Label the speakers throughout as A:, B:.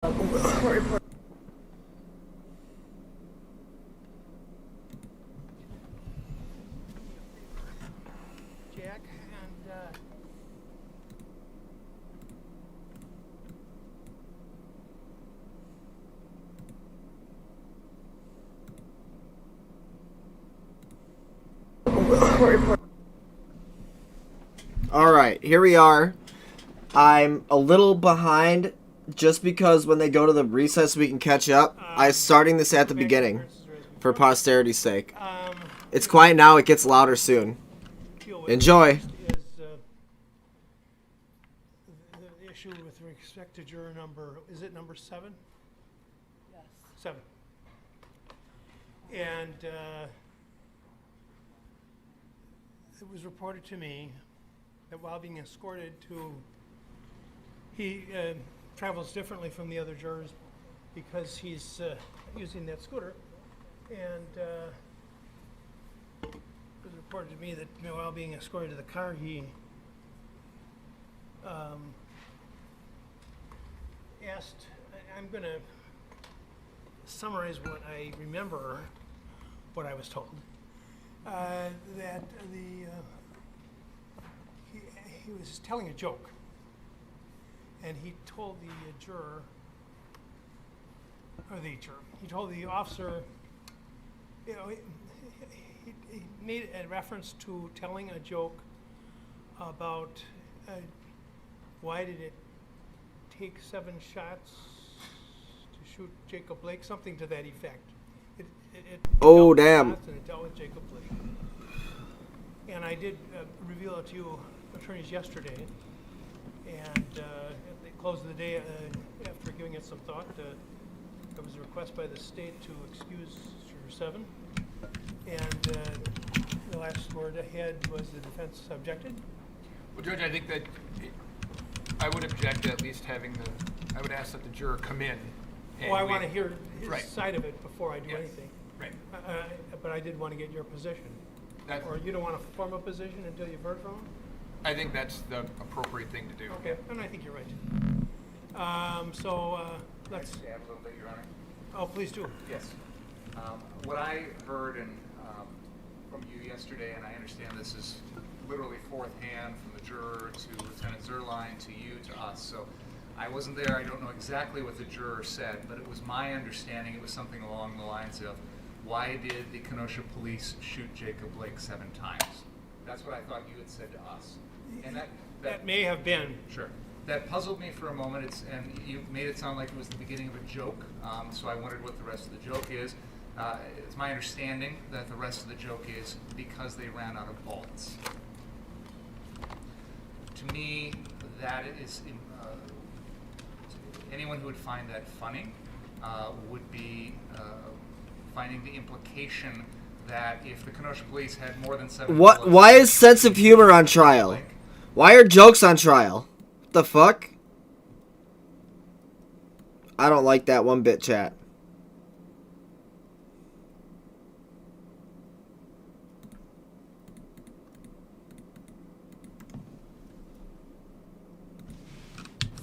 A: Report.
B: Jack, and
A: Report.
C: All right, here we are. I'm a little behind just because when they go to the recess we can catch up. I'm starting this at the beginning for posterity's sake. It's quiet now, it gets louder soon. Enjoy.
B: Is the issue with respect to juror number, is it number 7?
A: Yes.
B: 7. And it was reported to me that while being escorted to, he travels differently from the other jurors because he's using that scooter. And it was reported to me that while being escorted to the car, he asked, I'm going to summarize what I remember, what I was told, that he was telling a joke, and he told the juror, he told the officer, you know, he made a reference to telling a joke about why did it take 7 shots to shoot Jacob Blake, something to that effect.
C: Oh, damn.
B: And it dealt with Jacob Blake. And I did reveal it to you attorneys yesterday, and at the close of the day, after giving it some thought, there was a request by the state to excuse juror 7, and the last word ahead was the defense objected.
D: Well, Judge, I think that I would object to at least having I would ask that the juror come in.
B: Well, I want to hear his
D: Right.
B: side of it before I do
D: Yes.
B: anything.
D: Right.
B: But I did want to get your position. Or you don't want to form a position until you've heard from him?
D: I think that's the appropriate thing to do.
B: Okay, and I think you're right. Let's,
E: Can I add a little bit, Your Honor?
B: oh, please do.
E: Yes. What I heard from you yesterday, and I understand this is literally fourth hand from the juror to Lieutenant Zerline to you to us. So I wasn't there. I don't know exactly what the juror said, but it was my understanding it was something along the lines of, why did the Kenosha police shoot Jacob Blake 7 times? That's what I thought you had said to us. And
B: That may have been.
E: Sure. That puzzled me for a moment, and you made it sound like it was the beginning of a joke, so I wondered what the rest of the joke is. It's my understanding that the rest of the joke is because they ran out of bullets. To me, that is, anyone who would find that funny would be finding the implication that if the Kenosha police had more than 7 bullets,
C: Why is sense of humor on trial? Why are jokes on trial? What the fuck? I don't like that one bit, chat.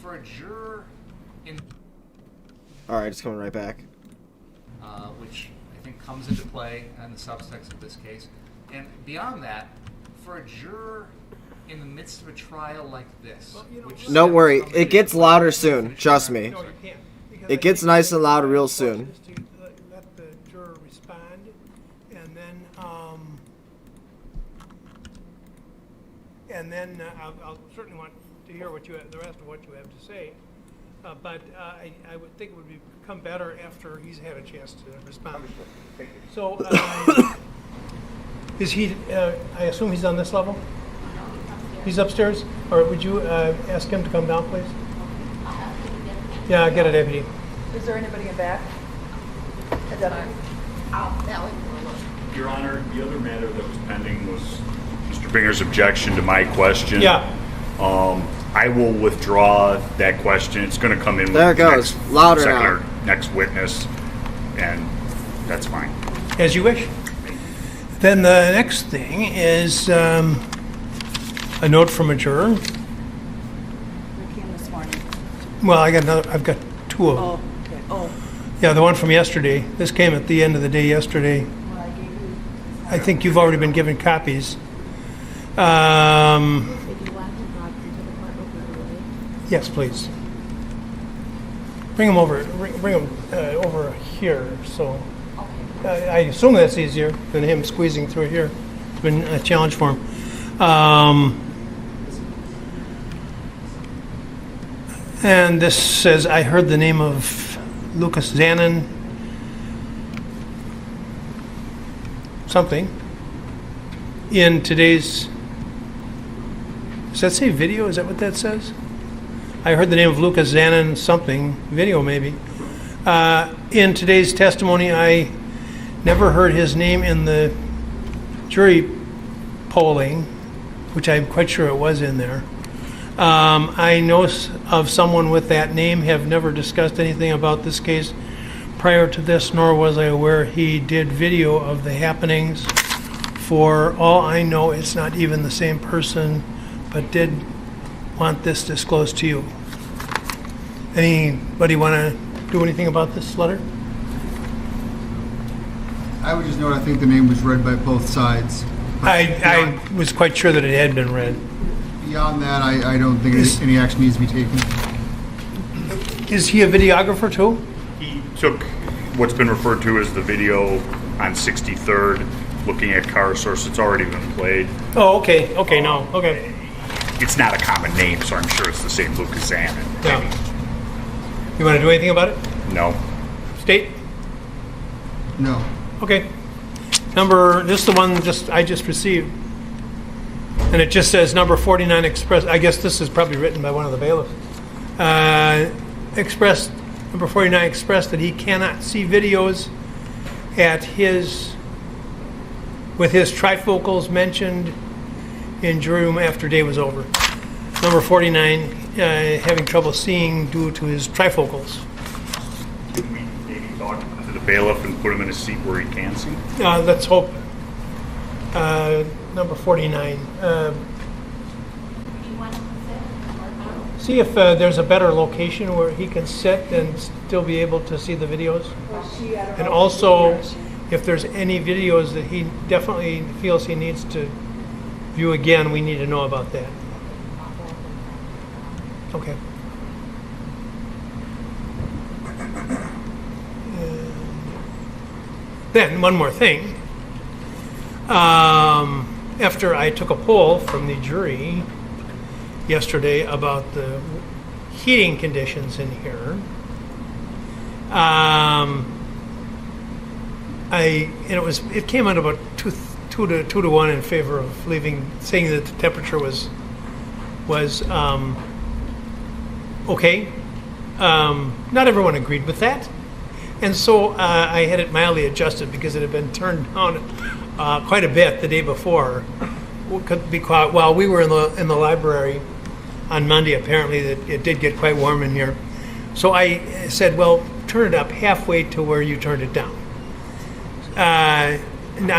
E: for a juror in
C: Alright, it's coming right back.
E: which I think comes into play in the subtext of this case. And beyond that, for a juror in the midst of a trial like this,
B: Well, you know,
E: which
C: Don't worry,
E: somebody-
C: it gets louder soon, trust me.
B: No, you can't. Because
C: It
B: I
C: gets
B: think
C: nice and loud
B: the
C: real
B: question
C: soon.
B: is to let the juror respond, and then I'll certainly want to hear what the rest of what you have to say. But I would think it would become better after he's had a chance to respond.
E: Thank you.
B: So, is he? I assume he's on this level. He's upstairs. Or would you ask him to come down, please? Yeah, get a deputy.
A: Is there anybody in back? Is that on?
F: Your Honor, the other matter that was pending was Mr. Binger's objection to my question.
B: Yeah.
F: I will withdraw that question. It's going to come in
C: There it
F: with the
C: goes. Louder
F: second
C: now.
F: or next witness, and that's fine.
B: As you wish. Then the next thing is a note from a juror.
A: We came this morning.
B: Well, I've got 2 two of them.
A: Oh, okay, oh.
B: Yeah, the one from yesterday. This came at the end of the day yesterday.
A: Well, I gave you.
B: I think you've already been given copies.
G: If you want to drop into the court open,
B: Yes, please. Bring them over. Bring them over here. So I assume that's easier than him squeezing through here. It's been a challenge for him. And this says, I heard the name of Lucas Zanin something in today's. Does that say video? Is that what that says? I heard the name of Lucas Zanin something, video maybe. In today's testimony, I never heard his name in the jury polling, which I'm quite sure it was in there. I know of someone with that name, have never discussed anything about this case prior to this, nor was I aware he did video of the happenings. For all I know, it's not even the same person, but did want this disclosed to you. Anybody want to do anything about this letter?
H: I would just note, I think the name was read by both sides.
B: I was quite sure that it had been read.
H: Beyond that, I don't think any action needs to be taken.
B: Is he a videographer too?
F: He took what's been referred to as the video on 63rd, looking at car source. It's already been played.
B: Oh, okay. Okay, no. Okay.
F: It's not a common name, so I'm sure it's the same Lucas Zanin.
B: Yeah. You want to do anything about it?
F: No.
B: State?
H: No.
B: Okay. This is the one I just received. And it just says number 49 express. I guess this is probably written by one of the bailiffs. Number 49 expressed that he cannot see videos with his trifocals mentioned in jury room after day was over. Number 49 having trouble seeing due to his trifocals.
F: Can we maybe talk to the bailiff and put him in a seat where he can see?
B: Let's hope. Number 49. See if there's a better location where he can sit and still be able to see the videos. And also, if there's any videos that he definitely feels he needs to view again, we need to know about that. Okay. Then, one more thing. After I took a poll from the jury yesterday about the heating conditions in here, it came out about two to 1 in favor of saying that the temperature was okay. Not everyone agreed with that, and so I had it mildly adjusted because it had been turned down quite a bit the day before. While we were in the library on Monday, apparently it did get quite warm in here. So I said, well, turn it up halfway to where you turned it down.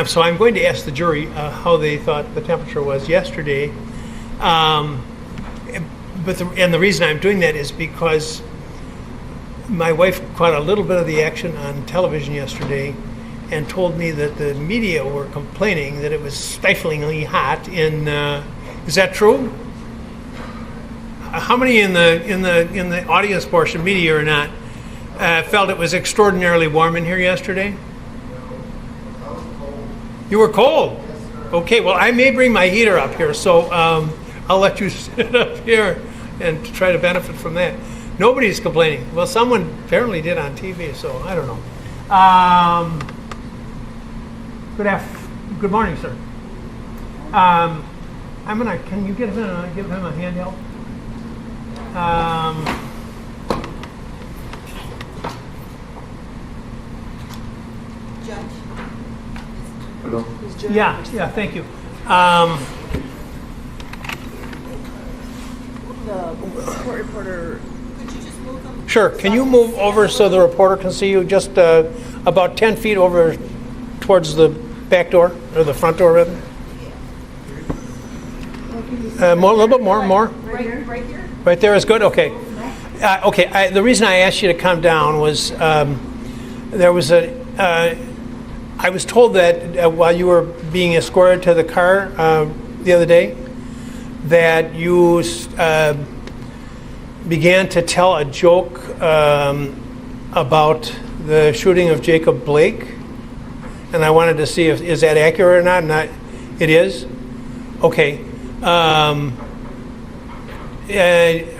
B: So I'm going to ask the jury how they thought the temperature was yesterday. The reason I'm doing that is because my wife caught a little bit of the action on television yesterday and told me that the media were complaining that it was stiflingly hot in. Is that true? How many in the audience portion, media or not, felt it was extraordinarily warm in here yesterday? You were cold. Okay. Well, I may bring my heater up here, so I'll let you sit up here and try to benefit from that. Nobody's complaining. Well, someone apparently did on TV, so I don't know. Good morning, sir. Can you give him a handheld?
H: Hello.
B: Yeah, thank you.
A: The court reporter.
B: Sure. Can you move over so the reporter can see you? Just about 10 feet over towards the back door, or the front door, rather. A little bit more.
A: Right here?
B: Right there is good? Okay. Okay, the reason I asked you to come down was there was I was told that while you were being escorted to the car the other day, that you began to tell a joke about the shooting of Jacob Blake, and I wanted to see if is that accurate or not. It is? Okay.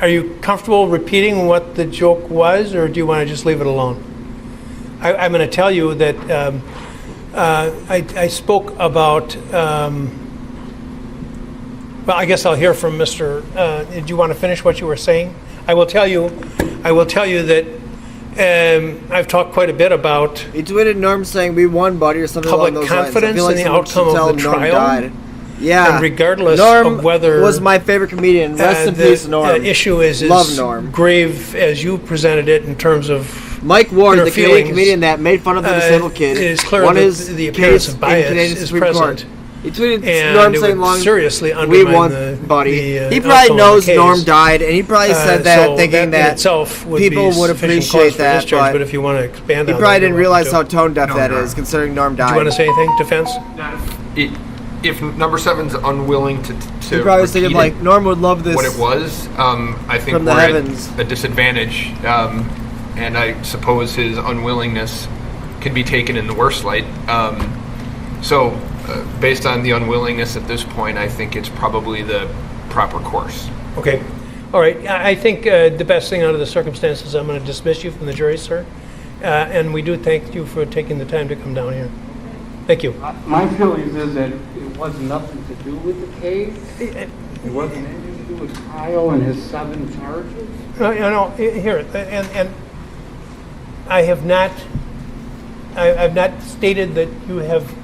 B: Are you comfortable repeating what the joke was, or do you want to just leave it alone? I'm going to tell you that I spoke about. Well, I guess I'll hear from Mr. Did you want to finish what you were saying? I will tell you that I've talked quite a bit about.
C: He tweeted Norm saying we won, buddy, or something
B: public
C: along those lines. I
B: confidence
C: feel like
B: in the
C: someone should
B: outcome
C: tell
B: of the
C: him Norm
B: trial.
C: died. Yeah.
B: And regardless
C: Norm
B: of whether
C: was my favorite comedian. Rest in peace, Norm.
B: The issue is
C: Love Norm.
B: grave as you presented it in terms of
C: Mike Ward, the
B: inner
C: Canadian
B: feelings,
C: comedian that made fun of the disabled kid,
B: it is clear
C: won
B: that
C: his
B: the appearance
C: case
B: of bias
C: in Canadian
B: is
C: Supreme
B: present.
C: Court. He tweeted
B: And
C: Norm
B: it
C: saying
B: would
C: long.
B: seriously
C: We
B: undermine
C: won,
B: the,
C: buddy.
B: the,
C: He
B: outcome
C: probably
B: of
C: knows
B: the case.
C: Norm died, and he probably said that
B: So
C: thinking
B: that in
C: that
B: itself would
C: people
B: be
C: would
B: sufficient
C: appreciate
B: cause for
C: that,
B: discharge,
C: but
B: if you want to expand
C: he
B: on
C: probably
B: that,
C: didn't
B: you're
C: realize how
B: welcome to.
C: tone deaf
E: No,
C: that
E: no.
C: is, considering Norm
B: Do you
C: died.
B: want to say anything, defense?
D: If number seven's unwilling to
C: He probably was thinking
D: repeat
C: like Norm would love this.
D: what it was, I think
C: from the
D: we're
C: heavens.
D: at a disadvantage, and I suppose his unwillingness could be taken in the worst light. So, based on the unwillingness at this point, I think it's probably the proper course.
B: Okay. All right. I think the best thing under the circumstances, I'm going to dismiss you from the jury, sir. And we do thank you for taking the time to come down here. Thank you.
I: My feelings is that it was nothing to do with the case. It wasn't anything to do with Kyle and his 7 charges.
B: No, here, and I have not, I've not stated that you have,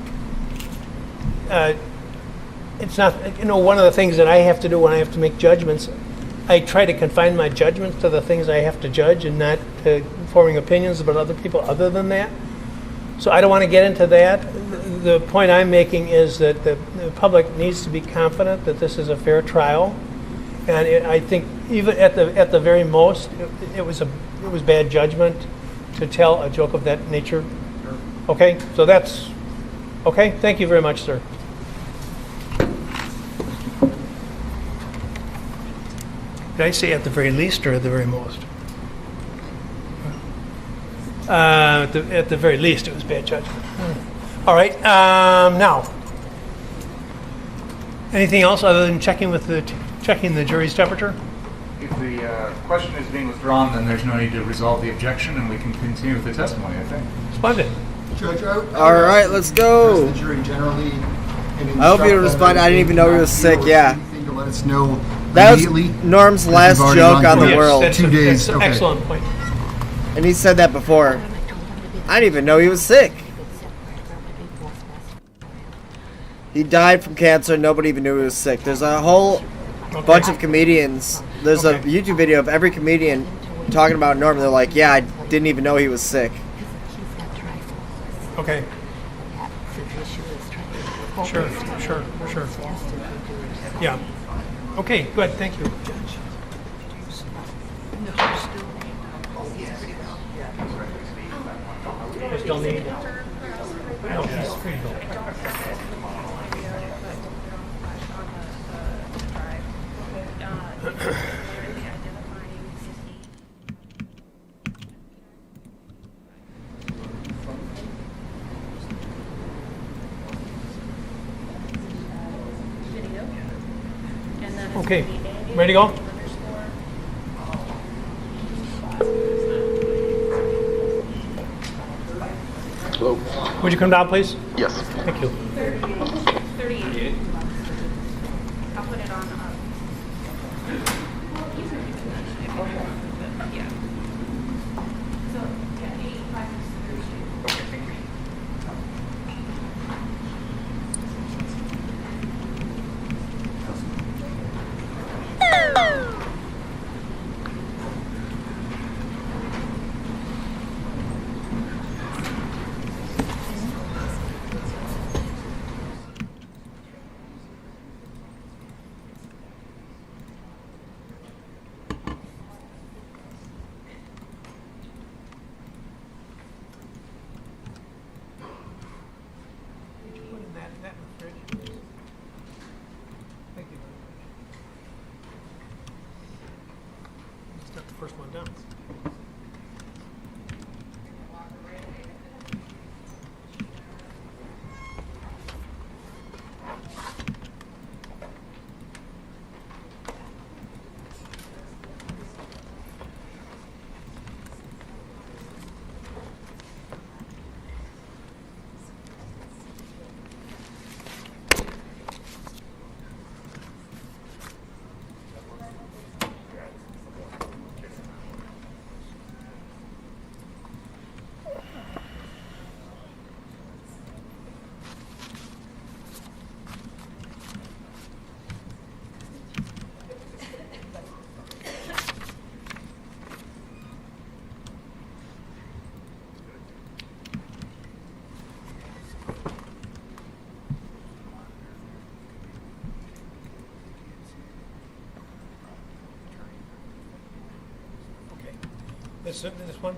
B: it's not, one of the things that I have to do when I have to make judgments, I try to confine my judgments to the things I have to judge and not forming opinions about other people other than that. So I don't want to get into that. The point I'm making is that the public needs to be confident that this is a fair trial, and I think even at the very most, it was bad judgment to tell a joke of that nature. Okay, so that's okay. Thank you very much, sir. Did I say at the very least or at the very most? At the very least, it was bad judgment. All right. Now, anything else other than checking the jury's temperature?
E: If the question is being withdrawn, then there's no need to resolve the objection, and we can continue with the testimony, I think.
B: Splendid.
H: Judge,
C: All right, let's go.
H: The jury generally. And
C: I hope you
H: instruct
C: respond.
H: them
C: I didn't even know he was
H: not
C: sick,
H: to
C: yeah.
H: anything to let us know
C: That was
H: immediately.
C: Norm's last
H: already
C: joke
H: gone
C: on the
H: through it.
C: world,
B: That's
H: 2 days,
B: That's an
H: okay.
B: excellent point.
C: and he said that before. I didn't even know he was sick. He died from cancer. Nobody even knew he was sick. There's a whole bunch of comedians. There's a YouTube video of every comedian talking about Norm. They're like, yeah, I didn't even know he was sick.
B: Okay. Sure. Yeah. Okay, good, thank you. I still need. No, he's free to go. Okay, ready to go?
J: Hello.
B: Would you come down, please?
J: Yes.
B: Thank you.
A: 38. I'll put it on. Yeah. So, yeah, 85 is 38.
B: next one down. This one?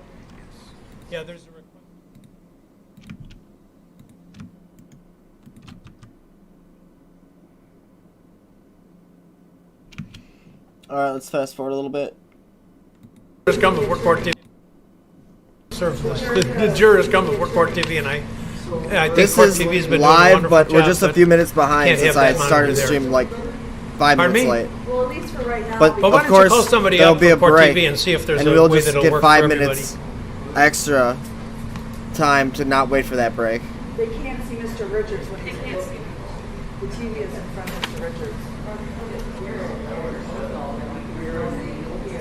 B: Yeah, there's a request.
C: All right, let's fast forward a little bit.
B: Jurors come before court TV. The jurors come before court TV, and I think
C: This
B: court
C: is
B: TV's been doing a
C: live,
B: wonderful
C: but we're
B: job,
C: just a
B: but
C: few minutes behind
B: can't
C: since
B: have
C: I
B: that
C: started
B: monitor
C: the
B: there.
C: stream like 5
B: Pardon
C: minutes
B: me?
C: late.
A: Well, at least for right now.
C: But
B: Well, why
C: of
B: don't you
C: course,
B: call somebody
C: there'll
B: up
C: be a
B: from Court
C: break,
B: TV and see if there's
C: and
B: a
C: we'll
B: way
C: just
B: that'll
C: get
B: work
C: 5
B: for everybody.
C: minutes extra time to not wait for that break.
A: They can't see Mr. Richards when he's looking. The TV is in front of Mr. Richards.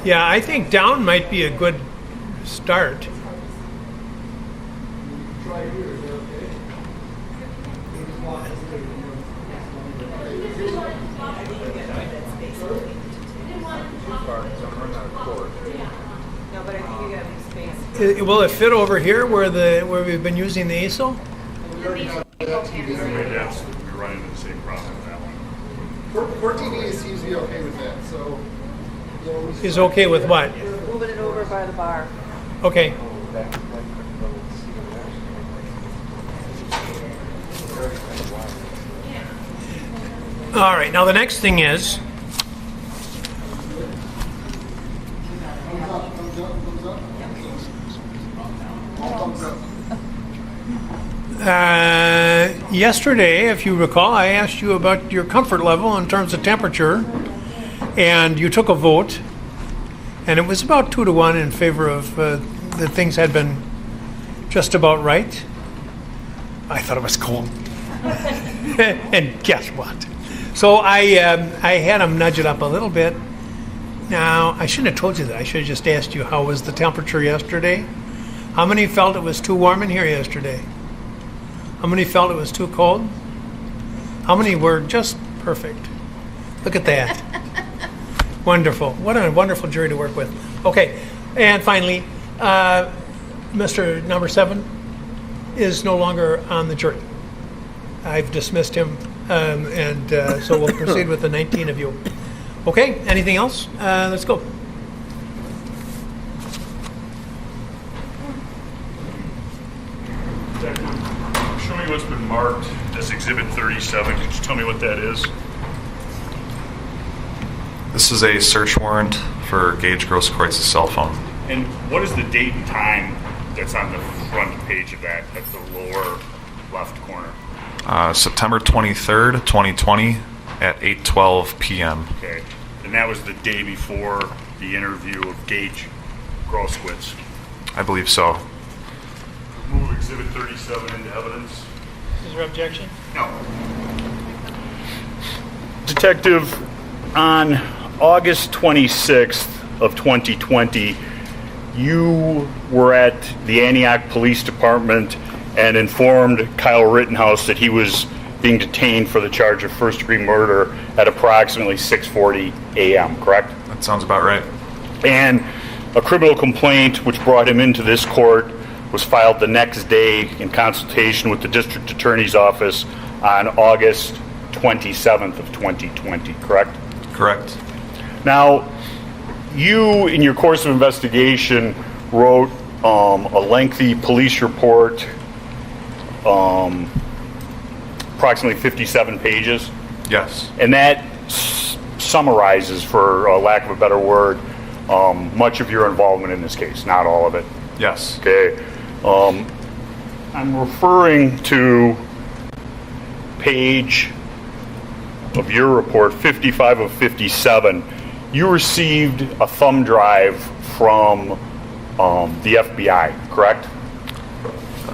B: Yeah, I think down might be a good start.
A: No, but I think you gotta be spaced.
B: Will it fit over here where we've been using the ASO?
F: Maybe that's, we run into the same problem with that one.
H: Port TV seems to be okay with that, so.
B: Is okay with what?
A: Moving it over by the bar.
B: Okay. All right, now the next thing is, yesterday, if you recall, I asked you about your comfort level in terms of temperature, and you took a vote, and it was about 2-1 in favor of that things had been just about right. I thought it was cold. And guess what? So I had him nudge it up a little bit. Now, I shouldn't have told you that. I should have just asked you how was the temperature yesterday. How many felt it was too warm in here yesterday? How many felt it was too cold? How many were just perfect? Look at that. Wonderful. What a wonderful jury to work with. Okay, and finally, Mr. Number 7 is no longer on the jury. I've dismissed him, and so we'll proceed with the 19 of you. Okay, anything else? Let's go.
F: Show me what's been marked as Exhibit 37. Could you tell me what that is?
J: This is a search warrant for Gage Grosskreuz's cell phone.
F: And what is the date and time that's on the front page of that, at the lower left corner?
J: September 23rd, 2020 at 8:12 p.m.
F: Okay. And that was the day before the interview of Gage Grosskreuz.
J: I believe so.
F: Move Exhibit 37 into evidence.
B: Is there objection?
F: No. Detective, on August 26th of 2020, you were at the Antioch Police Department and informed Kyle Rittenhouse that he was being detained for the charge of first-degree murder at approximately 6:40 a.m., correct?
J: That sounds about right.
F: And a criminal complaint which brought him into this court was filed the next day in consultation with the district attorney's office on August 27th of 2020, correct?
J: Correct.
F: Now, you, in your course of investigation, wrote a lengthy police report, approximately 57 pages.
J: Yes.
F: And that summarizes, for lack of a better word, much of your involvement in this case, not all of it.
J: Yes.
F: Okay. I'm referring to page of your report, 55 of 57. You received a thumb drive from the FBI, correct?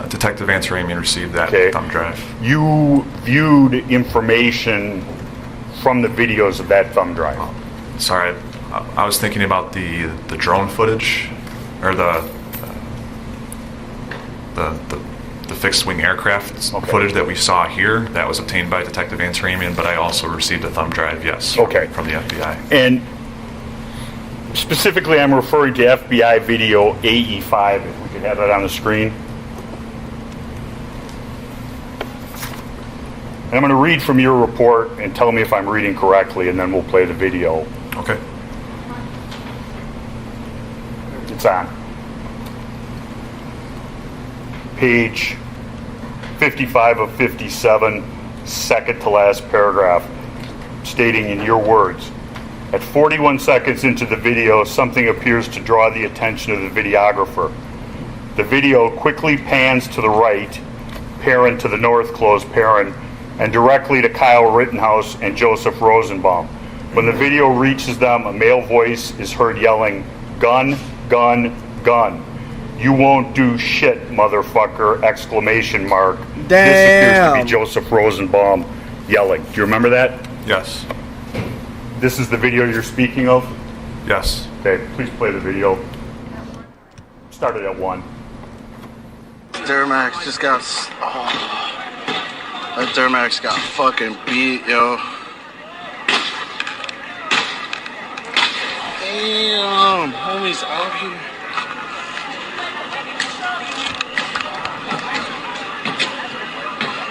J: Detective Antaramian received that thumb drive.
F: You viewed information from the videos of that thumb drive.
J: Sorry, I was thinking about the drone footage, or the fixed wing aircraft footage that we saw here. That was obtained by Detective Antaramian, but I also received a thumb drive, yes, from the FBI.
F: And specifically, I'm referring to FBI video AE5, if we could have that on the screen. And I'm going to read from your report and tell me if I'm reading correctly, and then we'll play the video.
J: Okay.
F: It's on. Page 55 of 57, second to last paragraph, stating in your words, at 41 seconds into the video, something appears to draw the attention of the videographer. The video quickly pans to the right, parent to the north, close parent, and directly to Kyle Rittenhouse and Joseph Rosenbaum. When the video reaches them, a male voice is heard yelling, "Gun, gun, gun. You won't do shit, motherfucker!" exclamation mark.
C: Damn.
F: This appears to be Joseph Rosenbaum yelling. Do you remember that?
J: Yes.
F: This is the video you're speaking of?
J: Yes.
F: Okay, please play the video. Started at 1.
K: Duramax just got... that Duramax got fucking beat, yo. Damn, homies out here.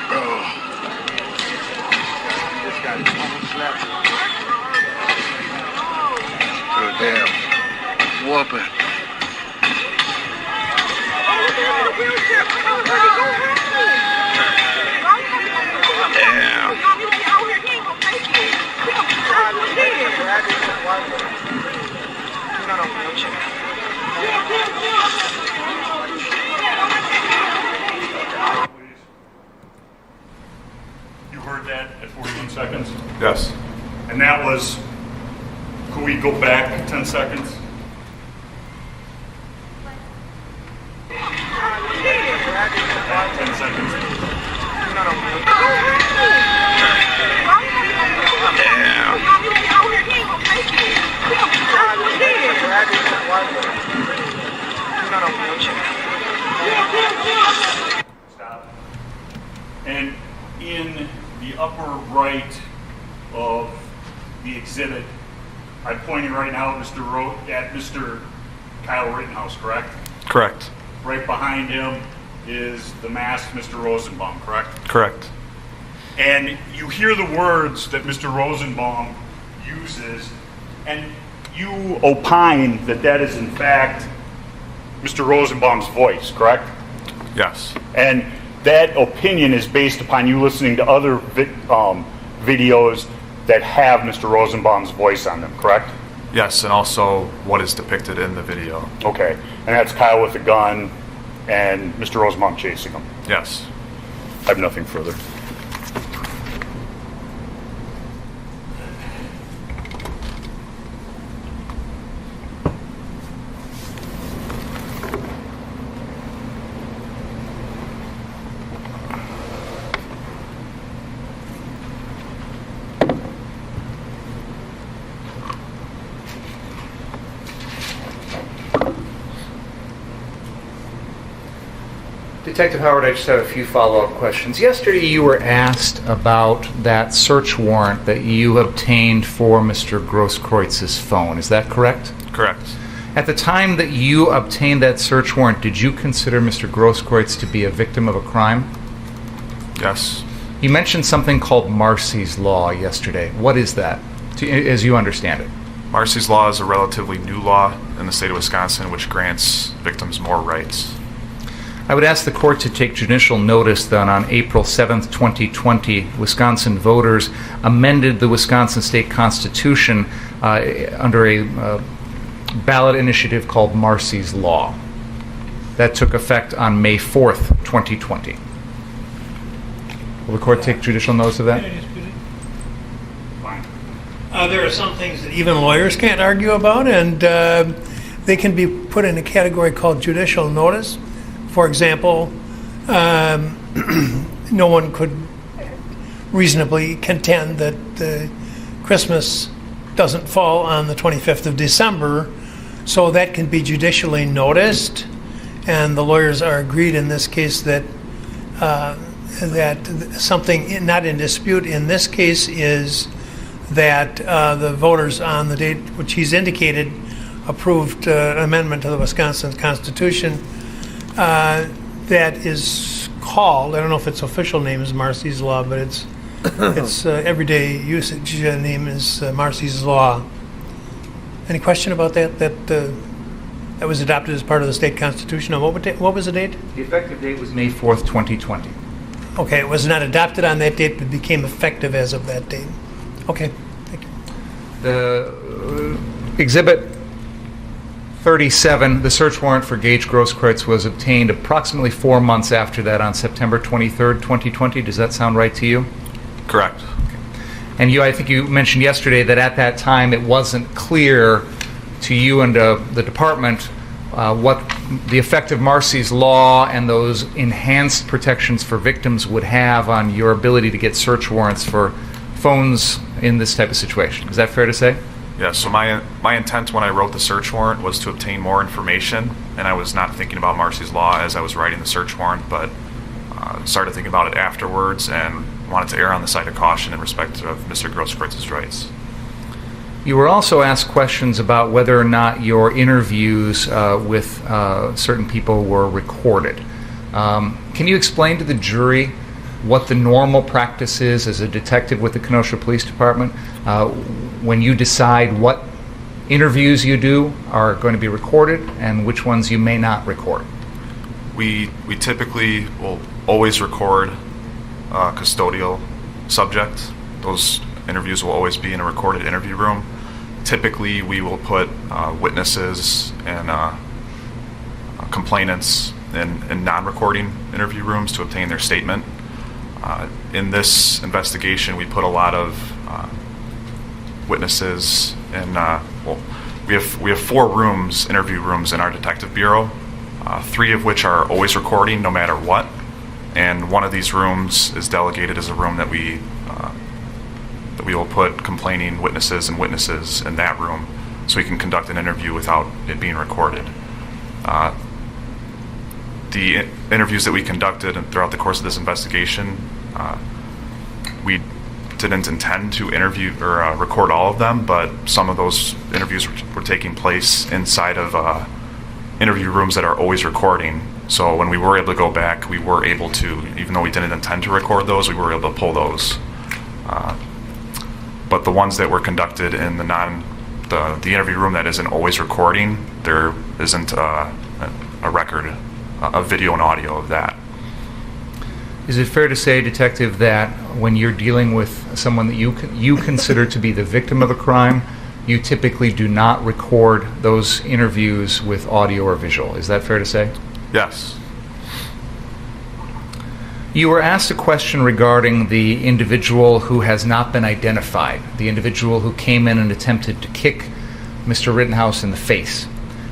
K: Bro. This guy almost left. Oh, damn. Whooping. Damn.
F: You heard that at 41 seconds?
J: Yes.
F: And that was, could we go back 10 seconds? Back 10 seconds. Stop. And in the upper right of the exhibit, I'm pointing right now at Mr. Kyle Rittenhouse, correct?
J: Correct.
F: Right behind him is the masked Mr. Rosenbaum, correct?
J: Correct.
F: And you hear the words that Mr. Rosenbaum uses, and you opine that that is in fact Mr. Rosenbaum's voice, correct?
J: Yes.
F: And that opinion is based upon you listening to other videos that have Mr. Rosenbaum's voice on them, correct?
J: Yes, and also what is depicted in the video.
F: Okay, and that's Kyle with a gun and Mr. Rosenbaum chasing him.
J: Yes.
F: I have nothing further.
E: Detective Howard, I just have a few follow-up questions. Yesterday you were asked about that search warrant that you obtained for Mr. Grosskreuz's phone. Is that correct?
J: Correct.
E: At the time that you obtained that search warrant, did you consider Mr. Grosskreutz to be a victim of a crime?
J: Yes.
E: You mentioned something called Marcy's Law yesterday. What is that, as you understand it?
J: Marcy's Law is a relatively new law in the state of Wisconsin which grants victims more rights.
E: I would ask the court to take judicial notice that on April 7th, 2020, Wisconsin voters amended the Wisconsin state constitution under a ballot initiative called Marcy's Law. That took effect on May 4th, 2020. Will the court take judicial notice of that?
B: There are some things that even lawyers can't argue about, and they can be put in a category called judicial notice. For example, no one could reasonably contend that Christmas doesn't fall on the 25th of December, so that can be judicially noticed, and the lawyers are agreed in this case that something not in dispute in this case is that the voters on the date which he's indicated approved an amendment to the Wisconsin Constitution that is called, I don't know if its official name is Marcy's Law, but its everyday usage name is Marcy's Law. Any question about that? That was adopted as part of the state constitution. What was the date?
E: The effective date was May 4th, 2020.
B: Okay, it was not adopted on that date, but became effective as of that date. Okay, thank you.
E: The Exhibit 37, the search warrant for Gage Grosskreutz was obtained approximately 4 months after that on September 23rd, 2020. Does that sound right to you?
J: Correct.
E: And I think you mentioned yesterday that at that time it wasn't clear to you and the department what the effect of Marcy's Law and those enhanced protections for victims would have on your ability to get search warrants for phones in this type of situation. Is that fair to say?
J: Yeah, so my intent when I wrote the search warrant was to obtain more information, and I was not thinking about Marcy's Law as I was writing the search warrant, but started thinking about it afterwards and wanted to err on the side of caution in respect of Mr. Grosskreitz's rights.
E: You were also asked questions about whether or not your interviews with certain people were recorded. Can you explain to the jury what the normal practice is as a detective with the Kenosha Police Department when you decide what interviews you do are going to be recorded and which ones you may not record?
J: We typically will always record a custodial subject. Those interviews will always be in a recorded interview room. Typically, we will put witnesses and complainants in non-recording interview rooms to obtain their statement. In this investigation, we put a lot of witnesses in. We have 4 rooms, interview rooms, in our detective bureau. 3 of which are always recording, no matter what. And one of these rooms is delegated as a room that we will put complaining witnesses and witnesses in that room, so we can conduct an interview without it being recorded. The interviews that we conducted throughout the course of this investigation, we didn't intend to interview or record all of them, but some of those interviews were taking place inside of interview rooms that are always recording. So when we were able to go back, we were able to, even though we didn't intend to record those, we were able to pull those. But the ones that were conducted in the interview room that isn't always recording, there isn't a record of video and audio of that.
E: Is it fair to say, Detective, that when you're dealing with someone that you consider to be the victim of a crime, you typically do not record those interviews with audio or visual? Is that fair to say?
J: Yes.
E: You were asked a question regarding the individual who has not been identified, the individual who came in and attempted to kick Mr. Rittenhouse in the face.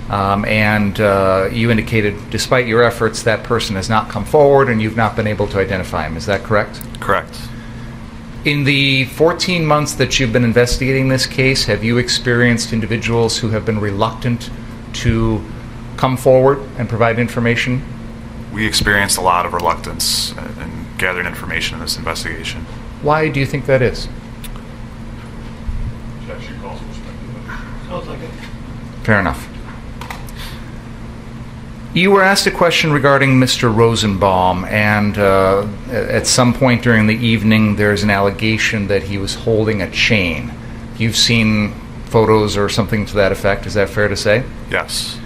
E: You indicated, despite your efforts, that person has not come forward and you've not been able to identify him. Is that correct?
J: Correct.
E: In the 14 months that you've been investigating this case, have you experienced individuals who have been reluctant to come forward and provide information?
J: We experienced a lot of reluctance in gathering information in this investigation.
E: Why do you think that is?
B: Sounds like it.
E: Fair enough. You were asked a question regarding Mr. Rosenbaum, and at some point during the evening, there's an allegation that he was holding a chain. You've seen photos or something to that effect, is that fair to say?
J: Yes.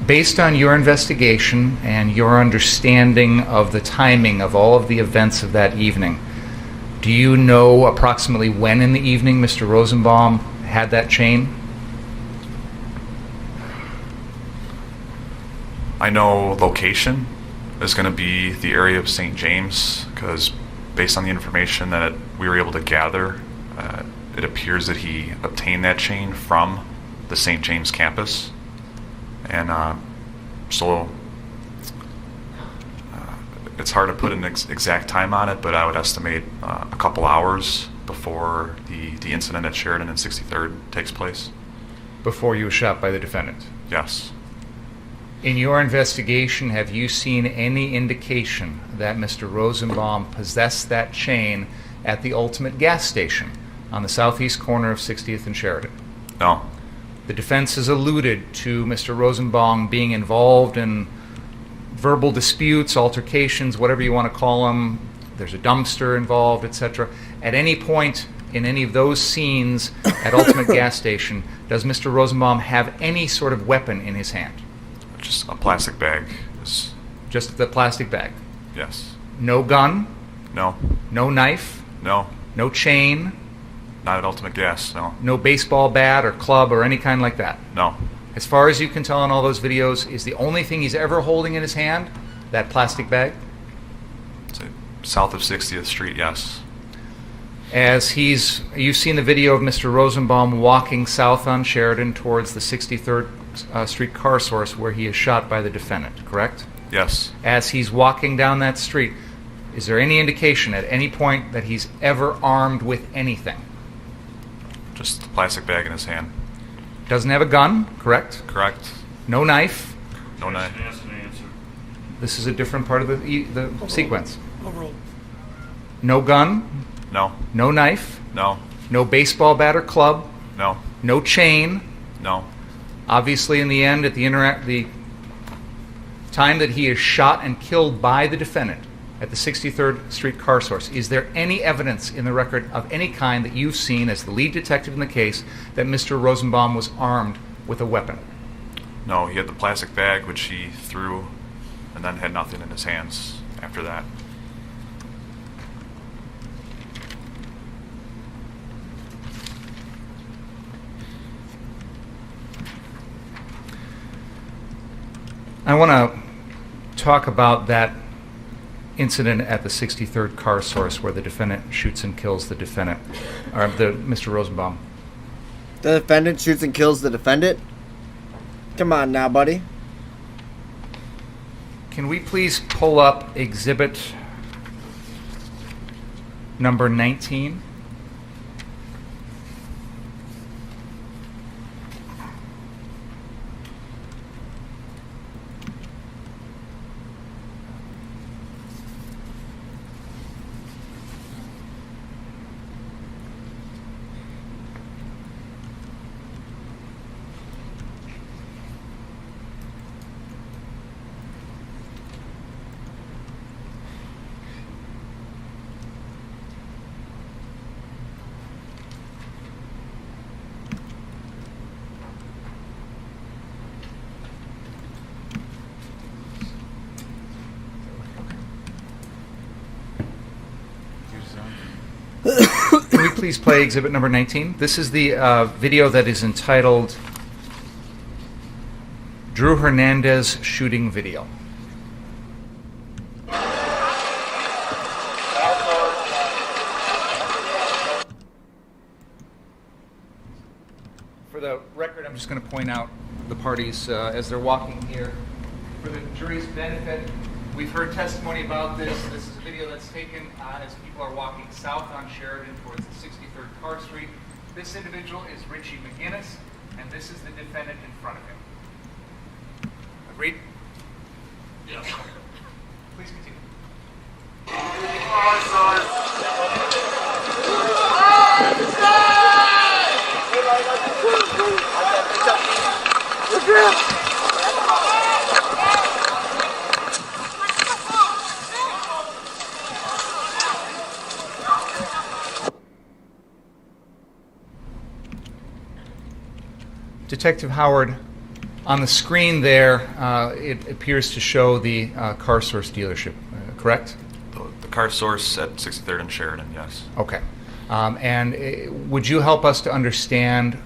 E: Based on your investigation and your understanding of the timing of all of the events of that evening, do you know approximately when in the evening Mr. Rosenbaum had that chain?
J: I know location is going to be the area of St. James, because based on the information that we were able to gather, it appears that he obtained that chain from the St. James campus. And so it's hard to put an exact time on it, but I would estimate a couple hours before the incident at Sheridan and 63rd takes place.
E: Before you were shot by the defendant?
J: Yes.
E: In your investigation, have you seen any indication that Mr. Rosenbaum possessed that chain at the Ultimate gas station on the southeast corner of 60th and Sheridan?
J: No.
E: The defense has alluded to Mr. Rosenbaum being involved in verbal disputes, altercations, whatever you want to call them. There's a dumpster involved, etc. At any point in any of those scenes at Ultimate gas station, does Mr. Rosenbaum have any sort of weapon in his hand?
J: Just a plastic bag.
E: Just the plastic bag?
J: Yes.
E: No gun?
J: No.
E: No knife?
J: No.
E: No chain?
J: Not at Ultimate Gas, no.
E: No baseball bat or club or any kind like that?
J: No.
E: As far as you can tell in all those videos, is the only thing he's ever holding in his hand that plastic bag?
J: It's south of 60th Street, yes.
E: You've seen the video of Mr. Rosenbaum walking south on Sheridan towards the 63rd Street car source where he is shot by the defendant, correct?
J: Yes.
E: As he's walking down that street, is there any indication at any point that he's ever armed with anything?
J: Just the plastic bag in his hand.
E: Doesn't have a gun, correct?
J: Correct.
E: No knife?
J: No knife.
E: This is a different part of the sequence.
B: Overall.
E: No gun?
J: No.
E: No knife?
J: No.
E: No baseball bat or club?
J: No.
E: No chain?
J: No.
E: Obviously, in the end, at the time that he is shot and killed by the defendant at the 63rd Street car source, is there any evidence in the record of any kind that you've seen as the lead detective in the case that Mr. Rosenbaum was armed with a weapon?
J: No, he had the plastic bag, which he threw, and then had nothing in his hands after that.
E: I want to talk about that incident at the 63rd car source where the defendant shoots and kills the defendant, or Mr. Rosenbaum.
C: The defendant shoots and kills the defendant? Come on now, buddy.
E: Can we please pull up exhibit number 19? Can we please play exhibit number 19? This is the video that is entitled Drew Hernandez Shooting Video. For the record, I'm just going to point out the parties as they're walking here. For the jury's benefit, we've heard testimony about this. This is a video that's taken as people are walking south on Sheridan towards the 63rd Car Street. This individual is Richie McGinnis, and this is the defendant in front of him. Agreed? Yes. Please continue. Detective Howard, on the screen there, it appears to show the car source dealership, correct?
J: The car source at 63rd and Sheridan, yes.
E: Okay. And would you help us to understand,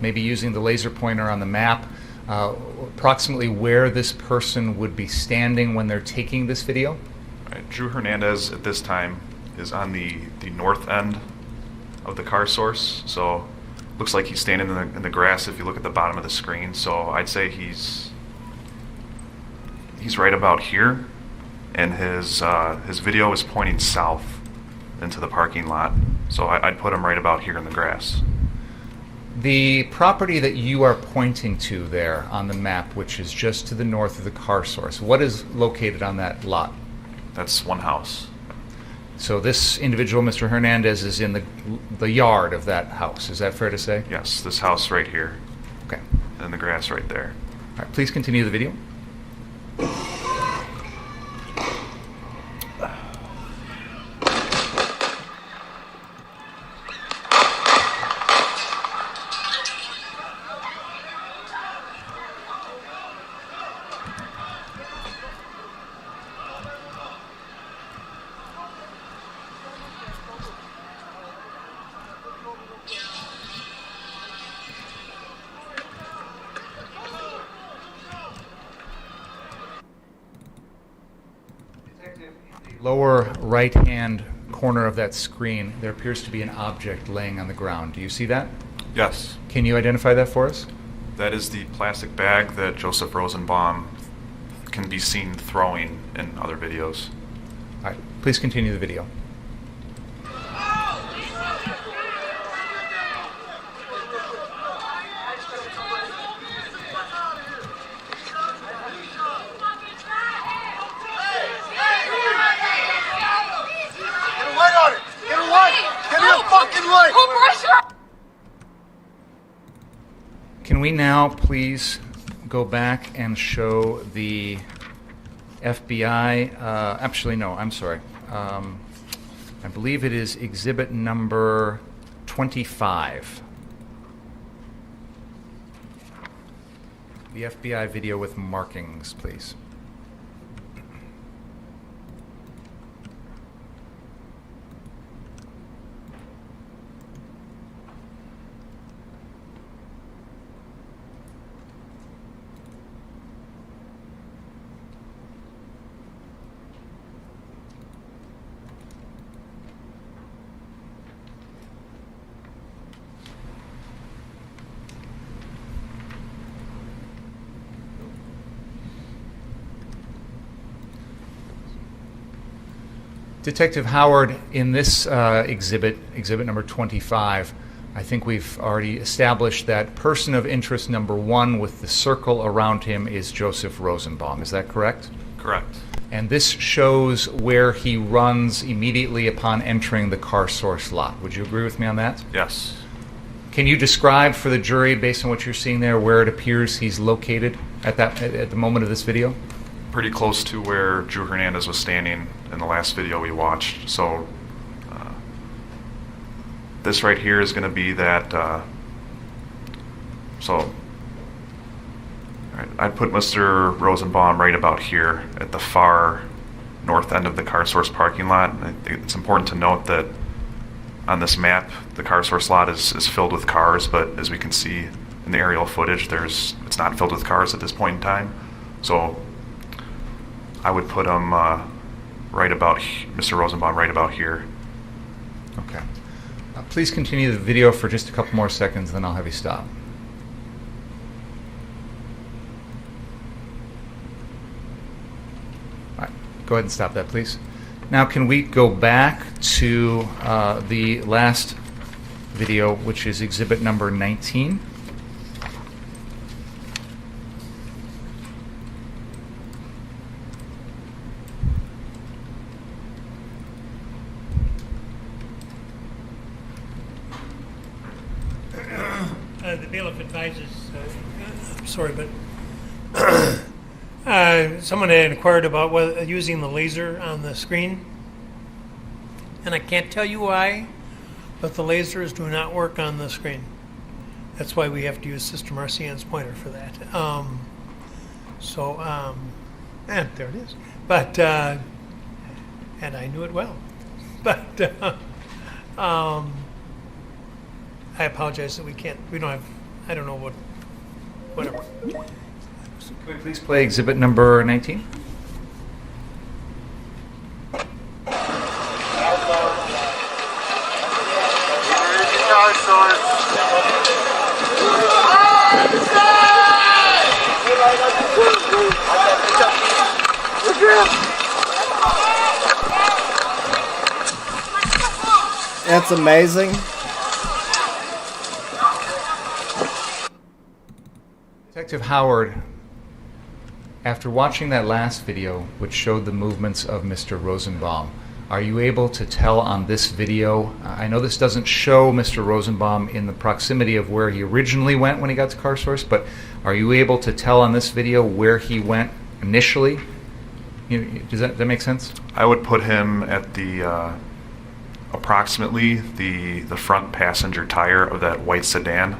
E: maybe using the laser pointer on the map, approximately where this person would be standing when they're taking this video?
J: Right. Drew Hernandez at this time is on the north end of the car source, so looks like he's standing in the grass if you look at the bottom of the screen. So I'd say he's right about here, and his video is pointing south into the parking lot. So I'd put him right about here in the grass.
E: The property that you are pointing to there on the map, which is just to the north of the car source, what is located on that lot?
J: That's one house.
E: So this individual, Mr. Hernandez, is in the yard of that house. Is that fair to say?
J: Yes, this house right here.
E: Okay.
J: And the grass right there.
E: All right, please continue the video. Lower right-hand corner of that screen, there appears to be an object laying on the ground. Do you see that?
J: Yes.
E: Can you identify that for us?
J: That is the plastic bag that Joseph Rosenbaum can be seen throwing in other videos.
E: All right, please continue the video. Can we now please go back and show the FBI, actually no, I'm sorry. I believe it is exhibit number 25. The FBI video with markings, please. Detective Howard, in this exhibit number 25, I think we've already established that person of interest number 1 with the circle around him is Joseph Rosenbaum. Is that correct?
J: Correct.
E: And this shows where he runs immediately upon entering the car source lot. Would you agree with me on that?
J: Yes.
E: Can you describe for the jury, based on what you're seeing there, where it appears he's located at the moment of this video?
J: Pretty close to where Drew Hernandez was standing in the last video we watched. So this right here is going to be that. So I'd put Mr. Rosenbaum right about here at the far north end of the car source parking lot. I think it's important to note that on this map, the car source lot is filled with cars, but as we can see in the aerial footage, it's not filled with cars at this point in time. So I would put him right about Mr. Rosenbaum right about here.
E: Okay. Please continue the video for just a couple more seconds, then I'll have you stop. All right. Go ahead and stop that, please. Now, can we go back to the last video, which is exhibit number 19?
B: The bailiff advises, I'm sorry, but someone had inquired about whether using the laser on the screen, and I can't tell you why, but the lasers do not work on the screen. That's why we have to use Sister Marcian's pointer for that. And there it is. But and I knew it well. But I apologize that we don't have, I don't know what whatever.
E: Can we please play exhibit number 19?
C: That's amazing.
E: Detective Howard, after watching that last video, which showed the movements of Mr. Rosenbaum, are you able to tell on this video? I know this doesn't show Mr. Rosenbaum in the proximity of where he originally went when he got to Car Source, but are you able to tell on this video where he went initially? Does that make sense?
J: I would put him at the approximately the front passenger tire of that white sedan,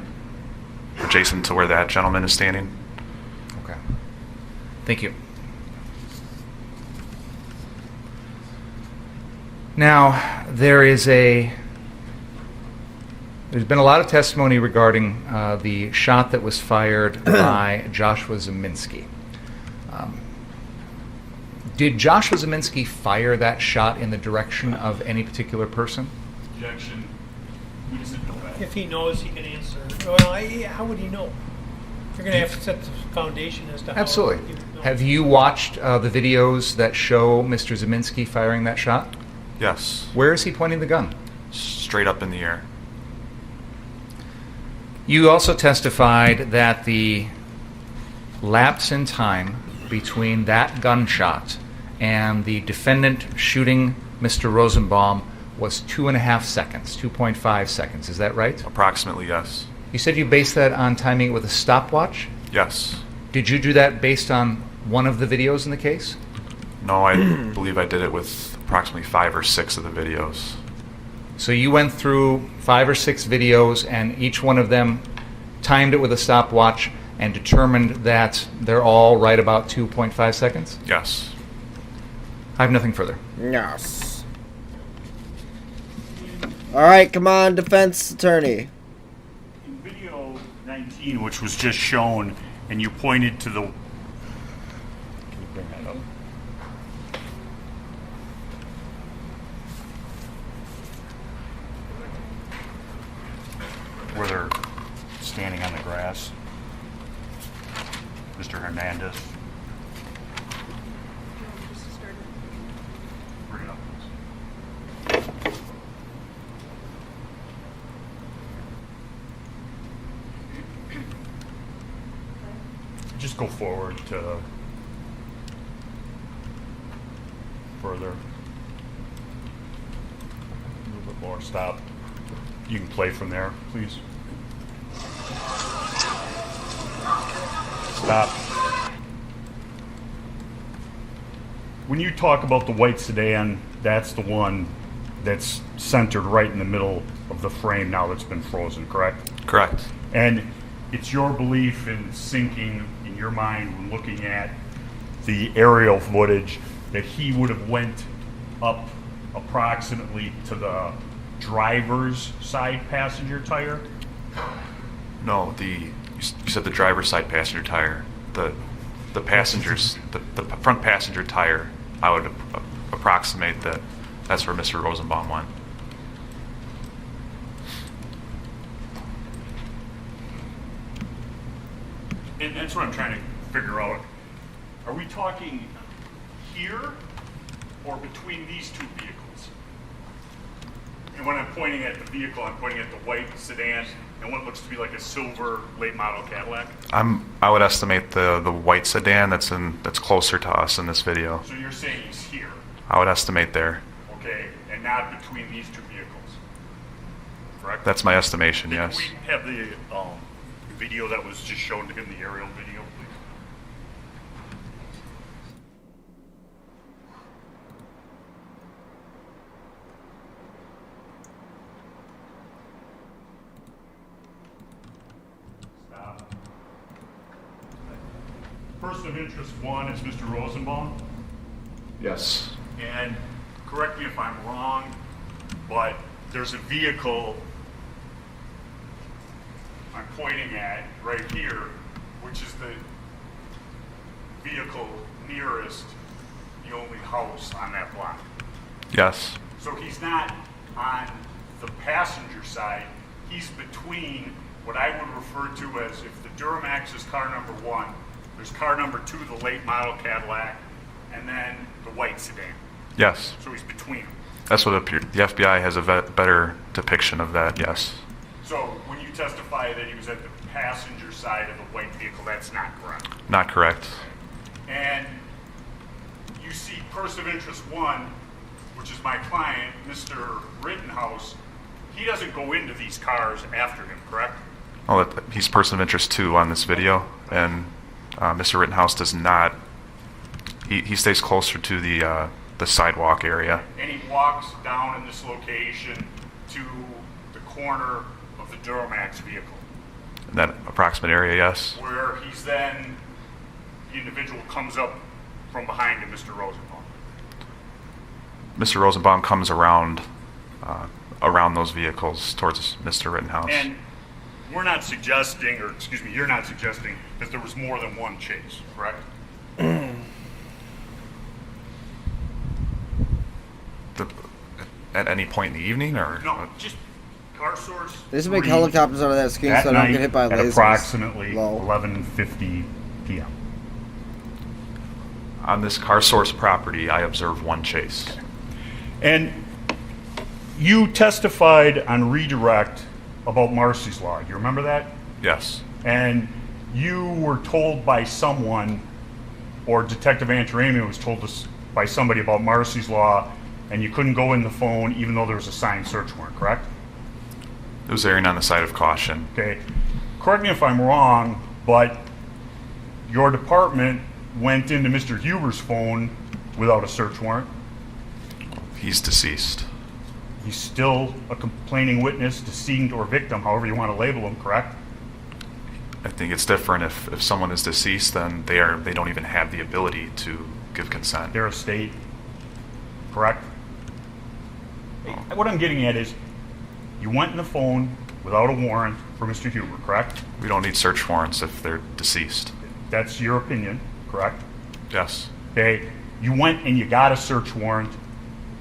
J: adjacent to where that gentleman is standing.
E: Okay. Thank you. Now, there's been a lot of testimony regarding the shot that was fired by Joshua Zeminski. Did Joshua Zeminski fire that shot in the direction of any particular person?
F: Objection. He doesn't know that.
B: If he knows, he can answer. Well, how would he know? You're going to have to set the foundation as to how.
E: Absolutely.
B: he would know.
E: Have you watched the videos that show Mr. Zeminski firing that shot?
J: Yes.
E: Where is he pointing the gun?
J: Straight up in the air.
E: You also testified that the lapse in time between that gunshot and the defendant shooting Mr. Rosenbaum was 2.5 seconds, 2.5 seconds. Is that right?
J: Approximately, yes.
E: You said you based that on timing it with a stopwatch?
J: Yes.
E: Did you do that based on one of the videos in the case?
J: No, I believe I did it with approximately 5 or 6 of the videos.
E: So you went through 5 or 6 videos, and each one of them timed it with a stopwatch and determined that they're all right about 2.5 seconds?
J: Yes.
E: I have nothing further.
C: Yes. All right, come on, defense attorney.
F: In video 19, which was just shown, and you pointed to the... Can you bring that up? Where they're standing on the grass. Mr. Hernandez. Bring it up, please. Just go forward to further. A little bit more. Stop. You can play from there, please. Stop. When you talk about the white sedan, that's the one that's centered right in the middle of the frame now that's been frozen, correct?
J: Correct.
F: And it's your belief in syncing in your mind when looking at the aerial footage that he would have went up approximately to the driver's side passenger tire?
J: No, you said the driver's side passenger tire. The passengers, the front passenger tire, I would approximate that that's where Mr. Rosenbaum went.
F: And that's what I'm trying to figure out. Are we talking here or between these two vehicles? And when I'm pointing at the vehicle, I'm pointing at the white sedan and what looks to be like a silver late model Cadillac.
J: I would estimate the white sedan that's closer to us in this video.
F: So you're saying he's here,
J: I would estimate there.
F: okay, and not between these two vehicles, correct?
J: That's my estimation,
F: Can
J: yes.
F: we have the video that was just shown to him, the aerial video, please? Stop. Person of interest one is Mr. Rosenbaum.
J: Yes.
F: And correct me if I'm wrong, but there's a vehicle I'm pointing at right here which is the vehicle nearest the only house on that block.
J: Yes.
F: So he's not on the passenger side, he's between what I would refer to as, if the Duramax is car number 1, there's car number 2, the late model Cadillac, and then the white sedan.
J: Yes.
F: So he's between them.
J: That's what it appeared. The FBI has a better depiction of that, yes.
F: So when you testify that he was at the passenger side of the white vehicle, that's not correct.
J: Not correct.
F: And you see person of interest 1, which is my client, Mr. Rittenhouse, he doesn't go into these cars after him, correct?
J: Oh, he's person of interest 2 on this video, and Mr. Rittenhouse does not. He stays closer to the sidewalk area.
F: And he walks down in this location to the corner of the Duramax vehicle.
J: In that approximate area, yes.
F: Where he's then, the individual comes up from behind him, Mr. Rosenbaum.
J: Mr. Rosenbaum comes around those vehicles towards Mr. Rittenhouse.
F: And we're not suggesting, or excuse me, you're not suggesting that there was more than one chase, correct?
J: At any point in the evening, or
F: No, just car source.
C: They just make
F: 3
C: helicopters out of that scheme
F: at
C: so they don't
F: night
C: get hit by
F: at
C: lasers.
F: approximately
C: Lol.
F: 11:50 p.m.
J: on this car source property, I observe one chase.
F: And you testified on redirect about Marcy's Law. You remember that?
J: Yes.
F: And you were told by someone, or Detective Antarami was told by somebody about Marcy's Law, and you couldn't go in the phone even though there was a signed search warrant, correct?
J: It was erring on the side of caution.
F: Okay. Correct me if I'm wrong, but your department went into Mr. Huber's phone without a search warrant.
J: He's deceased.
F: He's still a complaining witness, decedent, or victim, however you want to label him, correct?
J: I think it's different if someone is deceased, then they don't even have the ability to give consent.
F: Their estate, correct? What I'm getting at is, you went in the phone without a warrant for Mr. Huber, correct?
J: We don't need search warrants if they're deceased.
F: That's your opinion, correct?
J: Yes.
F: Okay, you went and you got a search warrant,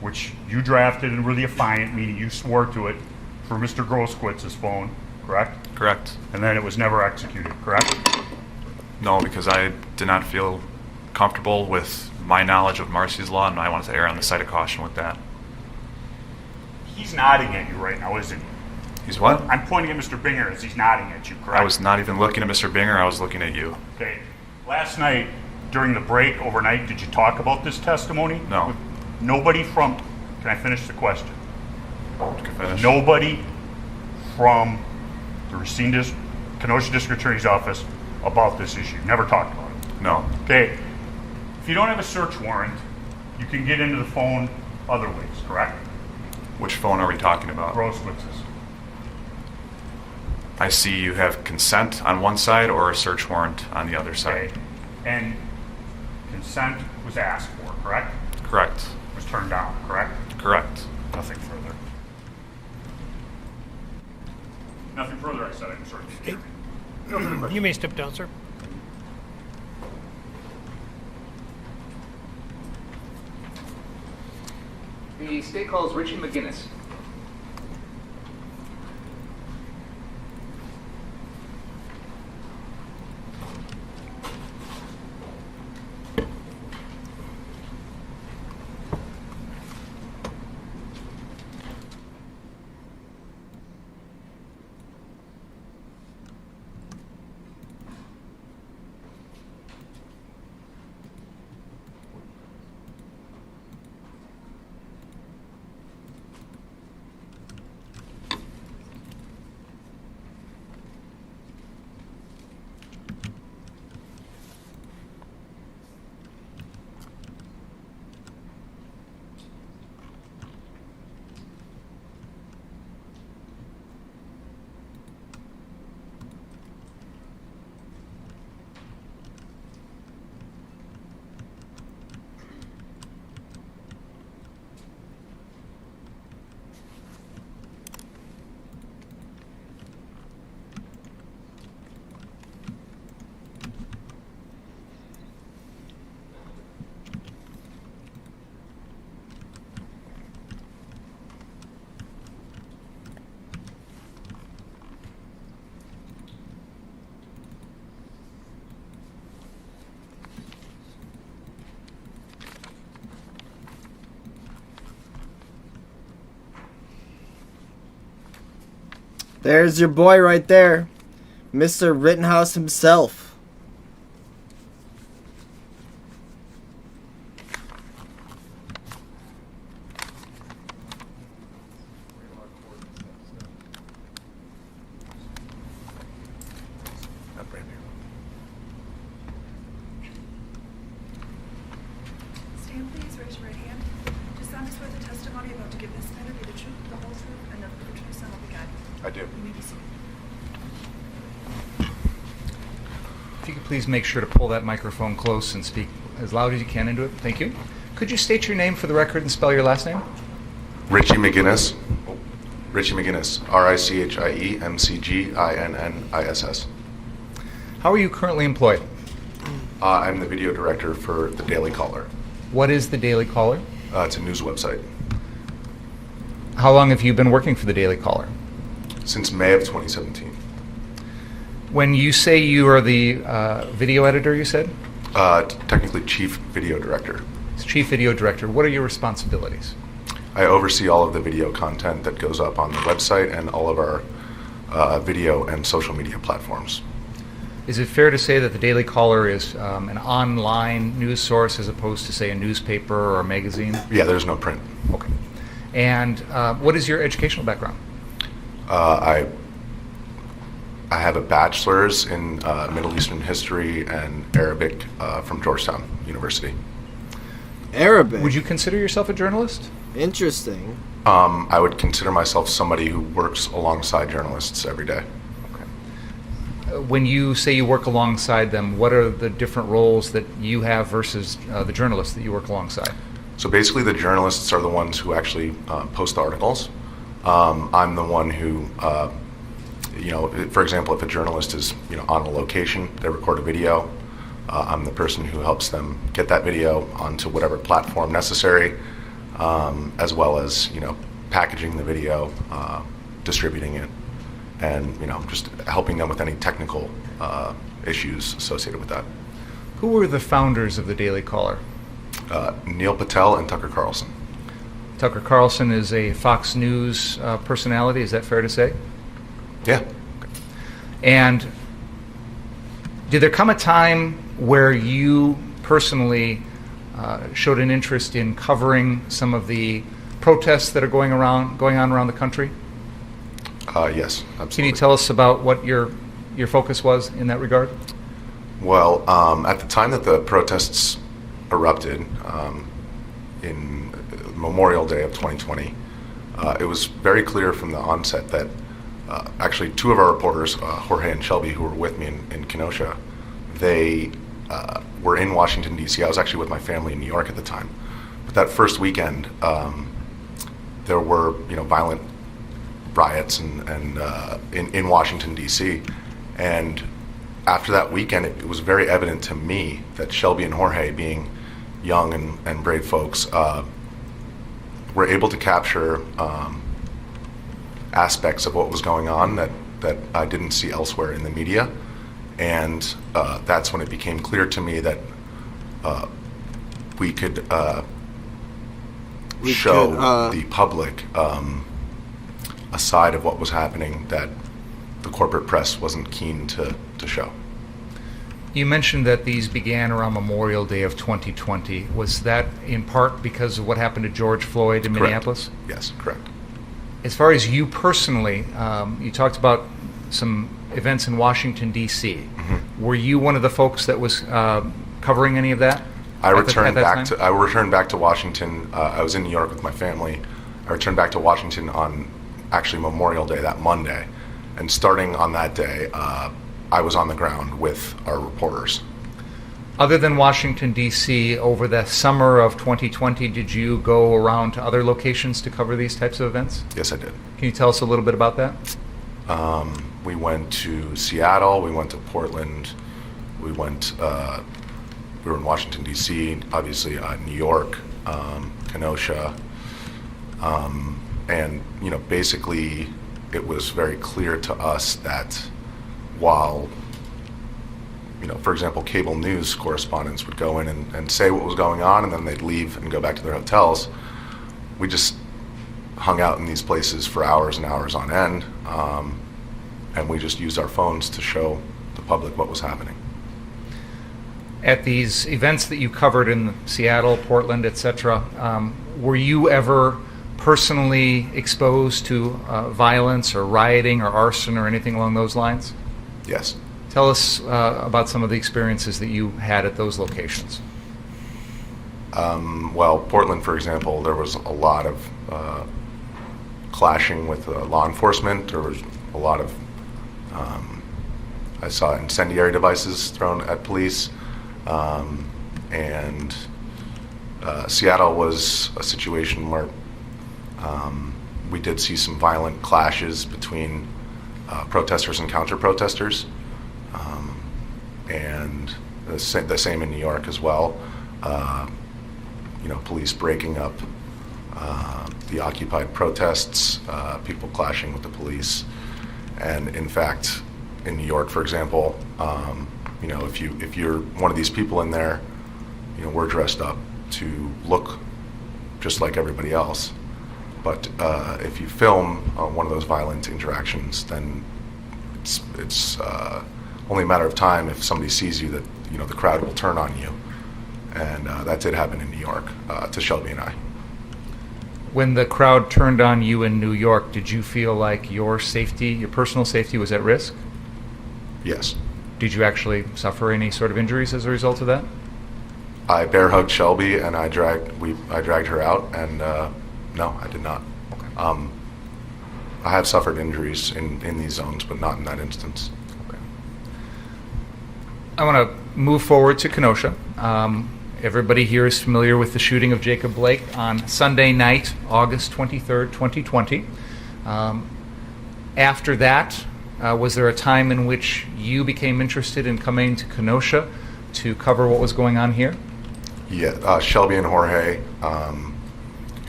F: which you drafted and were the affiant, meaning you swore to it, for Mr. Grosskitz's phone, correct?
J: Correct.
F: And then it was never executed, correct?
J: No, because I did not feel comfortable with my knowledge of Marcy's Law, and I wanted to err on the side of caution with that.
F: He's nodding at you right now, isn't he?
J: He's what?
F: I'm pointing at Mr. Binger as he's nodding at you, correct?
J: I was not even looking at Mr. Binger, I was looking at you.
F: Okay. Last night, during the break overnight, did you talk about this testimony?
J: No.
F: Nobody from, can I finish the question?
J: You can finish.
F: Nobody from the Racine Kenosha District Attorney's Office about this issue. Never talked about it.
J: No.
F: Okay. If you don't have a search warrant, you can get into the phone other ways, correct?
J: Which phone are we talking about?
F: Grosskitz's.
J: I see you have consent on one side or a search warrant on the other side.
F: Okay. And consent was asked for, correct?
J: Correct.
F: Was turned down, correct?
J: Correct.
F: Nothing further. Nothing further, I said. I'm sorry.
B: You may step down, sir.
E: The state calls Richie McGinnis.
C: There's your boy right there, Mr. Rittenhouse himself.
L: Stand, please. Raise your right hand. Do solemnly swear the testimony about to give this matter be the truth, the whole truth, and nothing but the truth, so help you God.
J: I do.
L: You may be seated.
E: If you could please make sure to pull that microphone close and speak as loud as you can into it. Thank you. Could you state your name for the record and spell your last name?
M: Richie McGinnis. Richie McGinnis. RICHIEMCGINNISS.
E: How are you currently employed?
M: I'm the video director for the Daily Caller.
E: What is the Daily Caller?
M: It's a news website.
E: How long have you been working for the Daily Caller?
M: Since May of 2017.
E: When you say you are the video editor, you said?
M: Technically chief video director.
E: Chief video director. What are your responsibilities?
M: I oversee all of the video content that goes up on the website and all of our video and social media platforms.
E: Is it fair to say that the Daily Caller is an online news source as opposed to, say, a newspaper or a magazine?
M: Yeah, there's no print.
E: Okay. And what is your educational background?
M: I have a bachelor's in Middle Eastern history and Arabic from Georgetown University.
C: Arabic?
E: Would you consider yourself a journalist?
C: Interesting.
M: I would consider myself somebody who works alongside journalists every day.
E: When you say you work alongside them, what are the different roles that you have versus the journalists that you work alongside?
M: So basically the journalists are the ones who actually post the articles. I'm the one who, for example, if a journalist is on a location, they record a video, I'm the person who helps them get that video onto whatever platform necessary, as well as packaging the video, distributing it, and just helping them with any technical issues associated with that.
E: Who were the founders of the Daily Caller?
M: Neil Patel and Tucker Carlson.
E: Tucker Carlson is a Fox News personality, is that fair to say?
M: Yeah.
E: Okay. And did there come a time where you personally showed an interest in covering some of the protests that are going on around the country?
M: Yes, absolutely.
E: Can you tell us about what your focus was in that regard?
M: Well, at the time that the protests erupted in Memorial Day of 2020, it was very clear from the onset that actually two of our reporters, Jorge and Shelby, who were with me in Kenosha, they were in Washington, D.C. I was actually with my family in New York at the time. But that first weekend, there were violent riots in Washington, D.C. And after that weekend, it was very evident to me that Shelby and Jorge, being young and brave folks, were able to capture aspects of what was going on that I didn't see elsewhere in the media. And that's when it became clear to me that we could show the public a side of what was happening that the corporate press wasn't keen to show.
E: You mentioned that these began around Memorial Day of 2020. Was that in part because of what happened to George Floyd in
M: Correct.
E: Minneapolis?
M: Yes, correct.
E: As far as you personally, you talked about some events in Washington, D.C.
M: Mm-hmm.
E: Were you one of the folks that was covering any of that?
M: I returned back to Washington. I was in New York with my family. I returned back to Washington on actually Memorial Day, that Monday. And starting on that day, I was on the ground with our reporters.
E: Other than Washington, D.C., over the summer of 2020, did you go around to other locations to cover these types of events?
M: Yes, I did.
E: Can you tell us a little bit about that?
M: We went to Seattle, we went to Portland, we were in Washington, D.C., obviously New York, Kenosha, and basically it was very clear to us that while for example, cable news correspondents would go in and say what was going on, and then they'd leave and go back to their hotels. We just hung out in these places for hours and hours on end, and we just used our phones to show the public what was happening.
E: At these events that you covered in Seattle, Portland, etc., were you ever personally exposed to violence or rioting or arson or anything along those lines?
M: Yes.
E: Tell us about some of the experiences that you had at those locations.
M: Well, Portland, for example, there was a lot of clashing with law enforcement. There was a lot of, I saw incendiary devices thrown at police. And Seattle was a situation where we did see some violent clashes between protesters and counter-protesters, and the same in New York as well. Police breaking up the occupied protests, people clashing with the police, and in fact, in New York, for example, if you're one of these people in there, we're dressed up to look just like everybody else. But if you film one of those violent interactions, then it's only a matter of time if somebody sees you that the crowd will turn on you, and that did happen in New York to Shelby and I.
E: When the crowd turned on you in New York, did you feel like your safety, your personal safety, was at risk?
M: Yes.
E: Did you actually suffer any sort of injuries as a result of that?
M: I bear hugged Shelby and I dragged her out, and no, I did not.
E: Okay.
M: I have suffered injuries in these zones, but not in that instance.
E: Okay. I want to move forward to Kenosha. Everybody here is familiar with the shooting of Jacob Blake on Sunday night, August 23rd, 2020. After that, was there a time in which you became interested in coming to Kenosha to cover what was going on here?
M: Yeah, Shelby and Jorge,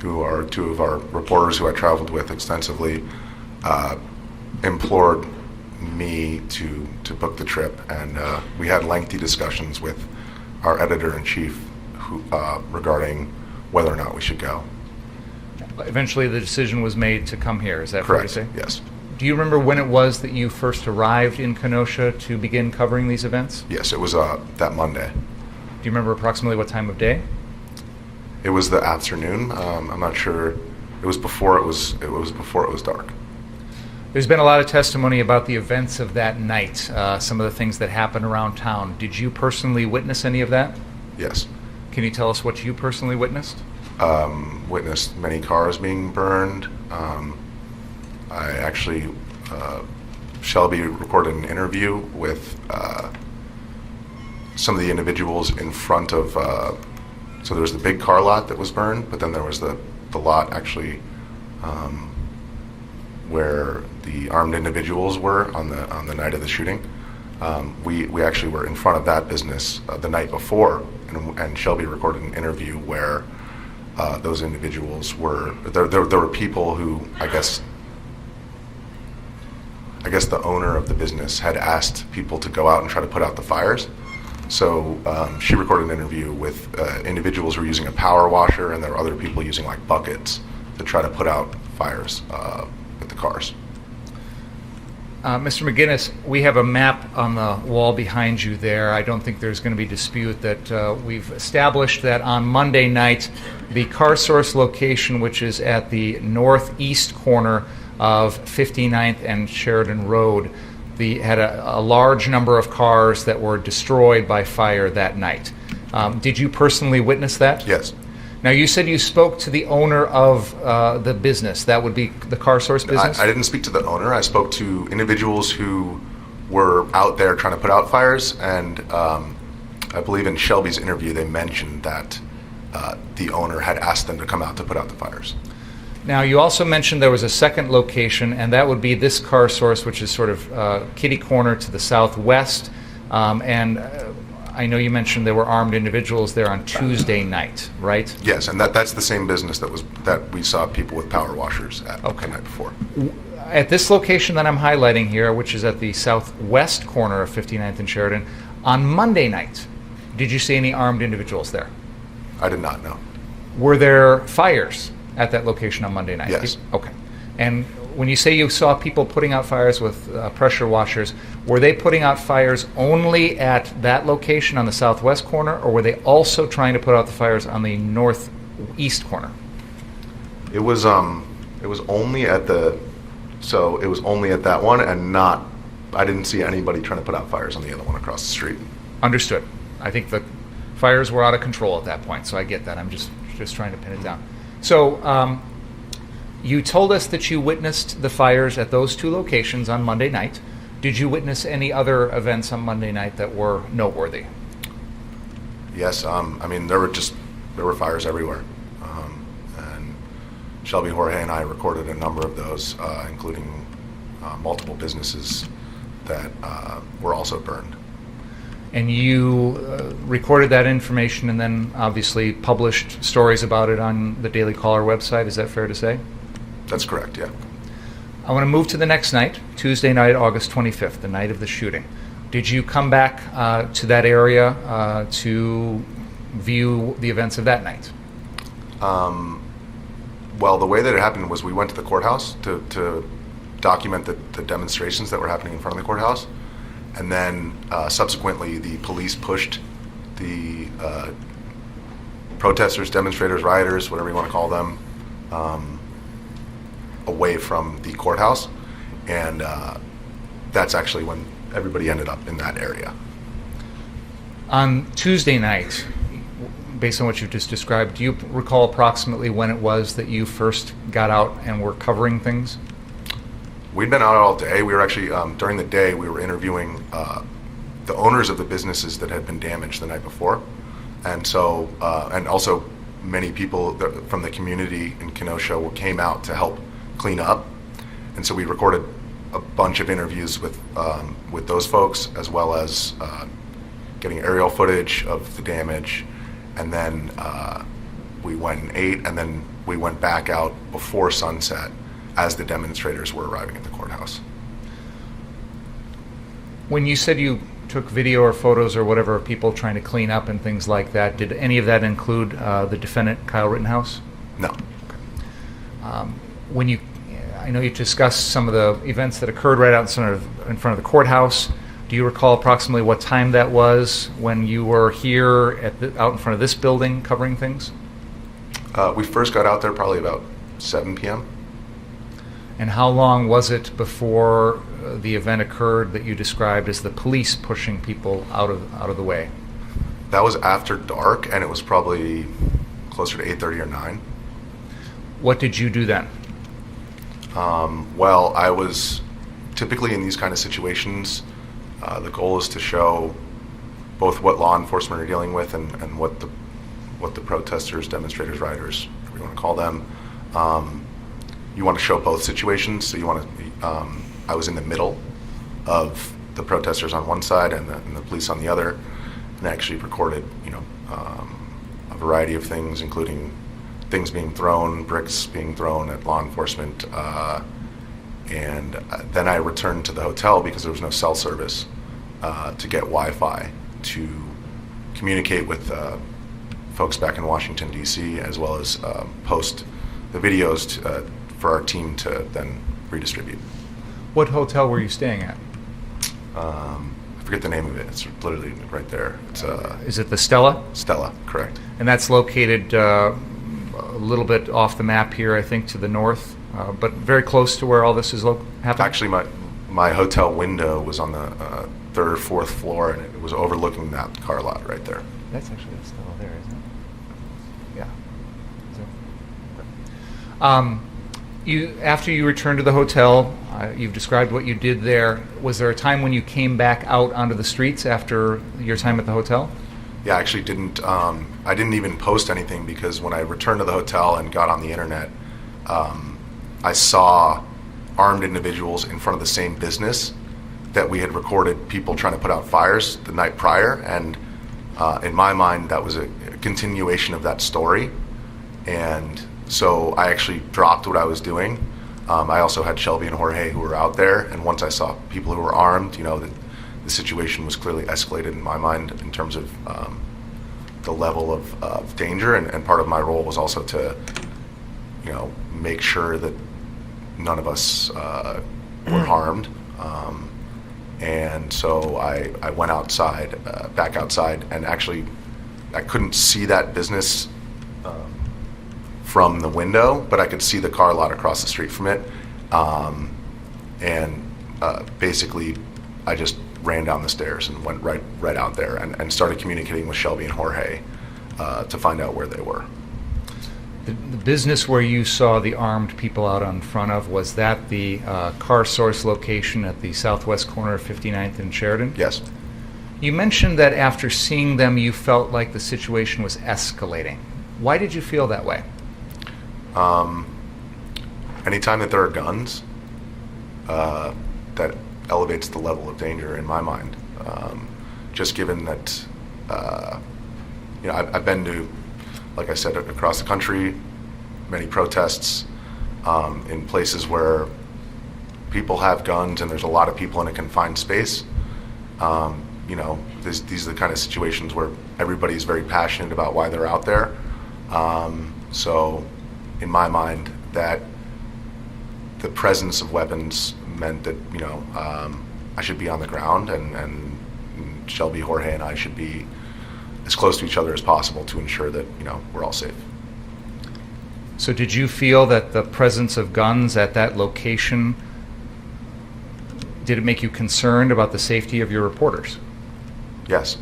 M: who are two of our reporters who I traveled with extensively, implored me to book the trip, and we had lengthy discussions with our editor-in-chief regarding whether or not we should go.
E: Eventually the decision was made to come here, is that
M: Correct.
E: fair to say?
M: Yes.
E: Do you remember when it was that you first arrived in Kenosha to begin covering these events?
M: Yes, it was that Monday.
E: Do you remember approximately what time of day?
M: It was the afternoon. I'm not sure. It was before it was dark.
E: There's been a lot of testimony about the events of that night, some of the things that happened around town. Did you personally witness any of that?
M: Yes.
E: Can you tell us what you personally witnessed?
M: Witnessed many cars being burned. I actually, Shelby recorded an interview with some of the individuals in front of, so there was the big car lot that was burned, but then there was the lot actually where the armed individuals were on the night of the shooting. We actually were in front of that business the night before, and Shelby recorded an interview where those individuals were, there were people who, I guess the owner of the business had asked people to go out and try to put out the fires. So she recorded an interview with individuals who were using a power washer, and there were other people using like buckets to try to put out fires with the cars.
E: Mr. McGinnis, we have a map on the wall behind you there. I don't think there's going to be dispute that we've established that on Monday night, the car source location, which is at the northeast corner of 59th and Sheridan Road, had a large number of cars that were destroyed by fire that night. Did you personally witness that?
M: Yes.
E: Now, you said you spoke to the owner of the business. That would be the car source business?
M: I didn't speak to the owner. I spoke to individuals who were out there trying to put out fires, and I believe in Shelby's interview they mentioned that the owner had asked them to come out to put out the fires.
E: Now, you also mentioned there was a second location, and that would be this car source, which is sort of kitty corner to the southwest. I know you mentioned there were armed individuals there on Tuesday night, right?
M: Yes, and that's the same business that we saw people with power washers at the night before.
E: At this location that I'm highlighting here, which is at the southwest corner of 59th and Sheridan, on Monday night, did you see any armed individuals there?
M: I did not know.
E: Were there fires at that location on Monday night?
M: Yes.
E: Okay. And when you say you saw people putting out fires with pressure washers, were they putting out fires only at that location on the southwest corner, or were they also trying to put out the fires on the northeast corner?
M: It was only at the, so it was only at that one, and not, I didn't see anybody trying to put out fires on the other one across the street.
E: Understood. I think the fires were out of control at that point, so I get that. I'm just trying to pin it down. So you told us that you witnessed the fires at those two locations on Monday night. Did you witness any other events on Monday night that were noteworthy?
M: Yes, I mean, there were fires everywhere. And Shelby, Jorge, and I recorded a number of those, including multiple businesses that were also burned.
E: And you recorded that information and then obviously published stories about it on the Daily Caller website. Is that fair to say?
M: That's correct, yeah.
E: I want to move to the next night, Tuesday night, August 25th, the night of the shooting. Did you come back to that area to view the events of that night?
M: Well, the way that it happened was we went to the courthouse to document the demonstrations that were happening in front of the courthouse. And then subsequently, the police pushed the protesters, demonstrators, rioters, whatever you want to call them, away from the courthouse. And that's actually when everybody ended up in that area.
E: On Tuesday night, based on what you just described, do you recall approximately when it was that you first got out and were covering things?
M: We'd been out all day. We were actually, during the day, we were interviewing the owners of the businesses that had been damaged the night before. And so, and also many people from the community in Kenosha came out to help clean up. And so we recorded a bunch of interviews with those folks, as well as getting aerial footage of the damage. And then we went and ate, and then we went back out before sunset as the demonstrators were arriving at the courthouse.
E: When you said you took video or photos or whatever of people trying to clean up and things like that, did any of that include the defendant, Kyle Rittenhouse?
M: No.
E: I know you discussed some of the events that occurred right out in front of the courthouse. Do you recall approximately what time that was when you were here out in front of this building covering things?
M: We first got out there probably about 7 p.m.
E: And how long was it before the event occurred that you described as the police pushing people out of the way?
M: That was after dark, and it was probably closer to 8:30 or 9.
E: What did you do then?
M: Well, I was typically in these kind of situations, the goal is to show both what law enforcement are dealing with and what the protesters, demonstrators, rioters, whatever you want to call them, you want to show both situations. So you want to, I was in the middle of the protesters on one side and the police on the other, and actually recorded, a variety of things, including things being thrown, bricks being thrown at law enforcement, and then I returned to the hotel because there was no cell service to get Wi-Fi to communicate with folks back in Washington, D.C., as well as post the videos for our team to then redistribute.
E: What hotel were you staying at?
M: I forget the name of it. It's literally right there. It's
E: Is it the Stella?
M: Stella, correct.
E: And that's located a little bit off the map here, I think, to the north, but very close to where all this is happening?
M: Actually, my hotel window was on the third or fourth floor, and it was overlooking that car lot right there.
E: That's actually the Stella there, isn't it? Yeah. After you returned to the hotel, you've described what you did there. Was there a time when you came back out onto the streets after your time at the hotel?
M: Yeah, I actually didn't. I didn't even post anything because when I returned to the hotel and got on the internet, I saw armed individuals in front of the same business that we had recorded people trying to put out fires the night prior, and in my mind, that was a continuation of that story. And so I actually dropped what I was doing. I also had Shelby and Jorge who were out there, and once I saw people who were armed, the situation was clearly escalated in my mind in terms of the level of danger, and part of my role was also to, make sure that none of us were harmed. And so I went outside, back outside, and actually I couldn't see that business from the window, but I could see the car lot across the street from it. Basically, I just ran down the stairs and went right out there and started communicating with Shelby and Jorge to find out where they were.
N: The business where you saw the armed people out on front of, was that the Car Source location at the southwest corner of 59th and Sheridan?
M: Yes.
N: You mentioned that after seeing them, you felt like the situation was escalating. Why did you feel that way?
M: Anytime that there are guns, that elevates the level of danger in my mind. Just given that, I've been to, like I said, across the country, many protests in places where people have guns and there's a lot of people in a confined space. These are the kind of situations where everybody's very passionate about why they're out there. So in my mind, that the presence of weapons meant that, I should be on the ground and Shelby, Jorge, and I should be as close to each other as possible to ensure that, we're all safe.
N: So did you feel that the presence of guns at that location, did it make you concerned about the safety of your reporters?
M: Yes.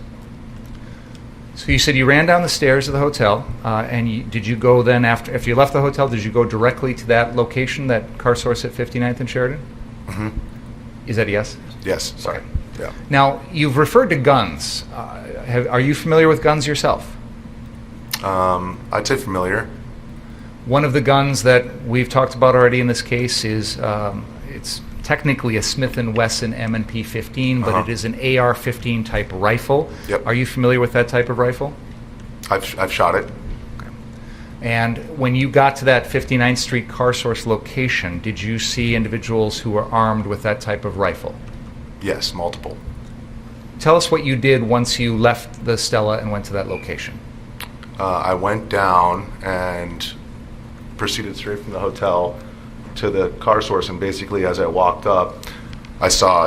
N: So you said you ran down the stairs of the hotel, and did you go then, after you left the hotel, did you go directly to that location, that Car Source at 59th and Sheridan?
M: Mm-hmm.
N: Is that a yes?
M: Yes, sorry. Yeah.
N: Now, you've referred to guns. Are you familiar with guns yourself?
M: I'd say familiar.
N: One of the guns that we've talked about already in this case is, it's technically a Smith & Wesson M&P 15, but it is an AR-15 type rifle.
M: Yep.
N: Are you familiar with that type of rifle?
M: I've shot it.
N: Okay. And when you got to that 59th Street Car Source location, did you see individuals who were armed with that type of rifle?
M: Yes, multiple.
N: Tell us what you did once you left the Stella and went to that location.
M: I went down and proceeded straight from the hotel to the Car Source, and basically as I walked up, I saw,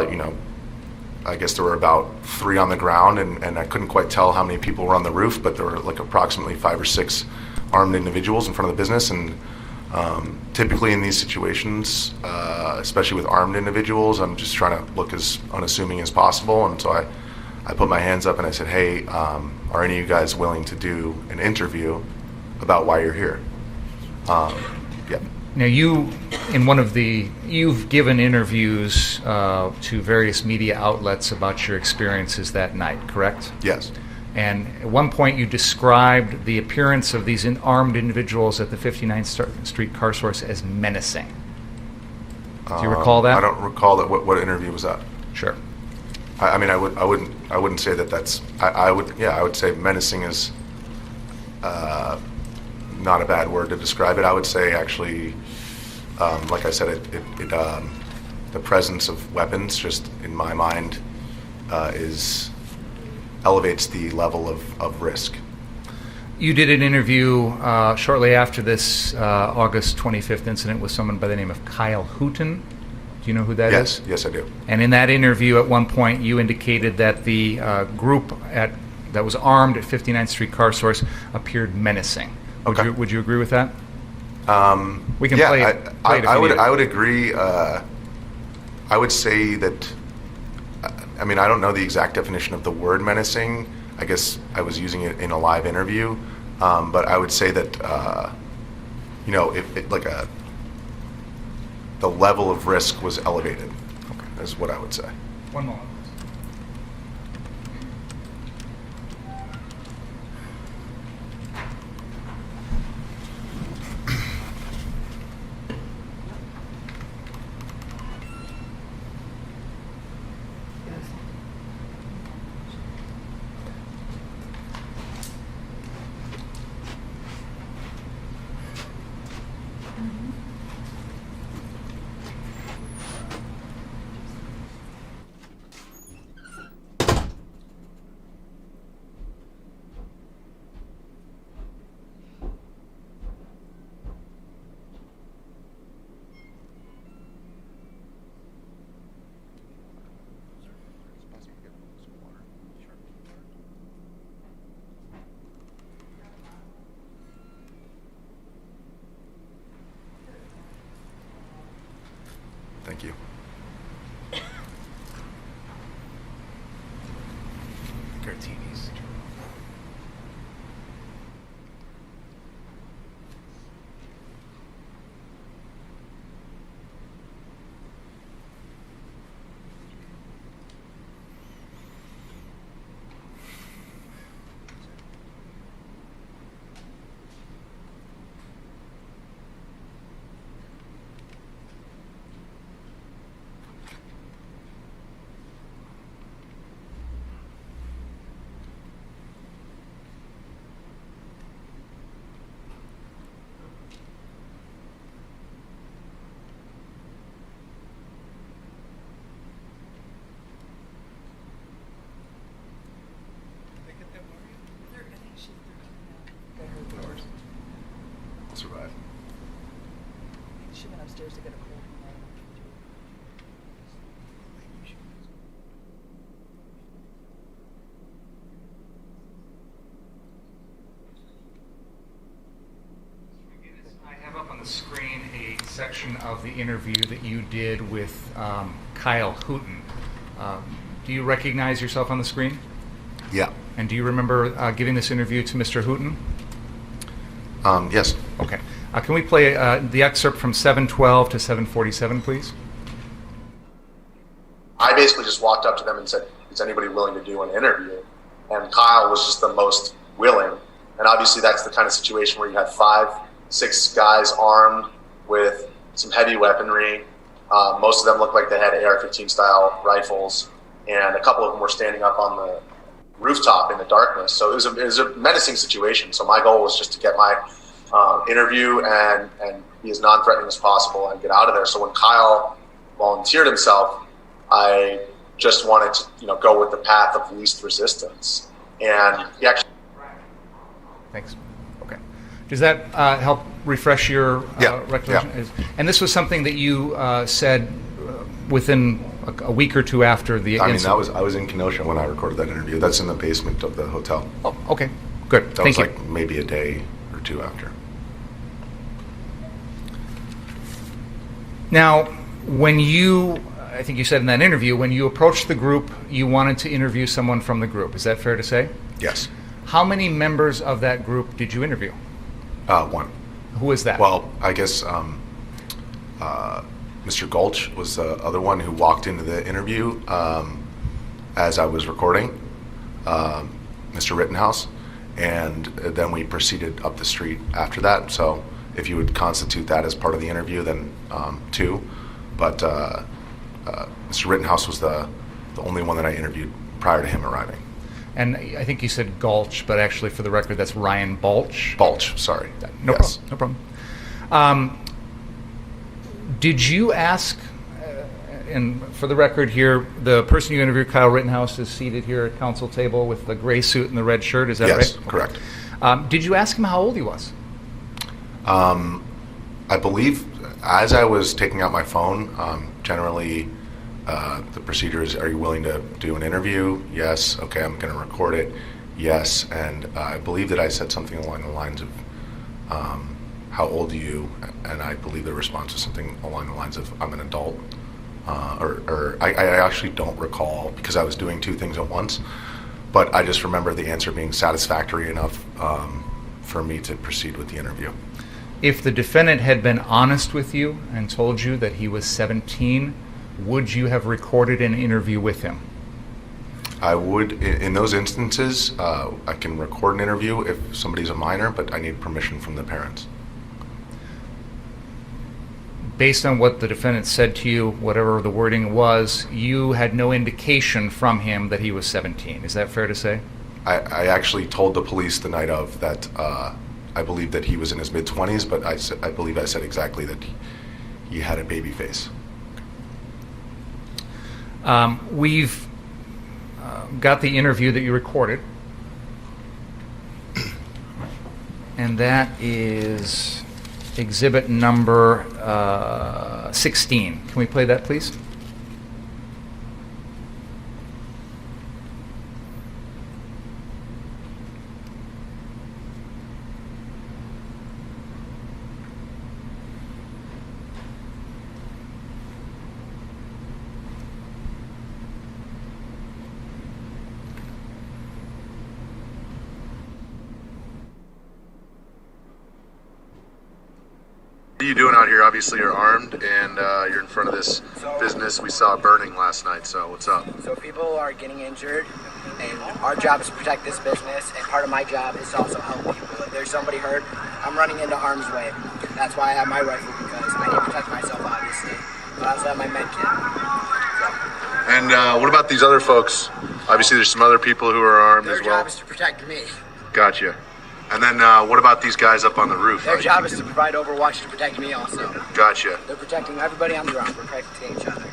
M: I guess there were about 3 on the ground, and I couldn't quite tell how many people were on the roof, but there were like approximately 5 or 6 armed individuals in front of the business. And typically in these situations, especially with armed individuals, I'm just trying to look as unassuming as possible. And so I put my hands up and I said, hey, are any of you guys willing to do an interview about why you're here? Yeah.
N: Now you've given interviews to various media outlets about your experiences that night, correct?
M: Yes.
N: And at one point you described the appearance of these armed individuals at the 59th Street Car Source as menacing. Do you recall that?
M: I don't recall that. What interview was that?
N: Sure.
M: I wouldn't say that that's. I would say menacing is not a bad word to describe it. I would say actually, like I said, the presence of weapons, just in my mind, elevates the level of risk.
N: You did an interview shortly after this August 25th incident with someone by the name of Kyle Hooten. Do you know who that is?
M: Yes, I do.
N: And in that interview, at one point, you indicated that the group that was armed at 59th Street Car Source appeared menacing.
M: Okay.
N: Would you agree with that? We can
M: yeah,
N: play it.
M: I would agree. I would say that. I mean, I don't know the exact definition of the word menacing. I guess I was using it in a live interview, but I would say that the level of risk was elevated. Okay. Is what I would say.
N: One moment.
M: Thank you.
N: TVs.
M: I'll survive.
A: She went upstairs to get a cold.
N: I have up on the screen a section of the interview that you did with Kyle Hooten. Do you recognize yourself on the screen?
M: Yeah.
N: And do you remember giving this interview to Mr. Hooten?
M: Yes.
N: Okay. Can we play the excerpt from 7:12 to 7:47, please?
O: I basically just walked up to them and said, is anybody willing to do an interview? And Kyle was just the most willing. And obviously that's the kind of situation where you have 5, 6 guys armed with some heavy weaponry. Most of them looked like they had AR-15 style rifles, and a couple of them were standing up on the rooftop in the darkness. So it was a menacing situation. So my goal was just to get my interview and be as non-threatening as possible and get out of there. So when Kyle volunteered himself, I just wanted to, go with the path of least resistance. And he actually...
N: Thanks. Okay. Does that help refresh your recollection?
M: Yeah.
N: And this was something that you said within a week or two after the incident?
M: I was in Kenosha when I recorded that interview. That's in the basement of the hotel.
N: Oh, okay. Good.
M: That
N: Thank
M: was
N: you.
M: like maybe a day or two after.
N: Now, when you, I think you said in that interview, when you approached the group, you wanted to interview someone from the group. Is that fair to say?
M: Yes.
N: How many members of that group did you interview?
M: One.
N: Who is that?
M: Well, I guess Mr. Gulch was the other one who walked into the interview as I was recording, Mr. Rittenhouse, and then we proceeded up the street after that. So if you would constitute that as part of the interview, then 2. But Mr. Rittenhouse was the only one that I interviewed prior to him arriving.
N: And I think you said Gulch, but actually, for the record, that's Ryan Balch.
M: Balch, sorry.
N: No
M: Yes.
N: problem. No problem. Did you ask, and for the record here, the person you interviewed, Kyle Rittenhouse, is seated here at council table with the gray suit and the red shirt, is that right?
M: Yes, correct.
N: Did you ask him how old he was?
M: I believe as I was taking out my phone, generally the procedure is, are you willing to do an interview? Yes. Okay, I'm going to record it. Yes. And I believe that I said something along the lines of, how old are you? And I believe the response was something along the lines of, I'm an adult. I actually don't recall because I was doing 2 things at once. But I just remember the answer being satisfactory enough for me to proceed with the interview.
N: If the defendant had been honest with you and told you that he was 17, would you have recorded an interview with him?
M: I would, in those instances, I can record an interview if somebody's a minor, but I need permission from the parents.
N: Based on what the defendant said to you, whatever the wording was, you had no indication from him that he was 17. Is that fair to say?
M: I actually told the police the night of that I believe that he was in his mid-20s, but I believe I said exactly that he had a baby face.
N: We've got the interview that you recorded, and that is exhibit number 16. Can we play that, please?
O: are you doing out here? Obviously, you're armed and you're in front of this business we saw burning last night. So what's up?
P: So people are getting injured, and our job is to protect this business, and part of my job is to also help people. If there's somebody hurt, I'm running into harm's way. That's why I have my rifle, because I need to protect myself, obviously. But I also have my med kit.
O: And what about these other folks? Obviously, there's some other people who are armed
P: Their
O: as well.
P: job is to protect me.
O: Gotcha. And then what about these guys up on the roof?
P: Their job is to provide overwatch to protect me also.
O: Gotcha.
P: They're protecting everybody on the ground. We're protecting each other.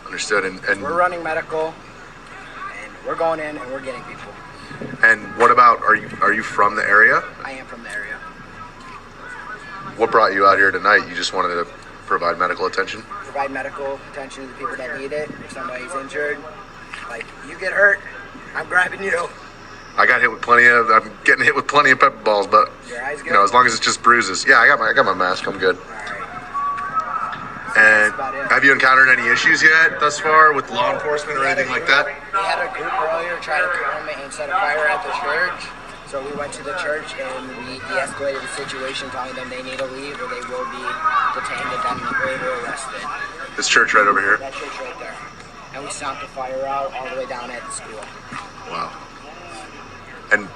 O: Understood. And
P: We're running medical, and we're going in and we're getting people.
O: and what about, are you from the area?
P: I am from the area.
O: What brought you out here tonight? You just wanted to provide medical attention?
P: Provide medical attention to the people that need it. If somebody's injured, like you get hurt, I'm grabbing you.
O: I'm getting hit with plenty of pepper balls, but
P: Your eyes good?
O: you know, as long as it's just bruises. Yeah, I got my mask. I'm good. And have you encountered any issues yet thus far with law enforcement or anything like that?
P: We had a group earlier try to come and set a fire at the church. So we went to the church and we de-escalated the situation, telling them they need to leave or they will be detained and then later arrested.
O: This church right over here?
P: That church right there. And we stomped the fire out all the way down at the school.
O: Wow. And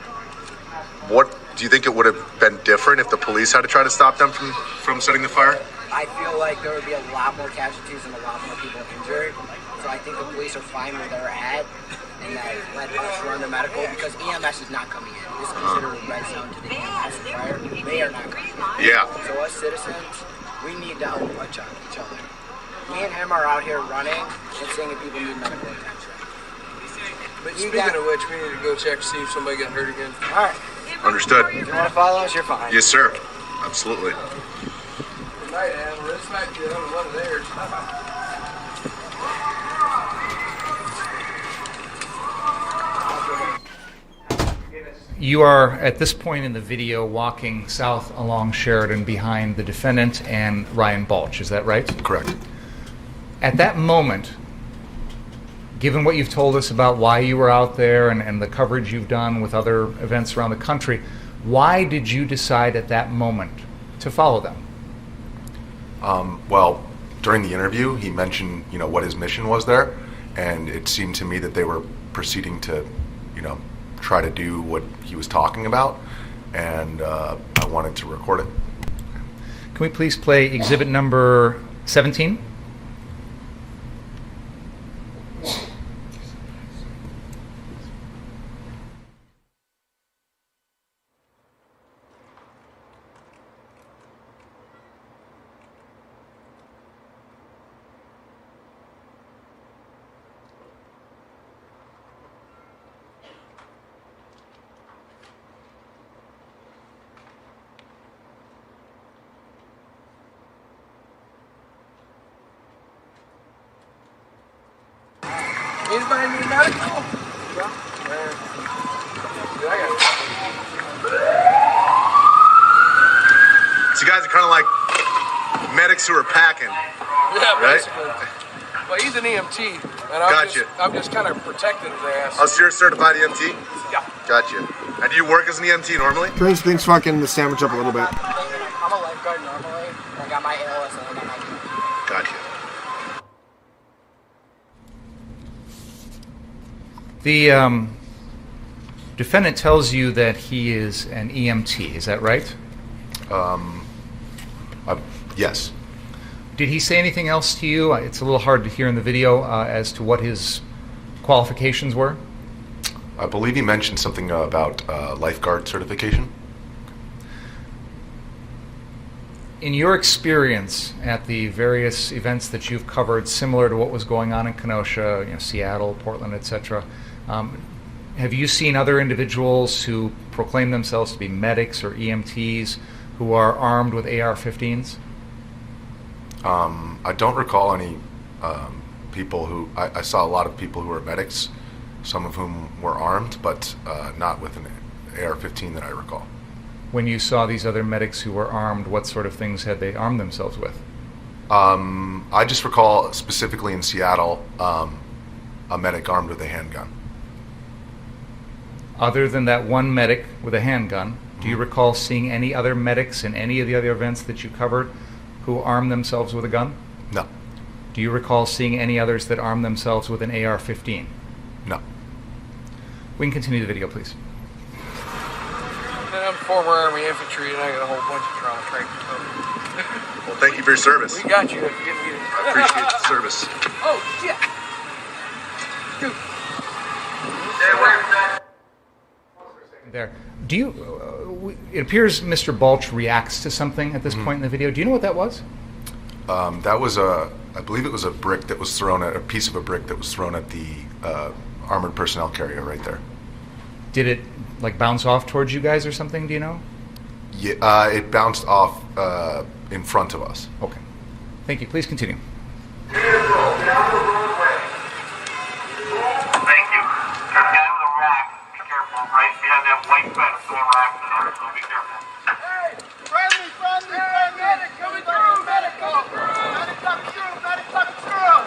O: what do you think it would have been different if the police had to try to stop them from setting the fire?
P: I feel like there would be a lot more casualties and a lot more people injured. So I think the police are fine where they're at and that let us run the medical because EMS is not coming in. This is considered a red zone to the EMS fire. They are not coming in.
O: Yeah.
P: So us citizens, we need to help each other. Me and him are out here running and seeing if people need medical attention.
Q: But speaking of which, we need to go check to see if somebody got hurt again.
P: All right.
O: Understood.
P: If you want to follow us, you're fine.
O: Yes, sir. Absolutely.
Q: Good night, Ann. This might be another one of theirs.
N: You are, at this point in the video, walking south along Sheridan behind the defendant and Ryan Balch. Is that right?
M: Correct.
N: At that moment, given what you've told us about why you were out there and the coverage you've done with other events around the country, why did you decide at that moment to follow them?
M: Well, during the interview, he mentioned, what his mission was there, and it seemed to me that they were proceeding to, try to do what he was talking about, and I wanted to record it.
N: Can we please play exhibit number 17?
Q: Anybody need medical?
O: So you guys are kind of like medics who are packing.
Q: Yeah,
O: right?
Q: basically. Well, he's an EMT, and
O: Gotcha.
Q: I'm just kind of protecting his ass.
O: Oh, so you're a certified EMT?
Q: Yeah.
O: Gotcha. And do you work as an EMT normally?
C: Trace things fucking the sandwich up a little bit.
P: I'm a lifeguard normally. I got my ALS and I got my
O: Gotcha.
N: The defendant tells you that he is an EMT. Is that right?
M: Yes.
N: Did he say anything else to you? It's a little hard to hear in the video as to what his qualifications were.
M: I believe he mentioned something about lifeguard certification.
N: In your experience at the various events that you've covered, similar to what was going on in Kenosha, Seattle, Portland, etc., have you seen other individuals who proclaim themselves to be medics or EMTs who are armed with AR-15s?
M: I don't recall any people who... I saw a lot of people who were medics, some of whom were armed, but not with an AR-15 that I recall.
N: When you saw these other medics who were armed, what sort of things had they armed themselves with?
M: I just recall specifically in Seattle, a medic armed with a handgun.
N: Other than that one medic with a handgun, do you recall seeing any other medics in any of the other events that you covered who armed themselves with a gun?
M: No.
N: Do you recall seeing any others that armed themselves with an AR-15?
M: No.
N: We can continue the video, please.
Q: And I'm former Army infantry, and I got a whole bunch of trauma training.
M: Well, thank you for your service.
Q: We got you if you didn't get it.
M: I appreciate the service.
Q: Oh, shit. Dude.
N: There. Do you? It appears Mr. Balch reacts to something at this point in the video. Do you know what that was?
M: That was I believe it was a brick that was thrown at, a piece of a brick that was thrown at the armored personnel carrier right there.
N: Did it like bounce off towards you guys or something? Do you know?
M: Yeah, it bounced off in front of us.
N: Okay. Thank you. Please continue.
R: Thank you. There's a guy with a rack. Be careful, right? Behind that white fence, there are racks in there, so be careful.
S: Hey! Friendly! Medic coming through! Medical! Medic coming through! Medic coming through!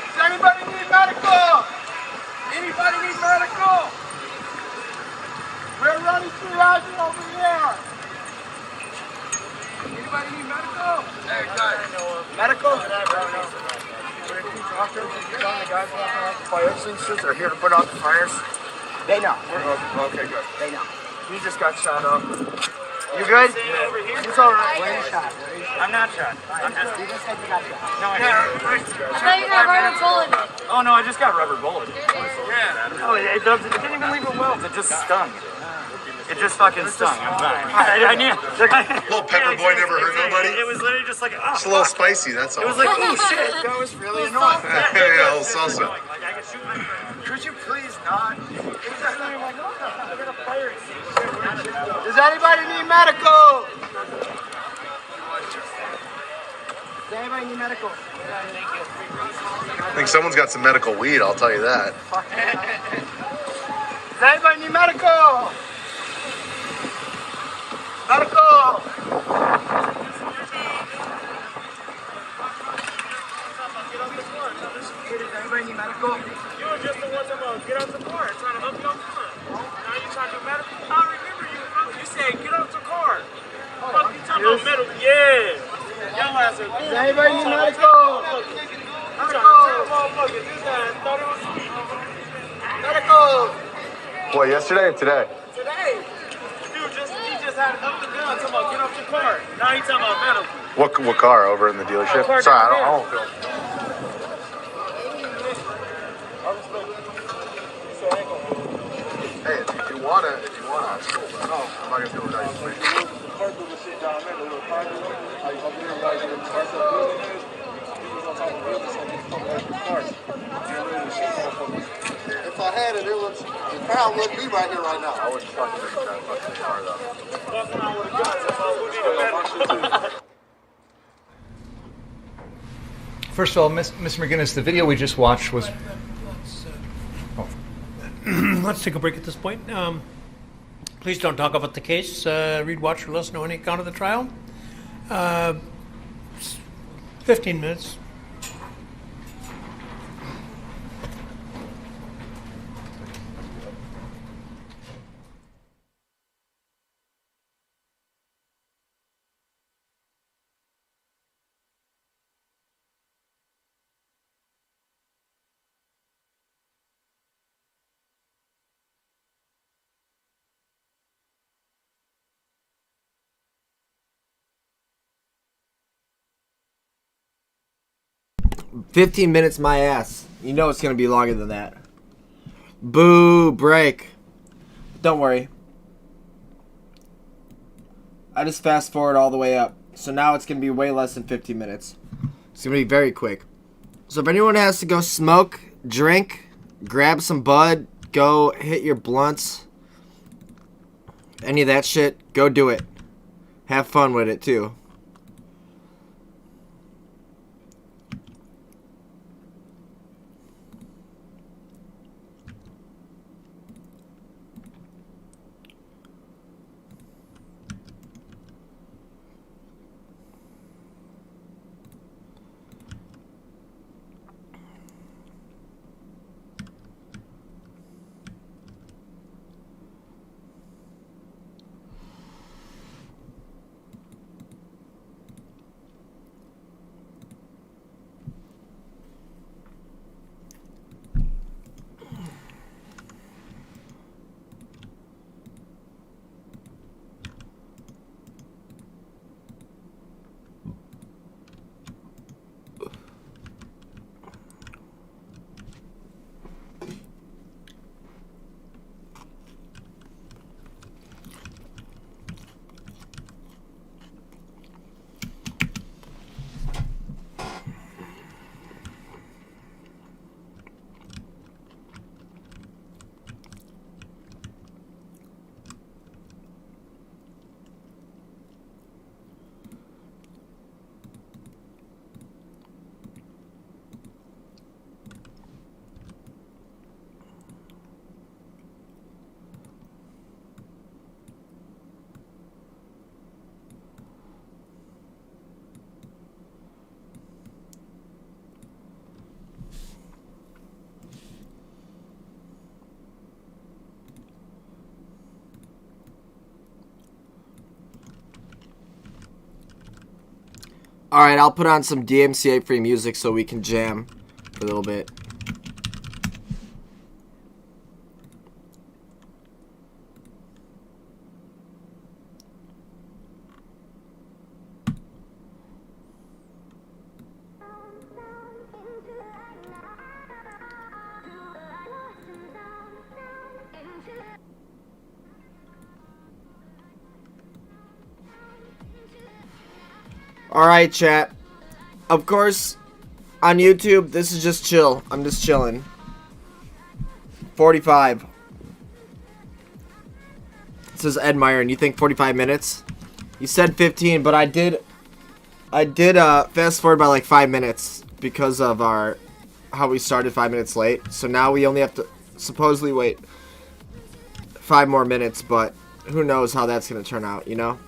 S: Does anybody need medical? Anybody need medical? We're running triage over here! Anybody need medical? Hey, guys. Medical? The guys fire extinguishers are here to put out the fires. They know. Okay, good. They know. He just got shot up. You good? Yeah. Over here. It's all right. Where are you shot? I'm not shot. You just said you got shot. No, I didn't. I thought you got rubber bulleted. Oh no, I just got rubber bulleted. Yeah. No, it didn't even leave a welt. It just stung. It just fucking stung. I'm fine. I knew.
M: Little pepper boy never hurt nobody.
S: It was literally just like, oh,
M: It's a little spicy, that's all.
S: It was like, oh shit, that was really annoying.
M: Yeah, a little salsa.
S: Could you please not? It was just like, oh, I'm gonna fire extinguisher. Does anybody need medical? Does anybody need medical?
M: I think someone's got some medical weed, I'll tell you that.
S: Does anybody need medical? Medical! Does anybody need medical? You were just the one to get off the car, trying to help you off the car. Now you trying to do medical? I remember you. You said get off the car. Fuck you talking about medical? Yeah. Your ass is. Does anybody need medical? Medical!
M: What, yesterday or today?
S: Today. Dude, he just had up the gun talking about get off the car. Now he's talking about medical.
M: What car over in the dealership?
S: Car
M: Sorry,
S: down
M: I don't feel. Hey, if you wanna, that's cool. But no, I'm not gonna do it without you.
S: If I had it, the crowd wouldn't be right here right now.
M: I wouldn't fucking take that fucking car though.
S: Walking around with a gun, that's all we need a medical.
N: First of all, Mr. McGinnis, the video we just watched was.
B: Let's take a break at this point. Please don't talk about the case. Read, watch, or listen to any account of the trial. 15 minutes.
C: "15 minutes, my ass." You know it's gonna be longer than that. Boo, break. Don't worry. I just fast forward all the way up. So now it's gonna be way less than 15 minutes. It's gonna be very quick. So if anyone has to go smoke, drink, grab some bud, go hit your blunts, any of that shit, go do it. Have fun with it too. Alright, I'll put on some DMCA free music so we can jam for a little bit. Alright, chat. Of course, on YouTube, this is just chill. I'm just chilling. 45. It says Ed Myron. You think 45 minutes? You said 15, but I did fast forward by like 5 minutes because of how we started 5 minutes late. So now we only have to supposedly wait 5 more minutes, but who knows how that's going to turn out, you know?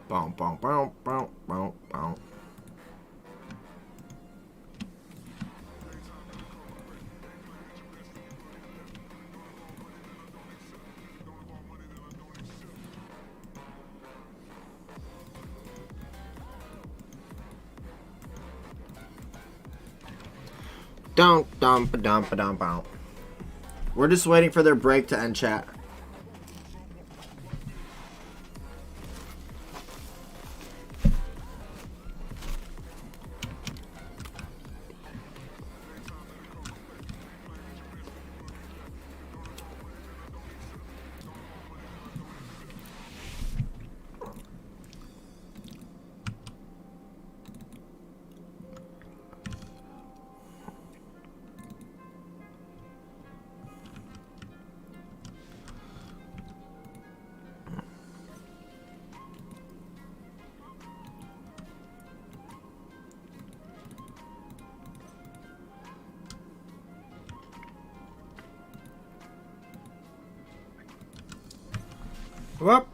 C: Boom, boom, boom, boom, boom, boom. Dump, dump, dump, dump, dump. We're just waiting for their break to end, chat. Whoop.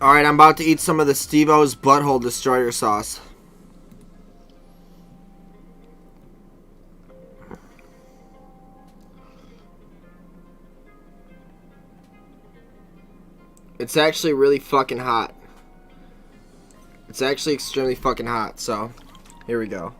C: Alright, I'm about to eat some of the Steve-O's Butthole Destroyer sauce. It's actually really fucking hot. It's actually extremely fucking hot, so here we go.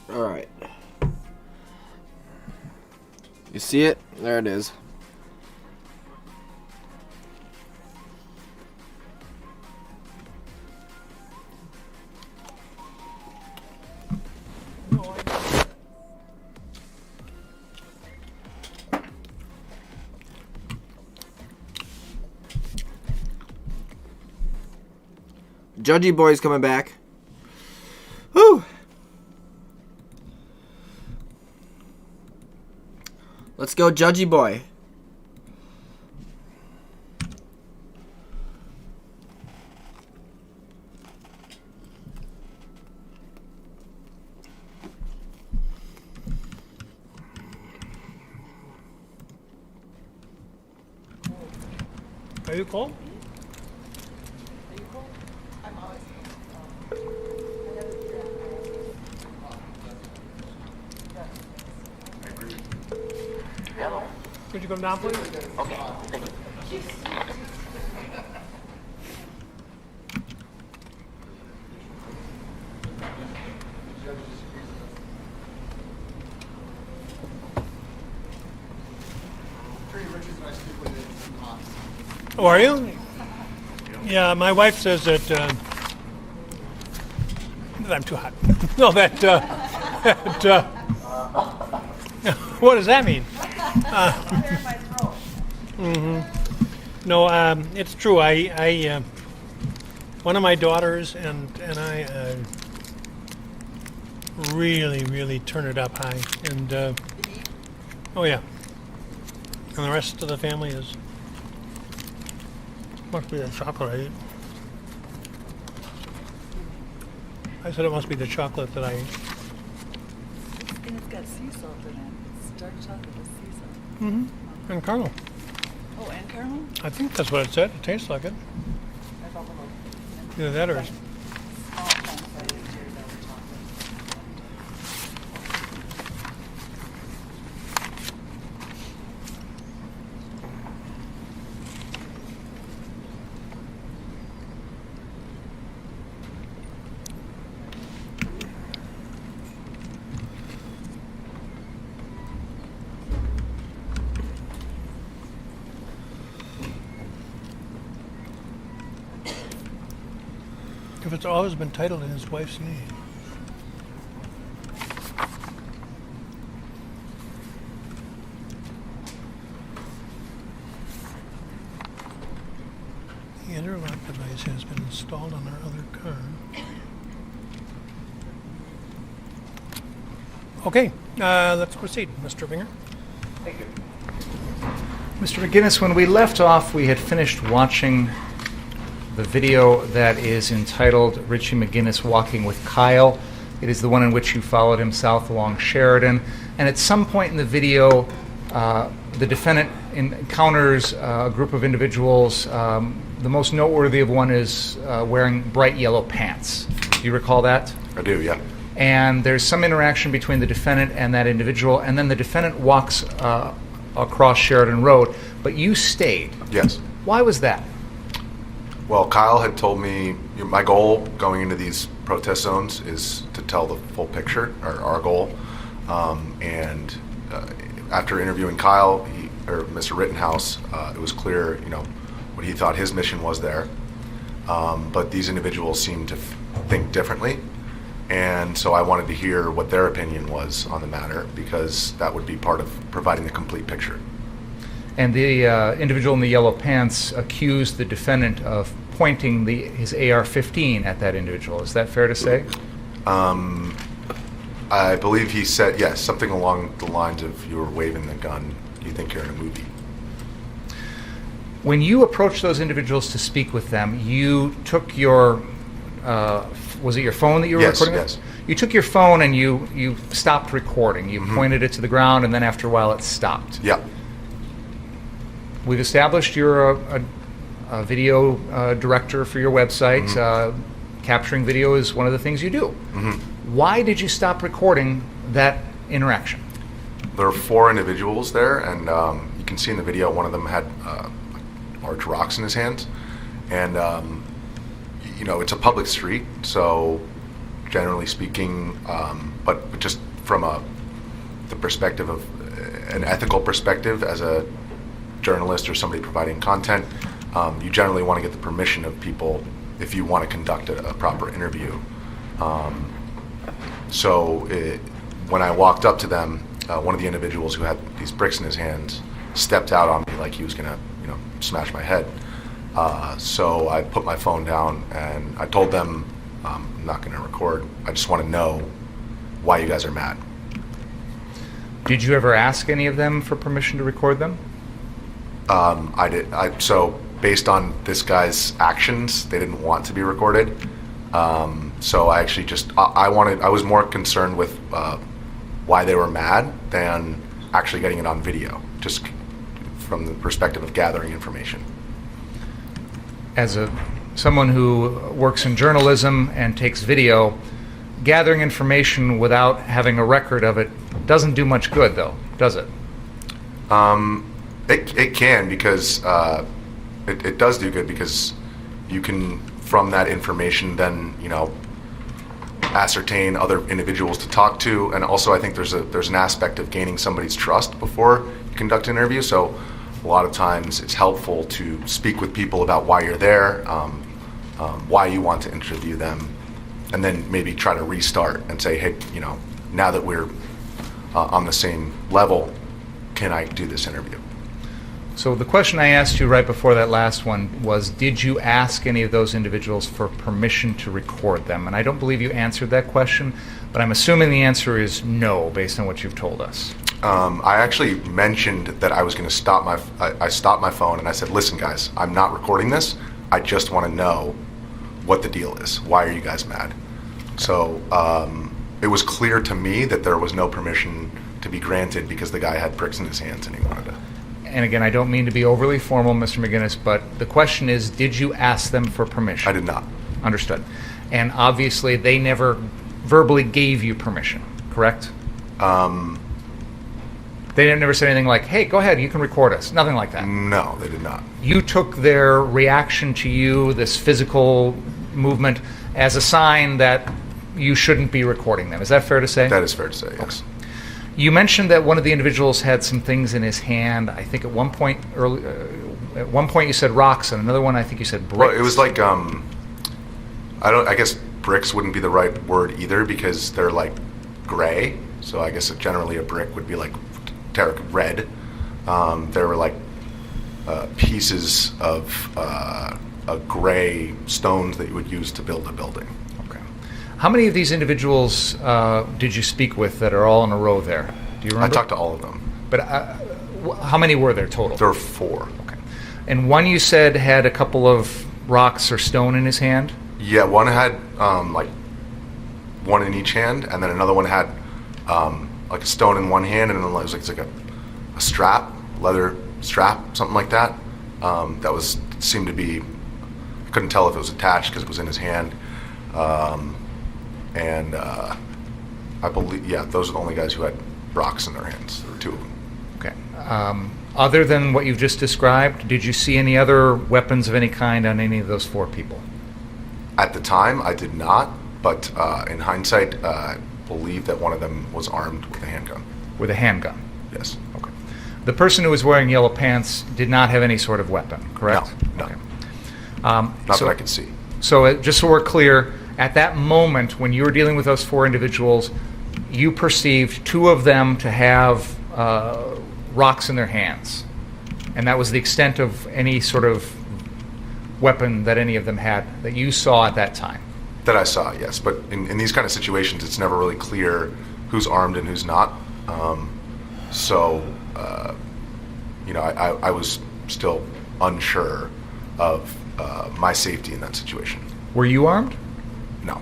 C: Alright. You see it? There it is. Judgy boy's coming back. Whew. Let's go, Judgy boy.
B: Are you cold? Could you come down, please? Okay, thank you. Oh, are you? Yeah, my wife says that, that I'm too hot. No, what does that mean? No, it's true. I one of my daughters and I really turn it up high, and oh yeah, and the rest of the family is must be the chocolate I eat. I said it must be the chocolate that I eat.
A: And it's got sea salt in it. It's dark chocolate with sea salt.
B: Mm-hmm. And caramel.
A: Oh, and caramel?
B: I think that's what it said. It tastes like it. Either that or it's... If it's always been titled in his wife's name. The interlock device has been installed on our other car. Okay, let's proceed, Mr. Binger.
N: Thank you. Mr. McGinnis, when we left off, we had finished watching the video that is entitled Richie McGinnis Walking with Kyle. It is the one in which you followed him south along Sheridan. And at some point in the video, the defendant encounters a group of individuals. The most noteworthy of one is wearing bright yellow pants. Do you recall that?
M: I do, yeah.
N: and there's some interaction between the defendant and that individual, and then the defendant walks across Sheridan Road, but you stayed.
M: Yes.
N: Why was that?
M: Well, Kyle had told me my goal going into these protest zones is to tell the full picture, or our goal. And after interviewing Kyle, or Mr. Rittenhouse, it was clear, what he thought his mission was there. But these individuals seemed to think differently. And so I wanted to hear what their opinion was on the matter, because that would be part of providing the complete picture.
N: And the individual in the yellow pants accused the defendant of pointing his AR-15 at that individual. Is that fair to say?
M: I believe he said, yes, something along the lines of, you were waving the gun, you think you're in a movie.
N: When you approached those individuals to speak with them, you took your, was it your phone that you were recording?
M: Yes.
N: You took your phone and you stopped recording. You pointed it to the ground, and then after a while it stopped.
M: Yeah.
N: We've established you're a video director for your website. Capturing video is one of the things you do. Why did you stop recording that interaction?
M: There were 4 individuals there, and you can see in the video one of them had large rocks in his hands. And, it's a public street, so generally speaking, but just from the perspective of an ethical perspective as a journalist or somebody providing content, you generally want to get the permission of people if you want to conduct a proper interview. When I walked up to them, one of the individuals who had these bricks in his hands stepped out on me like he was going to, smash my head. So I put my phone down and I told them, I'm not going to record. I just want to know why you guys are mad.
N: Did you ever ask any of them for permission to record them?
M: I did. So based on this guy's actions, they didn't want to be recorded. So I actually I was more concerned with why they were mad than actually getting it on video, just from the perspective of gathering information.
N: As someone who works in journalism and takes video, gathering information without having a record of it doesn't do much good, though, does it?
M: It can, because it does do good, because you can, from that information, then ascertain other individuals to talk to, and also I think there's an aspect of gaining somebody's trust before you conduct an interview. So a lot of times it's helpful to speak with people about why you're there, why you want to interview them, and then maybe try to restart and say, hey, now that we're on the same level, can I do this interview?
N: So the question I asked you right before that last one was, did you ask any of those individuals for permission to record them? And I don't believe you answered that question, but I'm assuming the answer is no, based on what you've told us.
M: I actually mentioned that I was going to stop I stopped my phone and I said, listen guys, I'm not recording this. I just want to know what the deal is. Why are you guys mad? So it was clear to me that there was no permission to be granted because the guy had bricks in his hands and he wanted to.
N: And again, I don't mean to be overly formal, Mr. McGinnis, but the question is, did you ask them for permission?
M: I did not.
N: Understood. And obviously, they never verbally gave you permission, correct? They never said anything like, hey, go ahead, you can record us. Nothing like that.
M: No, they did not.
N: You took their reaction to you, this physical movement, as a sign that you shouldn't be recording them. Is that fair to say?
M: That is fair to say, yes.
N: Okay. You mentioned that one of the individuals had some things in his hand. I think at one point you said rocks, and another one I think you said bricks.
M: Well, it was like I guess bricks wouldn't be the right word either, because they're like gray. So I guess generally a brick would be like red. There were like pieces of gray stones that you would use to build a building.
N: How many of these individuals did you speak with that are all in a row there? Do you remember?
M: I talked to all of them.
N: But how many were there total?
M: There were 4.
N: Okay. And one you said had a couple of rocks or stone in his hand?
M: Yeah, one had like one in each hand, and then another one had like a stone in one hand, and then it was like a strap, leather strap, something like that. That seemed to be, I couldn't tell if it was attached because it was in his hand. And I believe, yeah, those are the only guys who had rocks in their hands. There were two of them.
N: Okay. Other than what you've just described, did you see any other weapons of any kind on any of those 4 people?
M: At the time, I did not, but in hindsight, I believe that one of them was armed with a handgun.
N: With a handgun?
M: Yes.
N: Okay. The person who was wearing yellow pants did not have any sort of weapon, correct?
M: No.
N: Okay.
M: Not that I could see.
N: So just so we're clear, at that moment when you were dealing with those 4 individuals, you perceived 2 of them to have rocks in their hands. And that was the extent of any sort of weapon that any of them had that you saw at that time.
M: That I saw, yes. But in these kind of situations, it's never really clear who's armed and who's not. I was still unsure of my safety in that situation.
N: Were you armed?
M: No.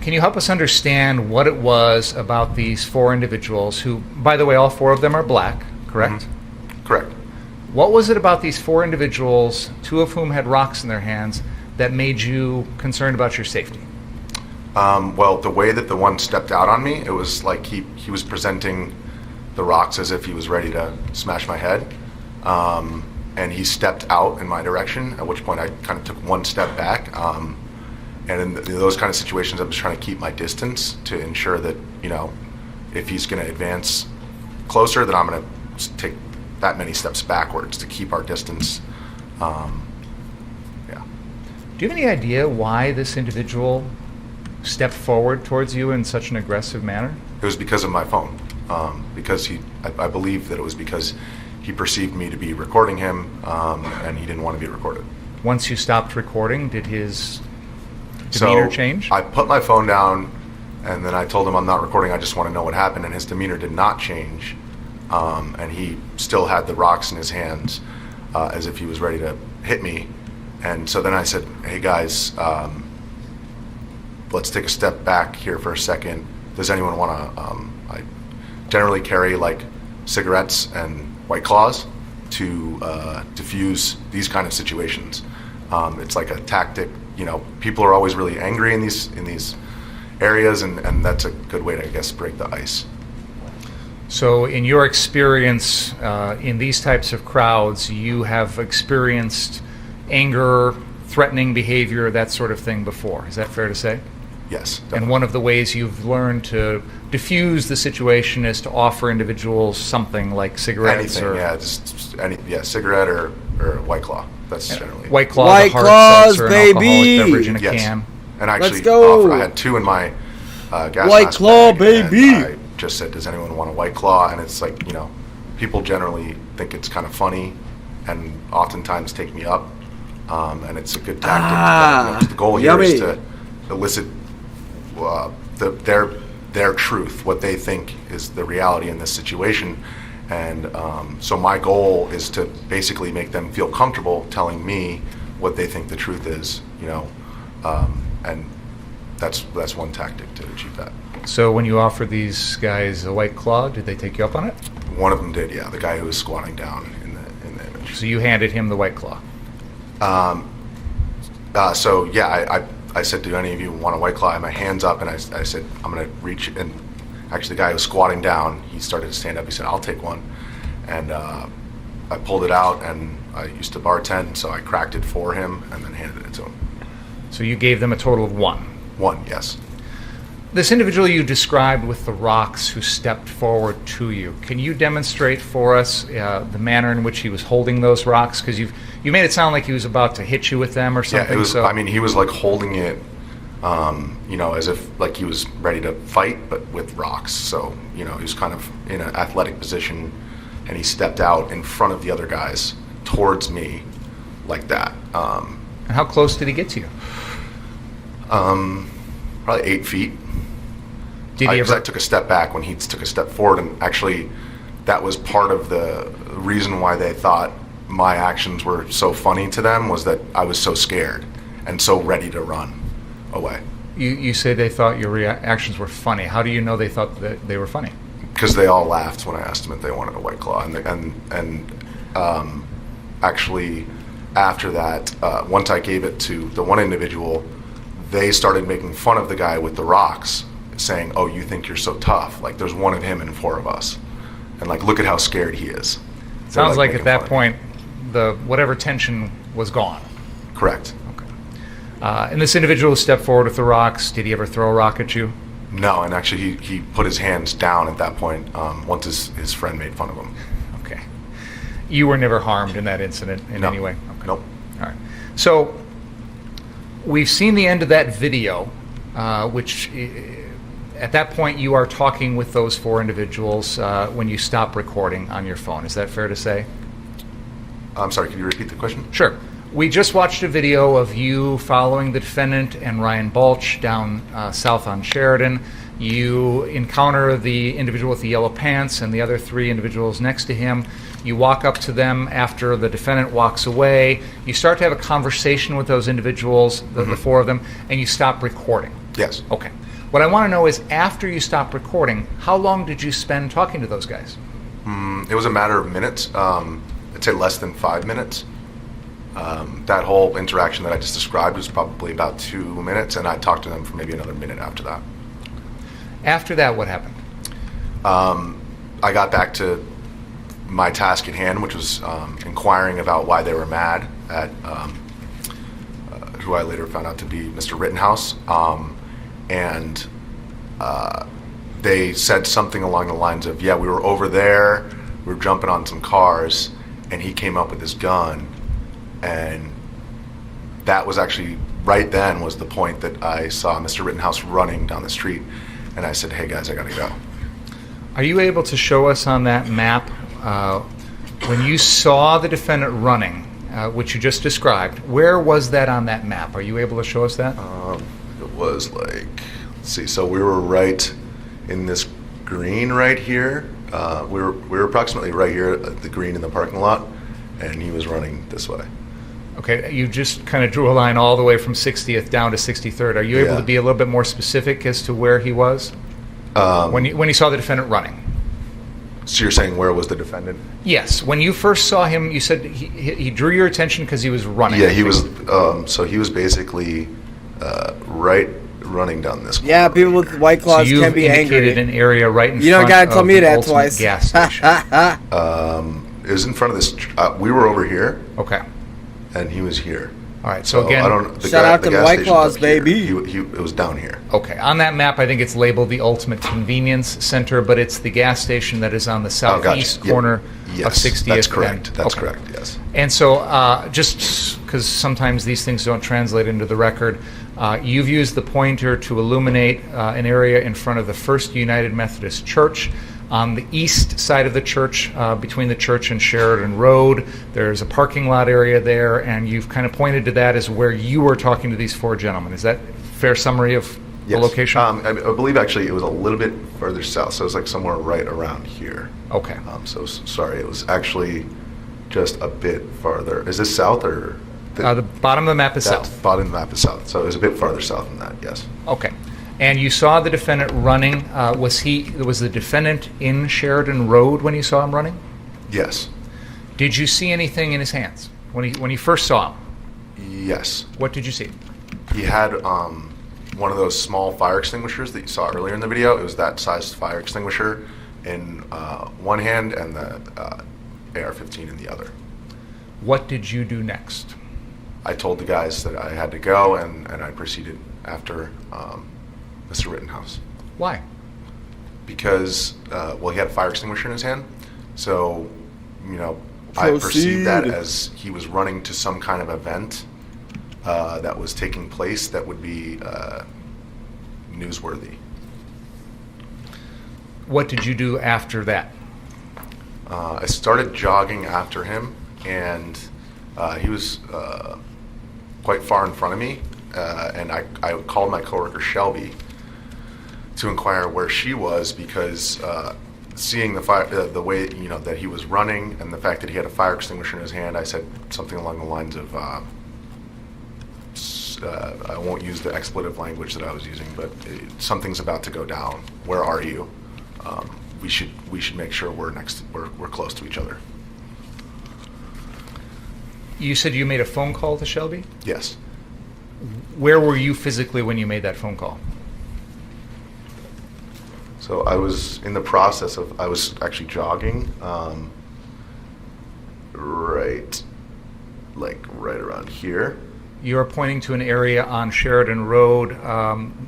N: Can you help us understand what it was about these 4 individuals who, by the way, all 4 of them are black, correct?
M: Mm-hmm. Correct.
N: What was it about these 4 individuals, 2 of whom had rocks in their hands, that made you concerned about your safety?
M: Well, the way that the one stepped out on me, it was like he was presenting the rocks as if he was ready to smash my head. And he stepped out in my direction, at which point I kind of took one step back. And in those kind of situations, I was trying to keep my distance to ensure that, if he's going to advance closer, then I'm going to take that many steps backwards to keep our distance.
N: Do you have any idea why this individual stepped forward towards you in such an aggressive manner?
M: It was because of my phone. Because I believe that it was because he perceived me to be recording him, and he didn't want to be recorded.
N: Once you stopped recording, did his demeanor change?
M: I put my phone down, and then I told him I'm not recording, I just want to know what happened, and his demeanor did not change. And he still had the rocks in his hands, as if he was ready to hit me. And so then I said, hey guys, let's take a step back here for a second. Does anyone want to, I generally carry like cigarettes and White Claws to diffuse these kind of situations. It's like a tactic, people are always really angry in these areas, and that's a good way to, I guess, break the ice.
N: So in your experience in these types of crowds, you have experienced anger, threatening behavior, that sort of thing before. Is that fair to say?
M: Yes.
N: Definitely. And one of the ways you've learned to diffuse the situation is to offer individuals something like cigarettes.
M: Anything,
N: or
M: cigarette or White Claw. That's generally
N: White Claw,
C: White Claws, baby.
N: Beverage in a
M: yes.
N: can.
M: And actually,
C: let's go.
M: I had 2 in my gas
C: White
M: mask
C: Claw,
M: bag,
C: baby.
M: and I just said, does anyone want a White Claw? And it's like, people generally think it's kind of funny, and oftentimes take me up. And it's a good tactic. The goal here is to elicit their truth, what they think is the reality in this situation. And so my goal is to basically make them feel comfortable telling me what they think the truth is, and that's one tactic to achieve that.
N: So when you offered these guys a White Claw, did they take you up on it?
M: One of them did, yeah. The guy who was squatting down in the image.
N: So you handed him the White Claw.
M: I said, do any of you want a White Claw? I had my hands up, and I said, I'm going to reach. And actually, the guy who was squatting down, he started to stand up. He said, I'll take one. And I pulled it out, and I used to bartend, so I cracked it for him and then handed it to him.
N: So you gave them a total of 1?
M: 1, yes.
N: This individual you described with the rocks who stepped forward to you, can you demonstrate for us the manner in which he was holding those rocks? Because you made it sound like he was about to hit you with them or something.
M: Yeah, it was. I mean, he was like holding it, as if like he was ready to fight, but with rocks. So he was kind of in an athletic position, and he stepped out in front of the other guys towards me, like that.
N: And how close did he get to you?
M: Probably 8 feet.
N: I
M: took a step back when he took a step forward, and actually that was part of the reason why they thought my actions were so funny to them, was that I was so scared and so ready to run away.
N: You say they thought your reactions were funny. How do you know they thought that they were funny?
M: Because they all laughed when I asked them if they wanted a White Claw, actually after that, once I gave it to the one individual, they started making fun of the guy with the rocks, saying, "Oh, you think you're so tough? Like, there's one of him and 4 of us, and like, look at how scared he is."
N: Sounds like at
M: making
N: that
M: fun
N: point, the whatever tension was gone.
M: Correct.
N: And this individual stepped forward with the rocks. Did he ever throw a rock at you?
M: No, and actually he put his hands down at that point once his friend made fun of him.
N: Okay. You were never harmed in that incident in
M: No.
N: any way? Okay.
M: Nope.
N: All right. So we've seen the end of that video, which at that point you are talking with those 4 individuals when you stop recording on your phone. Is that fair to say?
M: I'm sorry, can you repeat the question?
N: Sure. We just watched a video of you following the defendant and Ryan Balch down south on Sheridan. You encounter the individual with the yellow pants and the other 3 individuals next to him. You walk up to them after the defendant walks away. You start to have a conversation with those individuals, the 4 of them, and you stop recording.
M: Yes.
N: Okay. What I want to know is, after you stop recording, how long did you spend talking to those guys?
M: It was a matter of minutes. I'd say less than 5 minutes. That whole interaction that I just described was probably about 2 minutes, and I talked to them for maybe another minute after that.
N: After that, what happened?
M: I got back to my task at hand, which was inquiring about why they were mad at who I later found out to be Mr. Rittenhouse. And they said something along the lines of, yeah, we were over there, we were jumping on some cars, and he came up with his gun. And that was actually, right then was the point that I saw Mr. Rittenhouse running down the street. And I said, hey guys, I gotta go.
N: Are you able to show us on that map when you saw the defendant running, which you just described, where was that on that map? Are you able to show us that?
M: It was like, let's see, so we were right in this green right here. We were approximately right here at the green in the parking lot, and he was running this way.
N: Okay, you just kind of drew a line all the way from 60th down to 63rd. Are you able
M: Yeah.
N: to be a little bit more specific as to where he was when you saw the defendant running?
M: So you're saying where was the defendant?
N: Yes, when you first saw him, you said he drew your attention because he was running.
M: Yeah, he was. So he was basically right running down this.
C: Yeah, people with White Claws
N: so
C: can be angry.
N: indicated an area right in
C: You
N: front
C: don't gotta tell
N: of
C: me
N: the
C: that
N: ultimate
C: twice.
N: gas station.
M: It was in front of this. We were over here.
N: Okay.
M: And he was here.
N: All right. So again,
M: I don't. The
C: shout out
M: the
C: to
M: gas
C: White
M: station's
C: Claws,
M: up here.
C: baby.
M: It was down here.
N: Okay. On that map, I think it's labeled the Ultimate Convenience Center, but it's the gas station that is on the southeast
M: Yep.
N: corner
M: Yes,
N: of 60th.
M: that's correct.
N: And,
M: That's
N: okay.
M: correct. Yes.
N: And so, just because sometimes these things don't translate into the record, you've used the pointer to illuminate an area in front of the First United Methodist Church. On the east side of the church, between the church and Sheridan Road, there's a parking lot area there, and you've kind of pointed to that as where you were talking to these 4 gentlemen. Is that a fair summary of the location?
M: I believe actually it was a little bit further south, so it was like somewhere right around here.
N: Okay.
M: Sorry, it was actually just a bit farther. Is this south or?
N: The bottom of the map is south.
M: Bottom of the map is south, so it was a bit farther south than that. Yes.
N: Okay. And you saw the defendant running. Was the defendant in Sheridan Road when you saw him running?
M: Yes.
N: Did you see anything in his hands when you first saw him?
M: Yes.
N: What did you see?
M: He had one of those small fire extinguishers that you saw earlier in the video. It was that sized fire extinguisher in one hand and the AR-15 in the other.
N: What did you do next?
M: I told the guys that I had to go, and I proceeded after Mr. Rittenhouse.
N: Why?
M: Because, he had a fire extinguisher in his hand. So, I perceived that as he was running to some kind of event that was taking place that would be newsworthy.
N: What did you do after that?
M: I started jogging after him, and he was quite far in front of me, and I called my coworker Shelby to inquire where she was, because seeing the way that he was running and the fact that he had a fire extinguisher in his hand, I said something along the lines of I won't use the expletive language that I was using, but something's about to go down. Where are you? We should make sure we're close to each other.
N: You said you made a phone call to Shelby?
M: Yes.
N: where were you physically when you made that phone call?
M: So I was in the process of, I was actually jogging, right around here.
N: You're pointing to an area on Sheridan Road,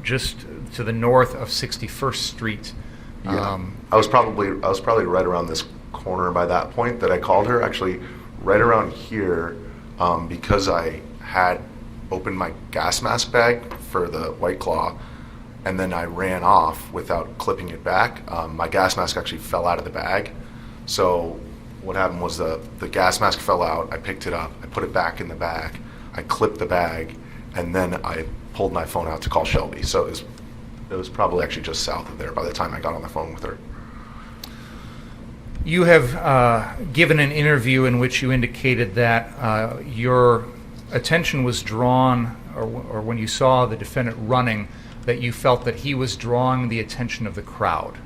N: just to the north of 61st Street.
M: Yeah, I was probably right around this corner by that point that I called her. Actually, right around here, because I had opened my gas mask bag for the White Claw, and then I ran off without clipping it back. My gas mask actually fell out of the bag. So what happened was the gas mask fell out. I picked it up. I put it back in the bag. I clipped the bag, and then I pulled my phone out to call Shelby. So it was probably actually just south of there by the time I got on the phone with her.
N: You have given an interview in which you indicated that your attention was drawn, or when you saw the defendant running, that you felt that he was drawing the attention of the crowd.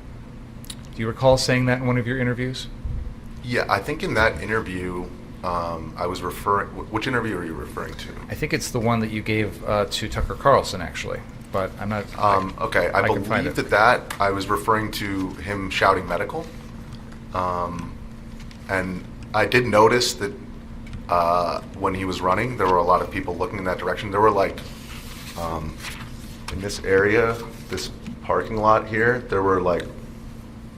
N: Do you recall saying that in one of your interviews?
M: Yeah, I think in that interview, I was referring. Which interview are you referring to?
N: I think it's the one that you gave to Tucker Carlson, actually. But I'm not.
M: Okay, I believe that I was referring to him shouting medical. And I did notice that when he was running, there were a lot of people looking in that direction. There were like, in this area, this parking lot here, there were like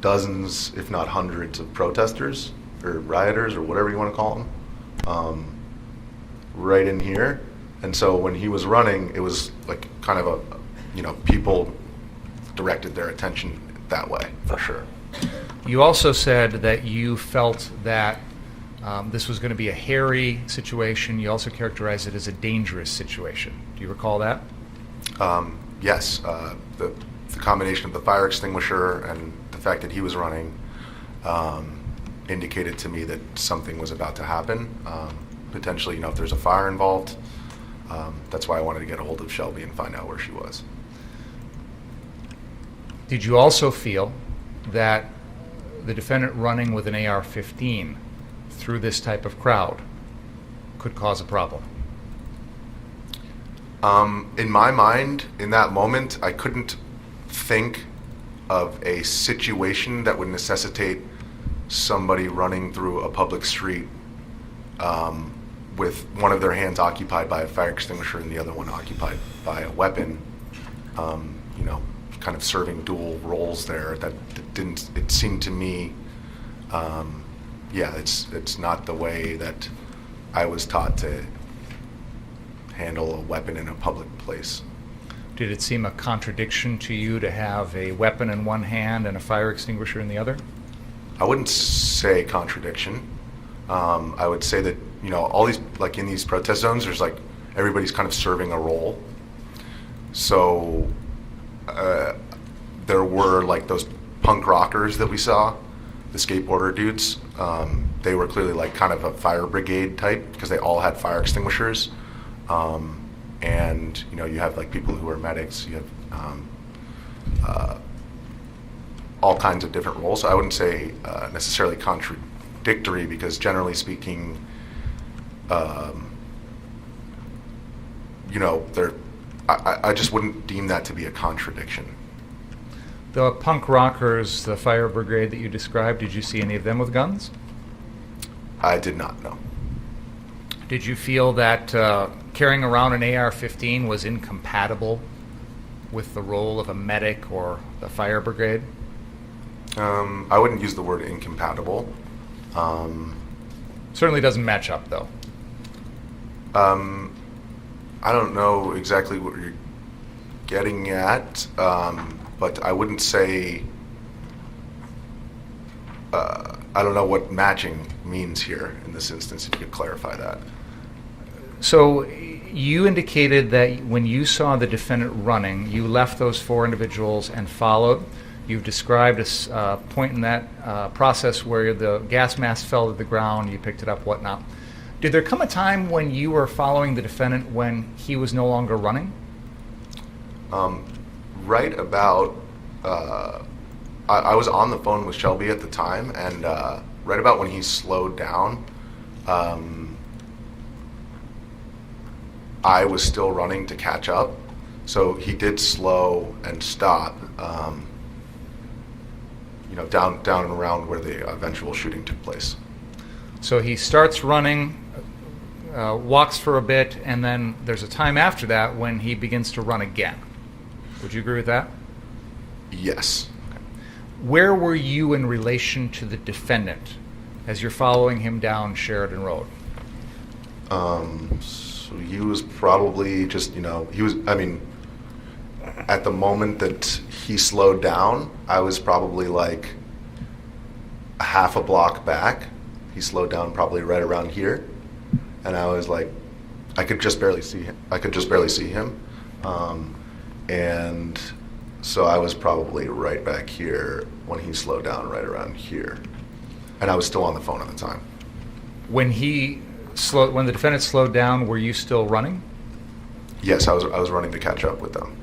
M: dozens, if not hundreds, of protesters or rioters or whatever you want to call them, right in here. And so when he was running, it was like kind of people directed their attention that way, for sure.
N: You also said that you felt that this was going to be a hairy situation. You also characterized it as a dangerous situation. Do you recall that?
M: Yes. The combination of the fire extinguisher and the fact that he was running indicated to me that something was about to happen. Potentially, if there's a fire involved. That's why I wanted to get a hold of Shelby and find out where she was.
N: Did you also feel that the defendant running with an AR-15 through this type of crowd could cause a problem?
M: In my mind, in that moment, I couldn't think of a situation that would necessitate somebody running through a public street with one of their hands occupied by a fire extinguisher and the other one occupied by a weapon, kind of serving dual roles there. It seemed to me, it's not the way that I was taught to handle a weapon in a public place.
N: Did it seem a contradiction to you to have a weapon in one hand and a fire extinguisher in the other?
M: I wouldn't say contradiction. I would say that, all these, like in these protest zones, there's like, everybody's kind of serving a role. So, there were like those punk rockers that we saw, the skateboarder dudes. They were clearly like kind of a fire brigade type because they all had fire extinguishers. And you have like people who are medics. You have all kinds of different roles. So I wouldn't say necessarily contradictory because generally speaking, I just wouldn't deem that to be a contradiction.
N: The punk rockers, the fire brigade that you described, did you see any of them with guns?
M: I did not, no.
N: Did you feel that carrying around an AR-15 was incompatible with the role of a medic or the fire brigade?
M: I wouldn't use the word incompatible.
N: Certainly doesn't match up, though.
M: I don't know exactly what you're getting at, but I wouldn't say, I don't know what matching means here in this instance, if you could clarify that.
N: So you indicated that when you saw the defendant running, you left those four individuals and followed. You've described a point in that process where the gas mask fell to the ground, you picked it up, whatnot. Did there come a time when you were following the defendant when he was no longer running?
M: Right about, I was on the phone with Shelby at the time, and right about when he slowed down, I was still running to catch up. So he did slow and stop, down and around where the eventual shooting took place.
N: So he starts running, walks for a bit, and then there's a time after that when he begins to run again. Would you agree with that?
M: Yes.
N: Where were you in relation to the defendant as you're following him down Sheridan Road?
M: So he was probably just, at the moment that he slowed down, I was probably like a half a block back. He slowed down probably right around here. And I was like, I could just barely see him. And so I was probably right back here when he slowed down right around here. And I was still on the phone at the time.
N: When the defendant slowed down, were you still running?
M: Yes, I was running to catch up with them.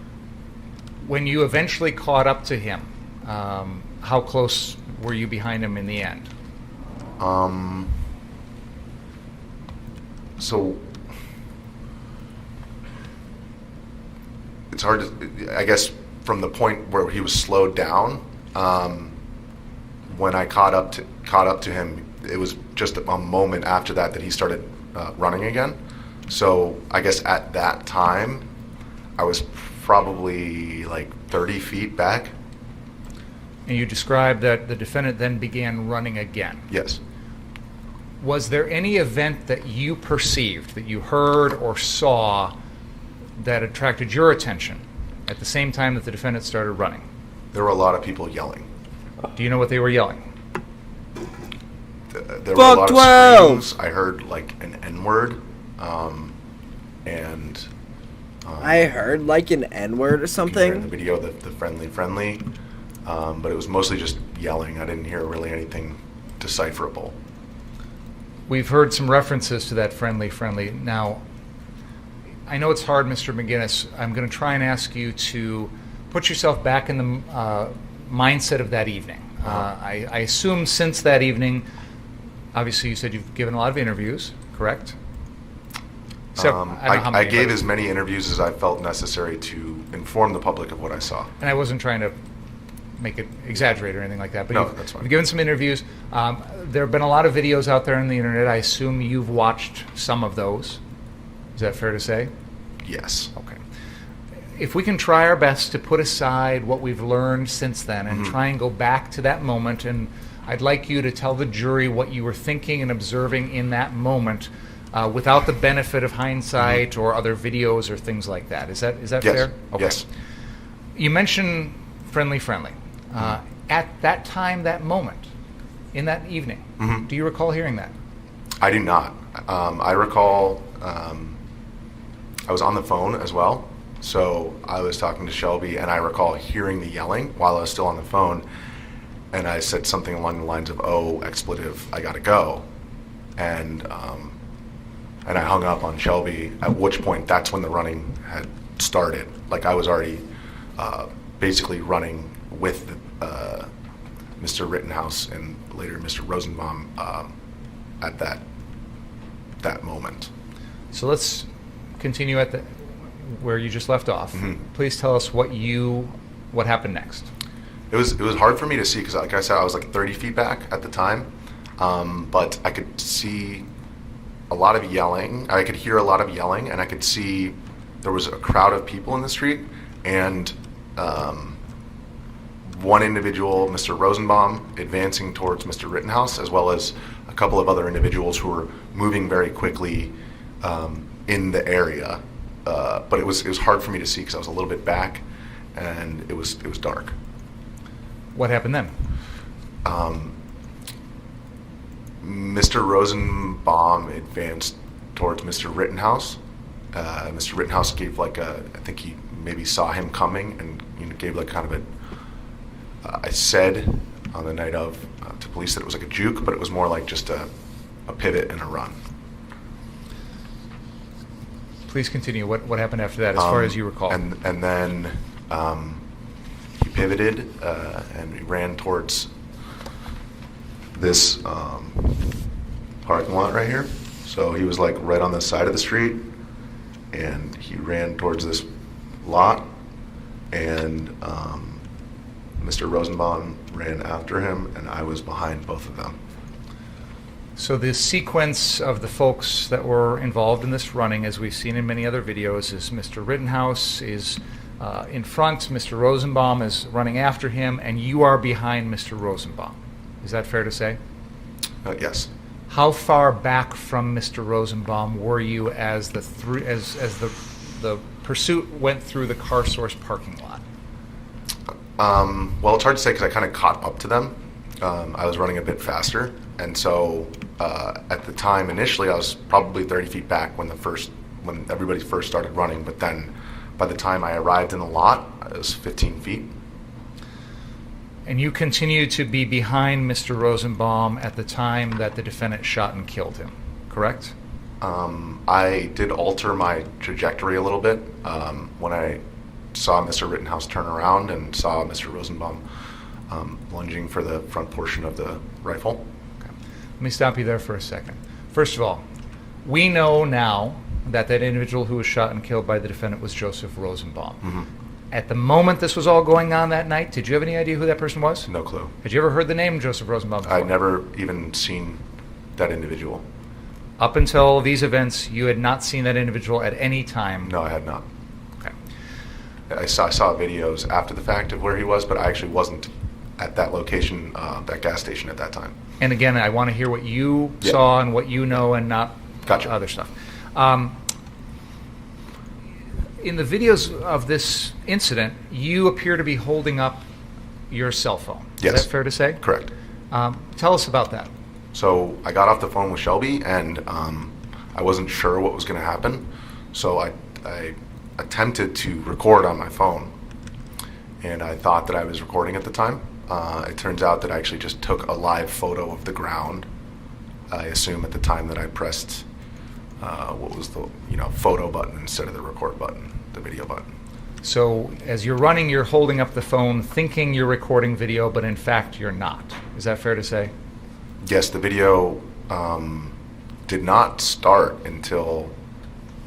N: When you eventually caught up to him, how close were you behind him in the end?
M: So it's hard to, I guess, from the point where he was slowed down, when I caught up to him, it was just a moment after that he started running again. So I guess at that time, I was probably like 30 feet back.
N: And you described that the defendant then began running again.
M: Yes.
N: Was there any event that you perceived, that you heard or saw, that attracted your attention at the same time that the defendant started running?
M: There were a lot of people yelling.
N: Do you know what they were yelling?
M: There were a lot of screams. I heard like an N-word, and
C: I heard like an N-word or something.
M: In the video, the friendly, but it was mostly just yelling. I didn't hear really anything decipherable.
N: We've heard some references to that friendly. Now, I know it's hard, Mr. McGinnis. I'm going to try and ask you to put yourself back in the mindset of that evening. I assume since that evening, obviously you said you've given a lot of interviews, correct?
M: I gave as many interviews as I felt necessary to inform the public of what I saw.
N: And I wasn't trying to make it exaggerate or anything like that, but
M: no, that's fine.
N: You've given some interviews. There have been a lot of videos out there on the internet. I assume you've watched some of those. Is that fair to say?
M: Yes.
N: Okay. If we can try our best to put aside what we've learned since then and try and go back to that moment, and I'd like you to tell the jury what you were thinking and observing in that moment without the benefit of hindsight or other videos or things like that. Is that
M: yes.
N: fair? Okay.
M: Yes.
N: You mentioned friendly. At that time, that moment, in that evening, do you recall hearing that?
M: I do not. I recall I was on the phone as well, so I was talking to Shelby, and I recall hearing the yelling while I was still on the phone, and I said something along the lines of, "Oh, expletive, I gotta go," and I hung up on Shelby, at which point that's when the running had started. Like I was already basically running with Mr. Rittenhouse and later Mr. Rosenbaum at that moment.
N: So let's continue at where you just left off. Please tell us what happened next.
M: It was hard for me to see because, like I said, I was like 30 feet back at the time, but I could see a lot of yelling. I could hear a lot of yelling, and I could see there was a crowd of people in the street, and one individual, Mr. Rosenbaum, advancing towards Mr. Rittenhouse, as well as a couple of other individuals who were moving very quickly in the area. But it was hard for me to see because I was a little bit back, and it was dark.
N: What happened then?
M: Mr. Rosenbaum advanced towards Mr. Rittenhouse. Mr. Rittenhouse gave I think he maybe saw him coming and gave like kind of I said on the night of to police that it was like a juke, but it was more like just a pivot and a run.
N: Please continue. What happened after that, as far as you recall?
M: And then he pivoted and he ran towards this parking lot right here. So he was like right on the side of the street, and he ran towards this lot, and Mr. Rosenbaum ran after him, and I was behind both of them.
N: So the sequence of the folks that were involved in this running, as we've seen in many other videos, is Mr. Rittenhouse is in front, Mr. Rosenbaum is running after him, and you are behind Mr. Rosenbaum. Is that fair to say?
M: Yes.
N: How far back from Mr. Rosenbaum were you as the pursuit went through the car source parking lot?
M: Well, it's hard to say because I kind of caught up to them. I was running a bit faster, and so at the time initially I was probably 30 feet back when everybody first started running, but then by the time I arrived in the lot, I was 15 feet.
N: And you continued to be behind Mr. Rosenbaum at the time that the defendant shot and killed him, correct?
M: I did alter my trajectory a little bit when I saw Mr. Rittenhouse turn around and saw Mr. Rosenbaum lunging for the front portion of the rifle.
N: Okay. Let me stop you there for a second. First of all, we know now that that individual who was shot and killed by the defendant was Joseph Rosenbaum.
M: Mm-hmm.
N: At the moment this was all going on that night, did you have any idea who that person was?
M: No clue.
N: Had you ever heard the name Joseph Rosenbaum before?
M: I'd never even seen that individual.
N: Up until these events, you had not seen that individual at any time?
M: No, I had not.
N: Okay.
M: I saw videos after the fact of where he was, but I actually wasn't at that location, that gas station at that time.
N: And again, I want to hear what you saw and what you know and not
M: Gotcha.
N: Other stuff. In the videos of this incident, you appear to be holding up your cell phone.
M: Yes.
N: Is that fair to say?
M: Correct.
N: Tell us about that.
M: So I got off the phone with Shelby, and I wasn't sure what was going to happen, so I attempted to record on my phone, and I thought that I was recording at the time. It turns out that I actually just took a live photo of the ground. I assume at the time that I pressed what was the photo button instead of the record button, the video button.
N: So as you're running, you're holding up the phone thinking you're recording video, but in fact you're not. Is that fair to say?
M: Yes, the video did not start until,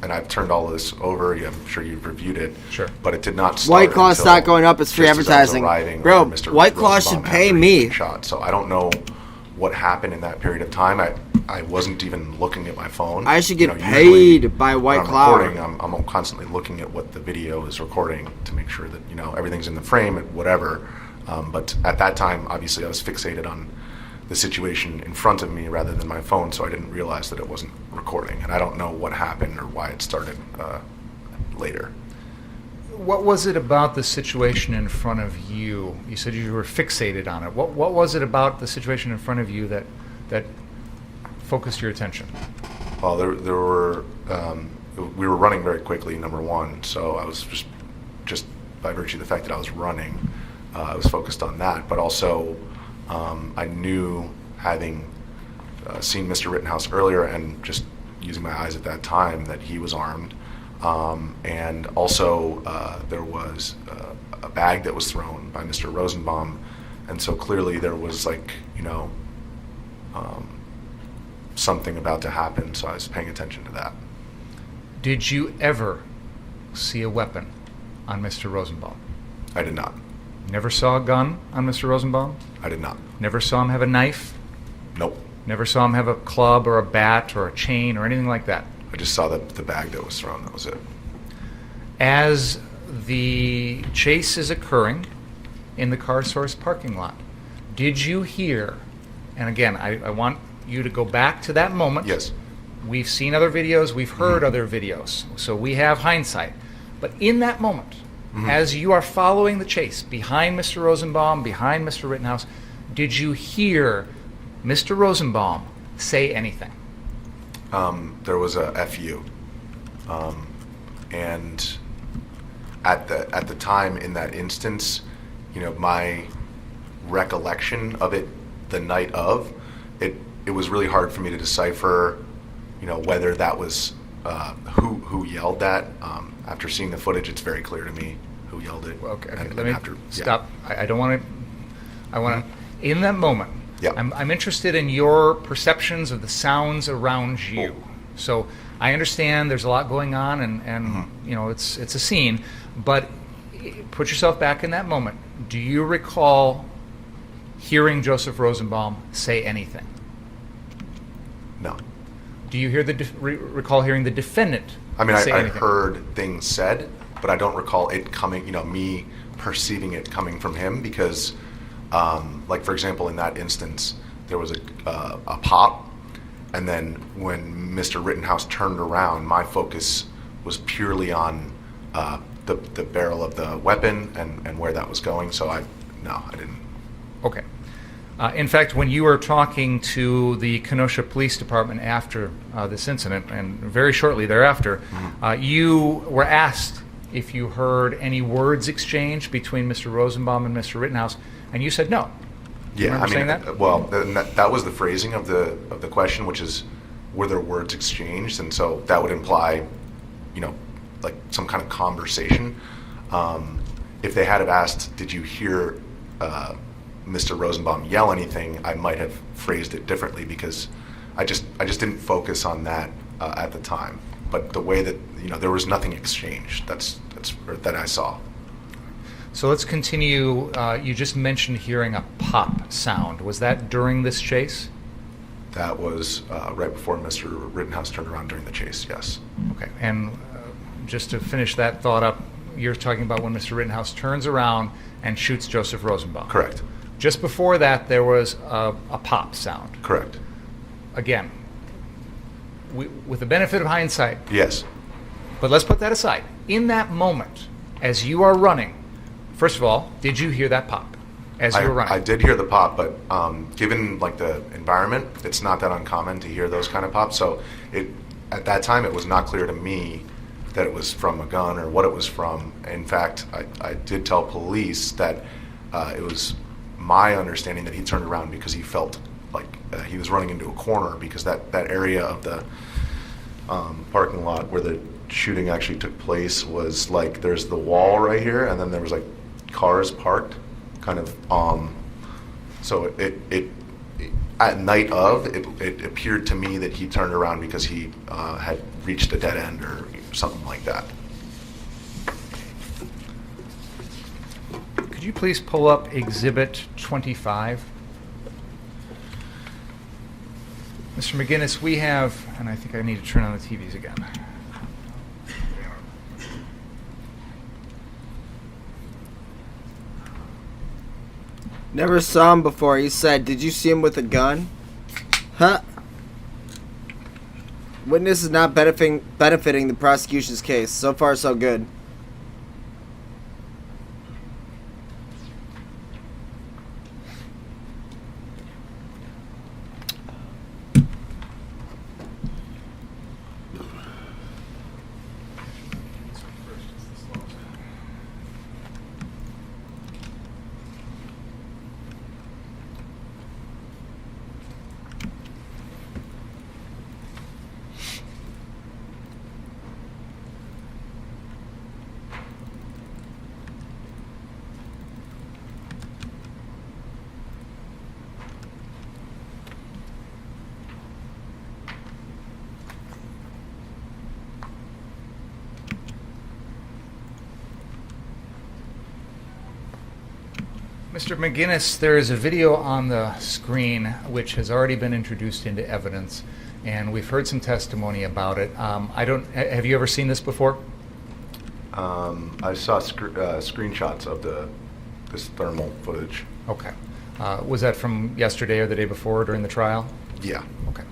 M: and I've turned all of this over, I'm sure you've reviewed it.
N: Sure.
M: But it did not start
C: White Claw's
M: until
C: not going up, it's free
M: just as I was
C: advertising.
M: arriving
C: Bro,
M: on Mr.
C: White Claw
M: Rosenbaum
C: should pay
M: after
C: me.
M: he'd been shot. So I don't know what happened in that period of time. I wasn't even looking at my phone.
C: I should get
M: usually
C: paid by White
M: when I'm
C: Claw.
M: recording, I'm constantly looking at what the video is recording to make sure that everything's in the frame and whatever. But at that time, obviously, I was fixated on the situation in front of me rather than my phone, so I didn't realize that it wasn't recording. And I don't know what happened or why it started later.
N: What was it about the situation in front of you? You said you were fixated on it. What was it about the situation in front of you that focused your attention?
M: Well, there were we were running very quickly, number one, so I was just by virtue of the fact that I was running, I was focused on that. But also, I knew, having seen Mr. Rittenhouse earlier and just using my eyes at that time, that he was armed. And also, there was a bag that was thrown by Mr. Rosenbaum, and so clearly there was something about to happen, so I was paying attention to that.
N: Did you ever see a weapon on Mr. Rosenbaum?
M: I did not.
N: Never saw a gun on Mr. Rosenbaum?
M: I did not.
N: Never saw him have a knife?
M: Nope.
N: Never saw him have a club or a bat or a chain or anything like that?
M: I just saw the bag that was thrown, that was it.
N: As the chase is occurring in the car source parking lot, did you hear, and again, I want you to go back to that moment.
M: Yes.
N: We've seen other videos, we've heard other videos, so we have hindsight. But in that moment, as you are following the chase behind Mr. Rosenbaum, behind Mr. Rittenhouse, did you hear Mr. Rosenbaum say anything?
M: There was a FU. And at the time in that instance, my recollection of it the night of, it was really hard for me to decipher, whether that was who yelled that. After seeing the footage, it's very clear to me who yelled it.
N: Okay, let me stop. I don't want to. I want to. In that moment, I'm interested in your perceptions of the sounds around you. So I understand there's a lot going on, and you know, it's a scene, but put yourself back in that moment. Do you recall hearing Joseph Rosenbaum say anything?
M: No.
N: Do you hear recall hearing the defendant
M: I mean,
N: say
M: I
N: anything?
M: heard things said, but I don't recall it coming, me perceiving it coming from him because, like, for example, in that instance, there was a pop, and then when Mr. Rittenhouse turned around, my focus was purely on the barrel of the weapon and where that was going, so I didn't.
N: Okay. In fact, when you were talking to the Kenosha Police Department after this incident, and very shortly thereafter, you were asked if you heard any words exchanged between Mr. Rosenbaum and Mr. Rittenhouse, and you said no. Do you remember saying that?
M: Well, that was the phrasing of the question, which is, were there words exchanged? And so that would imply, like some kind of conversation. If they had have asked, did you hear Mr. Rosenbaum yell anything, I might have phrased it differently because I just didn't focus on that at the time. But the way that there was nothing exchanged, that's that I saw.
N: So let's continue. You just mentioned hearing a pop sound. Was that during this chase?
M: That was right before Mr. Rittenhouse turned around during the chase. Yes.
N: Okay. And just to finish that thought up, you're talking about when Mr. Rittenhouse turns around and shoots Joseph Rosenbaum.
M: Correct.
N: Just before that, there was a pop sound.
M: Correct.
N: Again, with the benefit of hindsight.
M: Yes.
N: But let's put that aside. In that moment, as you are running, first of all, did you hear that pop as you were running?
M: I did hear the pop, but given like the environment, it's not that uncommon to hear those kind of pops. So at that time, it was not clear to me that it was from a gun or what it was from. In fact, I did tell police that it was my understanding that he turned around because he felt like he was running into a corner, because that area of the parking lot where the shooting actually took place was like, there's the wall right here, and then there was like cars parked kind of so it at night of it appeared to me that he turned around because he had reached a dead end or something like that.
N: Could you please pull up Exhibit 25? Mr. McGinnis, we have, and I think I need to turn on the TVs again.
C: Never saw him before. He said, did you see him with a gun? Huh? Witness is not benefiting the prosecution's case. So far, so good.
N: Mr. McGinnis, there is a video on the screen which has already been introduced into evidence, and we've heard some testimony about it. Have you ever seen this before?
M: I saw screenshots of this thermal footage.
N: Okay. Was that from yesterday or the day before during the trial?
M: Yeah.
N: Okay.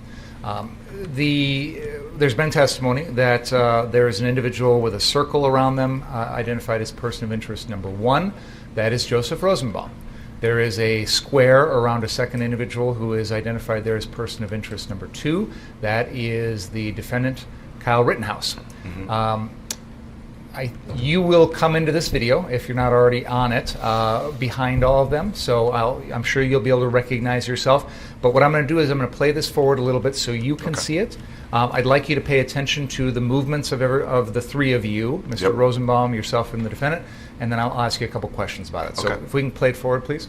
N: There's been testimony that there is an individual with a circle around them identified as person of interest number 1. That is Joseph Rosenbaum. There is a square around a second individual who is identified there as person of interest number 2. That is the defendant, Kyle Rittenhouse.
M: Mm-hmm.
N: You will come into this video, if you're not already on it, behind all of them, so I'm sure you'll be able to recognize yourself. But what I'm going to do is I'm going to play this forward a little bit so you can see it. I'd like you to pay attention to the movements of the three of you, Mr. Rosenbaum, yourself, and the defendant, and then I'll ask you a couple questions about it. So if we can play it forward, please.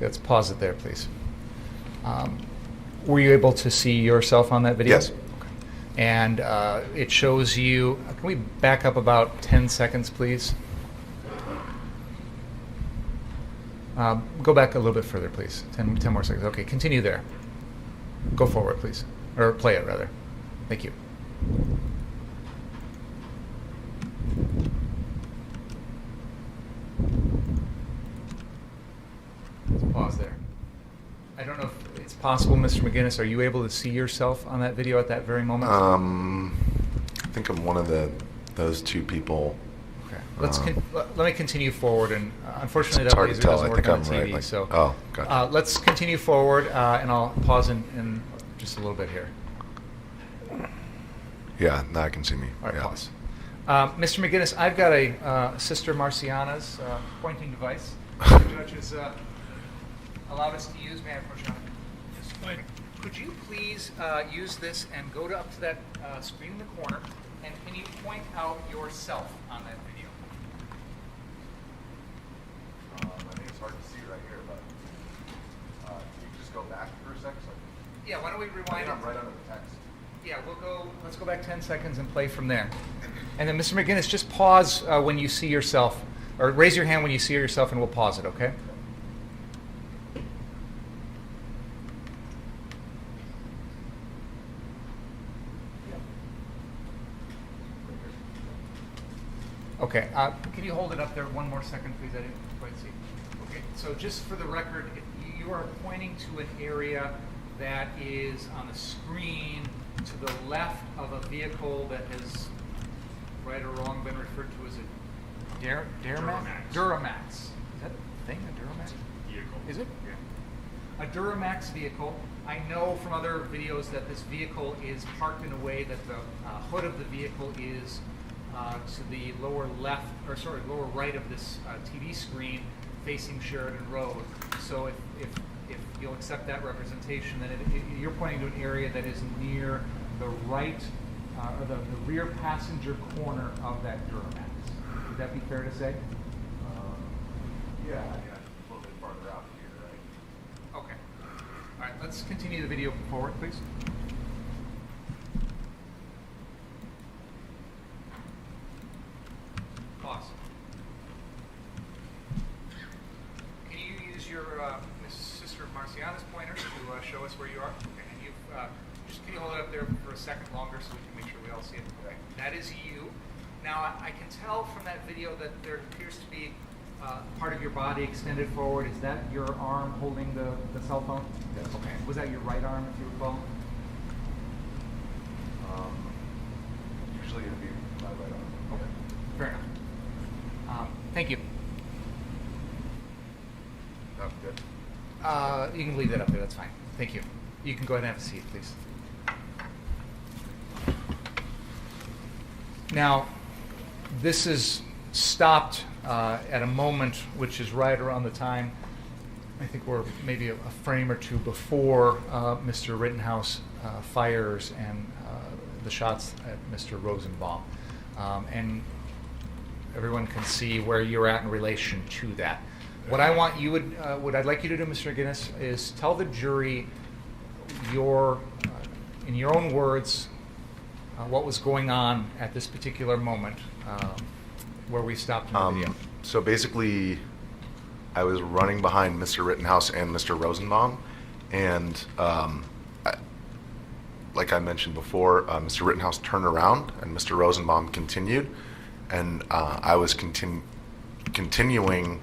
N: Let's pause it there, please. Were you able to see yourself on that video?
M: Yes.
N: And it shows you, can we back up about 10 seconds, please? Go back a little bit further, please. 10 more seconds. Okay, continue there. Go forward, please. Or play it, rather. Thank you. Let's pause there. I don't know if it's possible, Mr. McGinnis, are you able to see yourself on that video at that very moment?
M: I think I'm one of those two people.
N: Okay. Let me continue forward, and unfortunately
M: It's
N: that
M: hard to
N: laser
M: tell.
N: doesn't
M: I
N: work
M: think
N: on
M: I'm
N: TV.
M: right, like-
N: So
M: oh, gotcha.
N: let's continue forward, and I'll pause in just a little bit here.
M: Yeah, now I can see me.
N: All right,
M: yeah.
N: pause. Mr. McGinnis, I've got a Sister Marciana's pointing device. The judge has allowed us to use. May I approach on it? Could you please use this and go up to that screen in the corner, and can you point out yourself on that video?
M: I think it's hard to see right here, but can you just go back for a second?
N: Yeah, why don't we rewind?
M: I'm right under the text.
N: Yeah, let's go back 10 seconds and play from there. And then, Mr. McGinnis, just pause when you see yourself, or raise your hand when you see yourself, and we'll pause it, okay? Okay, can you hold it up there one more second, please? I didn't quite see. Okay, so just for the record, if you are pointing to an area that is on the screen to the left of a vehicle that has, right or wrong, been referred to as a Duramax? Duramax. Is that a thing, a Duramax? Vehicle. Is it? Yeah. A Duramax vehicle. I know from other videos that this vehicle is parked in a way that the hood of the vehicle is to the lower left, or sorry, lower right of this TV screen facing Sheridan Road. So if you'll accept that representation, then you're pointing to an area that is near the right, or the rear passenger corner of that Duramax. Would that be fair to say?
M: Yeah, a little bit farther out here, right?
N: Okay. All right, let's continue the video forward, please. Pause. Can you use your Miss Sister Marciana's pointer to show us where you are? Okay, and you just can you hold it up there for a second longer so we can make sure we all see it? Okay. That is you. Now I can tell from that video that there appears to be part of your body extended forward. Is that your arm holding the cell phone?
M: Yes.
N: Okay. Was that your right arm, if you recall?
M: Usually it'd be my right arm.
N: Okay. Fair enough. Thank you.
M: Oh, good.
N: You can leave that up there. That's fine. Thank you. You can go ahead and have a seat, please. Now, this is stopped at a moment which is right around the time, I think we're maybe a frame or two before Mr. Rittenhouse fires and the shots at Mr. Rosenbaum. And everyone can see where you're at in relation to that. What I want you what I'd like you to do, Mr. Guinness, is tell the jury in your own words, what was going on at this particular moment where we stopped in the video.
M: So basically, I was running behind Mr. Rittenhouse and Mr. Rosenbaum, and like I mentioned before, Mr. Rittenhouse turned around and Mr. Rosenbaum continued, and I was continuing,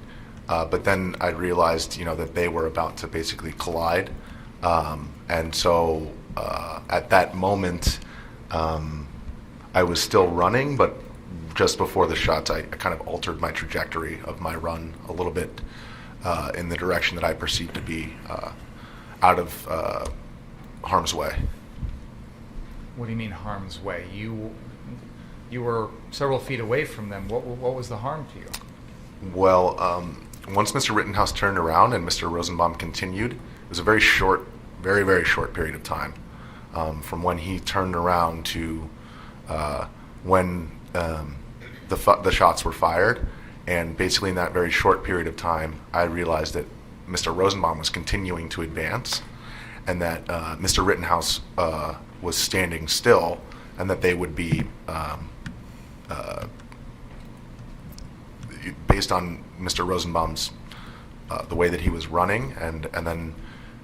M: but then I realized, that they were about to basically collide, and so at that moment, I was still running, but just before the shots, I kind of altered my trajectory of my run a little bit in the direction that I perceived to be out of harm's way.
N: What do you mean harm's way? You were several feet away from them. What was the harm to you?
M: Well, once Mr. Rittenhouse turned around and Mr. Rosenbaum continued, it was a very short, very, very short period of time from when he turned around to when the shots were fired. And basically in that very short period of time, I realized that Mr. Rosenbaum was continuing to advance, and that Mr. Rittenhouse was standing still, and that they would be, based on Mr. Rosenbaum's, the way that he was running, and then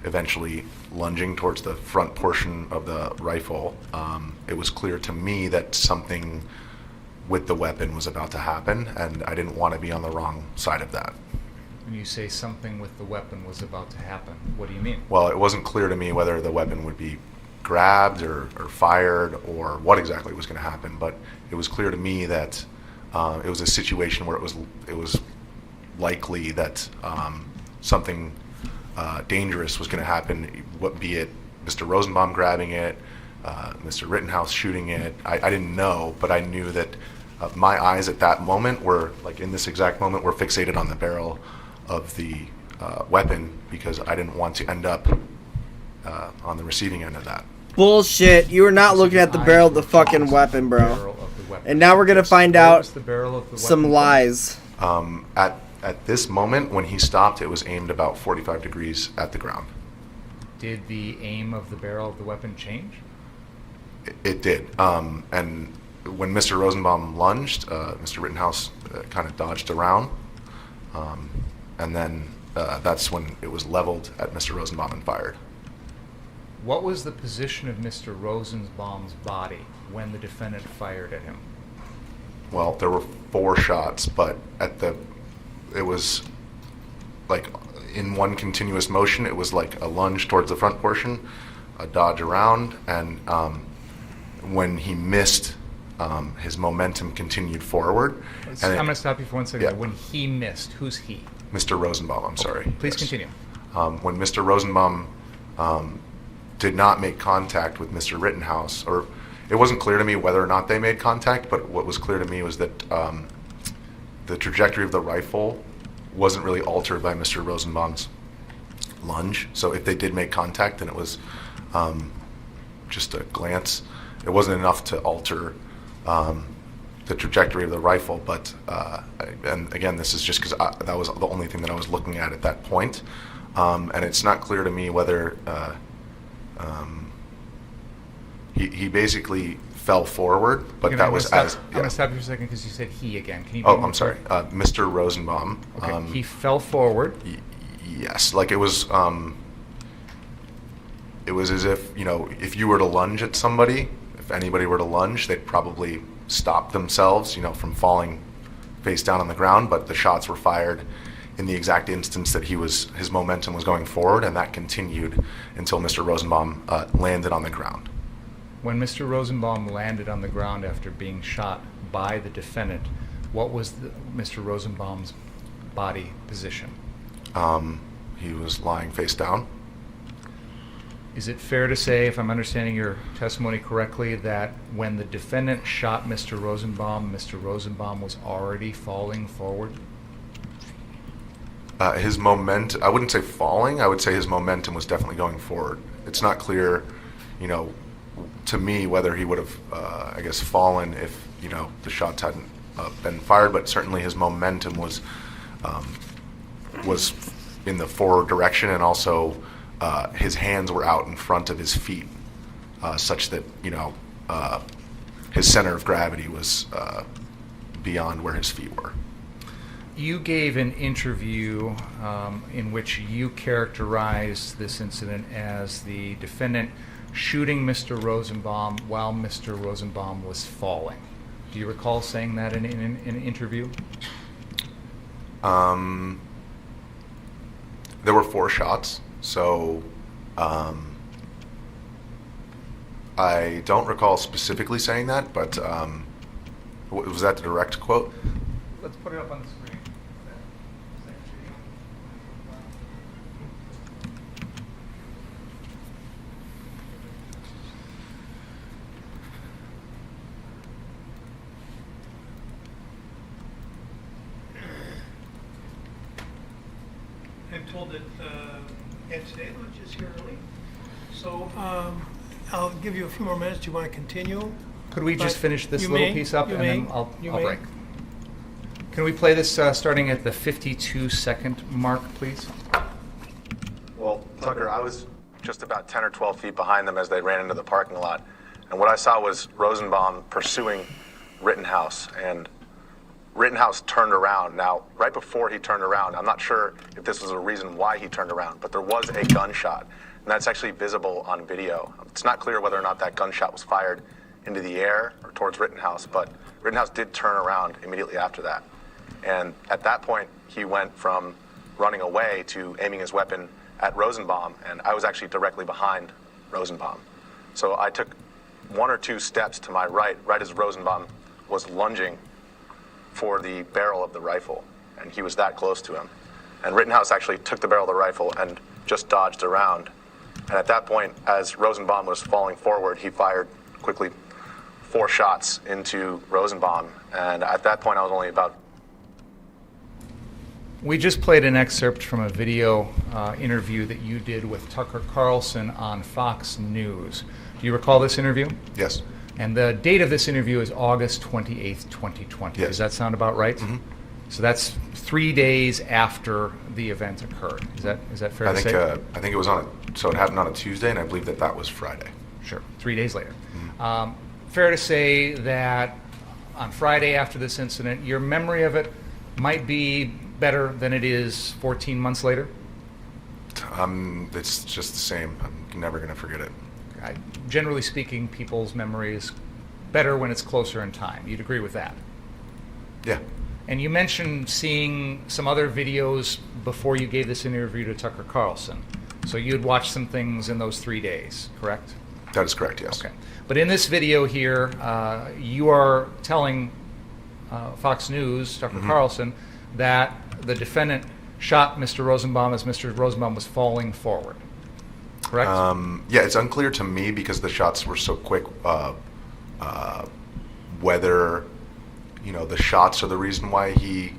M: eventually lunging towards the front portion of the rifle, it was clear to me that something with the weapon was about to happen, and I didn't want to be on the wrong side of that.
N: When you say something with the weapon was about to happen, what do you mean?
M: Well, it wasn't clear to me whether the weapon would be grabbed or fired or what exactly was going to happen, but it was clear to me that it was a situation where it was likely that something dangerous was going to happen, be it Mr. Rosenbaum grabbing it, Mr. Rittenhouse shooting it. I didn't know, but I knew that my eyes at that moment were, like in this exact moment, were fixated on the barrel of the weapon, because I didn't want to end up on the receiving end of that.
C: Bullshit. You were not looking at the barrel of the fucking weapon, bro. And now we're going to find out some lies.
M: At this moment, when he stopped, it was aimed about 45 degrees at the ground.
N: Did the aim of the barrel of the weapon change?
M: It did. And when Mr. Rosenbaum lunged, Mr. Rittenhouse kind of dodged around. And then that's when it was leveled at Mr. Rosenbaum and fired.
N: What was the position of Mr. Rosenbaum's body when the defendant fired at him?
M: Well, there were 4 shots, but it was like in one continuous motion. It was like a lunge towards the front portion, a dodge around, and when he missed, his momentum continued forward.
N: I'm going to stop you for 1 second.
M: Yeah.
N: When he missed, who's he?
M: Mr. Rosenbaum, I'm sorry.
N: Please
M: Yes.
N: continue.
M: When Mr. Rosenbaum did not make contact with Mr. Rittenhouse, or it wasn't clear to me whether or not they made contact, but what was clear to me was that the trajectory of the rifle wasn't really altered by Mr. Rosenbaum's lunge. So if they did make contact, then it was just a glance. It wasn't enough to alter the trajectory of the rifle, but and again, this is just because that was the only thing that I was looking at that point, and it's not clear to me whether he basically fell forward, but that was as.
N: I'm going to stop you for a second because you said he again. Can you?
M: Oh, I'm sorry, Mr. Rosenbaum.
N: Okay. He fell forward.
M: Yes, like it was as if, if you were to lunge at somebody, if anybody were to lunge, they'd probably stop themselves, from falling face down on the ground, but the shots were fired in the exact instance that his momentum was going forward, and that continued until Mr. Rosenbaum landed on the ground.
N: When Mr. Rosenbaum landed on the ground after being shot by the defendant, what was Mr. Rosenbaum's body position?
M: He was lying face down.
N: Is it fair to say, if I'm understanding your testimony correctly, that when the defendant shot Mr. Rosenbaum was already falling forward?
M: His momentum, I wouldn't say falling, I would say his momentum was definitely going forward. It's not clear, to me whether he would have, fallen if, the shots hadn't been fired, but certainly his momentum was in the forward direction, and also his hands were out in front of his feet, such that, his center of gravity was beyond where his feet were.
N: You gave an interview in which you characterized this incident as the defendant shooting Mr. Rosenbaum while Mr. Rosenbaum was falling. Do you recall saying that in an interview?
M: There were 4 shots, so I don't recall specifically saying that, but was that the direct quote?
N: Let's put it up on the screen.
B: I'm told that Ed Staley is here early, so I'll give you a few more minutes. Do you want to continue?
N: Could we just finish this little piece up, and then I'll break? Can we play this starting at the 52-second mark, please?
M: Tucker, I was just about 10 or 12 feet behind them as they ran into the parking lot. And what I saw was Rosenbaum pursuing Rittenhouse. And Rittenhouse turned around. Now, right before he turned around, I'm not sure if this was a reason why he turned around, but there was a gunshot. And that's actually visible on video. It's not clear whether or not that gunshot was fired into the air or towards Rittenhouse, but Rittenhouse did turn around immediately after that. And at that point, he went from running away to aiming his weapon at Rosenbaum, and I was actually directly behind Rosenbaum. So I took 1 or 2 steps to my right as Rosenbaum was lunging for the barrel of the rifle, and he was that close to him. And Rittenhouse actually took the barrel of the rifle and just dodged around. And at that point, as Rosenbaum was falling forward, he fired quickly 4 shots into Rosenbaum. And at that point, I was only about...
N: We just played an excerpt from a video interview that you did with Tucker Carlson on Fox News. Do you recall this interview?
M: Yes.
N: And the date of this interview is August 28th, 2020.
M: Yes.
N: Does that sound about right?
M: Mm-hmm.
N: So that's 3 days after the event occurred. Is that fair to say?
M: I think it was so it happened on a Tuesday, and I believe that was Friday.
N: Sure, 3 days later.
M: Mm-hmm.
N: Fair to say that on Friday after this incident, your memory of it might be better than it is 14 months later?
M: It's just the same. I'm never going to forget it.
N: Generally speaking, people's memory is better when it's closer in time. You'd agree with that?
M: Yeah.
N: And you mentioned seeing some other videos before you gave this interview to Tucker Carlson. So you had watched some things in those 3 days, correct?
M: That is correct, yes.
N: Okay. But in this video here, you are telling Fox News, Tucker Carlson, that the defendant shot Mr. Rosenbaum as Mr. Rosenbaum was falling forward. Correct?
M: Yeah, it's unclear to me because the shots were so quick whether, the shots are the reason why he,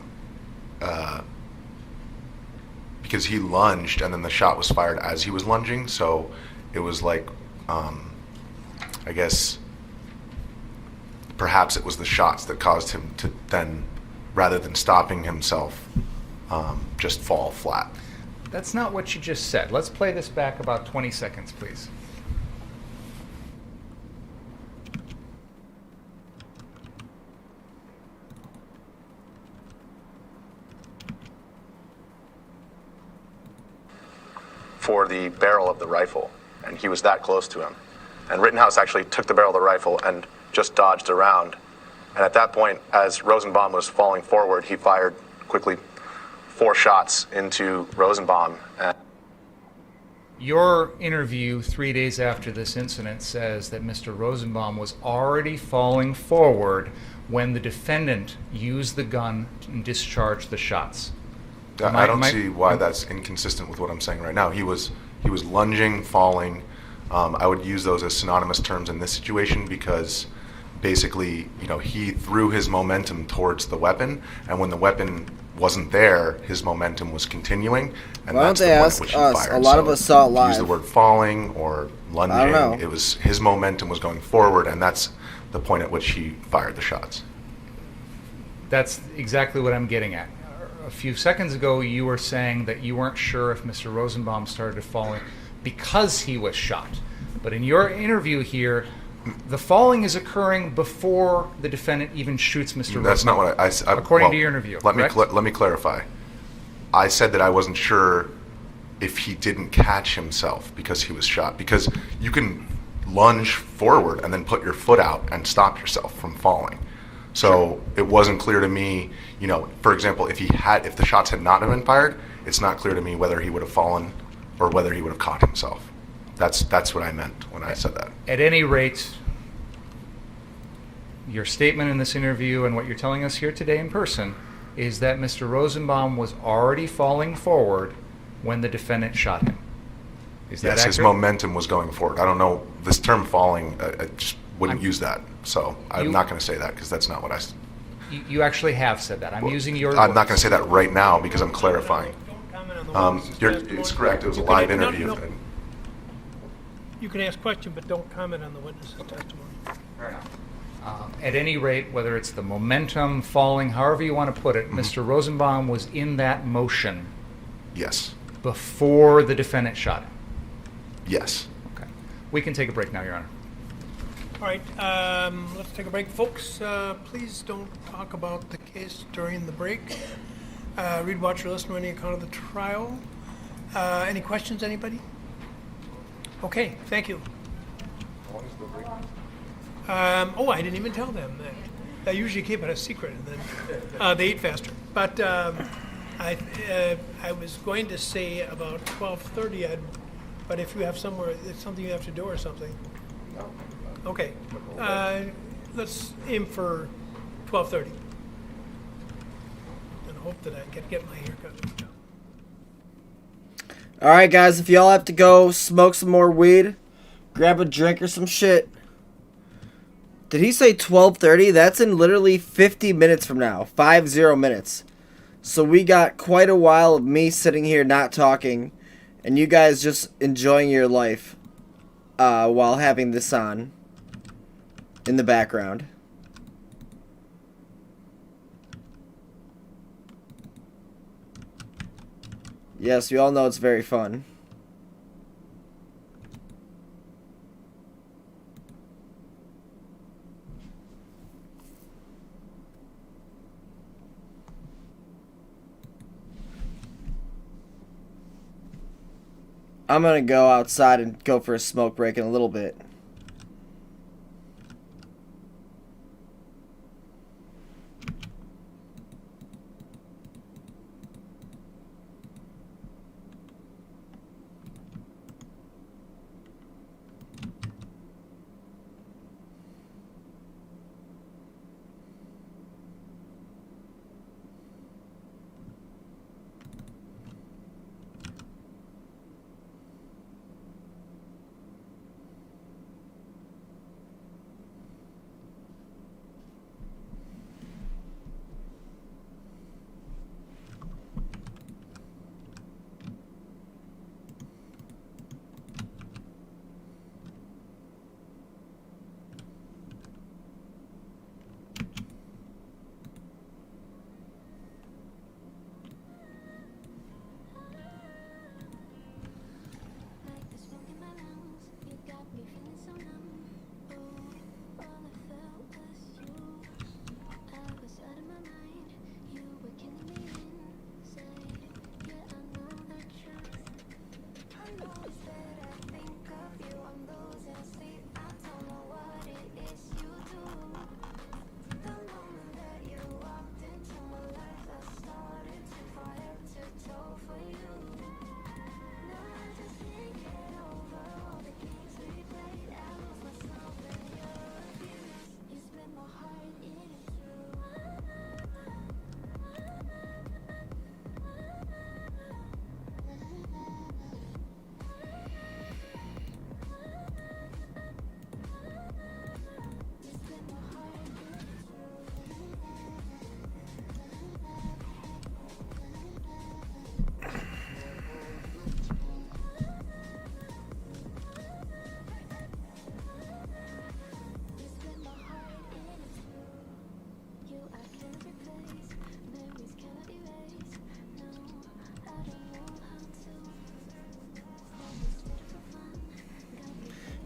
M: because he lunged and then the shot was fired as he was lunging. So it was like, I guess, perhaps it was the shots that caused him to then, rather than stopping himself, just fall flat.
N: That's not what you just said. Let's play this back about 20 seconds, please.
M: For the barrel of the rifle, and he was that close to him. And Rittenhouse actually took the barrel of the rifle and just dodged around. And at that point, as Rosenbaum was falling forward, he fired quickly 4 shots into Rosenbaum.
N: Your interview 3 days after this incident says that Mr. Rosenbaum was already falling forward when the defendant used the gun and discharged the shots.
M: I don't see why that's inconsistent with what I'm saying right now. He was lunging, falling. I would use those as synonymous terms in this situation because basically, he threw his momentum towards the weapon, and when the weapon wasn't there, his momentum was continuing, and
C: Why
M: that's
C: don't
M: the
C: they
M: point
C: ask
M: at which he
C: us?
M: fired.
C: A lot of us saw it live.
M: Use the word falling or lunging.
C: I don't know.
M: It was his momentum was going forward, and that's the point at which he fired the shots.
N: That's exactly what I'm getting at. A few seconds ago, you were saying that you weren't sure if Mr. Rosenbaum started falling because he was shot. But in your interview here, the falling is occurring before the defendant even shoots Mr. Rosenbaum.
M: That's not what I said.
N: According to your interview,
M: let
N: correct?
M: me clarify. I said that I wasn't sure if he didn't catch himself because he was shot. Because you can lunge forward and then put your foot out and stop yourself from falling. So it wasn't clear to me, for example, if the shots had not been fired, it's not clear to me whether he would have fallen or whether he would have caught himself. That's what I meant when I said that.
N: At any rate, your statement in this interview and what you're telling us here today in person is that Mr. Rosenbaum was already falling forward when the defendant shot him. Is that accurate?
M: His momentum was going forward. I don't know, this term falling, I just wouldn't use that. So I'm not going to say that because that's not what I said.
N: You actually have said that. I'm using your
M: I'm
N: words.
M: not going to say that right now because I'm clarifying. It's correct. It was a live interview.
B: No. You can ask questions, but don't comment on the witness's testimony.
N: Fair enough. At any rate, whether it's the momentum, falling, however you want to put it, Mr. Rosenbaum was in that motion.
M: Yes.
N: Before the defendant shot him.
M: Yes.
N: Okay. We can take a break now, Your Honor.
B: All right, let's take a break. Folks, please don't talk about the case during the break. Read, watch, or listen to any account of the trial. Any questions, anybody? Okay, thank you. I didn't even tell them that. I usually keep it a secret, and then they eat faster. But I was going to say about 12:30. But if you have somewhere, it's something you have to do or something.
M: No.
B: Okay. Let's aim for 12:30, and hope that I can get my haircut.
C: All right, guys. If y'all have to go smoke some more weed, grab a drink or some shit. Did he say 12:30? That's in literally 50 minutes from now. 50 minutes. So we got quite a while of me sitting here not talking, and you guys just enjoying your life while having this on in the background. Yes, we all know it's very fun. I'm gonna go outside and go for a smoke break in a little bit.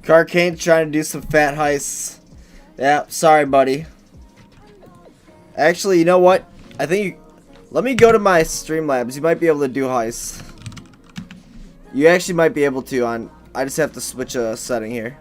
C: Carcane's trying to do some fat heists. Yeah, sorry, buddy. Actually, you know what? I think let me go to my Streamlabs. You might be able to do heists. You actually might be able to on... I just have to switch a setting here.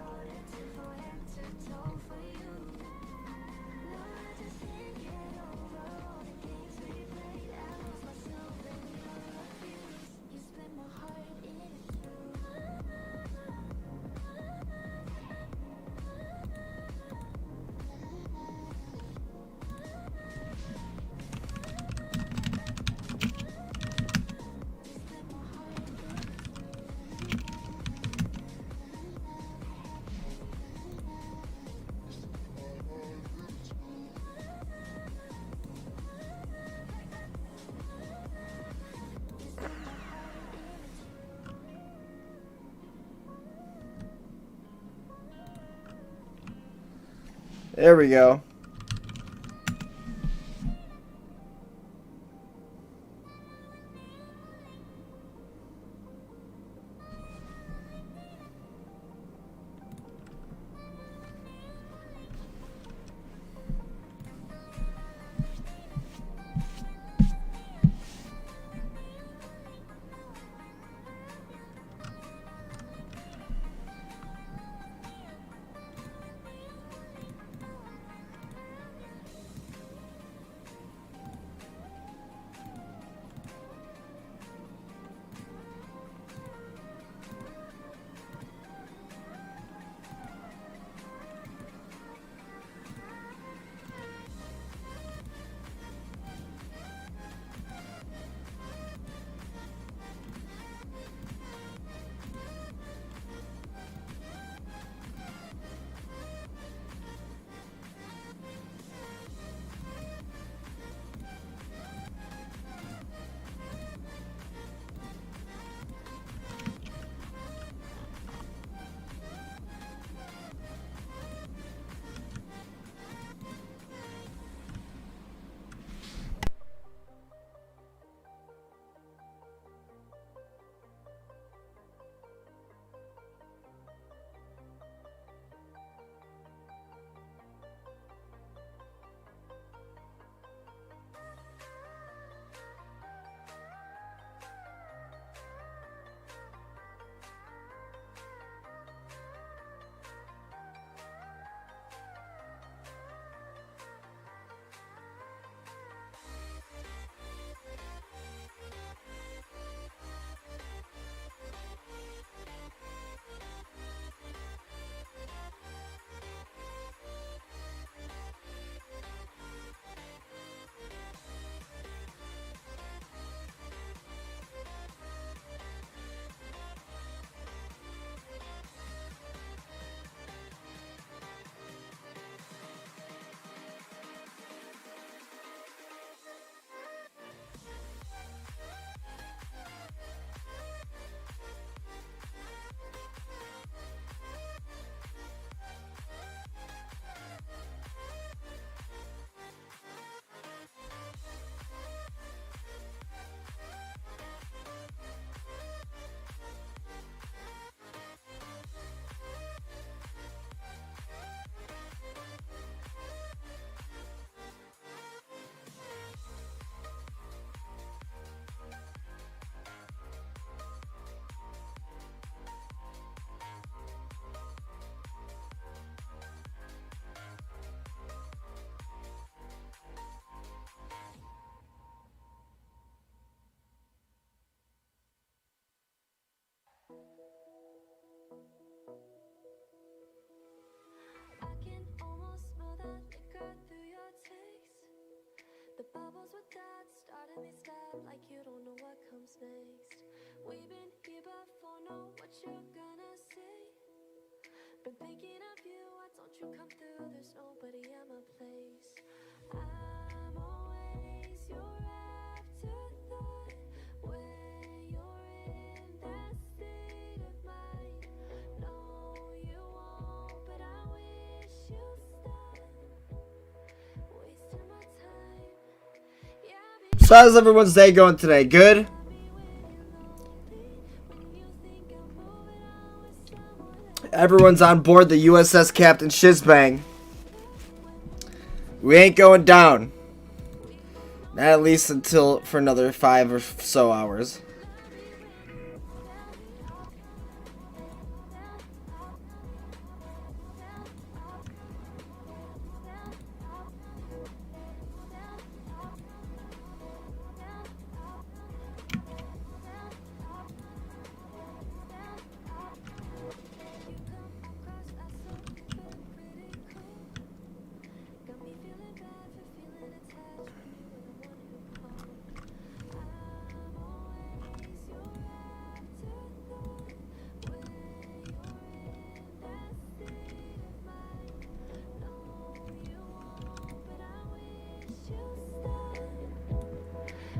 C: There we go.
T: bubbles with dots, starting me stop like you don't know what comes next. We've been here before, know what you're gonna say. Been thinking of you, why don't you come through? There's nobody at my place. I'm always your afterthought when you're in that state of mind. No, you won't, but I wish you'd stop wasting my time.
C: So how's everyone's day going today? Good? Everyone's on board the USS Captain Shizbang. We ain't going down. Not at least until for another 5 or so hours.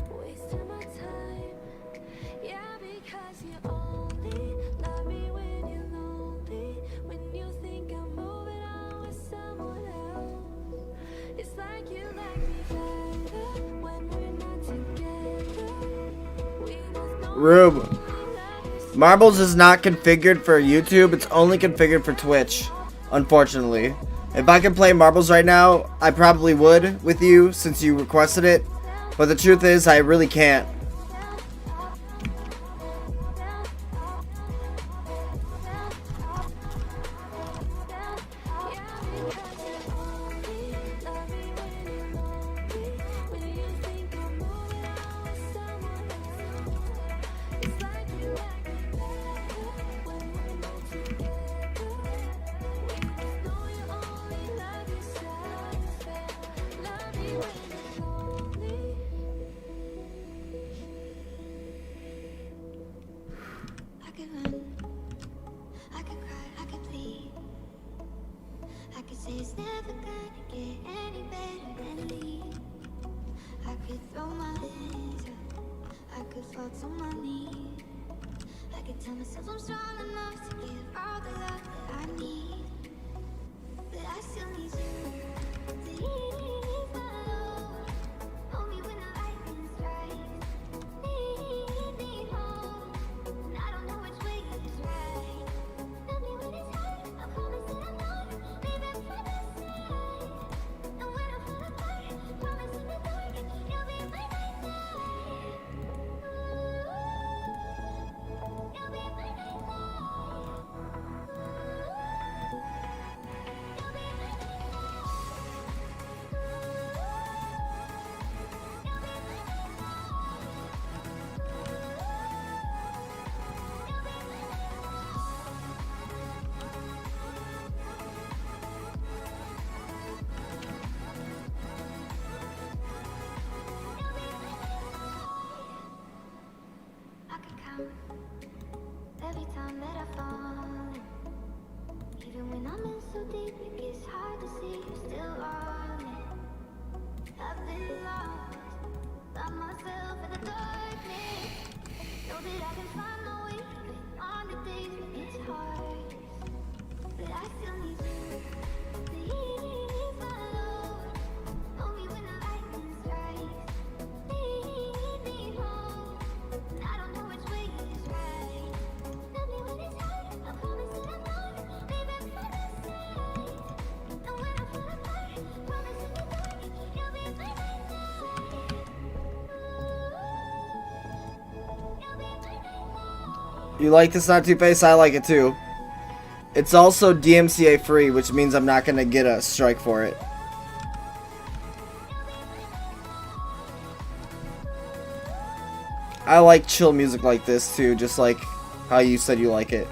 T: Wasting my time, yeah, because you only love me when you're lonely. When you think I'm moving on with someone else, it's like you like me better when we're not together. We both know
C: Rube. Marbles is not configured for YouTube, it's only configured for Twitch, unfortunately. If I could play Marbles right now, I probably would with you since you requested it. But the truth is, I really can't.
T: I could run, I could cry, I could bleed. I could say it's never gonna get any better than leave. I could throw my hands up, I could fall to my knees. I could tell myself I'm strong enough to give all the love that I need. But I still need you. Please, my Lord, hold me when the lightning strikes. Lead me home, and I don't know which way is right. Love me when it's hard, I promise that I'm not leaving by my side. And when I fall apart, promise in the dark, you'll be by my side. You'll be by my I could count every time that I fall. Even when I'm in so deep, it gets hard to see you're still on it. I've been lost by myself in the darkness. Know that I can find my way even on the days when it's hard. But I still need you. Please, my Lord, hold me when the lightning strikes. Lead me home, and I don't know which way is right. Love me when it's hard, I promise that I'm not leaving by my side. And when I fall apart, promise in the dark, you'll be by my side. You'll be by my side.
C: You like this, Not Two-Face? I like it too. It's also DMCA free, which means I'm not gonna get a strike for it. I like chill music like this too, just like how you said you like it.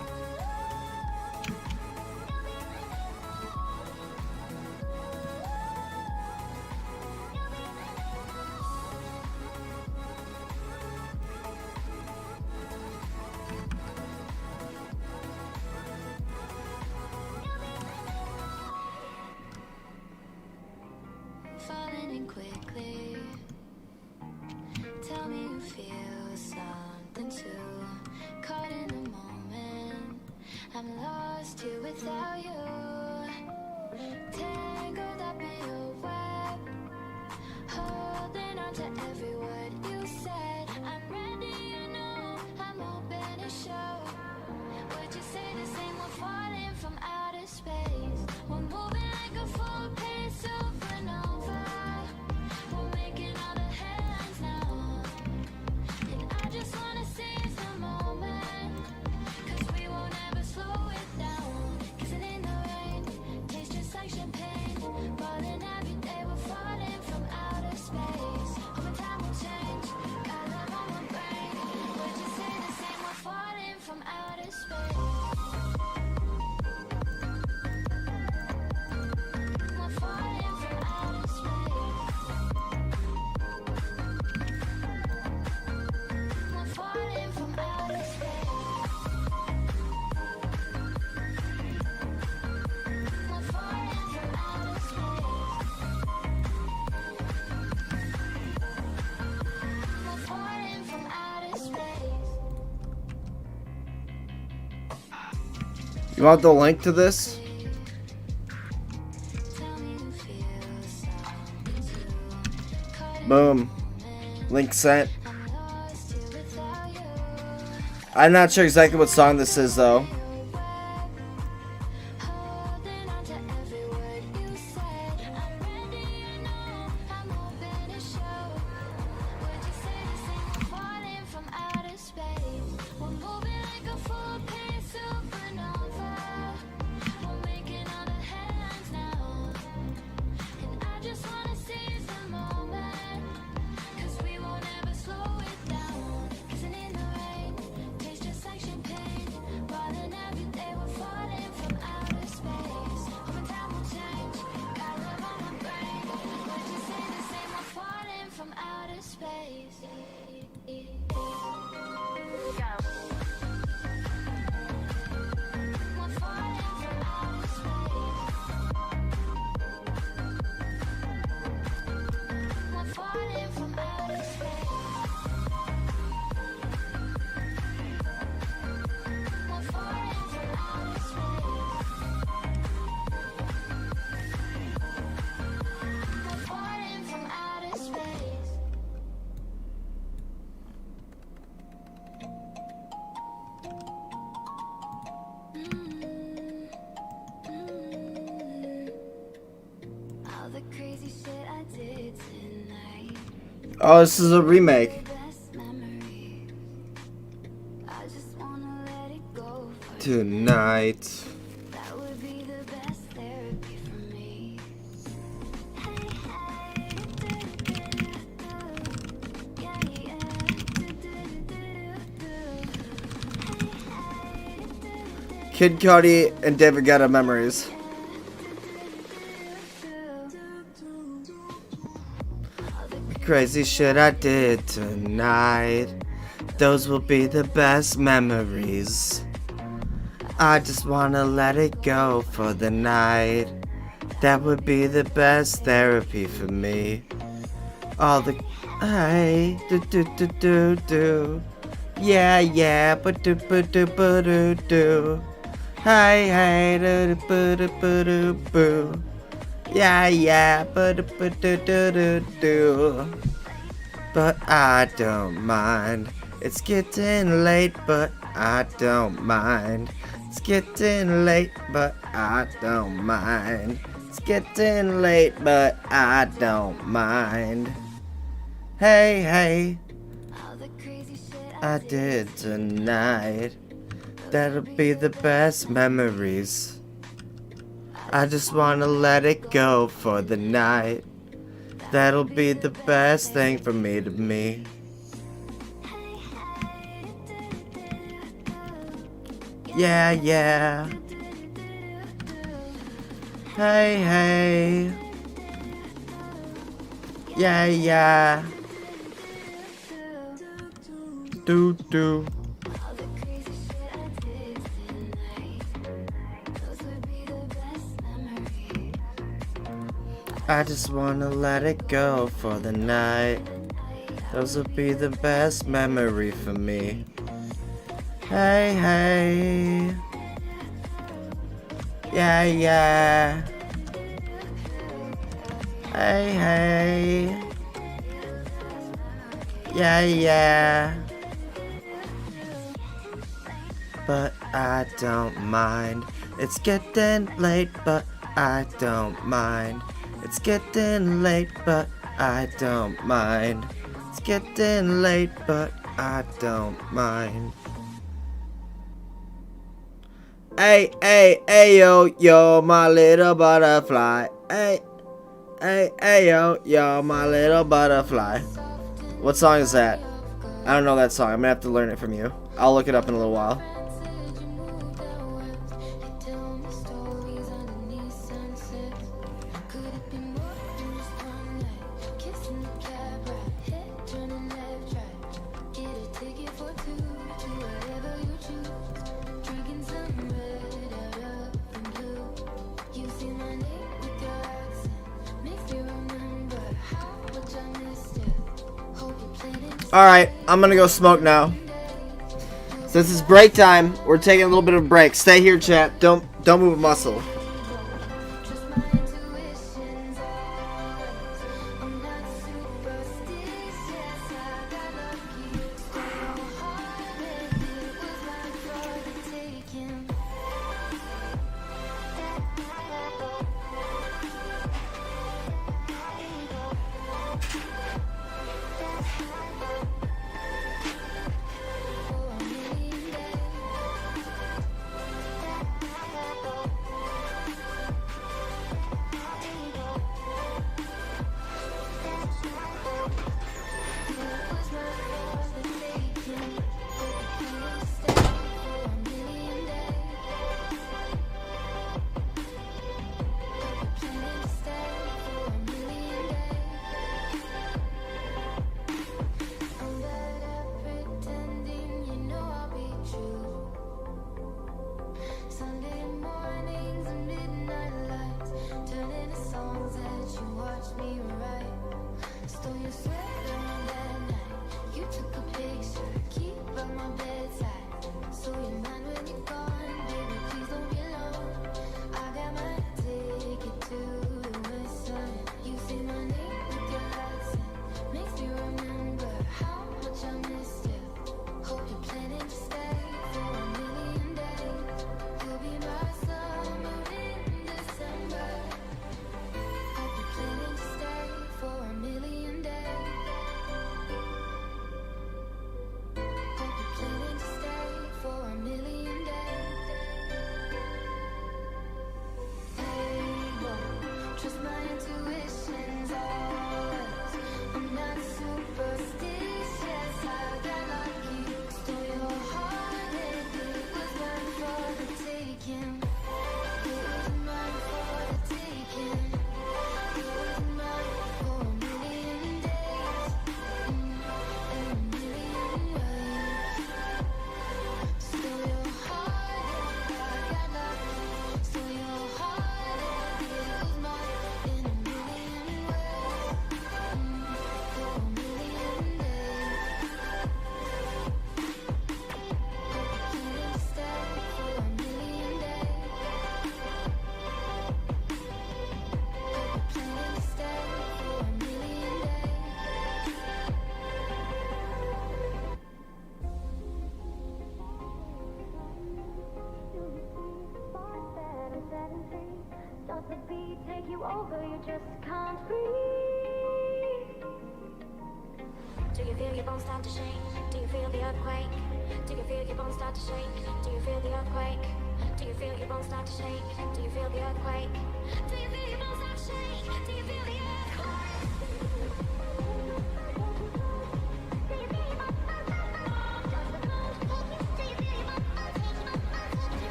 C: You want the link to this? Boom. Link sent. I'm not sure exactly what song this is though. Oh, this is a remake. Tonight. Kid Cudi and David Guetta memories. Crazy shit I did tonight. Those will be the best memories. I just wanna let it go for the night. That would be the best therapy for me. All the hey do. Yeah, but do do. Hey do boo. Yeah, but I don't mind. It's getting late, but I don't mind. It's getting late, but I don't mind. It's getting late, but I don't mind. Hey, I did tonight. That'll be the best memories. I just wanna let it go for the night. That'll be the best thing for me to me. Yeah. Hey. Yeah. Do. I just wanna let it go for the night. Those will be the best memory for me. Hey. Yeah. Hey. Yeah. But I don't mind. It's getting late, but I don't mind. It's getting late, but I don't mind. It's getting late, but I don't mind. Hey, yo, my little butterfly. Hey, yo, my little butterfly. What song is that? I don't know that song. I'm gonna have to learn it from you. I'll look it up in a little while. Alright, I'm gonna go smoke now. Since it's break time, we're taking a little bit of a break. Stay here, chat. Don't move a muscle.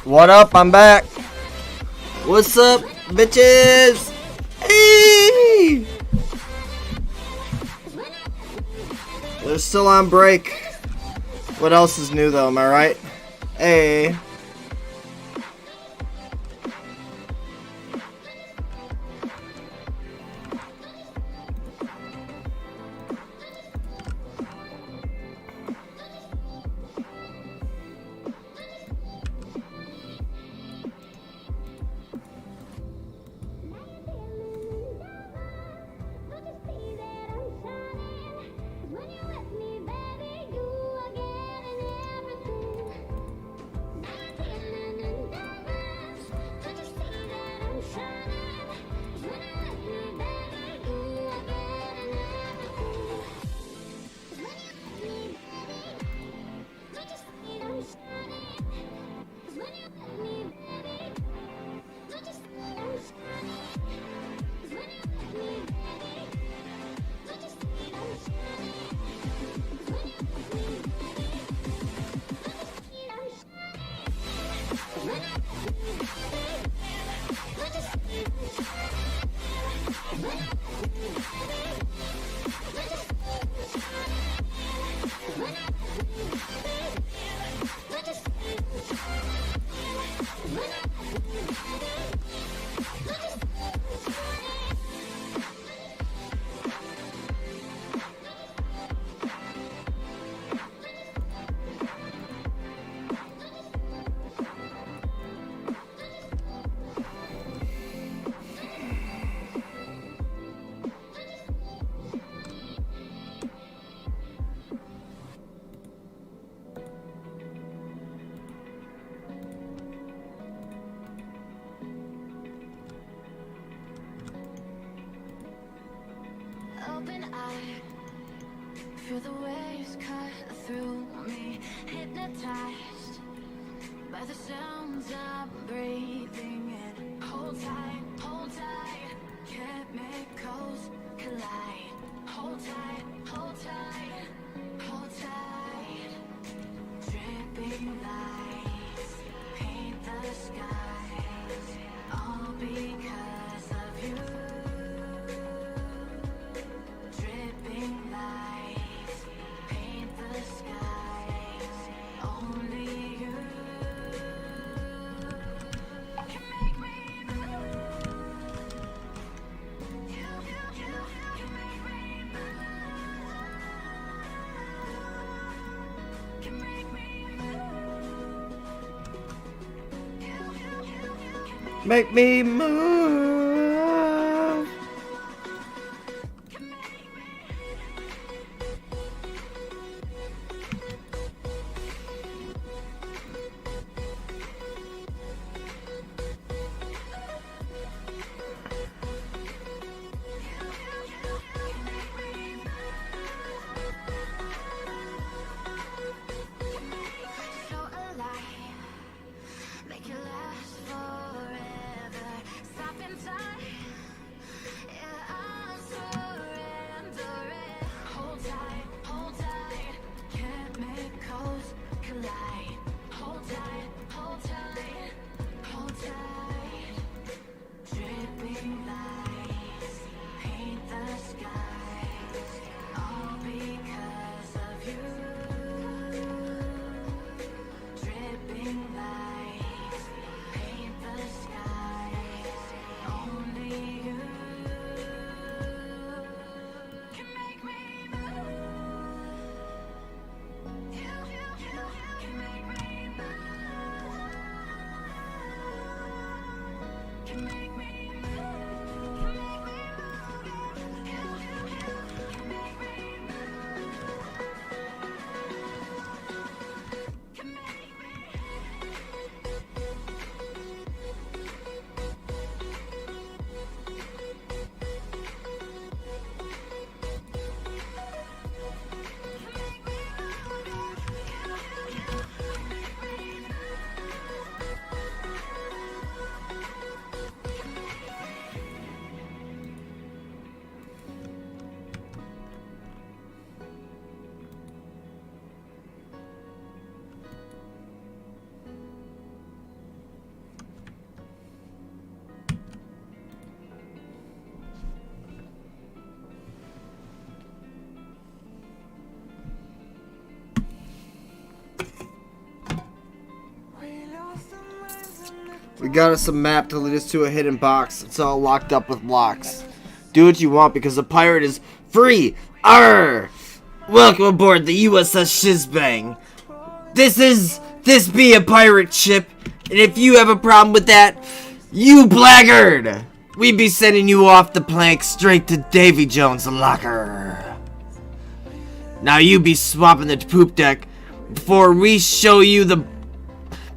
C: What up? I'm back. What's up, bitches? Hey! They're still on break. What else is new though, am I right? Hey.
T: Open eye, feel the waves cut through me, hypnotized by the sounds I'm breathing in. Hold tight, chemicals collide. Hold tight, hold tight. Dripping lights paint the skies, all because of you. Dripping lights paint the skies, only you can make me move. You can make me move. Can make me move. You
C: Make me move.
T: so alive, make it last forever.
C: We got us a map to lead us to a hidden box. It's all locked up with locks. Do what you want because a pirate is free. Arr! Welcome aboard the USS Shizbang. This be a pirate ship, and if you have a problem with that, you blackguard! We be sending you off the plank straight to Davy Jones' locker. Now you be swapping the poop deck before we kill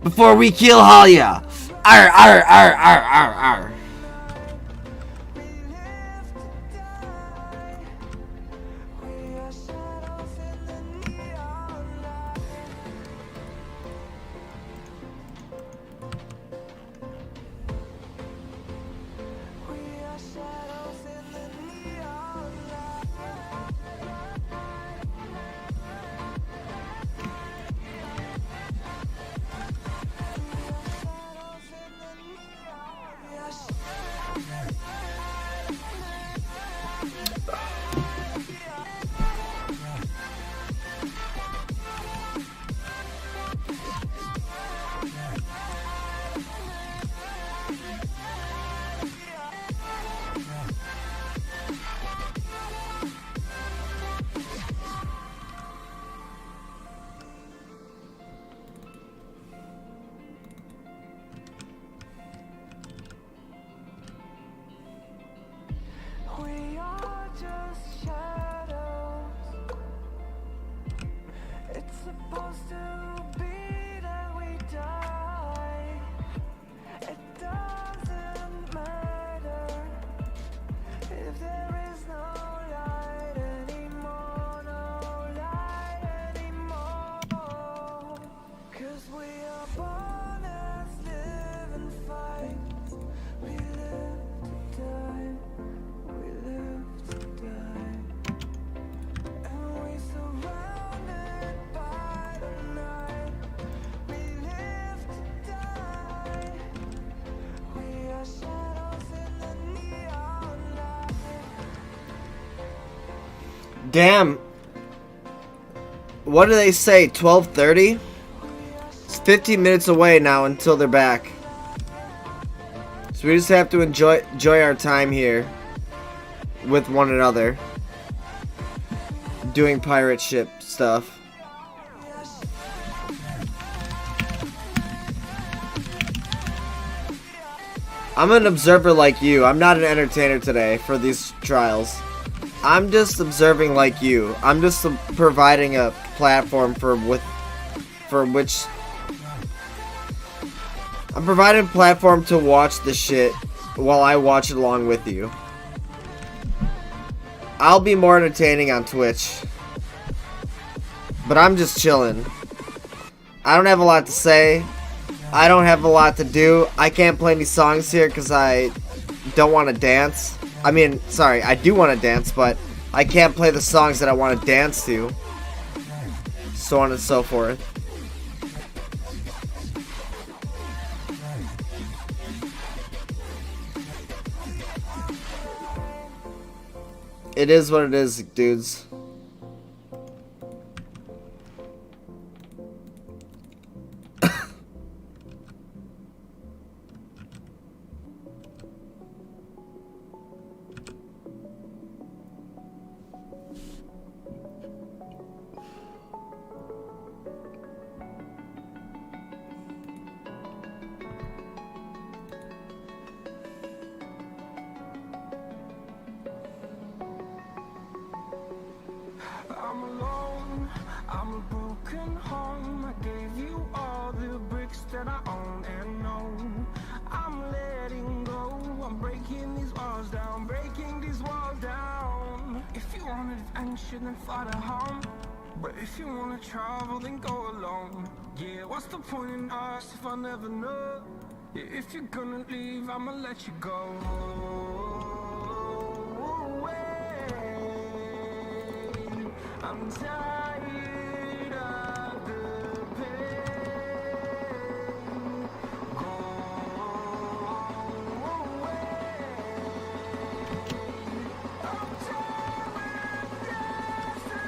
C: Halia. Arr, arr, arr, arr, arr, arr. Damn. What do they say? 12:30? It's 15 minutes away now until they're back. So we just have to enjoy our time here with one another, doing pirate ship stuff. I'm an observer like you. I'm not an entertainer today for these trials. I'm just observing like you. I'm just providing a platform for which I'm providing a platform to watch the shit while I watch it along with you. I'll be more entertaining on Twitch, but I'm just chilling. I don't have a lot to say. I don't have a lot to do. I can't play any songs here because I don't want to dance. I mean, sorry, I do want to dance, but I can't play the songs that I want to dance to. So on and so forth. It is what it is, dudes.
U: I'm alone, I'm a broken home. I gave you all the bricks that I own and know. I'm letting go, I'm breaking these walls down, breaking these walls down. If you want adventure, then fly to home. But if you wanna travel, then go alone. Yeah, what's the point in us if I never know? Yeah, if you're gonna leave, I'ma let you go. I'm tired of the pain. Go away. I'm tired of dancing.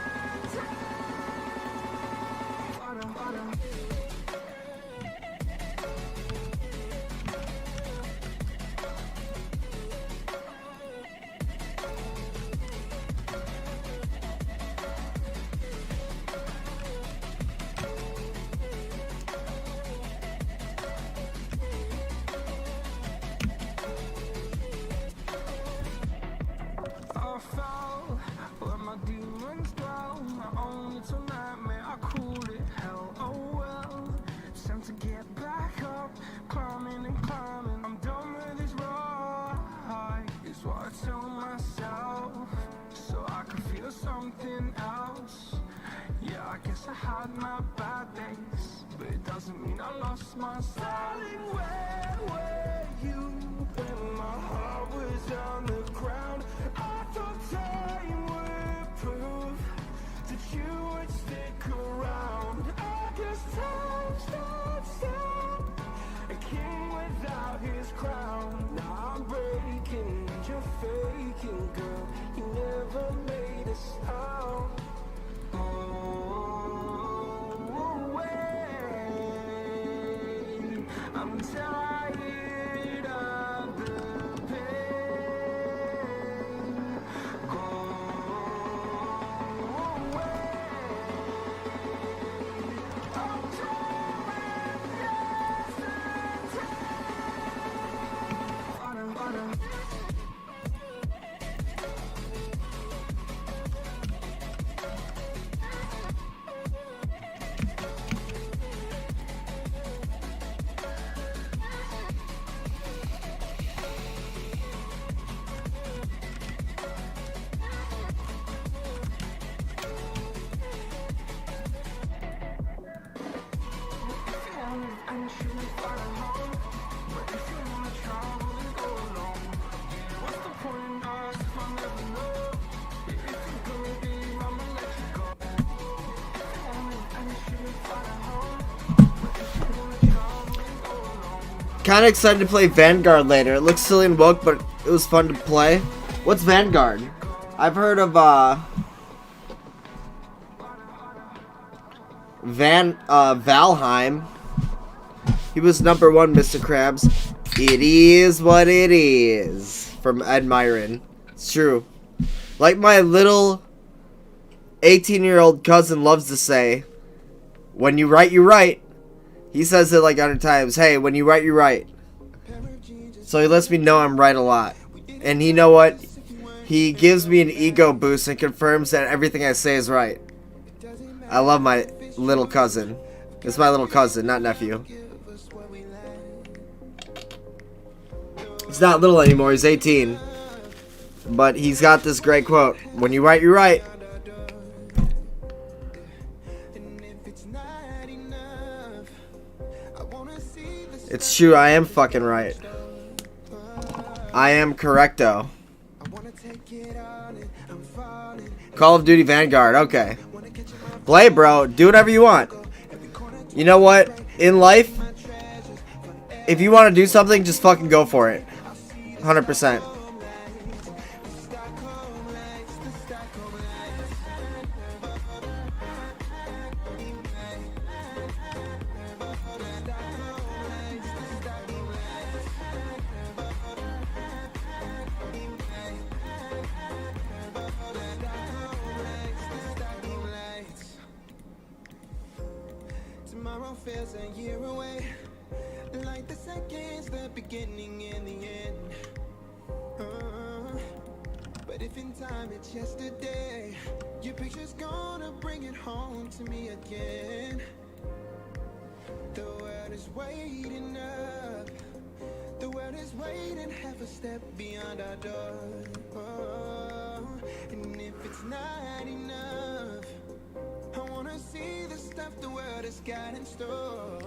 U: what I tell myself, so I could feel something else. Yeah, I guess I had my bad days, but it doesn't mean I lost my darling. Where were you when my heart was on the ground? I thought time would prove that you would stick around. I guess time stops down, a king without his crown. Now I'm breaking and you're faking, girl. You never made a sound. I'm tired of the pain. Go away. I'm tired of
C: Kind of excited to play Vanguard later. It looks silly and woke, but it was fun to play. What's Vanguard? I've heard of Valheim. He was number 1, Mr. Krabs. It is what it is. From Ed Myron. It's true. Like my little 18-year-old cousin loves to say, when you write, you write. He says it like 100 times. Hey, when you write, you write. So he lets me know I'm right a lot. And you know what? He gives me an ego boost and confirms that everything I say is right. I love my little cousin. It's my little cousin, not nephew. He's not little anymore. He's 18. But he's got this great quote. When you write, you write. It's true, I am fucking right. I am correcto. Call of Duty Vanguard, okay. Play, bro. Do whatever you want. You know what? In life, if you want to do something, just fucking go for it. 100%.
U: Tomorrow feels a year away, like the seconds, the beginning and the end. But if in time it's yesterday, your picture's gonna bring it home to me again. The world is waiting up, the world is waiting half a step beyond our door. And if it's not enough, I wanna see the stuff the world has got in store.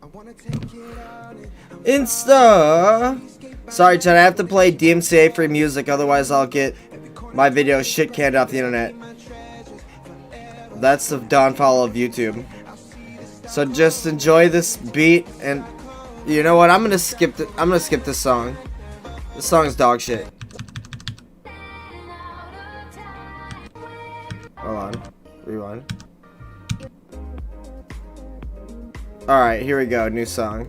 U: I wanna take it on.
C: Insta. Sorry, Chad, I have to play DMCA free music, otherwise I'll get my video shit canned off the internet. That's the downfall of YouTube. So just enjoy this beat, and you know what? I'm gonna skip this song. This song is dog shit. Hold on. Rewind. Alright, here we go. New song.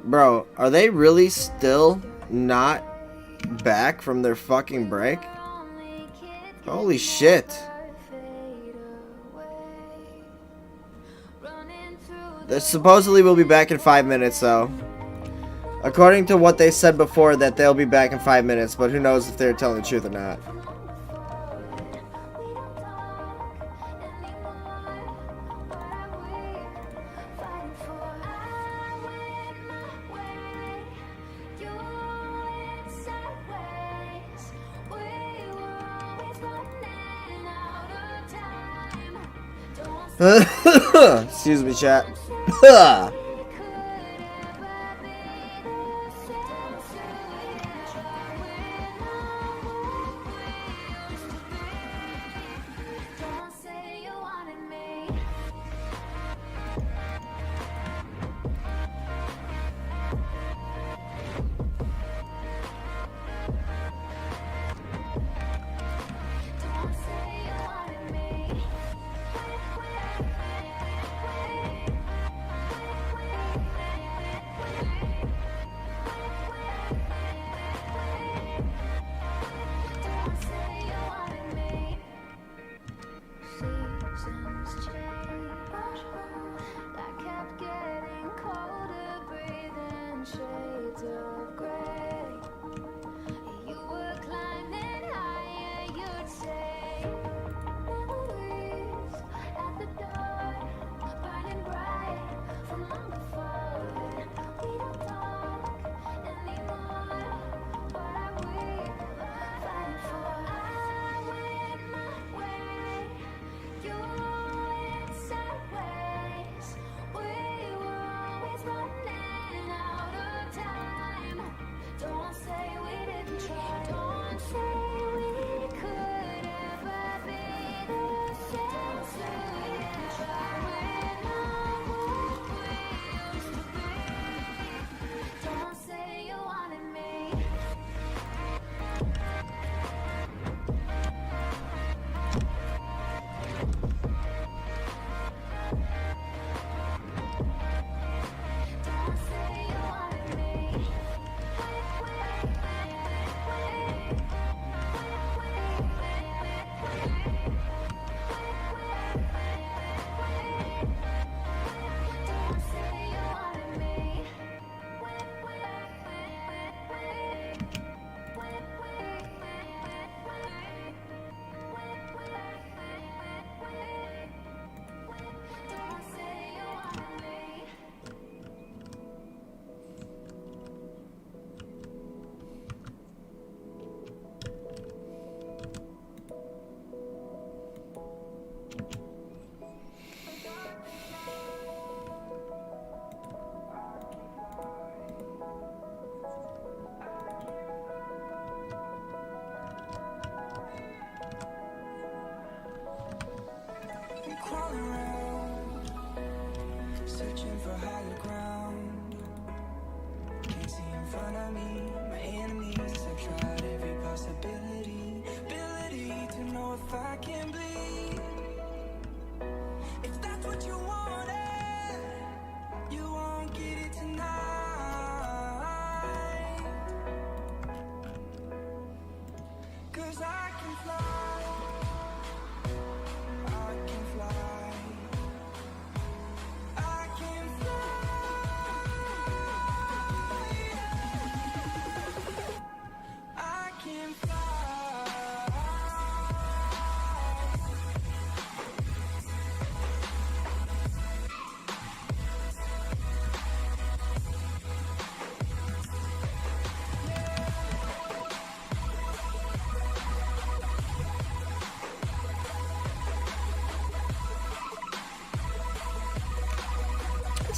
C: Bro, are they really still not back from their fucking break? Holy shit. They supposedly will be back in 5 minutes, though. According to what they said before, that they'll be back in 5 minutes, but who knows if they're telling the truth or not. Excuse me, chat.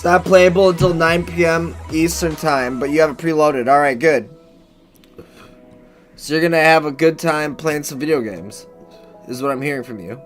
C: It's not playable until 9 p.m. Eastern time, but you have it preloaded. Alright, good. So you're gonna have a good time playing some video games, is what I'm hearing from you.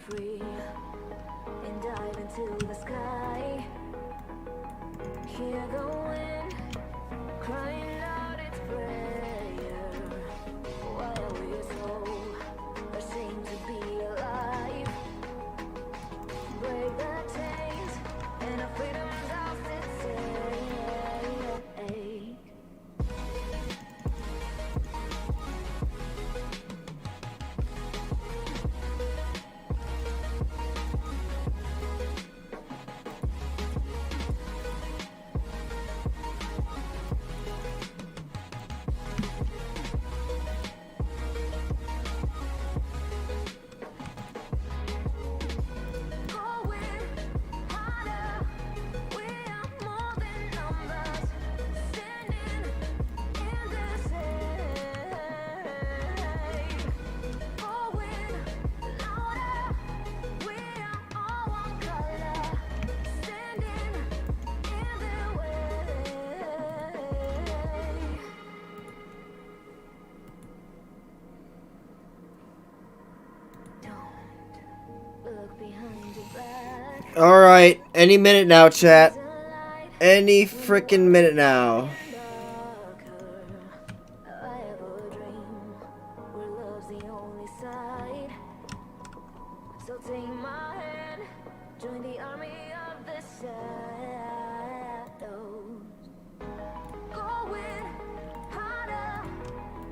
T: free and dive into the sky. Hear the wind crying out its prayer while we so ashamed to be alive. Break the chains and our freedom's ours to take.
C: All right, any minute now, chat. Any freaking minute now.
T: So take my hand, join the army of the shadows. Going harder,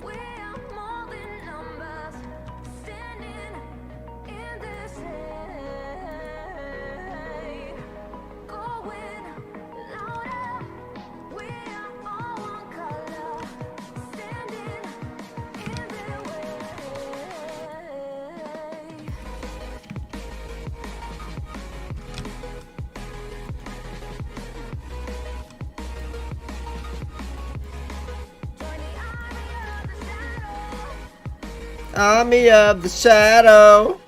T: we are more than numbers, standing in the shade. Going louder, we are all one color, standing in the way.
C: Army of the Shadow.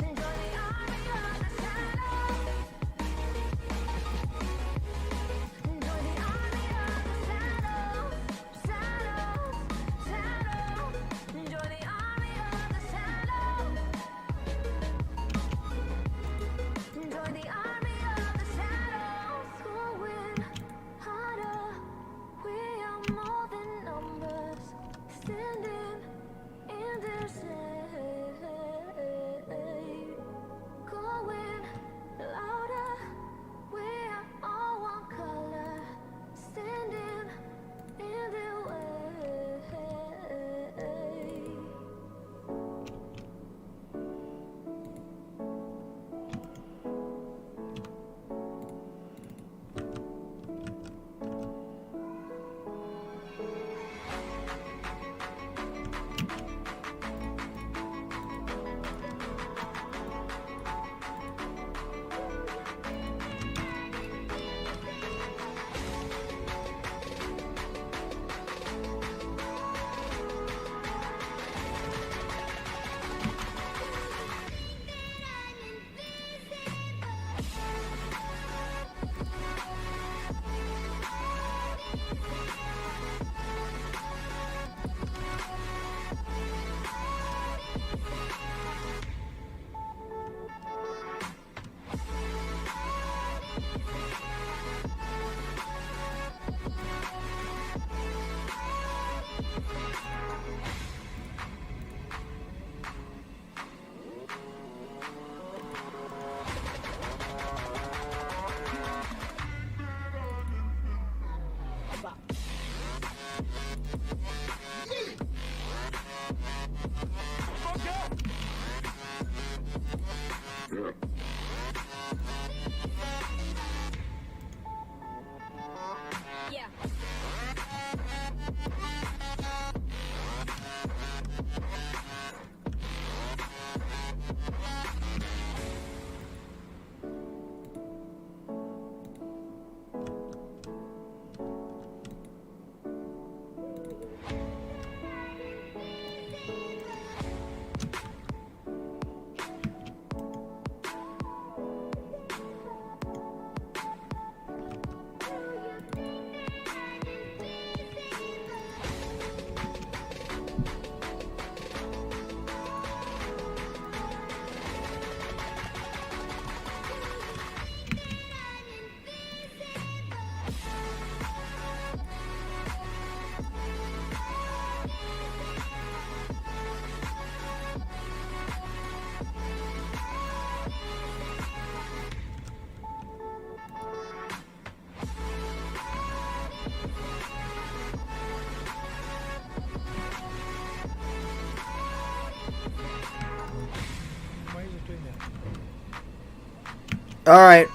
C: All right.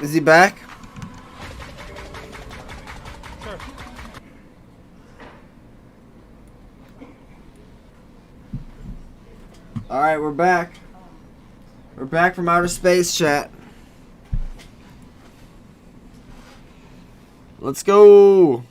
C: Is he back?
B: Sure.
C: All right, we're back. We're back from outer space, chat. Let's go.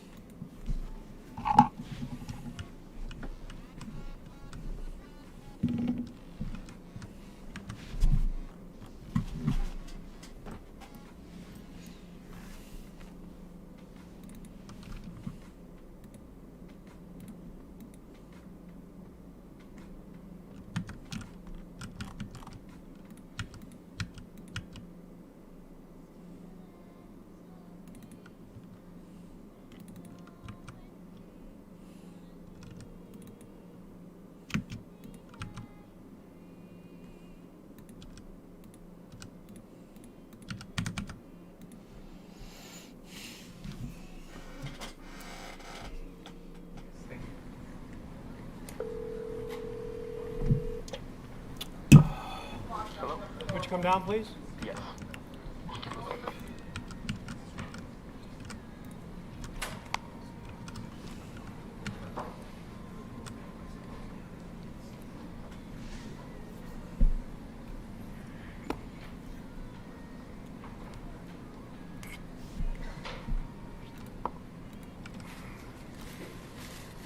B: Would you come down, please?
G: Yes.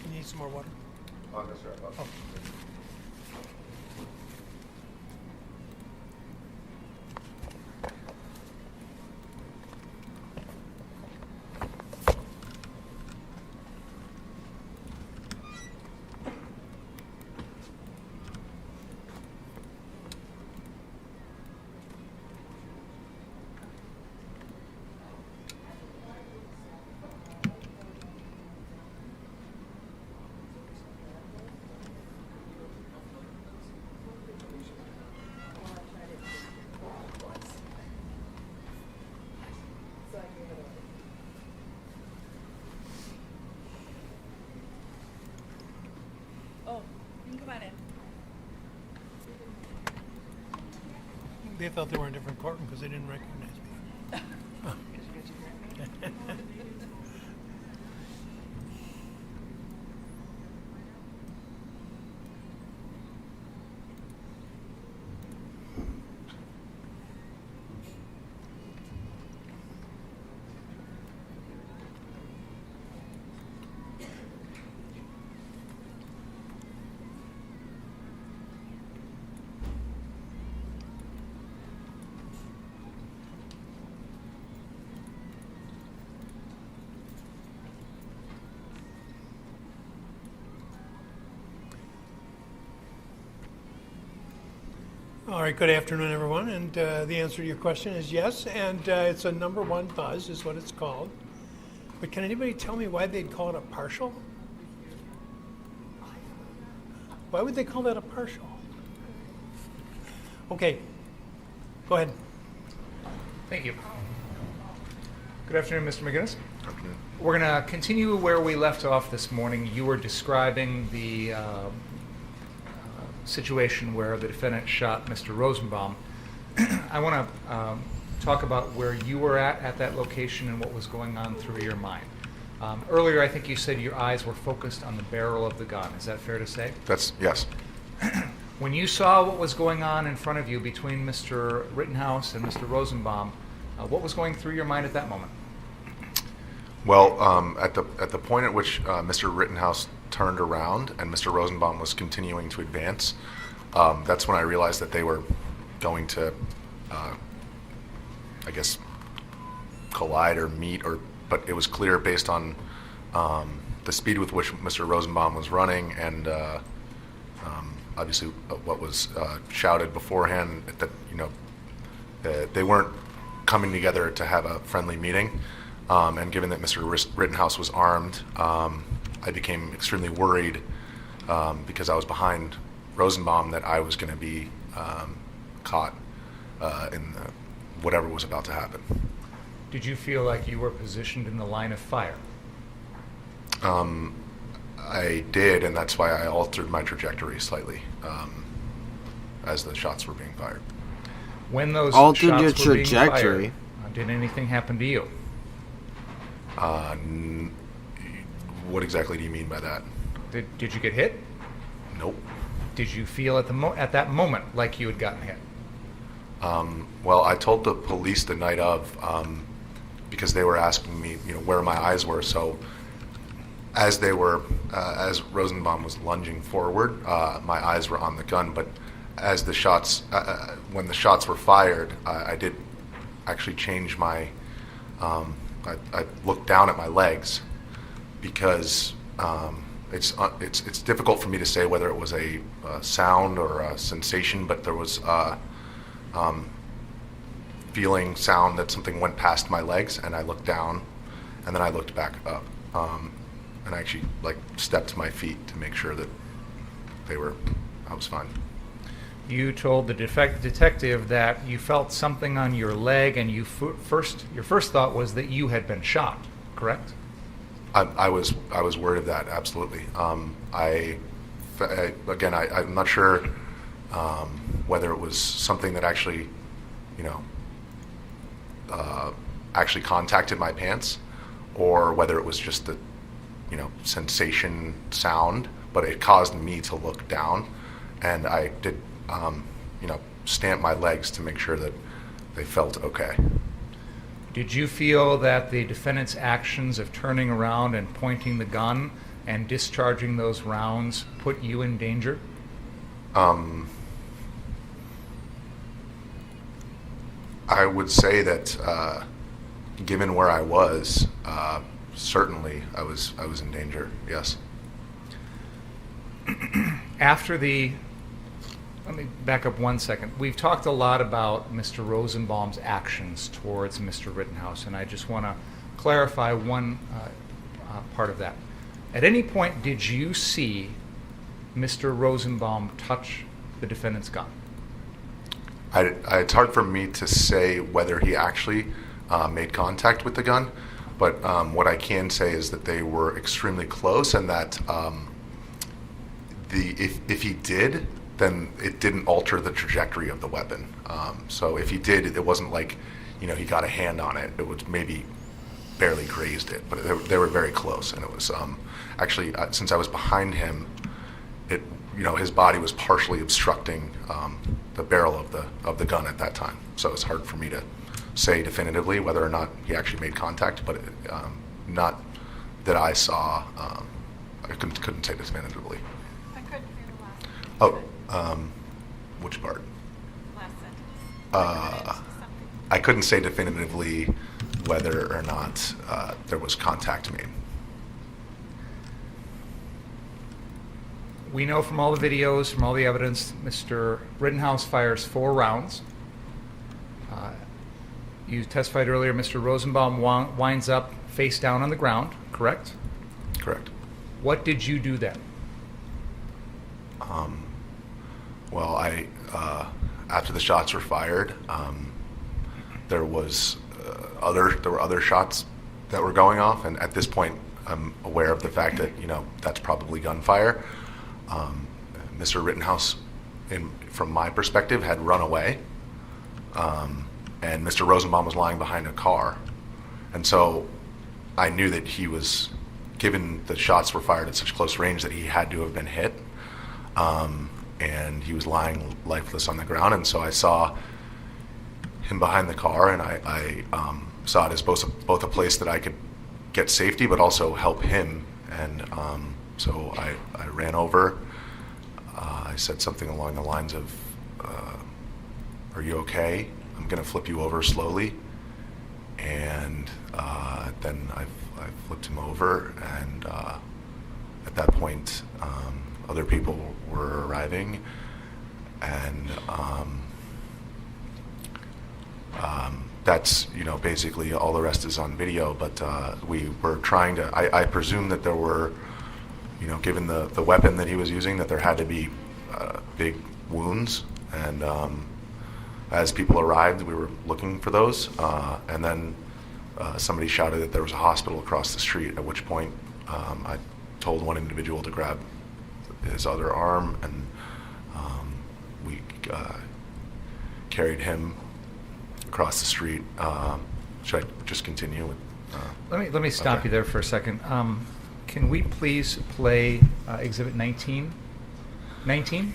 B: You need some more water?
M: Oh, that's right.
B: Oh.
L: Oh, you can come on in.
B: They thought they were in a different courtroom because they didn't recognize me. All right, good afternoon, everyone. And the answer to your question is yes. And it's a number one buzz is what it's called. But can anybody tell me why they'd call it a partial? Why would they call that a partial? Okay, go ahead.
N: Thank you. Good afternoon, Mr. McGinnis. We're going to continue where we left off this morning. You were describing the situation where the defendant shot Mr. Rosenbaum. I want to talk about where you were at that location and what was going on through your mind. Earlier, I think you said your eyes were focused on the barrel of the gun. Is that fair to say?
M: Yes.
N: When you saw what was going on in front of you between Mr. Rittenhouse and Mr. Rosenbaum, what was going through your mind at that moment?
M: Well, at the point at which Mr. Rittenhouse turned around and Mr. Rosenbaum was continuing to advance, that's when I realized that they were going to, I guess, collide or meet, but it was clear based on the speed with which Mr. Rosenbaum was running and obviously what was shouted beforehand that they weren't coming together to have a friendly meeting. And given that Mr. Rittenhouse was armed, I became extremely worried because I was behind Rosenbaum that I was going to be caught in whatever was about to happen.
N: Did you feel like you were positioned in the line of fire?
M: I did, and that's why I altered my trajectory slightly as the shots were being fired.
N: When those
C: altered
N: shots
C: your
N: were being
C: trajectory.
N: fired, did anything happen to you?
M: What exactly do you mean by that?
N: Did you get hit?
M: Nope.
N: Did you feel at that moment like you had gotten hit?
M: Well, I told the police the night of because they were asking me, where my eyes were. So as Rosenbaum was lunging forward, my eyes were on the gun. But as the shots, when the shots were fired, I did actually change my. I looked down at my legs because it's difficult for me to say whether it was a sound or a sensation, but there was feeling sound that something went past my legs, and I looked down, and then I looked back up, and I actually stepped to my feet to make sure that I was fine.
N: You told the detective that you felt something on your leg, and your first thought was that you had been shot, correct?
M: I was worried of that, absolutely. I'm not sure whether it was something that actually, actually contacted my pants, or whether it was just the, sensation sound. But it caused me to look down, and I did, stamp my legs to make sure that they felt okay.
N: Did you feel that the defendant's actions of turning around and pointing the gun and discharging those rounds put you in danger?
M: I would say that, given where I was, certainly I was in danger. Yes.
N: Let me back up 1 second. We've talked a lot about Mr. Rosenbaum's actions towards Mr. Rittenhouse, and I just want to clarify one part of that. At any point, did you see Mr. Rosenbaum touch the defendant's gun?
M: It's hard for me to say whether he actually made contact with the gun, but what I can say is that they were extremely close, and that if he did, then it didn't alter the trajectory of the weapon. So if he did, it wasn't like, he got a hand on it. It was maybe barely grazed it, but they were very close. And it was actually, since I was behind him, his body was partially obstructing the barrel of the gun at that time. So it's hard for me to say definitively whether or not he actually made contact, but not that I saw. I couldn't say definitively.
L: I couldn't hear the last.
M: Which part?
L: Last sentence.
M: I couldn't say definitively whether or not there was contact made.
N: We know from all the videos, from all the evidence, Mr. Rittenhouse fires 4 rounds. You testified earlier, Mr. Rosenbaum winds up face down on the ground, correct?
M: Correct.
N: What did you do then?
M: Well, after the shots were fired, there were other shots that were going off, and at this point, I'm aware of the fact that that's probably gunfire. Mr. Rittenhouse, from my perspective, had run away, and Mr. Rosenbaum was lying behind a car, and so I knew that he was, given the shots were fired at such close range, that he had to have been hit. And he was lying lifeless on the ground, and so I saw him behind the car, and I saw it as both a place that I could get safety, but also help him. And so I ran over. I said something along the lines of, "Are you okay? I'm going to flip you over slowly." And then I flipped him over, and at that point, other people were arriving, and that's basically all the rest is on video. But we were trying to. I presume that there were, given the weapon that he was using, that there had to be big wounds. And as people arrived, we were looking for those, and then somebody shouted that there was a hospital across the street. At which point, I told one individual to grab his other arm, and we carried him across the street. Should I just continue with?
N: Let me stop you there for a second. Can we please play Exhibit 19? 19?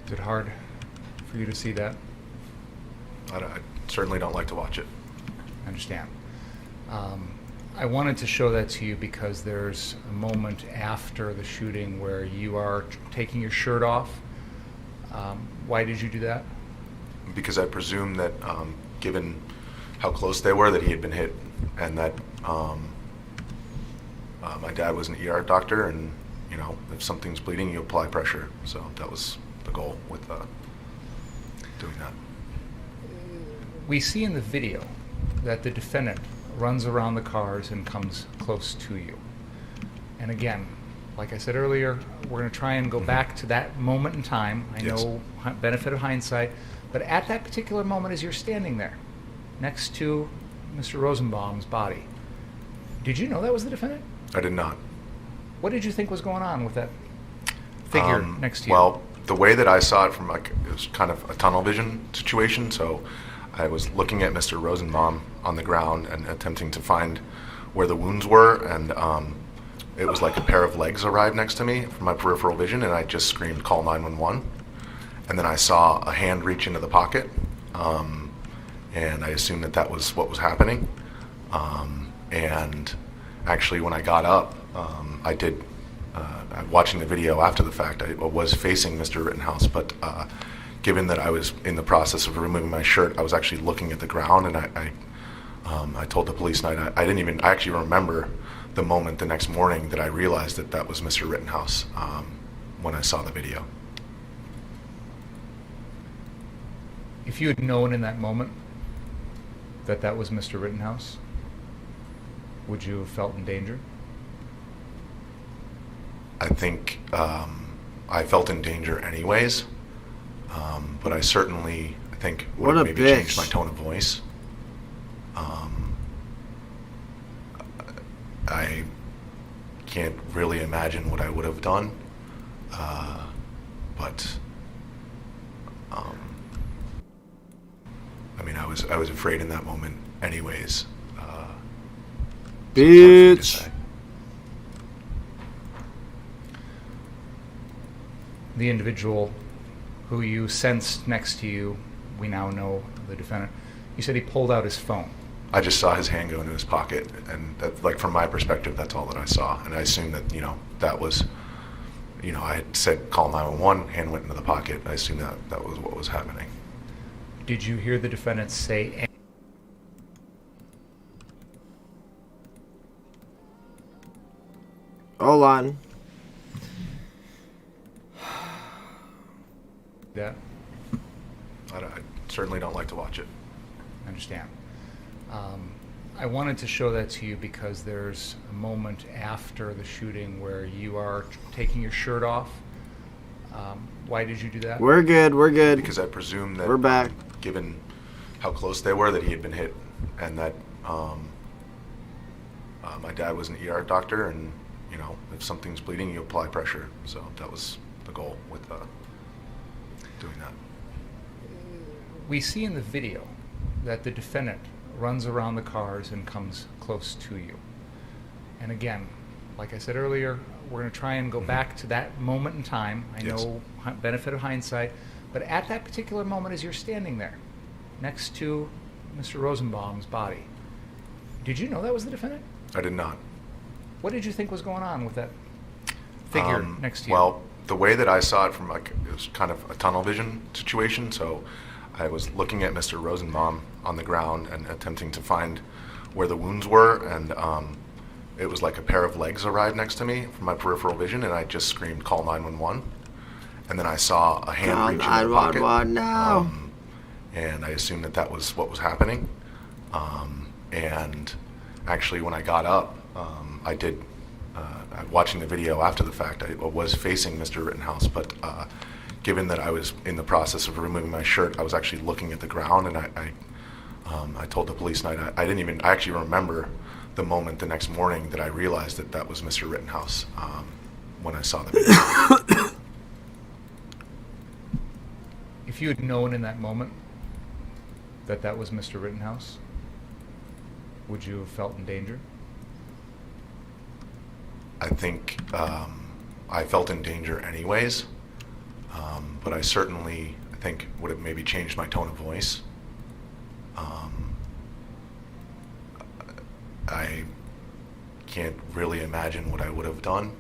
N: Is it hard for you to see that?
M: I certainly don't like to watch it.
N: I understand. I wanted to show that to you because there's a moment after the shooting where you are taking your shirt off. Why did you do that?
M: Because I presume that, given how close they were, that he had been hit, and that my dad was an ER doctor, and you know, if something's bleeding, you apply pressure. So that was the goal with doing that.
N: We see in the video that the defendant runs around the cars and comes close to you. And again, like I said earlier, we're going to try and go back to that moment in time. I know, benefit of hindsight, but at that particular moment as you're standing there next to Mr. Rosenbaum's body, did you know that was the defendant?
M: I did not.
N: What did you think was going on with that figure next to you?
M: Well, the way that I saw it from, like, it was kind of a tunnel vision situation, so I was looking at Mr. Rosenbaum on the ground and attempting to find where the wounds were, and it was like a pair of legs arrived next to me from my peripheral vision, and I just screamed, "Call 911." And then I saw a hand reach into the pocket, and I assumed that that was what was happening. And actually, when I got up, I did, watching the video after the fact, I was facing Mr. Rittenhouse, but given that I was in the process of removing my shirt, I was actually looking at the ground, and I told the police, and I actually remember the moment the next morning that I realized that that was Mr. Rittenhouse when I saw the video.
N: If you had known in that moment that that was Mr. Rittenhouse, would you have felt in danger?
M: I think I felt in danger anyways, but I certainly, I think, would have maybe changed my tone of voice. I can't really imagine what I would have done, but I mean, I was afraid in that moment anyways.
C: Bitch.
N: The individual who you sensed next to you, we now know the defendant, you said he pulled out his phone.
M: I just saw his hand go into his pocket, and that, like, from my perspective, that's all that I saw, and I assumed that, you know, that was I had said call 911, hand went into the pocket. I assumed that was what was happening.
N: Did you hear the defendant say
C: Hold on.
N: that?
M: I certainly don't like to watch it.
N: I understand. I wanted to show that to you because there's a moment after the shooting where you are taking your shirt off. Why did you do that?
C: We're good. We're good.
M: Because I presume that
C: we're back.
M: Given how close they were, that he had been hit, and that my dad was an ER doctor, and if something's bleeding, you apply pressure. So that was the goal with doing that.
N: We see in the video that the defendant runs around the cars and comes close to you. And again, like I said earlier, we're going to try and go back to that moment in time. I know, benefit of hindsight, but at that particular moment as you're standing there next to Mr. Rosenbaum's body, did you know that was the defendant?
M: I did not.
N: What did you think was going on with that figure next to you?
M: Well, the way that I saw it from it was kind of a tunnel vision situation. So I was looking at Mr. Rosenbaum on the ground and attempting to find where the wounds were, and it was like a pair of legs arrived next to me from my peripheral vision, and I just screamed, "Call 911!" And then I saw a hand reach in the pocket.
C: 911, no.
M: And I assumed that was what was happening. And actually, when I got up, I did. Watching the video after the fact, I was facing Mr. Rittenhouse, but given that I was in the process of removing my shirt, I was actually looking at the ground, and I told the police, and I actually remember the moment the next morning that I realized that was Mr. Rittenhouse when I saw the video.
N: If you had known in that moment that was Mr. Rittenhouse, would you have felt in danger?
M: I think I felt in danger anyways, but I certainly, I think, would have maybe changed my tone of voice. I can't really imagine what I would have done,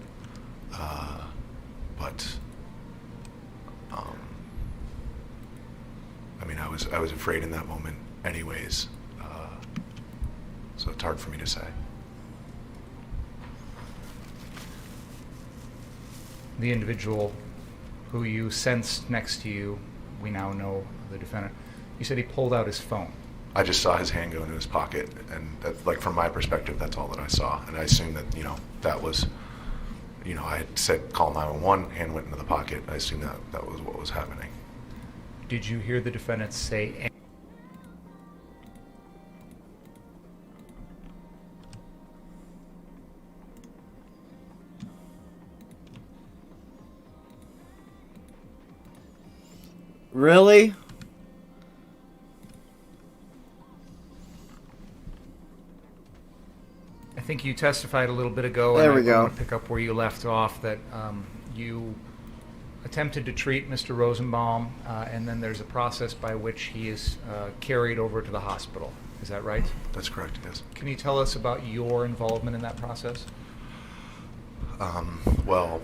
M: but I mean, I was afraid in that moment anyways, so it's hard for me to say.
N: The individual who you sensed next to you, we now know the defendant. You said he pulled out his phone.
M: I just saw his hand go into his pocket, and like from my perspective, that's all that I saw. And I assumed that that was, I had said call 911, hand went into the pocket. I assumed that was what was happening.
N: Did you hear the defendant say?
C: Really?
N: I think you testified a little bit ago.
C: There
N: and
C: we go.
N: I want to pick up where you left off, that you attempted to treat Mr. Rosenbaum, and then there's a process by which he is carried over to the hospital. Is that right?
M: That's correct, yes.
N: Can you tell us about your involvement in that process?
M: Well,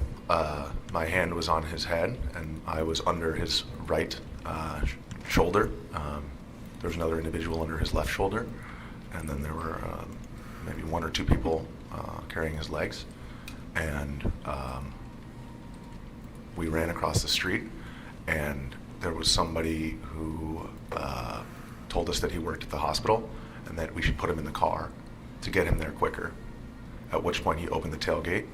M: my hand was on his head, and I was under his right shoulder. There was another individual under his left shoulder, and then there were maybe one or two people carrying his legs. And we ran across the street, and there was somebody who told us that he worked at the hospital and that we should put him in the car to get him there quicker, at which point he opened the tailgate.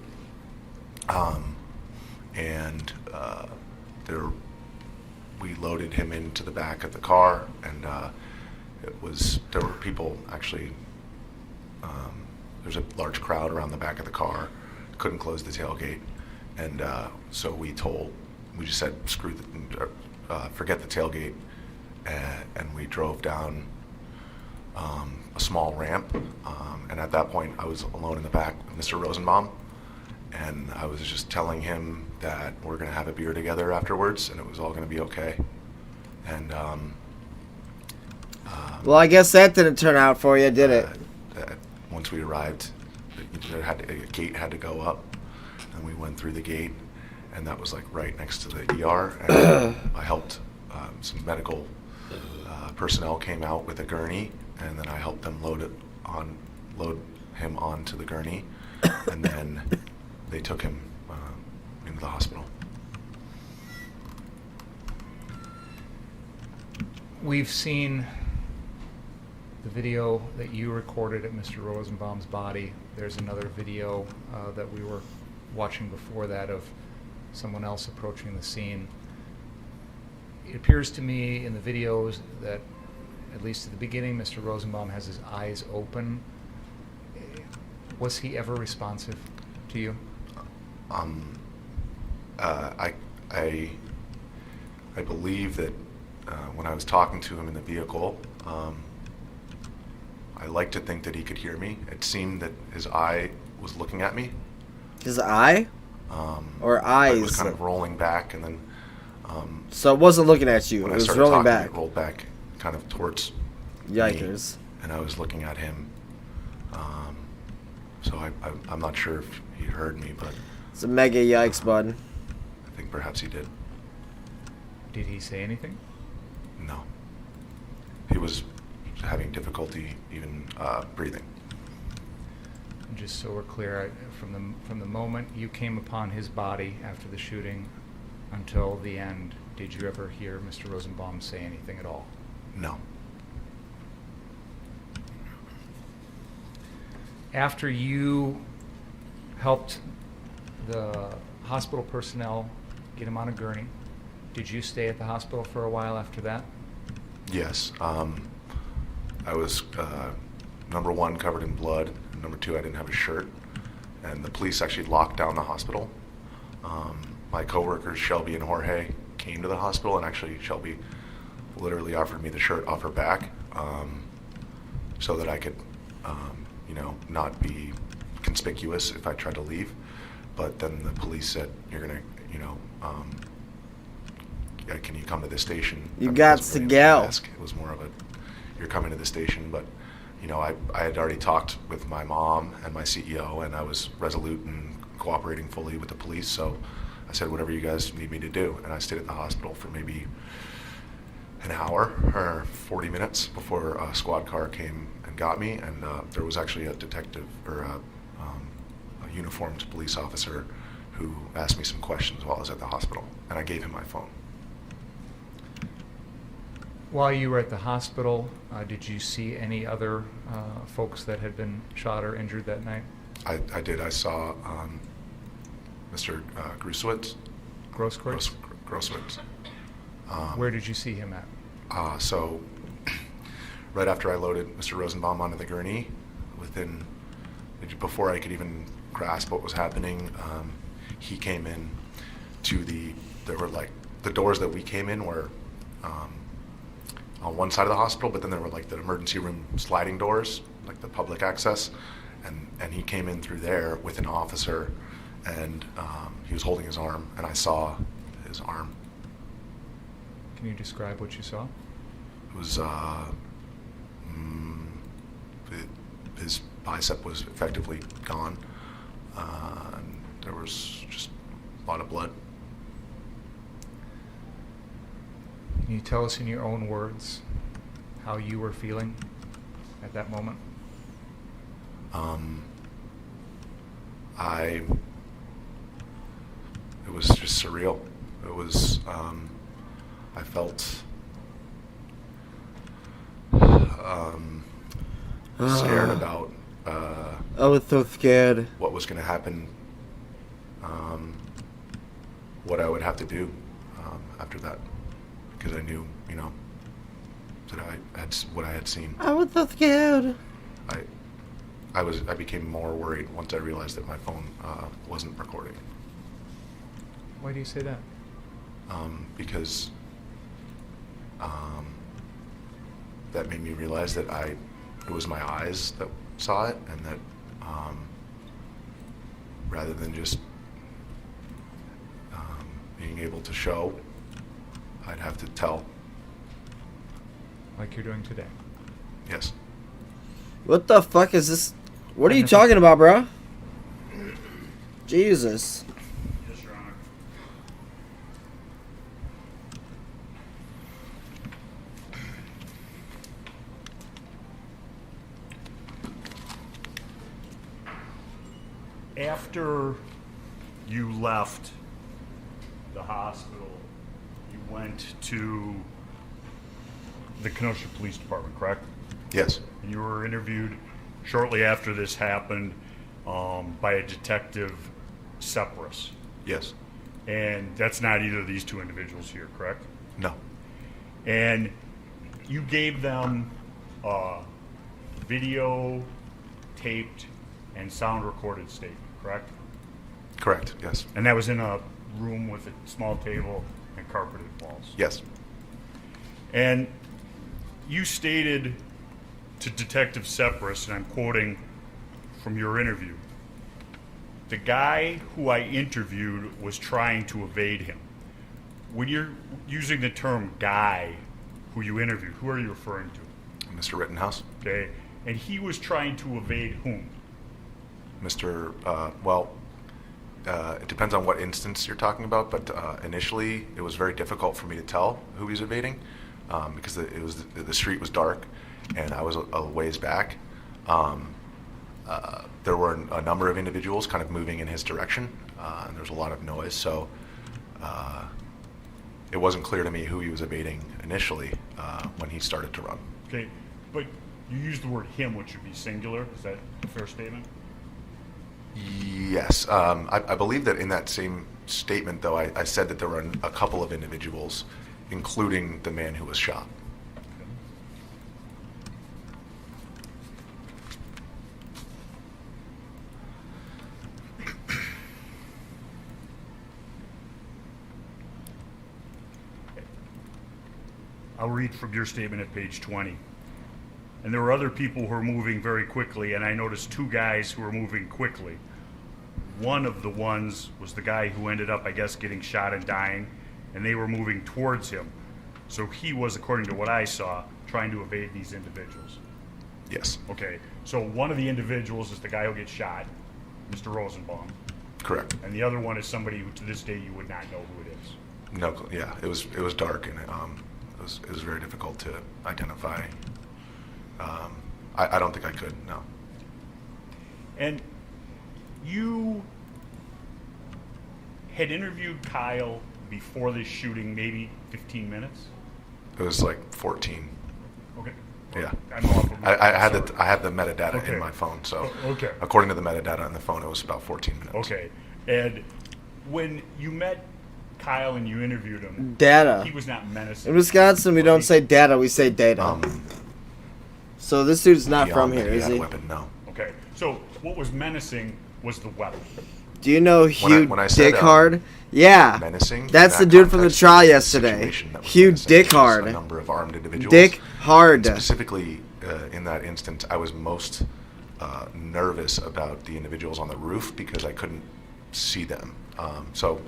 M: We loaded him into the back of the car, and there were people actually. There's a large crowd around the back of the car. Couldn't close the tailgate, and so we just said forget the tailgate, and we drove down a small ramp. And at that point, I was alone in the back with Mr. Rosenbaum. And I was just telling him that we're going to have a beer together afterwards, and it was all going to be okay. And
C: well, I guess that didn't turn out for you, did it?
M: once we arrived, a gate had to go up, and we went through the gate, and that was like right next to the ER. And I helped some medical personnel came out with a gurney, and then I helped them load him onto the gurney, and then they took him into the hospital.
N: We've seen the video that you recorded at Mr. Rosenbaum's body. There's another video that we were watching before that of someone else approaching the scene. It appears to me in the videos that, at least at the beginning, Mr. Rosenbaum has his eyes open. Was he ever responsive to you?
M: I believe that when I was talking to him in the vehicle, I like to think that he could hear me. It seemed that his eye was looking at me.
C: His eye? Or eyes?
M: It was kind of rolling back, and then.
C: So it wasn't looking at you. It was rolling back.
M: It rolled back, kind of towards.
C: Yikers!
M: Me, and I was looking at him. So I'm not sure if he heard me, but.
C: It's a mega yikes, bud.
M: I think perhaps he did.
N: Did he say anything?
M: No. He was having difficulty even breathing.
N: Just so we're clear, from the moment you came upon his body after the shooting until the end, did you ever hear Mr. Rosenbaum say anything at all?
M: No.
N: After you helped the hospital personnel get him on a gurney, did you stay at the hospital for a while after that?
M: Yes. I was, number one, covered in blood. And number two, I didn't have a shirt. And the police actually locked down the hospital. My coworkers, Shelby and Jorge, came to the hospital, and actually Shelby literally offered me the shirt off her back so that I could, not be conspicuous if I tried to leave. But then the police said, you're going to, can you come to the station?
C: You got to go.
M: It was more of a, you're coming to the station, but I had already talked with my mom and my CEO, and I was resolute and cooperating fully with the police. So I said, whatever you guys need me to do. And I stayed at the hospital for maybe an hour or 40 minutes before a squad car came and got me. And there was actually a detective or a uniformed police officer who asked me some questions while I was at the hospital, and I gave him my phone.
N: While you were at the hospital, did you see any other folks that had been shot or injured that night?
M: I did. I saw Mr. Grusowitz. Grosowitz.
N: Where did you see him at?
M: So, right after I loaded Mr. Rosenbaum onto the gurney, before I could even grasp what was happening, he came in to there were like, the doors that we came in were on one side of the hospital, but then there were like the emergency room sliding doors, like the public access, and he came in through there with an officer, and he was holding his arm, and I saw his arm.
N: Can you describe what you saw?
M: It was his bicep was effectively gone, and there was just a lot of blood.
N: Can you tell us in your own words how you were feeling at that moment?
M: It was just surreal. It was, I felt scared about
C: I was so scared.
M: What was going to happen, what I would have to do after that, because I knew, that I had what I had seen.
C: I was so scared.
M: I became more worried once I realized that my phone wasn't recording.
N: Why do you say that?
M: Because that made me realize that it was my eyes that saw it, and that rather than just being able to show, I'd have to tell.
N: Like you're doing today?
M: Yes.
C: What the fuck is this? What are you talking about, bro? Jesus.
F: Yes, Your Honor. After you left the hospital, you went to the Kenosha Police Department, correct?
M: Yes.
F: And you were interviewed shortly after this happened by a detective, Separus.
M: Yes.
F: And that's not either of these two individuals here, correct?
M: No.
F: And you gave them video, taped, and sound recorded statement, correct?
M: Correct, yes.
F: And that was in a room with a small table and carpeted walls?
M: Yes.
F: And you stated to Detective Separus, and I'm quoting from your interview, the guy who I interviewed was trying to evade him. When you're using the term guy who you interviewed, who are you referring to?
M: Mr. Rittenhouse.
F: Okay. And he was trying to evade whom?
M: It depends on what instance you're talking about, but initially it was very difficult for me to tell who he was evading because the street was dark and I was a ways back. There were a number of individuals kind of moving in his direction, and there was a lot of noise, so it wasn't clear to me who he was evading initially when he started to run.
F: Okay, but you used the word him, which would be singular. Is that a fair statement?
M: Yes. I believe that in that same statement, though, I said that there were a couple of individuals, including the man who was shot.
F: I'll read from your statement at page 20. And there were other people who were moving very quickly, and I noticed two guys who were moving quickly. One of the ones was the guy who ended up, I guess, getting shot and dying, and they were moving towards him. So he was, according to what I saw, trying to evade these individuals.
M: Yes.
F: Okay, so one of the individuals is the guy who gets shot, Mr. Rosenbaum.
M: Correct.
F: And the other one is somebody who, to this day, you would not know who it is.
M: No, yeah, it was dark and it was very difficult to identify. I don't think I could, no.
F: And you had interviewed Kyle before this shooting, maybe 15 minutes?
M: It was like 14.
F: Okay.
M: Yeah.
F: I'm off of my-
M: I had the metadata
F: Okay.
M: in my phone, so
F: Okay.
M: according to the metadata on the phone, it was about 14 minutes.
F: Okay. And when you met Kyle and you interviewed him,
C: Data.
F: he was not menacing.
C: In Wisconsin, we don't say data, we say data. So this dude's not from here, is he?
M: Weapon, no.
F: Okay. So what was menacing was the weapon.
C: Do you know Hugh
M: when I said,
C: Dickhard? Yeah.
M: menacing,
C: That's
M: in
C: the
M: that
C: dude from the
M: context,
C: trial
M: it was a
C: yesterday.
M: situation that was
C: Hugh
M: menacing. It was
C: Dickhard.
M: A number of armed individuals.
C: Dickhard.
M: And specifically, in that instance, I was most nervous about the individuals on the roof because I couldn't see them. So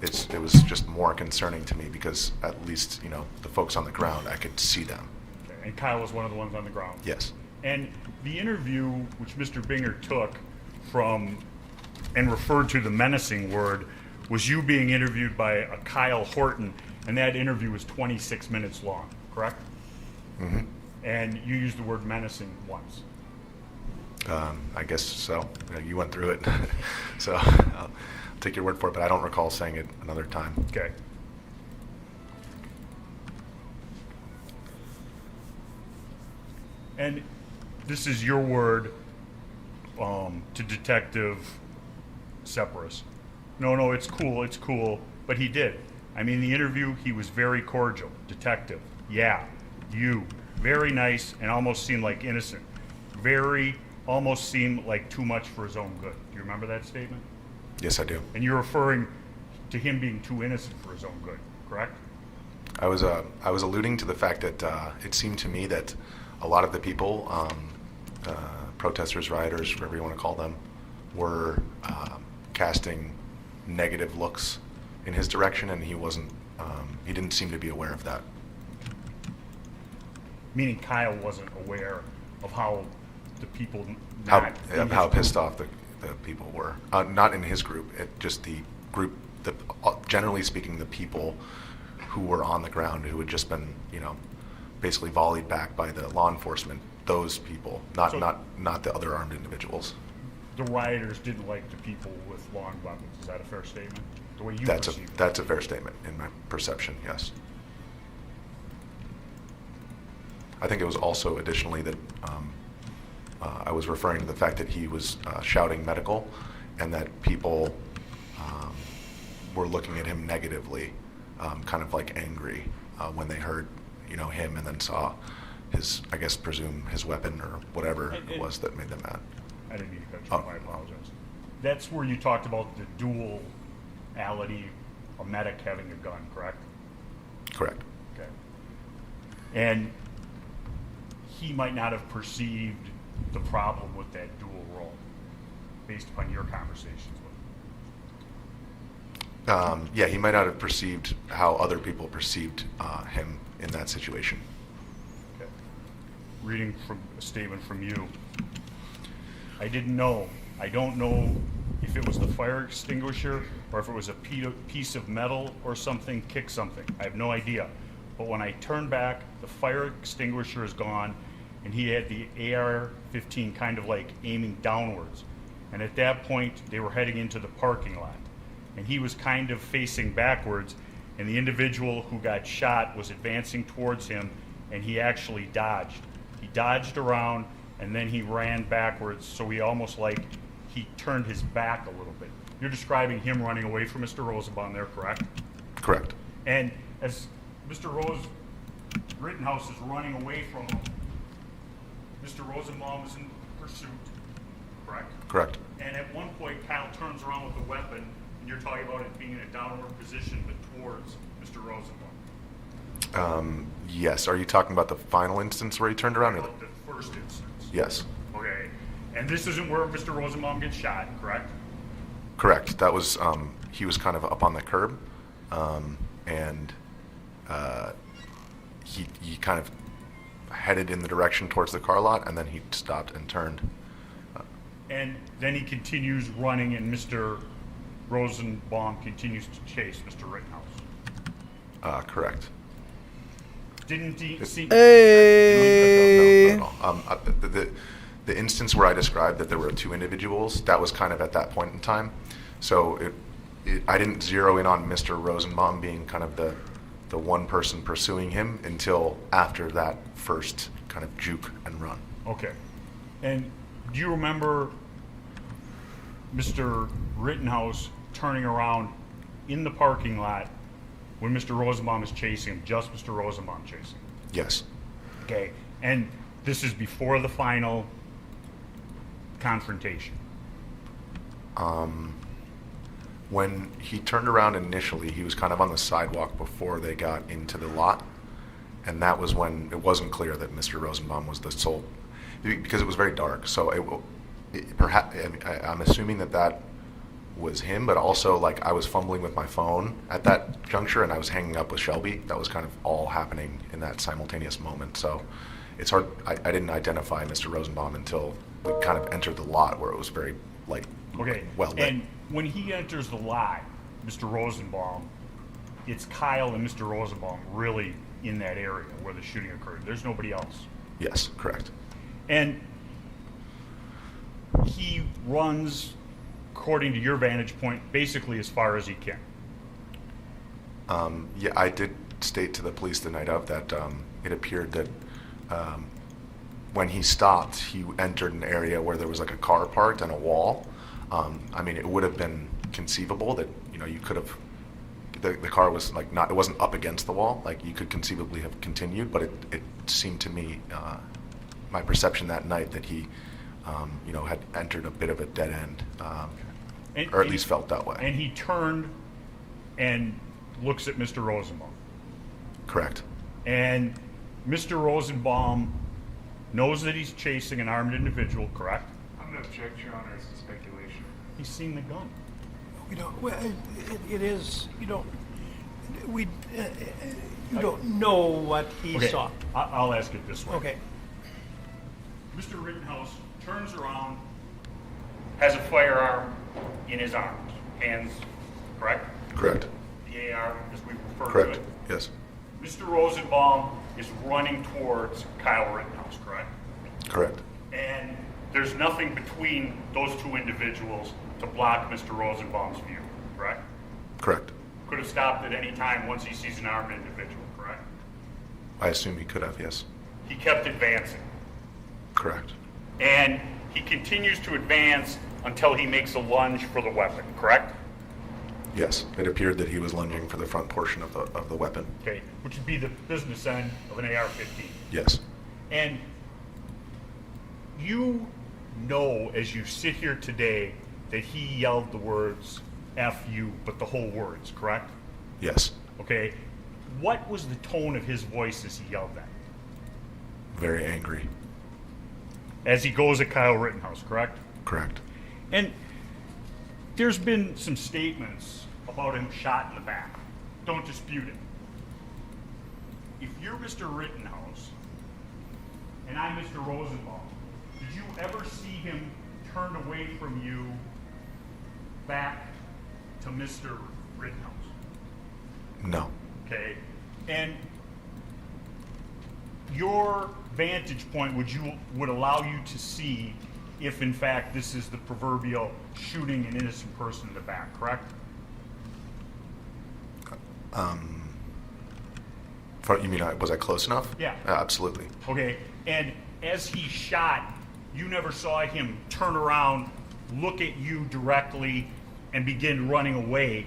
M: it was just more concerning to me because at least, the folks on the ground, I could see them.
F: Okay. And Kyle was one of the ones on the ground.
M: Yes.
F: And the interview, which Mr. Binger took from and referred to the menacing word, was you being interviewed by a Kyle Horton, and that interview was 26 minutes long, correct?
M: Mm-hmm.
F: And you used the word menacing once.
M: I guess so. You went through it, so I'll take your word for it, but I don't recall saying it another time.
F: Okay. And this is your word to Detective Separus. No, it's cool, but he did. I mean, the interview, he was very cordial. Detective, yeah, you, very nice and almost seemed like innocent. Almost seemed like too much for his own good. Do you remember that statement?
M: Yes, I do.
F: And you're referring to him being too innocent for his own good, correct?
M: I was alluding to the fact that it seemed to me that a lot of the people, protesters, rioters, whatever you want to call them, were casting negative looks in his direction, and he wasn't. He didn't seem to be aware of that.
F: Meaning Kyle wasn't aware of how the people
M: How pissed off the people were. Not in his group. Just the group. Generally speaking, the people who were on the ground who had just been, basically volleyed back by the law enforcement. Those people, not the other armed individuals.
F: the rioters didn't like the people with long weapons. Is that a fair statement? The way you
M: That's
F: perceive it?
M: a fair statement in my perception, yes. I think it was also additionally that I was referring to the fact that he was shouting medical, and that people were looking at him negatively, kind of like angry when they heard, him, and then saw his, I guess, presume his weapon or whatever it was that made them mad.
F: I didn't mean to cut you off. I apologize. That's where you talked about the duality, a medic having a gun, correct?
M: Correct.
F: Okay. And he might not have perceived the problem with that dual role, based upon your conversations with him.
M: Yeah, he might not have perceived how other people perceived him in that situation.
F: Okay. Reading from a statement from you, I don't know if it was the fire extinguisher or if it was a piece of metal or something, kick something. I have no idea. But when I turned back, the fire extinguisher is gone, and he had the AR-15 kind of like aiming downwards. And at that point, they were heading into the parking lot. And he was kind of facing backwards, and the individual who got shot was advancing towards him, and he actually dodged. He dodged around, and then he ran backwards, so he turned his back a little bit. You're describing him running away from Mr. Rosenbaum there, correct?
M: Correct.
F: And as Mr. Rittenhouse is running away from him, Mr. Rosenbaum is in pursuit, correct?
M: Correct.
F: And at one point, Kyle turns around with a weapon, and you're talking about it being in a downward position, but towards Mr. Rosenbaum.
M: Yes. Are you talking about the final instance where he turned around? Or
F: The first instance.
M: Yes.
F: Okay. And this isn't where Mr. Rosenbaum gets shot, correct?
M: Correct. That was, he was kind of up on the curb, and he kind of headed in the direction towards the car lot, and then he stopped and turned.
F: And then he continues running, and Mr. Rosenbaum continues to chase Mr. Rittenhouse.
M: Correct.
F: Didn't he see?
C: Hey.
M: No. The instance where I described that there were two individuals, that was kind of at that point in time. So I didn't zero in on Mr. Rosenbaum being kind of the one person pursuing him until after that first kind of juke and run.
F: Okay. And do you remember Mr. Rittenhouse turning around in the parking lot when Mr. Rosenbaum is chasing him, just Mr. Rosenbaum chasing him?
M: Yes.
F: Okay. And this is before the final confrontation.
M: When he turned around initially, he was kind of on the sidewalk before they got into the lot, and that was when it wasn't clear that Mr. Rosenbaum was the sole, because it was very dark. So perhaps I'm assuming that was him, but also like I was fumbling with my phone at that juncture, and I was hanging up with Shelby. That was kind of all happening in that simultaneous moment. So it's hard. I didn't identify Mr. Rosenbaum until we kind of entered the lot where it was very well lit.
F: And when he enters the lot, Mr. Rosenbaum, it's Kyle and Mr. Rosenbaum really in that area where the shooting occurred. There's nobody else.
M: Yes, correct.
F: And he runs, according to your vantage point, basically as far as he can.
M: Yeah, I did state to the police the night of that it appeared that when he stopped, he entered an area where there was like a car parked and a wall. I mean, it would have been conceivable that you could have. The car was like not. It wasn't up against the wall. Like you could conceivably have continued, but it seemed to me, my perception that night, that he, had entered a bit of a dead end, or at least felt that way.
F: And he turned and looks at Mr. Rosenbaum.
M: Correct.
F: And Mr. Rosenbaum knows that he's chasing an armed individual, correct?
E: I'm going to object, Your Honor. It's speculation.
F: He's seen the gun.
B: We don't. Well, it is. You don't. We. You don't know what he
F: Okay,
B: saw.
F: I'll ask it this way.
B: Okay.
F: Mr. Rittenhouse turns around, has a firearm in his arms, hands, correct?
M: Correct.
F: The AR, as we refer
M: Correct.
F: to it.
M: Yes.
F: Mr. Rosenbaum is running towards Kyle Rittenhouse, correct?
M: Correct.
F: And there's nothing between those two individuals to block Mr. Rosenbaum's view, correct?
M: Correct.
F: Could have stopped at any time once he sees an armed individual, correct?
M: I assume he could have, yes.
F: He kept advancing.
M: Correct.
F: And he continues to advance until he makes a lunge for the weapon, correct?
M: Yes. It appeared that he was lunging for the front portion of the weapon.
F: Okay, which would be the business end of an AR-15.
M: Yes.
F: And you know, as you sit here today, that he yelled the words F you, but the whole words, correct?
M: Yes.
F: Okay. What was the tone of his voice as he yelled that?
M: Very angry.
F: As he goes at Kyle Rittenhouse, correct?
M: Correct.
F: And there's been some statements about him shot in the back. Don't dispute it. If you're Mr. Rittenhouse and I'm Mr. Rosenbaum, did you ever see him turn away from you back to Mr. Rittenhouse?
M: No.
F: Okay. And your vantage point would allow you to see if in fact this is the proverbial shooting an innocent person in the back, correct?
M: You mean, was I close enough?
F: Yeah.
M: Absolutely.
F: Okay. And as he shot, you never saw him turn around, look at you directly, and begin running away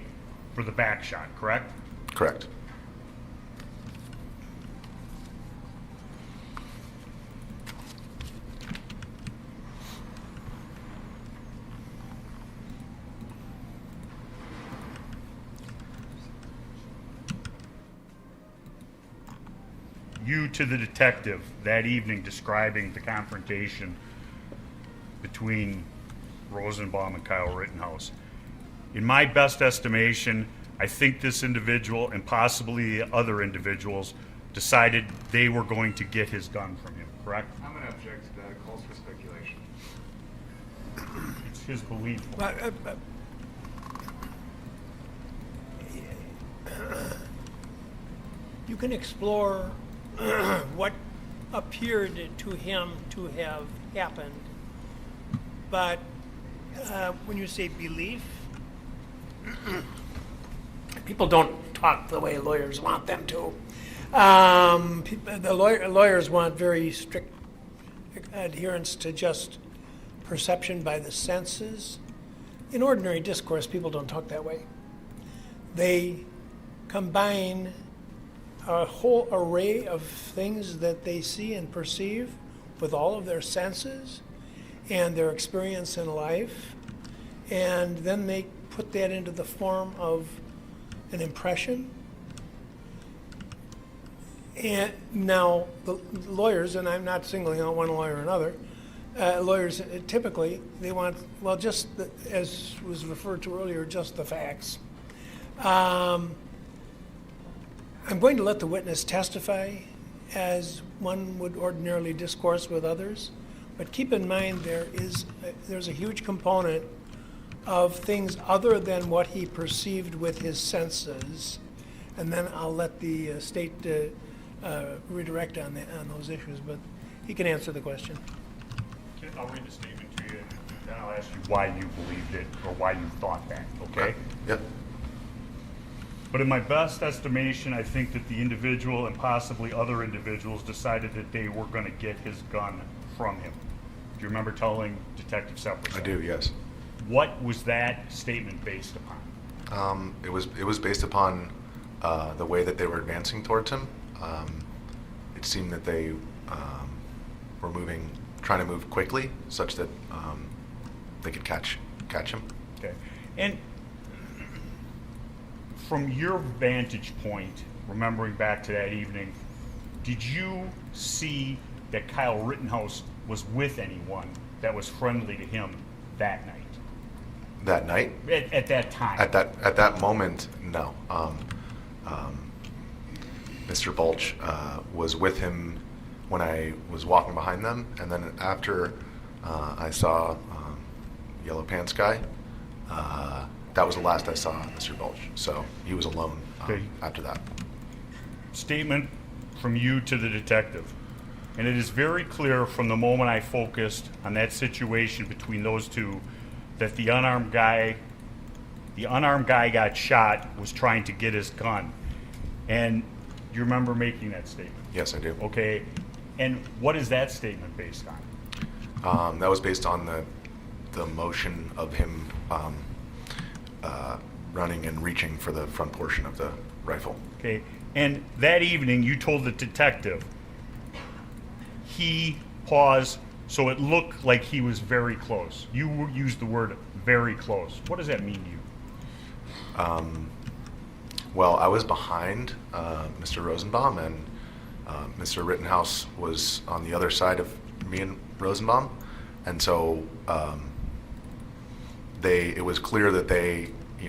F: for the back shot, correct?
M: Correct.
F: You to the detective that evening describing the confrontation between Rosenbaum and Kyle Rittenhouse. In my best estimation, I think this individual and possibly other individuals decided they were going to get his gun from him, correct?
E: I'm going to object to that. It calls for speculation.
F: It's his belief.
B: You can explore what appeared to him to have happened, but when you say belief, people don't talk the way lawyers want them to. The lawyers want very strict adherence to just perception by the senses. In ordinary discourse, people don't talk that way. They combine a whole array of things that they see and perceive with all of their senses and their experience in life, and then they put that into the form of an impression. And now the lawyers, and I'm not singling out one lawyer or another, lawyers typically, they want, well, just the, as was referred to earlier, just the facts. I'm going to let the witness testify as one would ordinarily discourse with others, but keep in mind there's a huge component of things other than what he perceived with his senses, and then I'll let the state redirect on those issues, but he can answer the question.
F: I'll read the statement to you, and then I'll ask you why you believed it or why you thought that, okay?
M: Yep.
F: But in my best estimation, I think that the individual and possibly other individuals decided that they were going to get his gun from him. Do you remember telling Detective Sepperson?
M: I do, yes.
F: What was that statement based upon?
M: It was based upon the way that they were advancing towards him. It seemed that they were trying to move quickly, such that they could catch him.
F: Okay. And from your vantage point, remembering back to that evening, did you see that Kyle Rittenhouse was with anyone that was friendly to him that night?
M: That night?
F: At that time?
M: At that moment, no. Mr. Bulch was with him when I was walking behind them, and then after I saw Yellow Pants guy, that was the last I saw Mr. Bulch. So he was alone after that.
F: Statement from you to the detective. And it is very clear from the moment I focused on that situation between those two that the unarmed guy got shot was trying to get his gun. And you remember making that statement?
M: Yes, I do.
F: Okay. And what is that statement based on?
M: That was based on the motion of him running and reaching for the front portion of the rifle.
F: Okay. And that evening, you told the detective he paused, so it looked like he was very close. You used the word very close. What does that mean to you?
M: Well, I was behind Mr. Rosenbaum, and Mr. Rittenhouse was on the other side of me and Rosenbaum, and so it was clear that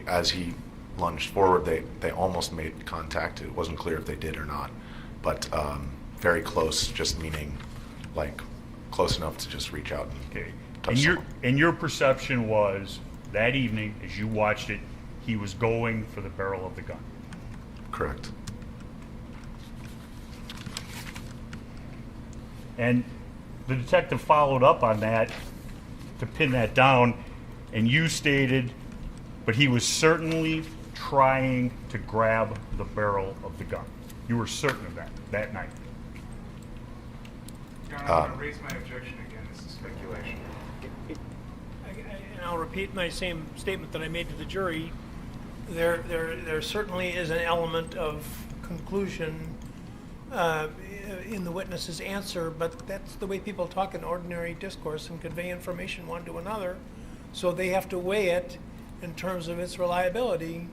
M: as he lunged forward, they almost made contact. It wasn't clear if they did or not, but very close, just meaning like close enough to just reach out and touch someone.
F: And your perception was that evening, as you watched it, he was going for the barrel of the gun.
M: Correct.
F: And the detective followed up on that to pin that down, and you stated, but he was certainly trying to grab the barrel of the gun. You were certain of that night.
E: Your Honor, I'm going to raise my objection again. This is speculation.
B: And I'll repeat my same statement that I made to the jury. There certainly is an element of conclusion in the witness's answer, but that's the way people talk in ordinary discourse and convey information one to another. So they have to weigh it in terms of its reliability,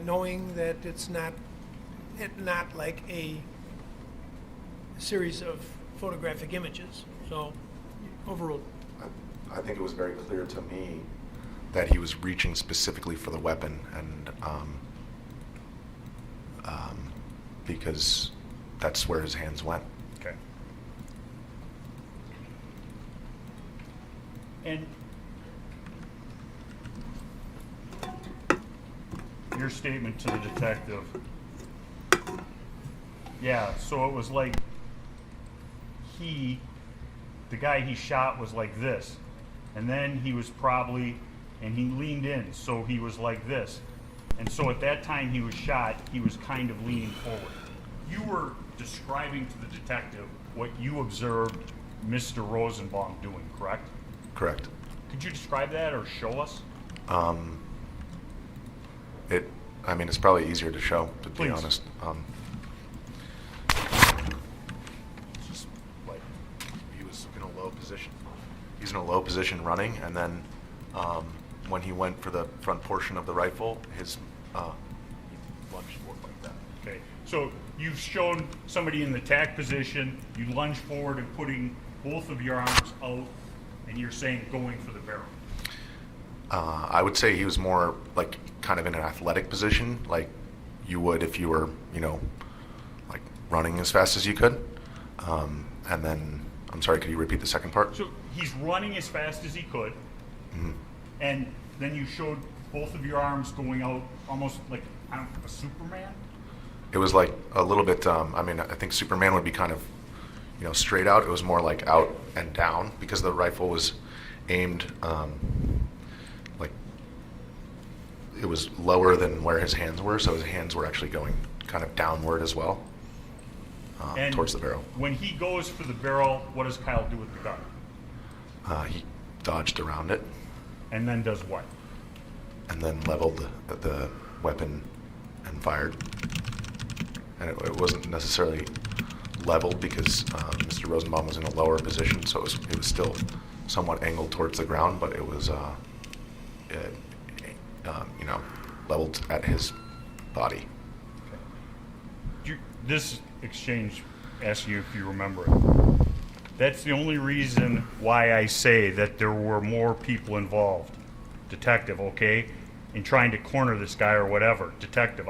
B: knowing that it's not like a series of photographic images. So overruled.
M: I think it was very clear to me that he was reaching specifically for the weapon, and because that's where his hands went.
F: Okay. And your statement to the detective. Yeah, so it was like the guy he shot was like this, and then he was and he leaned in, so he was like this. And so at that time he was shot, he was kind of leaning forward. You were describing to the detective what you observed Mr. Rosenbaum doing, correct?
M: Correct.
F: Could you describe that or show us?
M: It's probably easier to show, to
F: Please.
M: be honest. Just like he was in a low position. He's in a low position running, and then when he went for the front portion of the rifle, he lunged forward like that.
F: Okay, so you've shown somebody in the tack position, you lunge forward and putting both of your arms out, and you're saying going for the barrel.
M: I would say he was more like kind of in an athletic position, like you would if you were, like running as fast as you could. And then, I'm sorry, could you repeat the second part?
F: So he's running as fast as he could, and then you showed both of your arms going out almost like a Superman?
M: It was like a little bit, I think Superman would be kind of, straight out. It was more like out and down because the rifle was aimed, like it was lower than where his hands were, so his hands were actually going kind of downward as well, towards the barrel.
F: When he goes for the barrel, what does Kyle do with the gun?
M: He dodged around it.
F: And then does what?
M: And then leveled the weapon and fired. And it wasn't necessarily leveled because Mr. Rosenbaum was in a lower position, so it was still somewhat angled towards the ground, but it was leveled at his body.
F: This exchange, ask you if you remember it. That's the only reason why I say that there were more people involved. Detective, okay? In trying to corner this guy or whatever. Detective,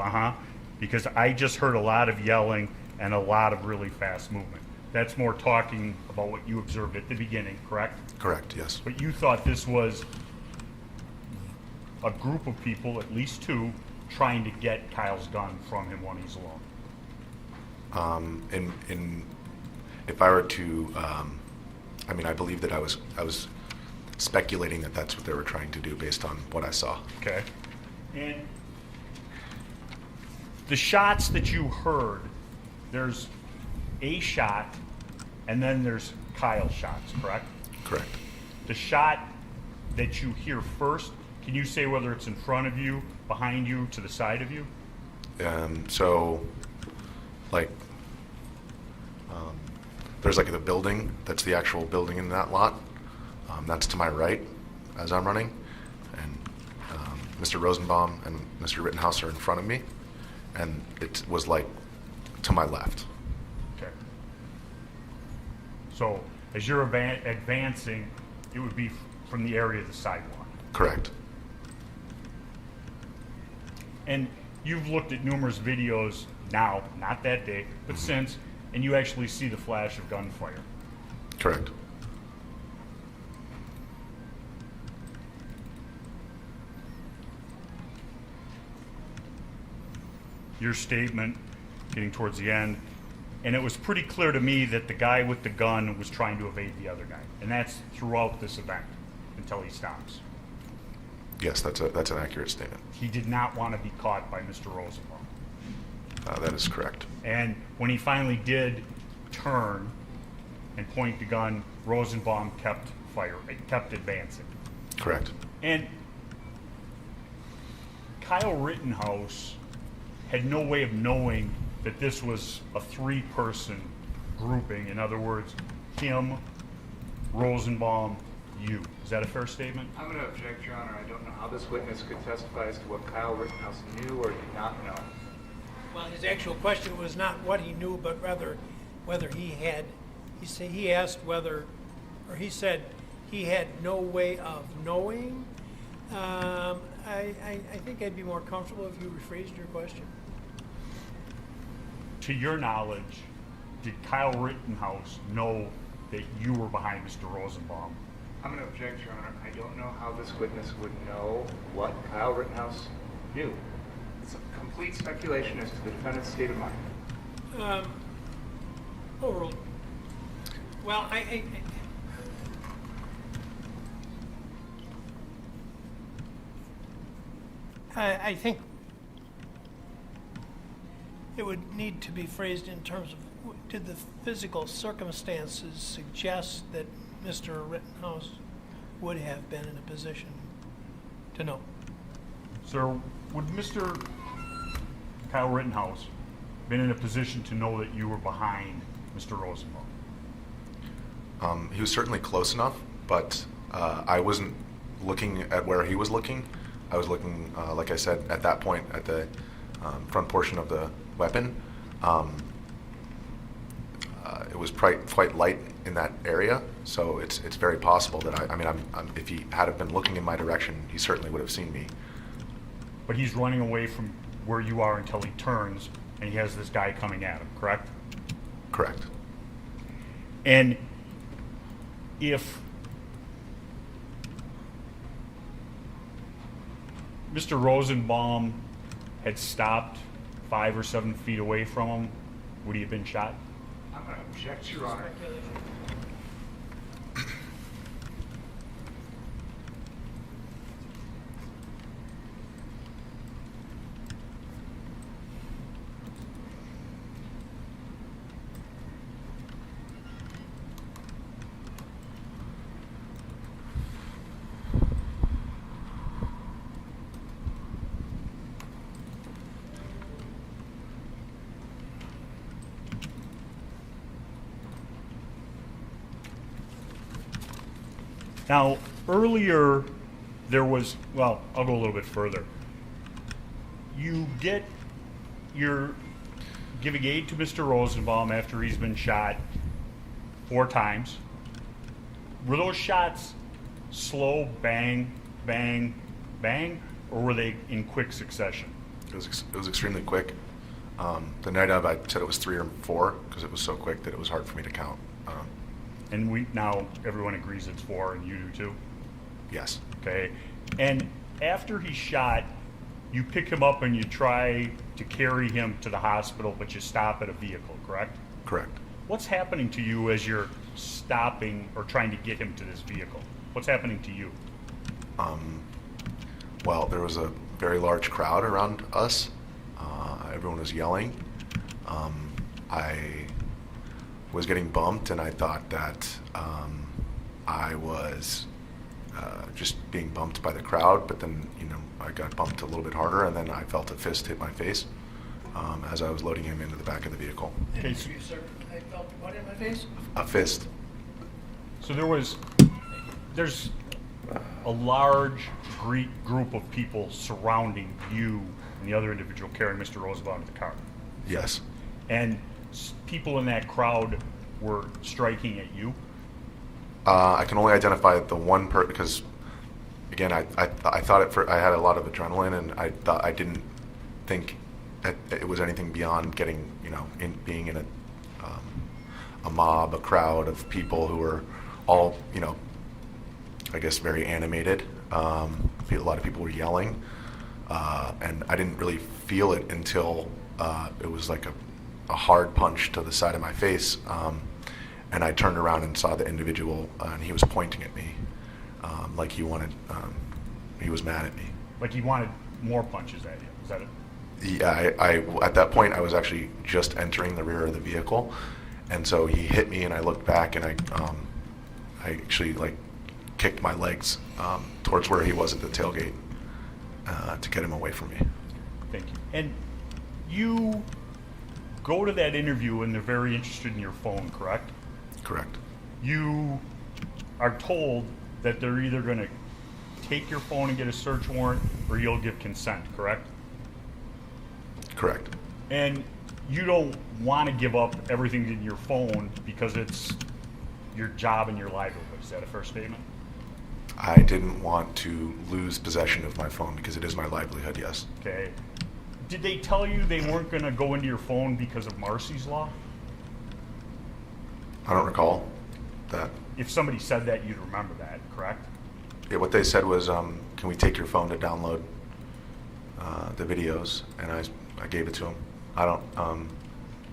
F: because I just heard a lot of yelling and a lot of really fast movement. That's more talking about what you observed at the beginning, correct?
M: Correct, yes.
F: But you thought this was a group of people, at least two, trying to get Kyle's gun from him when he's alone.
M: if I were to, I mean, I believe that I was speculating that that's what they were trying to do based on what I saw.
F: Okay. And the shots that you heard, there's a shot, and then there's Kyle's shots, correct?
M: Correct.
F: The shot that you hear first, can you say whether it's in front of you, behind you, to the side of you?
M: So, like, there's like the building, that's the actual building in that lot. That's to my right as I'm running. And Mr. Rosenbaum and Mr. Rittenhouse are in front of me. And it was like to my left.
F: Okay. So, as you're advancing, it would be from the area of the sidewalk.
M: Correct.
F: And you've looked at numerous videos now, not that day, but since, and you actually see the flash of gunfire.
M: Correct.
F: Your statement, getting towards the end, and it was pretty clear to me that the guy with the gun was trying to evade the other guy, and that's throughout this event until he stops.
M: Yes, that's an accurate statement.
F: He did not want to be caught by Mr. Rosenbaum.
M: That is correct.
F: And when he finally did turn and point the gun, Rosenbaum kept advancing.
M: Correct.
F: And Kyle Rittenhouse had no way of knowing that this was a three-person grouping. In other words, him, Rosenbaum, you. Is that a fair statement?
E: I'm going to object, Your Honor. I don't know how this witness could testify as to what Kyle Rittenhouse knew or did not know.
B: Well, his actual question was not what he knew, but rather whether he asked whether, or he said he had no way of knowing. I think I'd be more comfortable if you rephrased your question.
F: To your knowledge, did Kyle Rittenhouse know that you were behind Mr. Rosenbaum?
E: I'm going to object, Your Honor. I don't know how this witness would know what Kyle Rittenhouse knew. It's a complete speculation as to the defendant's state of mind.
B: Overruled. Well, I think it would need to be phrased in terms of, did the physical circumstances suggest that Mr. Rittenhouse would have been in a position to know?
F: Sir, would Mr. Kyle Rittenhouse been in a position to know that you were behind Mr. Rosenbaum?
M: He was certainly close enough, but I wasn't looking at where he was looking. I was looking, like I said, at that point at the front portion of the weapon. It was quite light in that area, so it's very possible that if he had have been looking in my direction, he certainly would have seen me.
F: But he's running away from where you are until he turns, and he has this guy coming at him, correct?
M: Correct.
F: And if Mr. Rosenbaum had stopped 5 or 7 feet away from him, would he have been shot?
E: I'm going to object, Your Honor.
F: Now, earlier there was, well, I'll go a little bit further. You're giving aid to Mr. Rosenbaum after he's been shot 4 times. Were those shots slow, bang, bang, bang, or were they in quick succession?
M: It was extremely quick. The night of, I said it was 3 or 4 because it was so quick that it was hard for me to count.
F: And now everyone agrees it's 4, and you do too?
M: Yes.
F: Okay. And after he's shot, you pick him up and you try to carry him to the hospital, but you stop at a vehicle, correct?
M: Correct.
F: What's happening to you as you're stopping or trying to get him to this vehicle? What's happening to you?
M: Well, there was a very large crowd around us. Everyone was yelling. I was getting bumped, and I thought that I was just being bumped by the crowd, but then, I got bumped a little bit harder, and then I felt a fist hit my face as I was loading him into the back of the vehicle.
B: Okay, sir, I felt what in my face?
M: A fist.
F: So there's a large group of people surrounding you and the other individual carrying Mr. Roosevelt into the car.
M: Yes.
F: And people in that crowd were striking at you?
M: I can only identify the one person because, again, I thought I had a lot of adrenaline, and I didn't think that it was anything beyond getting, being in a mob, a crowd of people who were all, I guess very animated. A lot of people were yelling, and I didn't really feel it until it was like a hard punch to the side of my face. And I turned around and saw the individual, and he was pointing at me, like he was mad at me.
F: Like he wanted more punches at you, is that it?
M: Yeah, I at that point I was actually just entering the rear of the vehicle, and so he hit me, and I looked back, and I actually kicked my legs towards where he was at the tailgate to get him away from me.
F: Thank you. And you go to that interview, and they're very interested in your phone, correct?
M: Correct.
F: You are told that they're either going to take your phone and get a search warrant, or you'll give consent, correct?
M: Correct.
F: And you don't want to give up everything in your phone because it's your job and your livelihood. Is that a fair statement?
M: I didn't want to lose possession of my phone because it is my livelihood, yes.
F: Okay. Did they tell you they weren't going to go into your phone because of Marcy's Law?
M: I don't recall that.
F: If somebody said that, you'd remember that, correct?
M: Yeah, what they said was, can we take your phone to download the videos? And I gave it to them. I don't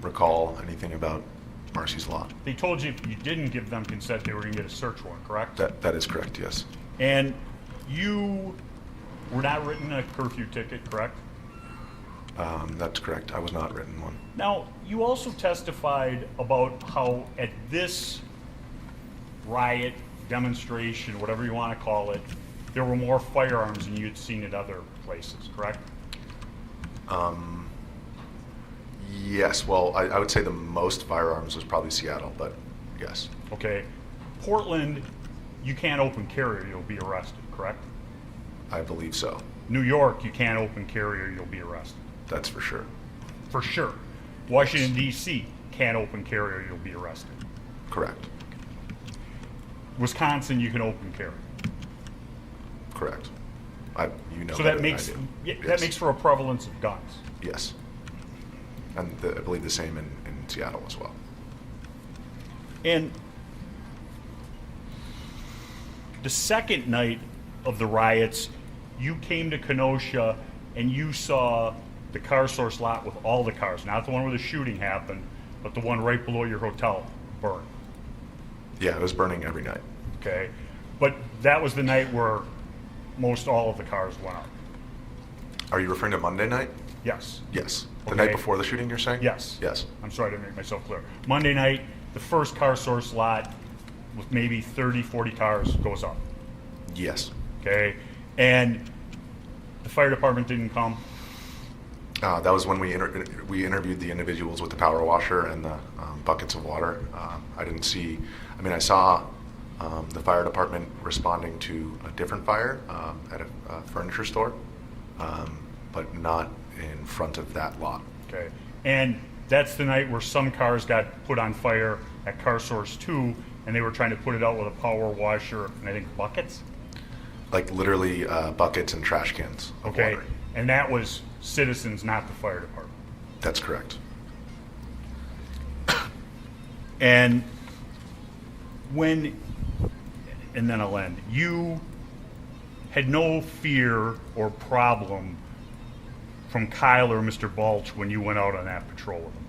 M: recall anything about Marcy's Law.
F: They told you if you didn't give them consent, they were going to get a search warrant, correct?
M: That is correct, yes.
F: And you were not written a curfew ticket, correct?
M: That's correct. I was not written one.
F: Now, you also testified about how at this riot, demonstration, whatever you want to call it, there were more firearms than you'd seen at other places, correct?
M: Yes. Well, I would say the most firearms was probably Seattle, but yes.
F: Okay. Portland, you can't open carry or you'll be arrested, correct?
M: I believe so.
F: New York, you can't open carry or you'll be arrested.
M: That's for sure.
F: For sure. Washington, D.C., can't open carry or you'll be arrested.
M: Correct.
F: Wisconsin, you can open carry.
M: Correct.
F: So that makes that makes for a prevalence of guns.
M: Yes. And I believe the same in Seattle as well.
F: And the second night of the riots, you came to Kenosha and you saw the car source lot with all the cars, not the one where the shooting happened, but the one right below your hotel burned.
M: Yeah, it was burning every night.
F: Okay. But that was the night where most all of the cars went up.
M: Are you referring to Monday night?
F: Yes.
M: Yes. The
F: Okay.
M: night before the shooting, you're saying?
F: Yes.
M: Yes.
F: I'm sorry I didn't make myself clear. Monday night, the first car source lot with maybe 30, 40 cars goes up.
M: Yes.
F: Okay. And the fire department didn't come.
M: That was when we interviewed the individuals with the power washer and the buckets of water. I didn't see. I mean, I saw the fire department responding to a different fire at a furniture store, but not in front of that lot.
F: Okay. And that's the night where some cars got put on fire at Car Source 2, and they were trying to put it out with a power washer and I think buckets.
M: Like literally buckets and trash cans of
F: Okay.
M: water.
F: And that was citizens, not the fire department.
M: That's correct.
F: And and then I'll end. You had no fear or problem from Kyle or Mr. Balch when you went out on that patrol with them?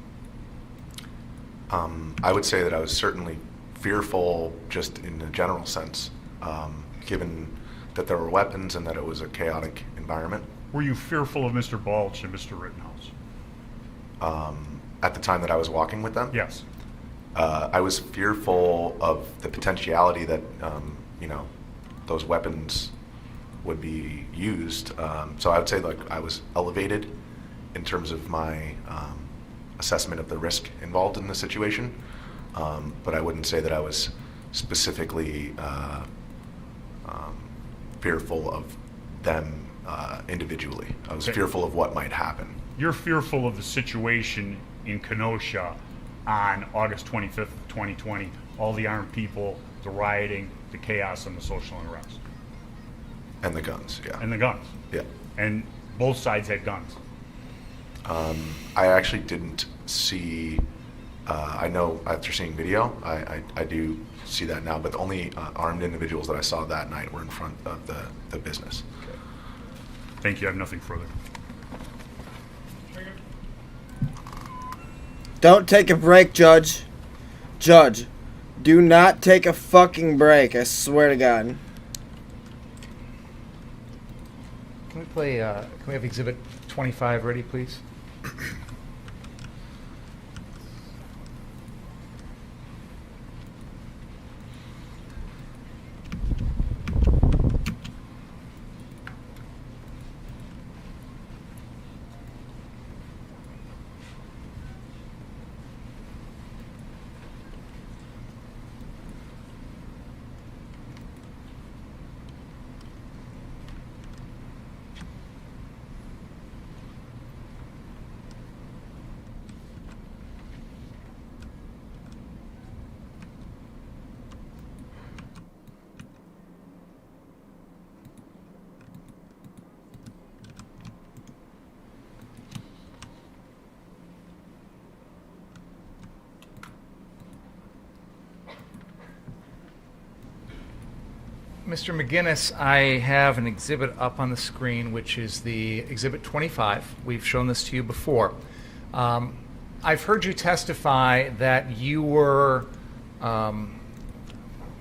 M: I would say that I was certainly fearful just in a general sense, given that there were weapons and that it was a chaotic environment.
F: Were you fearful of Mr. Balch and Mr. Rittenhouse?
M: At the time that I was walking with them?
F: Yes.
M: I was fearful of the potentiality that, those weapons would be used. So I would say like I was elevated in terms of my assessment of the risk involved in the situation. But I wouldn't say that I was specifically fearful of them individually. I was fearful of what might happen.
F: You're fearful of the situation in Kenosha on August 25th, 2020, all the armed people, the rioting, the chaos, and the social unrest.
M: And the guns, yeah.
F: And the guns.
M: Yeah.
F: And both sides had guns.
M: I actually didn't see, I know after seeing video, I do see that now, but the only armed individuals that I saw that night were in front of the business.
F: Okay. Thank you. I have nothing further.
C: Don't take a break, Judge. Judge, do not take a fucking break. I swear to God.
N: Can we play, can we have Exhibit 25 ready, please? Mr. McGinnis, I have an exhibit up on the screen, which is the Exhibit 25. We've shown this to you before. I've heard you testify that you were, well,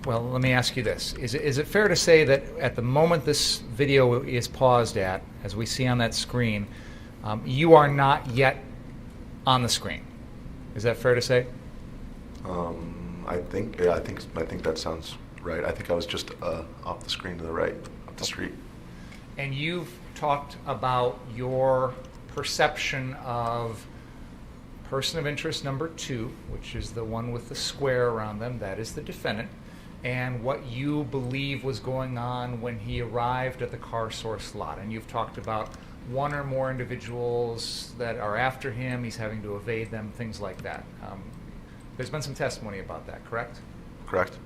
N: let me ask you this. Is it fair to say that at the moment this video is paused at, as we see on that screen, you are not yet on the screen? Is that fair to say?
M: I think that sounds right. I think I was just off the screen to the right, up the street.
N: And you've talked about your perception of person of interest number 2, which is the one with the square around them, that is the defendant, and what you believe was going on when he arrived at the car source lot. And you've talked about one or more individuals that are after him, he's having to evade them, things like that. There's been some testimony about that, correct?
M: Correct.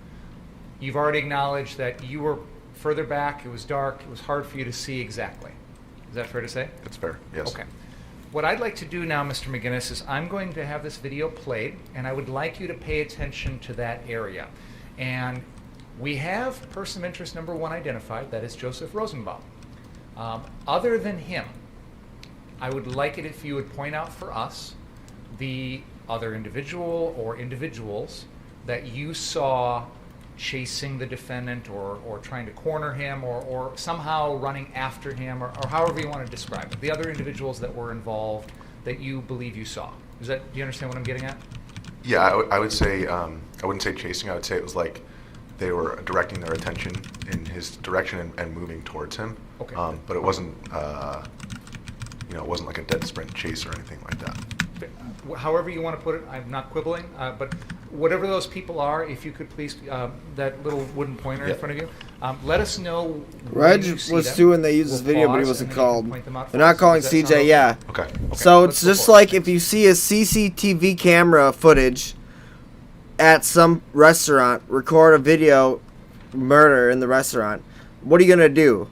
N: You've already acknowledged that you were further back, it was dark, it was hard for you to see exactly. Is that fair to say?
M: That's fair, yes.
N: Okay. What I'd like to do now, Mr. McGinnis, is I'm going to have this video played, and I would like you to pay attention to that area. And we have person of interest number 1 identified, that is Joseph Rosenbaum. Other than him, I would like it if you would point out for us the other individual or individuals that you saw chasing the defendant or trying to corner him or somehow running after him or however you want to describe it. The other individuals that were involved that you believe you saw. Do you understand what I'm getting at?
M: Yeah, I would say, I wouldn't say chasing, I would say it was like they were directing their attention in his direction and moving towards him.
N: Okay.
M: But it wasn't, it wasn't like a dead sprint chase or anything like that.
N: However you want to put it, I'm not quibbling, but whatever those people are, if you could please, that little wooden pointer in front of you, let us know.
C: Reg was too when they used this video, but he wasn't called. They're not calling CJ, yeah.
M: Okay.
C: So it's just like if you see a CCTV camera footage at some restaurant, record a video murder in the restaurant, what are you going to do?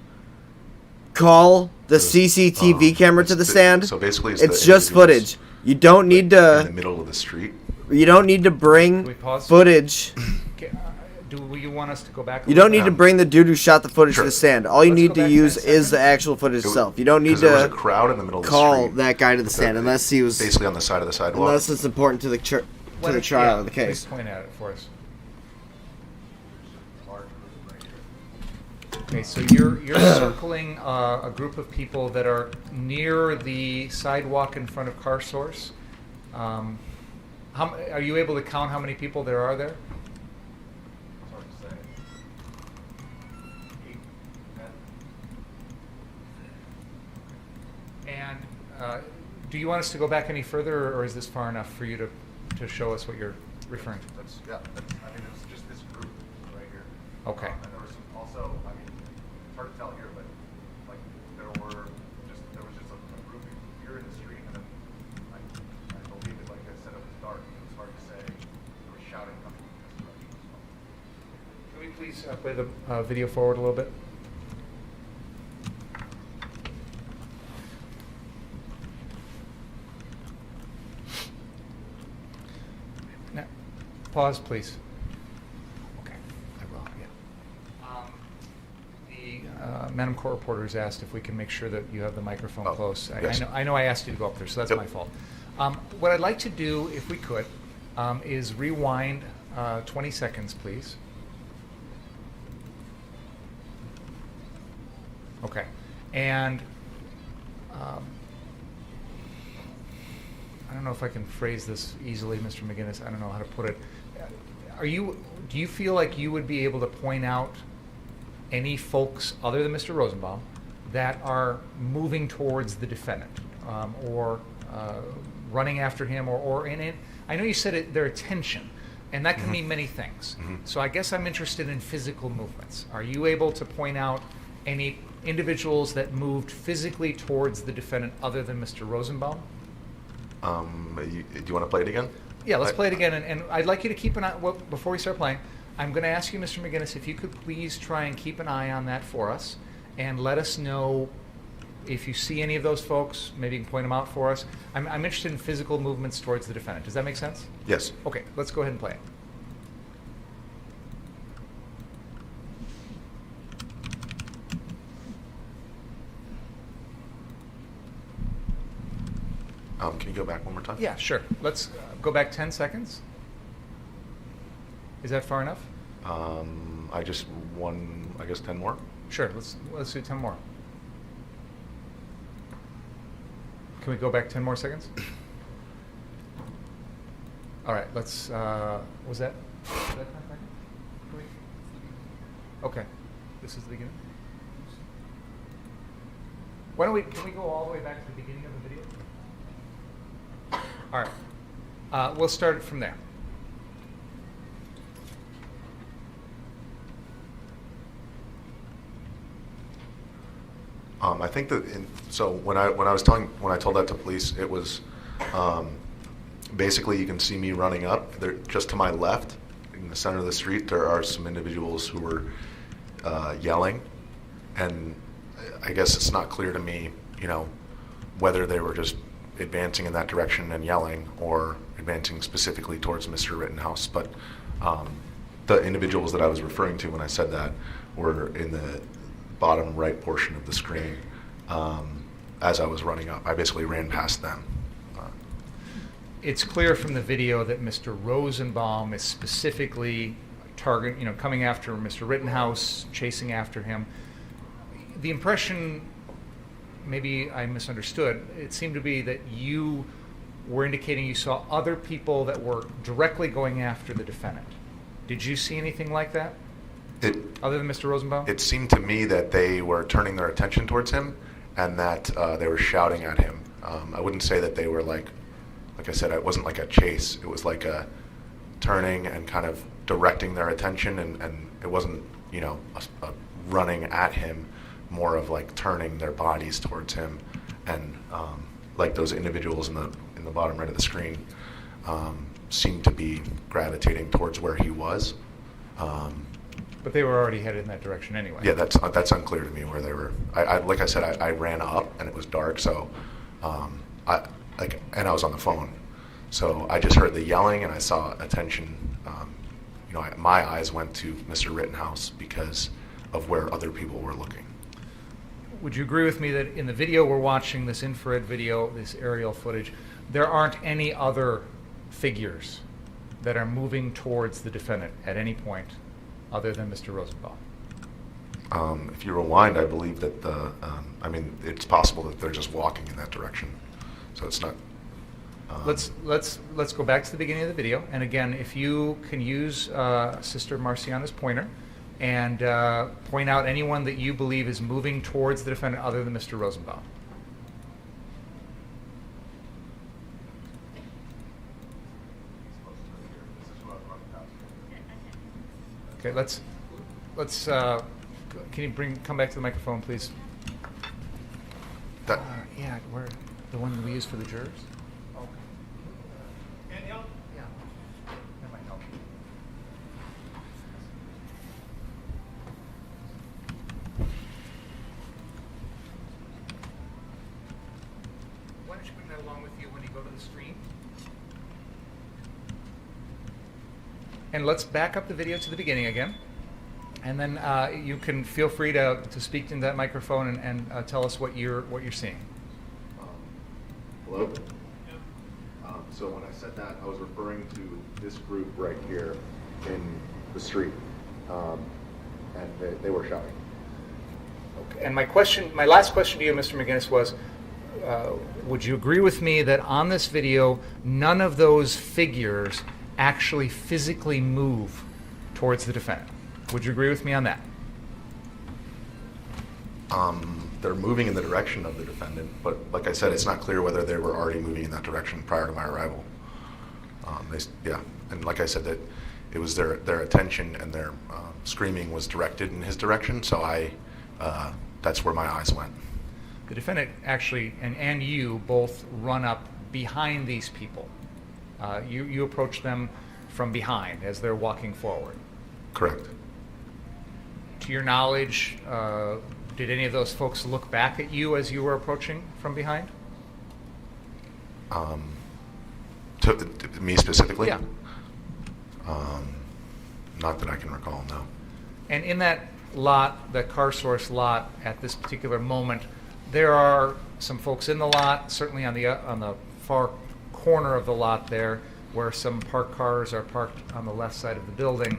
C: Call the CCTV camera to the stand?
M: So basically
C: it's just footage. You don't need to...
M: In the middle of the street?
C: You don't need to bring footage.
N: Do you want us to go back?
C: You don't need to bring the dude who shot the footage to the stand. All you need to use is the actual footage itself. You don't need to
M: there was a crowd in the middle of the
C: call
M: street
C: that guy to the stand unless he was...
M: Basically on the side of the sidewalk.
C: Unless it's important to the church. to the trial of the
N: Please
C: case.
N: point at it for us. Okay, so you're circling a group of people that are near the sidewalk in front of Car Source. Are you able to count how many people there are there?
J: It's hard to say. 8, 10.
N: And do you want us to go back any further, or is this far enough for you to show us what you're referring to?
J: I mean, it was just this group right here.
N: Okay.
J: And there was also, I mean, it's hard to tell here, but like there was just a group here in the street, and then I believe it, like I said, it was dark. It was hard to say. There was shouting coming from this direction as well.
N: Can we please play the video forward a little bit? Now, pause, please. Okay, I will, yeah. The Madam Court Reporter has asked if we can make sure that you have the microphone close.
M: yes.
N: I know I asked you to go up there, so that's my fault. What I'd like to do, if we could, is rewind 20 seconds, please. Okay. And I don't know if I can phrase this easily, Mr. McGinnis. I don't know how to put it. Do you feel like you would be able to point out any folks other than Mr. Rosenbaum that are moving towards the defendant or running after him or in it? I know you said their attention, and that can mean many things. So I guess I'm interested in physical movements. Are you able to point out any individuals that moved physically towards the defendant other than Mr. Rosenbaum?
M: Do you want to play it again?
N: Yeah, let's play it again. And I'd like you to keep an eye, well, before we start playing, I'm going to ask you, Mr. McGinnis, if you could please try and keep an eye on that for us and let us know if you see any of those folks. Maybe you can point them out for us. I'm interested in physical movements towards the defendant. Does that make sense?
M: Yes.
N: Okay, let's go ahead and play it.
M: Can you go back one more time?
N: Yeah, sure. Let's go back 10 seconds. Is that far enough?
M: I just won, I guess, 10 more.
N: Sure. Let's do 10 more. Can we go back 10 more seconds? All right. Let's. Was that 10 seconds? Okay. This is the beginning. Why don't we? Can we go all the way back to the beginning of the video? All right. We'll start it from there.
M: I think that so when I told that to police, it was basically you can see me running up. There, just to my left, in the center of the street, there are some individuals who were yelling, and I guess it's not clear to me, whether they were just advancing in that direction and yelling or advancing specifically towards Mr. Rittenhouse. But the individuals that I was referring to when I said that were in the bottom right portion of the screen. As I was running up, I basically ran past them.
N: It's clear from the video that Mr. Rosenbaum is specifically coming after Mr. Rittenhouse, chasing after him. The impression, maybe I misunderstood, it seemed to be that you were indicating you saw other people that were directly going after the defendant. Did you see anything like that? Other than Mr. Rosenbaum?
M: It seemed to me that they were turning their attention towards him and that they were shouting at him. I wouldn't say that they were like I said, it wasn't like a chase. It was like a turning and kind of directing their attention, and it wasn't, a running at him, more of like turning their bodies towards him. And like those individuals in the bottom right of the screen seemed to be gravitating towards where he was.
N: But they were already headed in that direction anyway.
M: Yeah, that's unclear to me where they were. Like I said, I ran up and it was dark, so and I was on the phone, so I just heard the yelling and I saw attention. My eyes went to Mr. Rittenhouse because of where other people were looking.
N: Would you agree with me that in the video we're watching, this infrared video, this aerial footage, there aren't any other figures that are moving towards the defendant at any point other than Mr. Rosenbaum?
M: If you rewind, I believe that it's possible that they're just walking in that direction. So it's not.
N: Let's go back to the beginning of the video, and again, if you can use Sister Marciana's pointer and point out anyone that you believe is moving towards the defendant other than Mr. Rosenbaum. Okay, let's. Can you come back to the microphone, please? Yeah, where the one we use for the jurors.
B: And help?
N: Yeah, that might help. Why don't you bring that along with you when you go to the screen? And let's back up the video to the beginning again. And then you can feel free to speak into that microphone and tell us what you're seeing.
M: Hello? So when I said that, I was referring to this group right here in the street, and they were shouting.
N: Okay. And my last question to you, Mr. McGinnis, was, would you agree with me that on this video, none of those figures actually physically move towards the defendant? Would you agree with me on that?
M: They're moving in the direction of the defendant, but like I said, it's not clear whether they were already moving in that direction prior to my arrival. And like I said, that it was their attention and their screaming was directed in his direction, so that's where my eyes went.
N: The defendant actually, and you both run up behind these people. You approach them from behind as they're walking forward.
M: Correct.
N: To your knowledge, did any of those folks look back at you as you were approaching from behind?
M: To me specifically?
N: Yeah.
M: Not that I can recall, no.
N: And in that lot, the Car Source lot, at this particular moment, there are some folks in the lot, certainly on the far corner of the lot there, where some parked cars are parked on the left side of the building.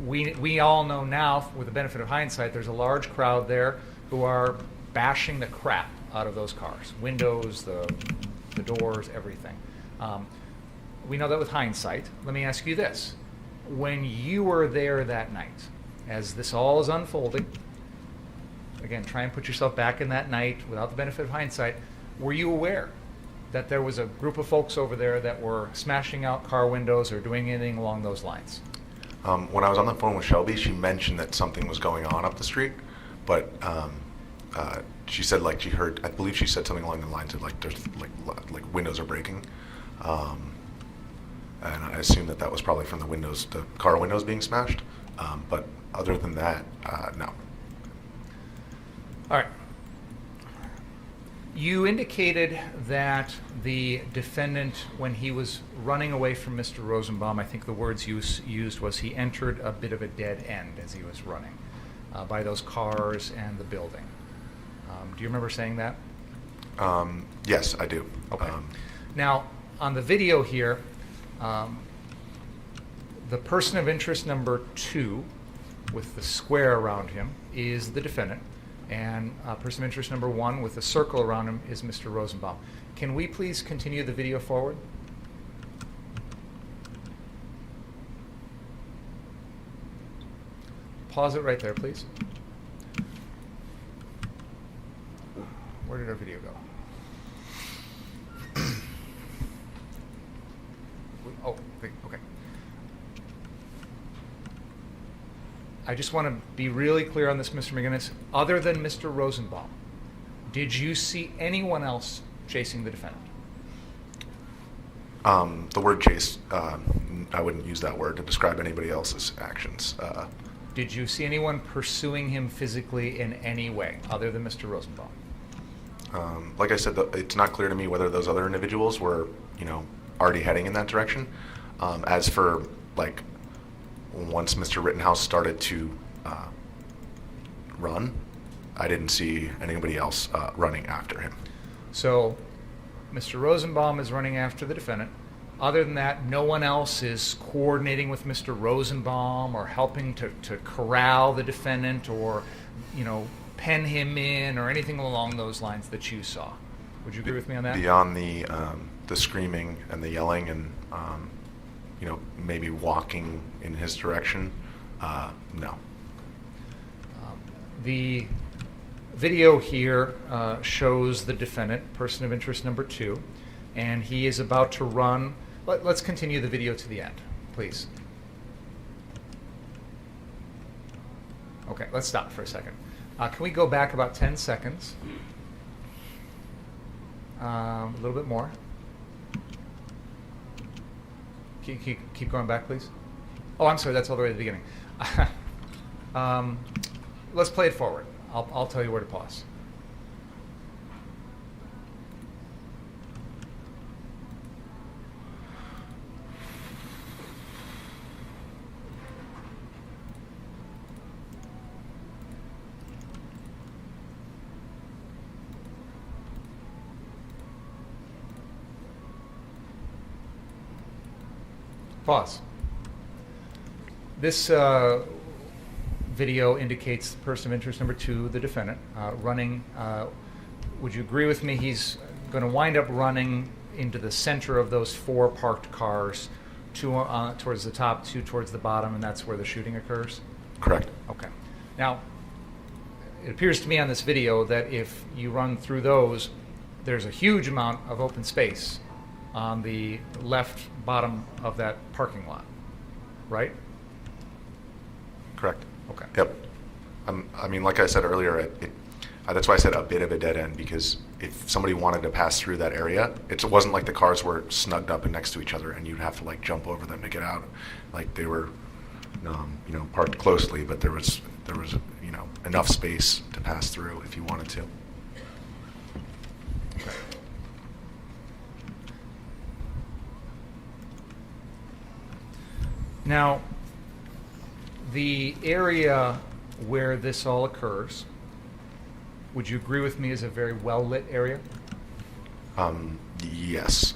N: We all know now, with the benefit of hindsight, there's a large crowd there who are bashing the crap out of those cars. Windows, the doors, everything. We know that with hindsight. Let me ask you this. When you were there that night, as this all is unfolding, again, try and put yourself back in that night without the benefit of hindsight, were you aware that there was a group of folks over there that were smashing out car windows or doing anything along those lines?
M: When I was on the phone with Shelby, she mentioned that something was going on up the street, but she said like she heard, I believe she said something along the lines of like there's like windows are breaking, and I assume that was probably from the car windows being smashed. But other than that, no.
N: All right. You indicated that the defendant, when he was running away from Mr. Rosenbaum, I think the words you used was he entered a bit of a dead end as he was running by those cars and the building. Do you remember saying that?
M: Yes, I do.
N: Okay. Now, on the video here, the person of interest number 2 with the square around him is the defendant. And person of interest number 1 with a circle around him is Mr. Rosenbaum. Can we please continue the video forward? Pause it right there, please. Where did our video go? Oh, okay. I just want to be really clear on this, Mr. McGinnis. Other than Mr. Rosenbaum, did you see anyone else chasing the defendant?
M: The word chase, I wouldn't use that word to describe anybody else's actions.
N: Did you see anyone pursuing him physically in any way other than Mr. Rosenbaum?
M: Like I said, it's not clear to me whether those other individuals were, already heading in that direction. As for, once Mr. Rittenhouse started to run, I didn't see anybody else running after him.
N: So, Mr. Rosenbaum is running after the defendant. Other than that, no one else is coordinating with Mr. Rosenbaum or helping to corral the defendant or, pen him in or anything along those lines that you saw. Would you agree with me on that?
M: Beyond the screaming and the yelling and maybe walking in his direction, no.
N: The video here shows the defendant, person of interest number 2, and he is about to run. Let's continue the video to the end, please. Okay, let's stop for a second. Can we go back about 10 seconds? A little bit more. Keep going back, please. Oh, I'm sorry, that's all the way at the beginning. Let's play it forward. I'll tell you where to pause. Pause. This video indicates the person of interest number 2, the defendant, running. Would you agree with me? He's going to wind up running into the center of those 4 parked cars, 2 towards the top, 2 towards the bottom, and that's where the shooting occurs?
M: Correct.
N: Okay. Now, it appears to me on this video that if you run through those, there's a huge amount of open space on the left bottom of that parking lot, right?
M: Correct.
N: Okay.
M: Yep. I mean, like I said earlier, that's why I said a bit of a dead end, because if somebody wanted to pass through that area, it wasn't like the cars were snugged up and next to each other and you'd have to like jump over them to get out. Like they were, parked closely, but there was enough space to pass through if you wanted to.
N: Now, the area where this all occurs, would you agree with me, is a very well-lit area?
M: Yes.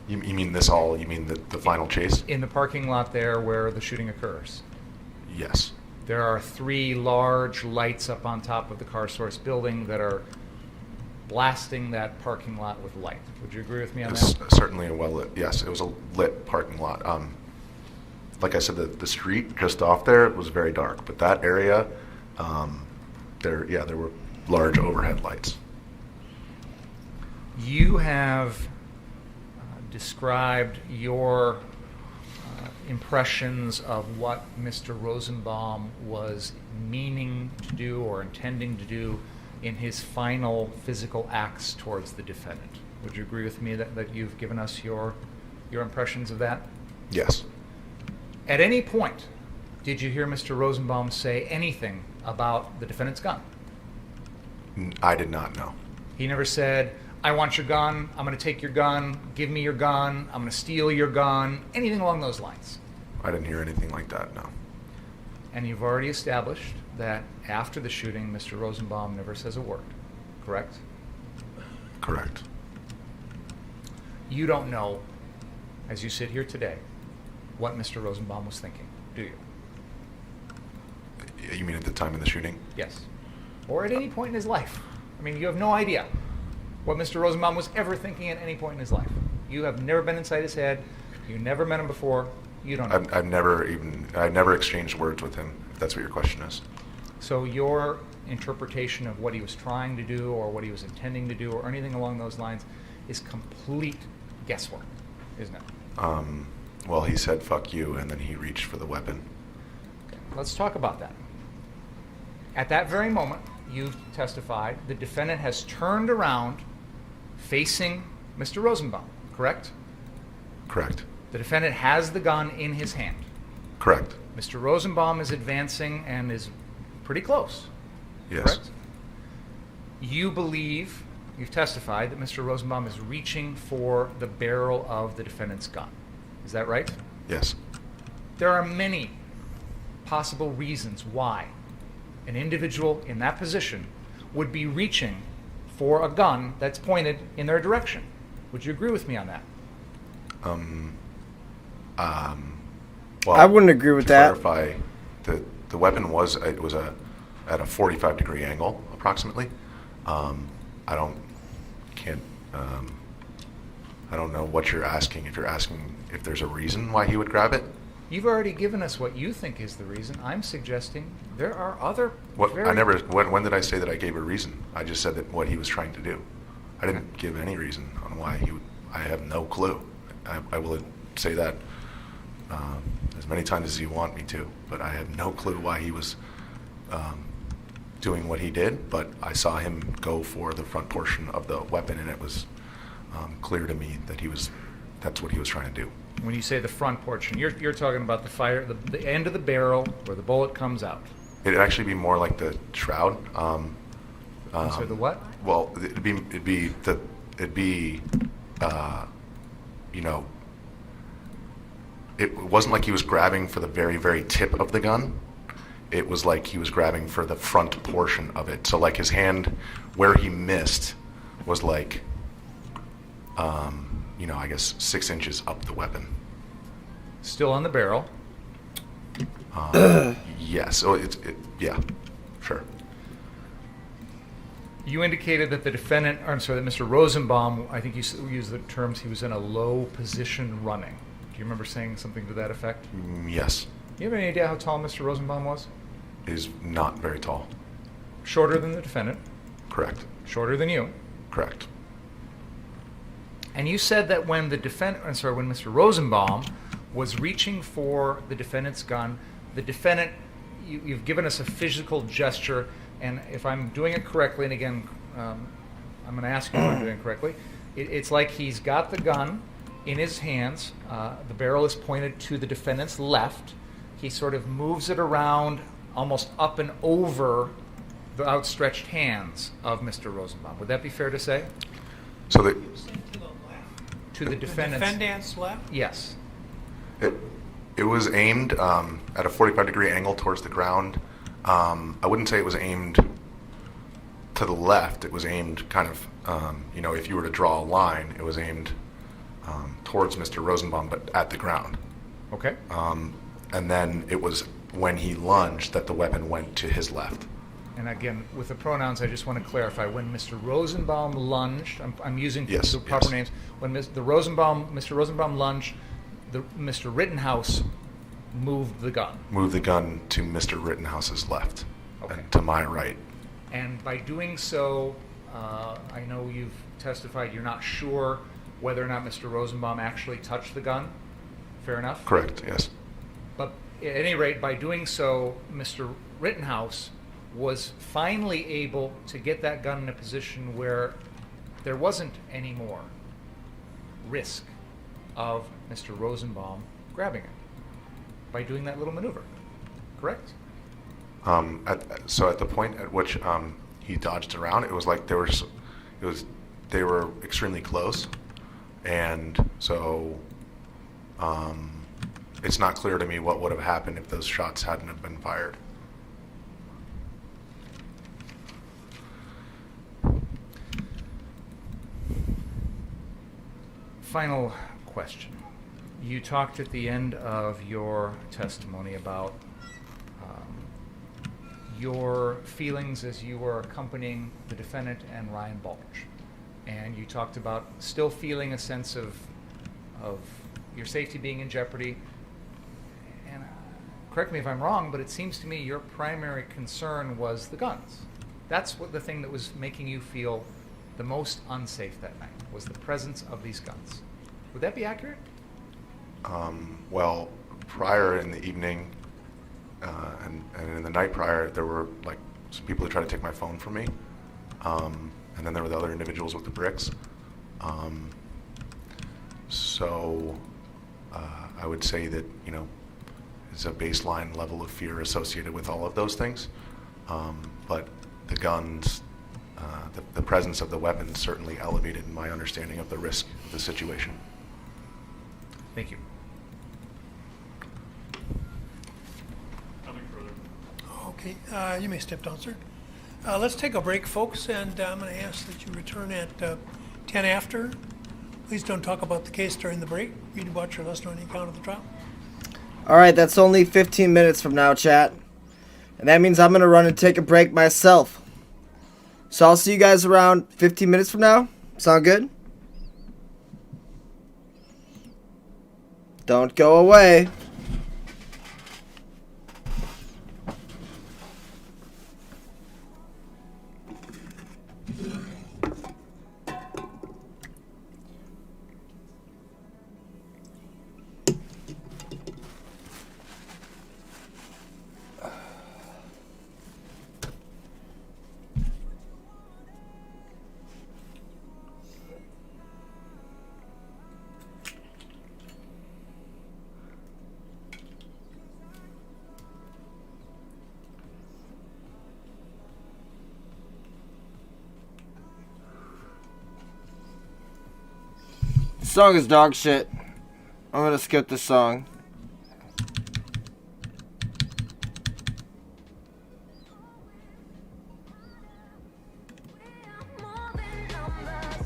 M: You mean this all? You mean the final chase?
N: In the parking lot there where the shooting occurs?
M: Yes.
N: There are 3 large lights up on top of the Car Source building that are blasting that parking lot with light. Would you agree with me on that?
M: Certainly a well-lit. Yes, it was a lit parking lot. Like I said, the street just off there was very dark, but that area, there were large overhead lights.
N: You have described your impressions of what Mr. Rosenbaum was meaning to do or intending to do in his final physical acts towards the defendant. Would you agree with me that you've given us your impressions of that?
M: Yes.
N: At any point, did you hear Mr. Rosenbaum say anything about the defendant's gun?
M: I did not know.
N: He never said, I want your gun, I'm going to take your gun, give me your gun, I'm going to steal your gun, anything along those lines?
M: I didn't hear anything like that, no.
N: And you've already established that after the shooting, Mr. Rosenbaum never says a word, correct?
M: Correct.
N: You don't know, as you sit here today, what Mr. Rosenbaum was thinking, do you?
M: You mean at the time of the shooting?
N: Yes. Or at any point in his life. I mean, you have no idea what Mr. Rosenbaum was ever thinking at any point in his life. You have never been inside his head. You never met him before. You don't know.
M: I've never exchanged words with him, if that's what your question is.
N: So your interpretation of what he was trying to do or what he was intending to do or anything along those lines is complete guesswork, isn't it?
M: Well, he said, fuck you, and then he reached for the weapon.
N: Okay. Let's talk about that. At that very moment, you testified, the defendant has turned around facing Mr. Rosenbaum, correct?
M: Correct.
N: The defendant has the gun in his hand.
M: Correct.
N: Mr. Rosenbaum is advancing and is pretty close.
M: Yes.
N: Correct? You believe, you've testified, that Mr. Rosenbaum is reaching for the barrel of the defendant's gun. Is that right?
M: Yes.
N: There are many possible reasons why an individual in that position would be reaching for a gun that's pointed in their direction. Would you agree with me on that?
M: Well,
C: I wouldn't agree with
M: to
C: that.
M: Clarify, the weapon was at a 45-degree angle approximately. I don't know what you're asking. If you're asking if there's a reason why he would grab it.
N: You've already given us what you think is the reason. I'm suggesting there are other.
M: When did I say that I gave a reason? I just said that what he was trying to do. I didn't give any reason on why he would. I have no clue. I will say that as many times as you want me to, but I have no clue why he was doing what he did. But I saw him go for the front portion of the weapon, and it was clear to me that that's what he was trying to do.
N: When you say the front portion, you're talking about the end of the barrel where the bullet comes out.
M: It'd actually be more like the shroud.
N: So the what?
M: Well, it'd be it wasn't like he was grabbing for the very, very tip of the gun. It was like he was grabbing for the front portion of it. So like his hand, where he missed, was like, I guess 6 inches up the weapon.
N: Still on the barrel.
M: Yes. So yeah, sure.
N: You indicated that that Mr. Rosenbaum, I think you used the terms, he was in a low position running. Do you remember saying something to that effect?
M: Yes.
N: Do you have any idea how tall Mr. Rosenbaum was?
M: Is not very tall.
N: Shorter than the defendant?
M: Correct.
N: Shorter than you?
M: Correct.
N: And you said that when Mr. Rosenbaum was reaching for the defendant's gun, the defendant, you've given us a physical gesture, and if I'm doing it correctly, and again, I'm going to ask you if I'm doing it correctly, it's like he's got the gun in his hands, the barrel is pointed to the defendant's left, he sort of moves it around almost up and over the outstretched hands of Mr. Rosenbaum. Would that be fair to say?
M: So that
N: to the defendant's
B: left?
N: Yes.
M: It was aimed at a 45-degree angle towards the ground. I wouldn't say it was aimed to the left. It was aimed kind of, if you were to draw a line, it was aimed towards Mr. Rosenbaum, but at the ground.
N: Okay.
M: And then it was when he lunged that the weapon went to his left.
N: And again, with the pronouns, I just want to clarify. When Mr. Rosenbaum lunged, I'm using the proper names. When Mr. Rosenbaum lunged, Mr. Rittenhouse moved the gun.
M: Moved the gun to Mr. Rittenhouse's left, and to my right.
N: And by doing so, I know you've testified you're not sure whether or not Mr. Rosenbaum actually touched the gun. Fair enough?
M: Correct, yes.
N: But at any rate, by doing so, Mr. Rittenhouse was finally able to get that gun in a position where there wasn't any more risk of Mr. Rosenbaum grabbing it by doing that little maneuver. Correct?
M: So at the point at which he dodged around, it was like they were extremely close, and so it's not clear to me what would have happened if those shots hadn't have been fired.
N: Final question. You talked at the end of your testimony about your feelings as you were accompanying the defendant and Ryan Balch. And you talked about still feeling a sense of your safety being in jeopardy. And correct me if I'm wrong, but it seems to me your primary concern was the guns. That's the thing that was making you feel the most unsafe that night, was the presence of these guns. Would that be accurate?
M: Well, prior in the evening and in the night prior, there were like some people who tried to take my phone from me, and then there were the other individuals with the bricks. So I would say that it's a baseline level of fear associated with all of those things, but the guns, the presence of the weapons certainly elevated my understanding of the risk of the situation.
N: Thank you.
B: Nothing further. Okay, you may step down, sir. Let's take a break, folks, and I'm going to ask that you return at 10 after Please don't talk about the case during the break. Read, watch, or listen to any account of the trial.
C: All right, that's only 15 minutes from now, chat. And that means I'm going to run and take a break myself. So I'll see you guys around 15 minutes from now. Sound good? Don't go away. The song is dog shit. I'm gonna skip this song.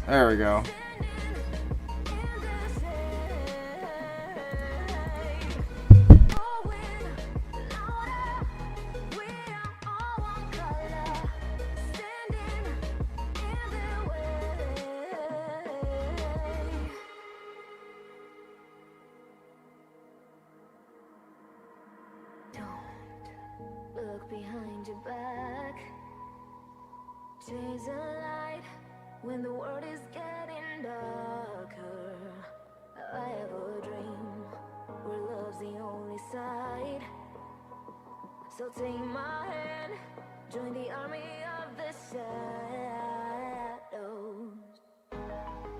C: There we go.
T: Look behind your back. Chase a light when the world is getting darker. I have a dream where love's the only side. So take my hand, join the army of the shadows.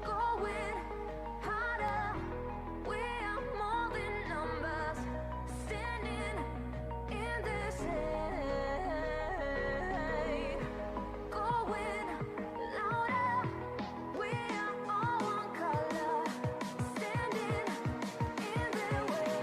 T: Going harder, we are more than numbers. Standing in this air, going louder. We are all one color, standing in their way.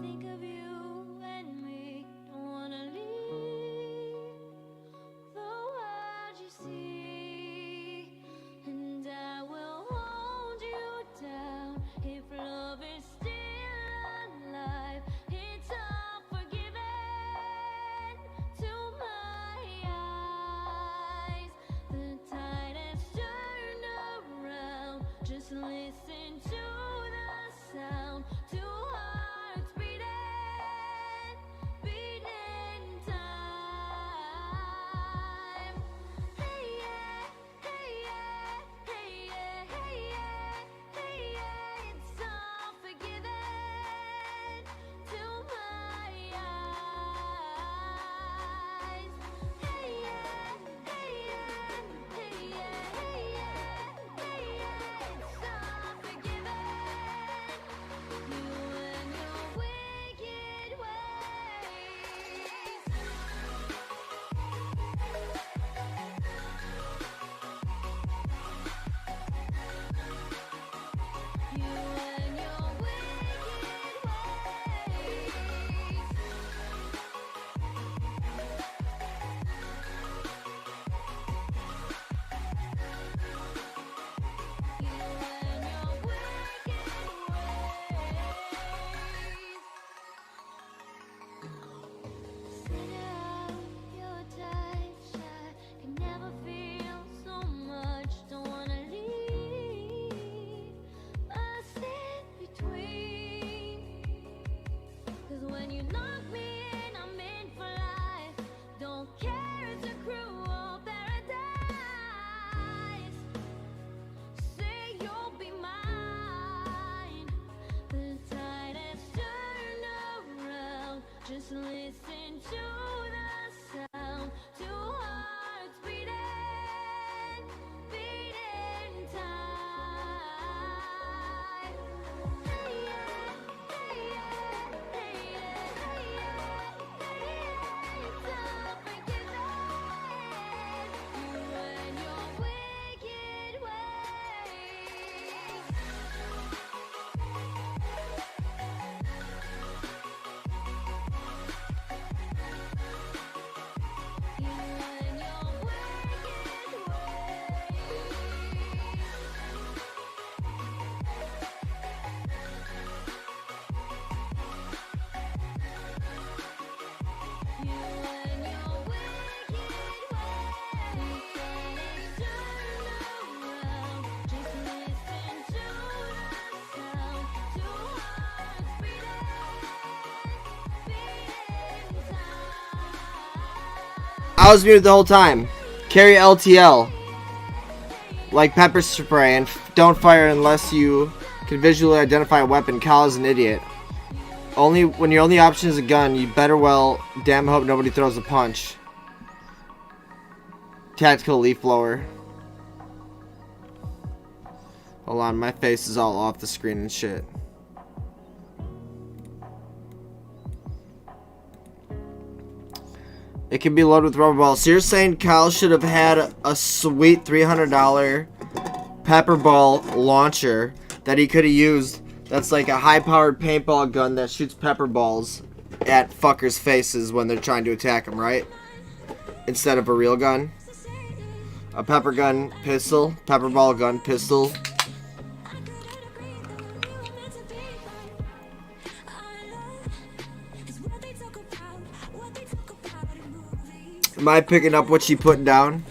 T: think of you and me. Don't wanna leave the world you see, and I will hold you down if love is still alive. It's all forgiven to my eyes. The tide has turned around. Just listen to the sound. Two hearts beating, beating time. Hey yeah, hey yeah, hey yeah, hey yeah, hey yeah. It's all forgiven to my eyes. Hey yeah, hey yeah, hey yeah, hey yeah, hey yeah. It's all forgiven. You and your wicked ways. You and your wicked ways. You and your wicked ways. Center of your touch, I can never feel so much. Don't wanna leave us in between. 'Cause when you lock me in, I'm in for life. Don't care, it's a cruel paradise. Say you'll be mine. The tide has turned around. Just listen to the sound. Two hearts beating, beating time. Hey yeah, hey yeah, hey yeah, hey yeah, hey yeah. It's all forgiven. You and your wicked ways. You and your wicked ways. You and your wicked ways. Turn around. Just listen to the sound. Two hearts beating, beating time.
C: I was muted the whole time. Carry LTL. Like pepper spray and don't fire unless you can visually identify a weapon. Kyle is an idiot. Only when your only option is a gun, you better well damn hope nobody throws a punch. Tactical leaf blower. Hold on, my face is all off the screen and shit. It can be loaded with rubber balls. So you're saying Kyle should have had a sweet $300 pepper ball launcher that he could have used. That's like a high-powered paintball gun that shoots pepper balls at fuckers' faces when they're trying to attack them, right? Instead of a real gun. A pepper gun pistol, pepper ball gun pistol. Am I picking up what she putting down?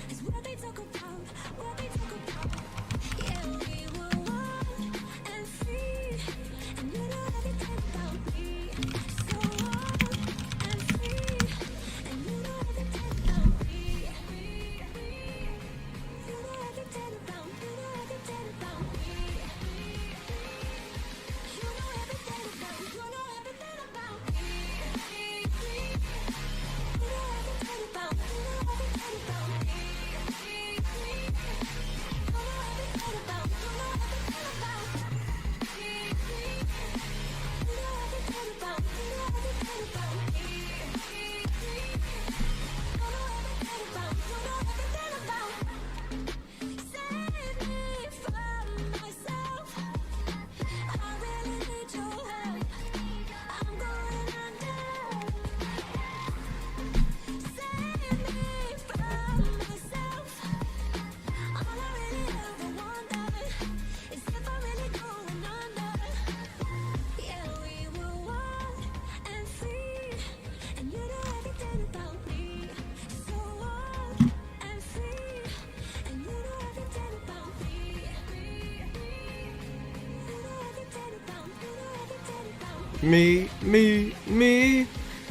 C: Me.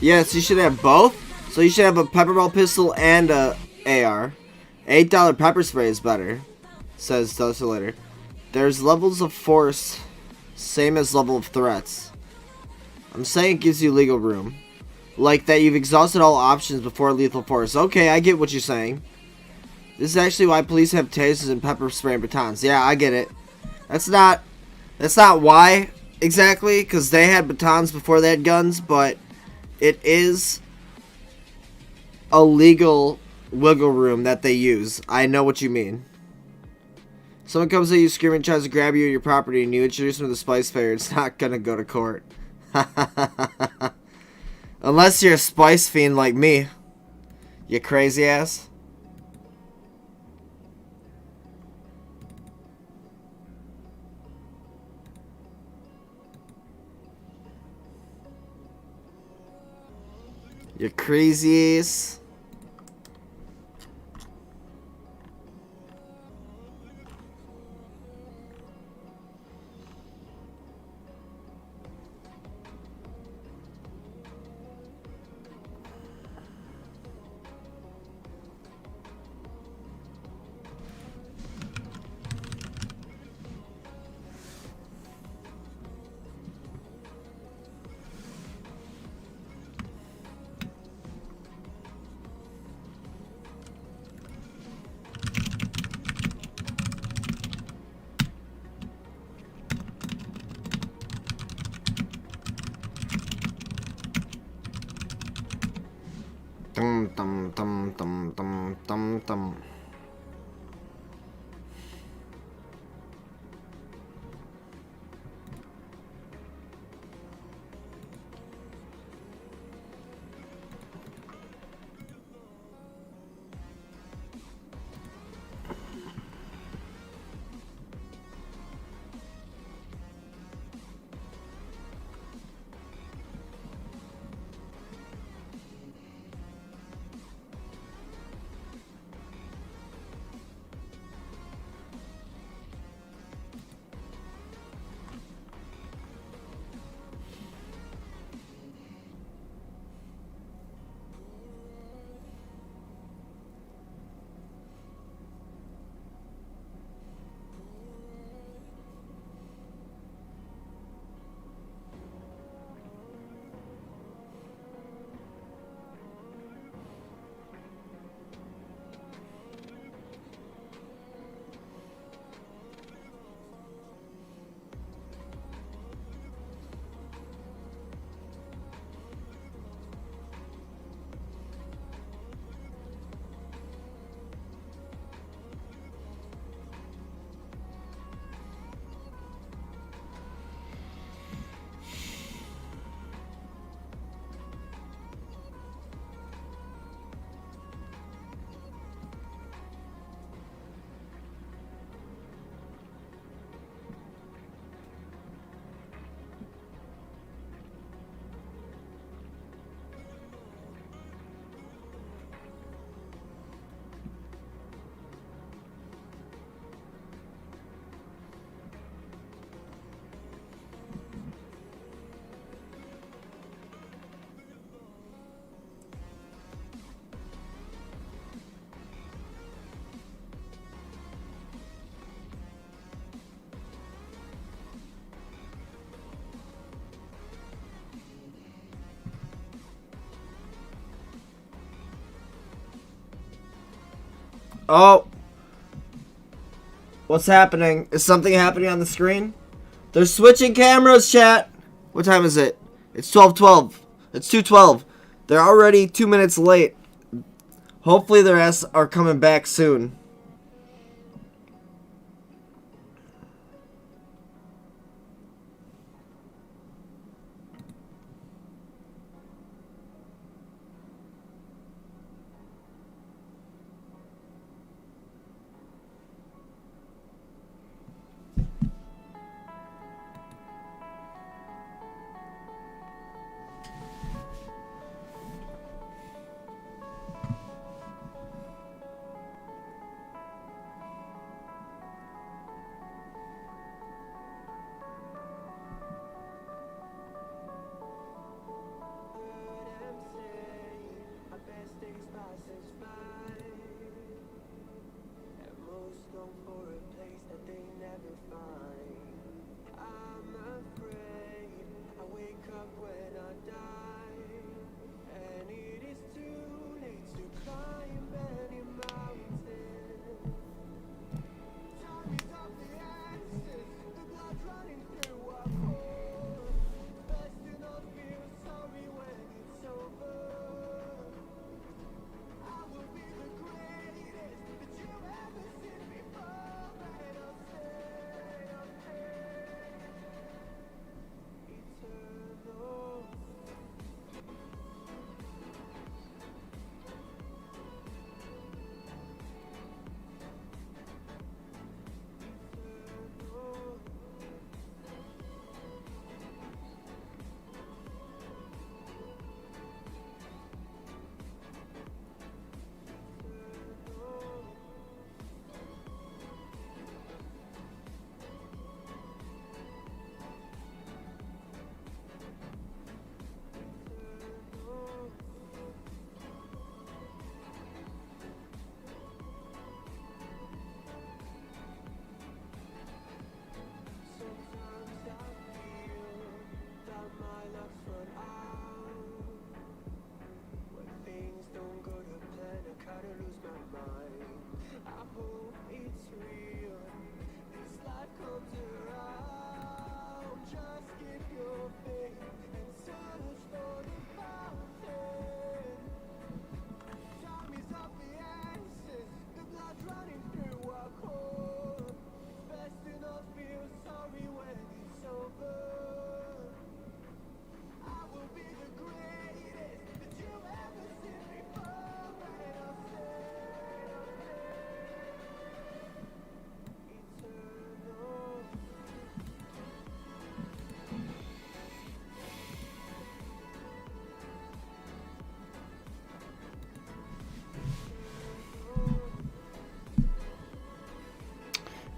C: Yes, you should have both. So you should have a pepperball pistol and a AR. $8 pepper spray is better, says Desolator. There's levels of force, same as level of threats. I'm saying it gives you legal room. Like that you've exhausted all options before lethal force. Okay, I get what you're saying. This is actually why police have tasers and pepper spray and batons. Yeah, I get it. That's not why exactly, because they had batons before they had guns, but it is a legal wiggle room that they use. I know what you mean. Someone comes at you screaming, tries to grab you or your property, and you introduce them to the spice fair. It's not gonna go to court. Unless you're a spice fiend like me. You crazy ass. You crazy ass. Dum dum dum dum dum dum dum. Oh. What's happening? Is something happening on the screen? They're switching cameras, chat. What time is it? It's 12:12. It's 2:12. They're already 2 minutes late. Hopefully their ass are coming back soon.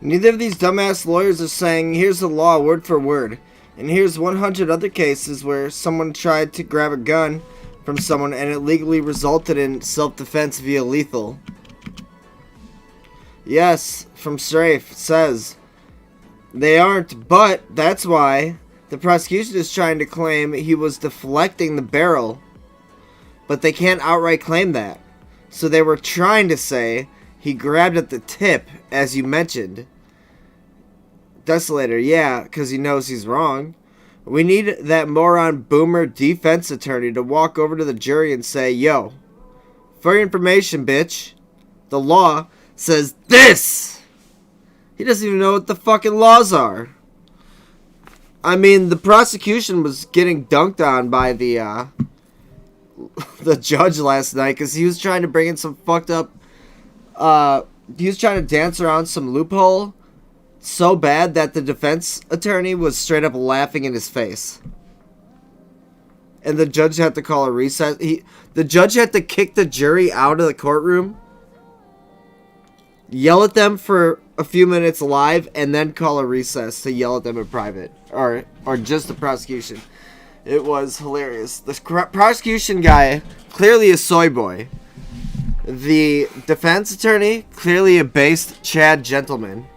C: Neither of these dumbass lawyers are saying, here's the law word for word. And here's 100 other cases where someone tried to grab a gun from someone and it legally resulted in self-defense via lethal. Yes, from Strafe says, they aren't, but that's why the prosecution is trying to claim he was deflecting the barrel. But they can't outright claim that. So they were trying to say he grabbed at the tip, as you mentioned. Desolator, yeah, because he knows he's wrong. We need that moron boomer defense attorney to walk over to the jury and say, yo, for your information, bitch, the law says this! He doesn't even know what the fucking laws are. I mean, the prosecution was getting dunked on by the judge last night because he was trying to bring in some fucked up, he was trying to dance around some loophole so bad that the defense attorney was straight up laughing in his face. And the judge had to call a recess. The judge had to kick the jury out of the courtroom, yell at them for a few minutes live, and then call a recess to yell at them in private. Or just the prosecution. It was hilarious. The prosecution guy, clearly a soy boy. The defense attorney, clearly a based Chad gentleman.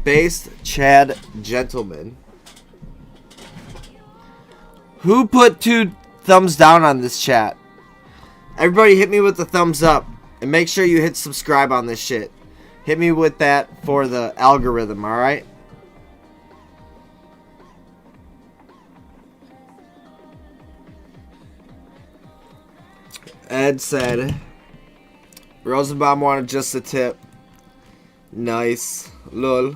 C: Based Chad gentleman. Who put 2 thumbs down on this chat? Everybody hit me with the thumbs up. And make sure you hit subscribe on this shit. Hit me with that for the algorithm, alright? Ed said, Rosenbaum wanted just a tip. Nice. Lol.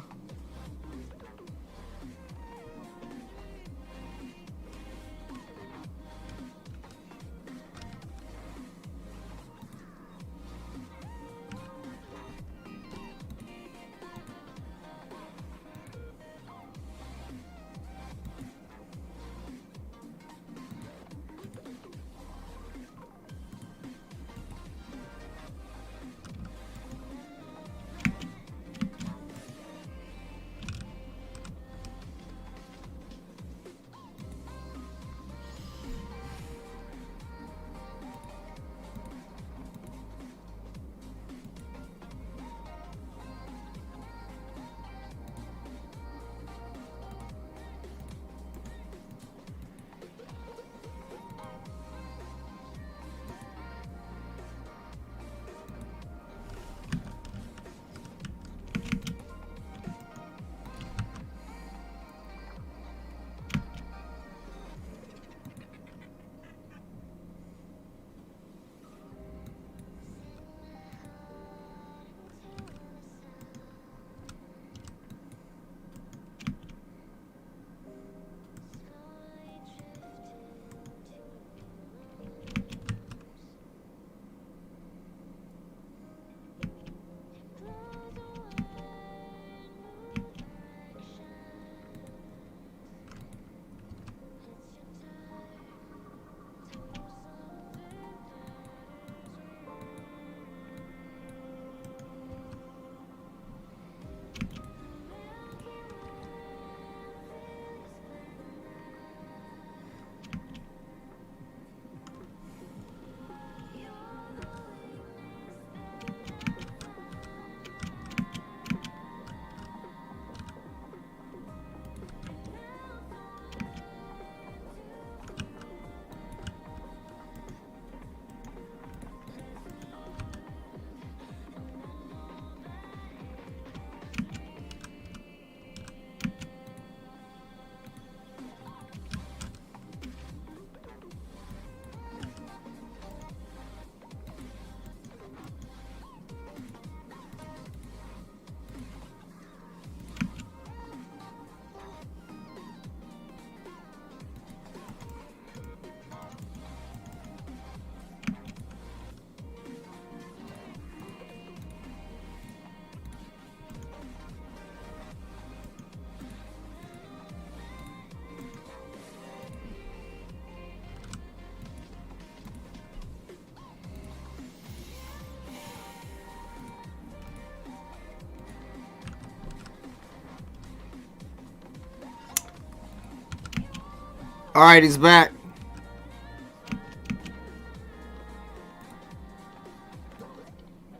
C: All right, he's back.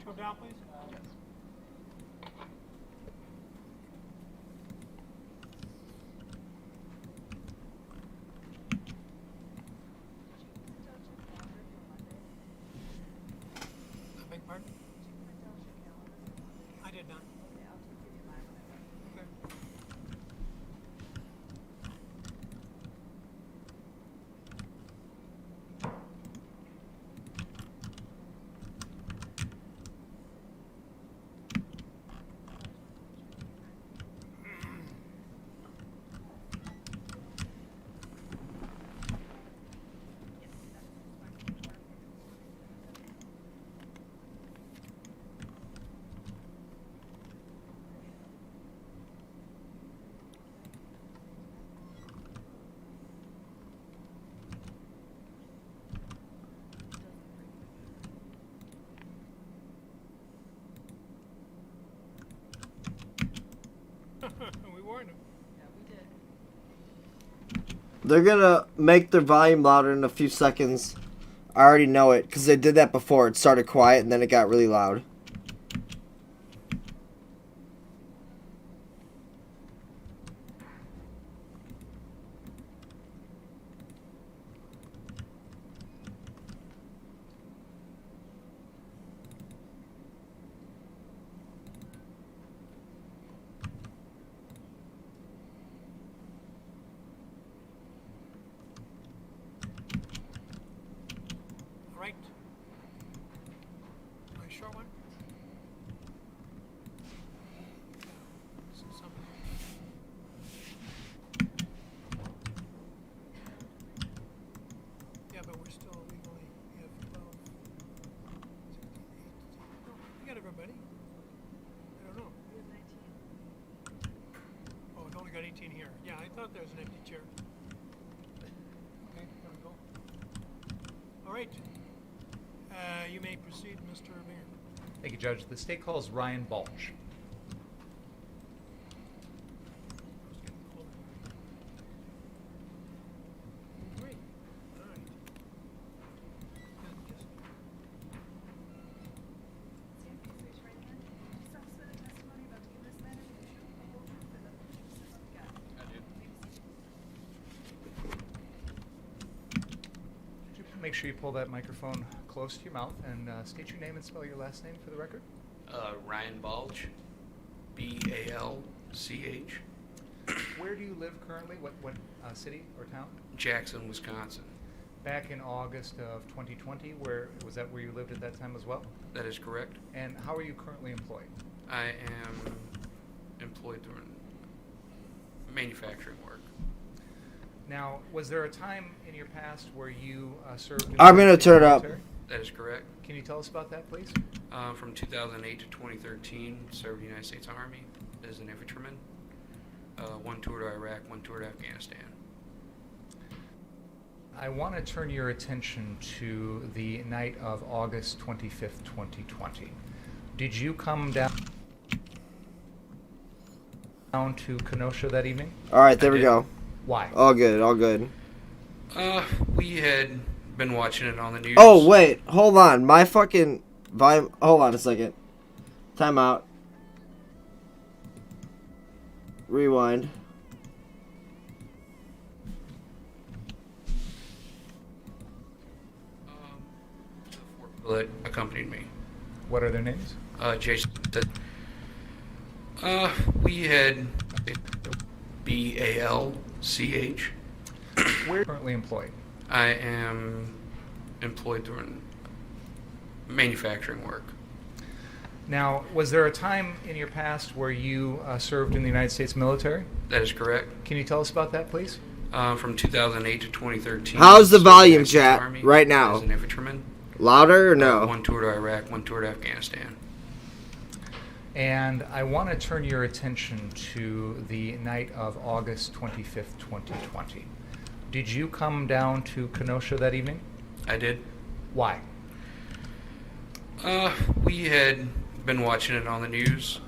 B: Go down, please. I beg pardon? I did not. Okay. We warned him.
C: They're gonna make their volume louder in a few seconds. I already know it because they did that before. It started quiet and then it got really loud.
B: Right. My short one. Yeah, but we're still legally, we have 12, 16, 18. No, we got everybody. I don't know. We have 19. Oh, it only got 18 here. Yeah, I thought there was an empty chair. Okay, there we go. All right. You may proceed, Mr. Mayor.
N: Thank you, Judge. The state calls Ryan Balch.
B: Great. All right.
L: Stand, please raise your right hand. Do you swear the testimony about to give this matter be the truth, the whole truth, and nothing but the truth, so help you God? I do.
N: Could you make sure you pull that microphone close to your mouth and state your name and spell your last name for the record?
G: Ryan Balch, B-A-L-C-H.
N: Where do you live currently? What city or town?
G: Jackson, Wisconsin.
N: Back in August of 2020, where was that where you lived at that time as well?
G: That is correct.
N: And how are you currently employed?
G: I am employed doing manufacturing work.
N: Now, was there a time in your past where you served in
C: I'm
N: the
C: gonna
N: United
C: turn
N: States
C: up.
N: military?
G: That is correct.
N: Can you tell us about that, please?
G: From 2008 to 2013, served in the United States Army as an infantryman. One tour to Iraq, one tour to Afghanistan.
N: I want to turn your attention to the night of August 25th, 2020. Did you come down to Kenosha that evening?
C: All right, there we go.
N: Why?
C: All good, all good.
G: We had been watching it on the news.
C: Oh, wait. Hold on. My fucking volume. Hold on a second. Time out. Rewind.
G: That accompanied me.
N: What are their names?
G: Jason. We had B-A-L-C-H.
N: Where are you currently employed?
G: I am employed doing manufacturing work.
N: Now, was there a time in your past where you served in the United States military?
G: That is correct.
N: Can you tell us about that, please?
G: From 2008 to 2013.
C: How's the
G: served in
C: volume,
G: United States
C: chat,
G: Army
C: right now?
G: As an infantryman.
C: Louder or no?
G: One tour to Iraq, one tour to Afghanistan.
N: And I want to turn your attention to the night of August 25th, 2020. Did you come down to Kenosha that evening?
G: I did.
N: Why?
G: We had been watching it on the news.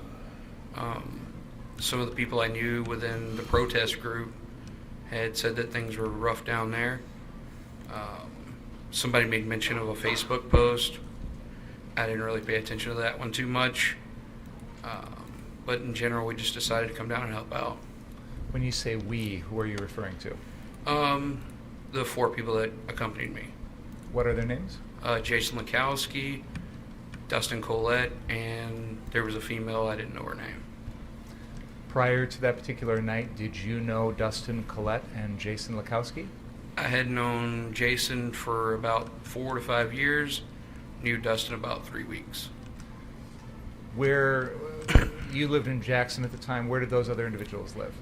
G: Some of the people I knew within the protest group had said that things were rough down there. Somebody made mention of a Facebook post. I didn't really pay attention to that one too much. But in general, we just decided to come down and help out.
N: When you say we, who are you referring to?
G: The 4 people that accompanied me.
N: What are their names?
G: Jason Lekowski, Dustin Collette, and there was a female, I didn't know her name.
N: Prior to that particular night, did you know Dustin Collette and Jason Lekowski?
G: I had known Jason for about 4 to 5 years, knew Dustin about 3 weeks.
N: Where you lived in Jackson at the time, where did those other individuals live?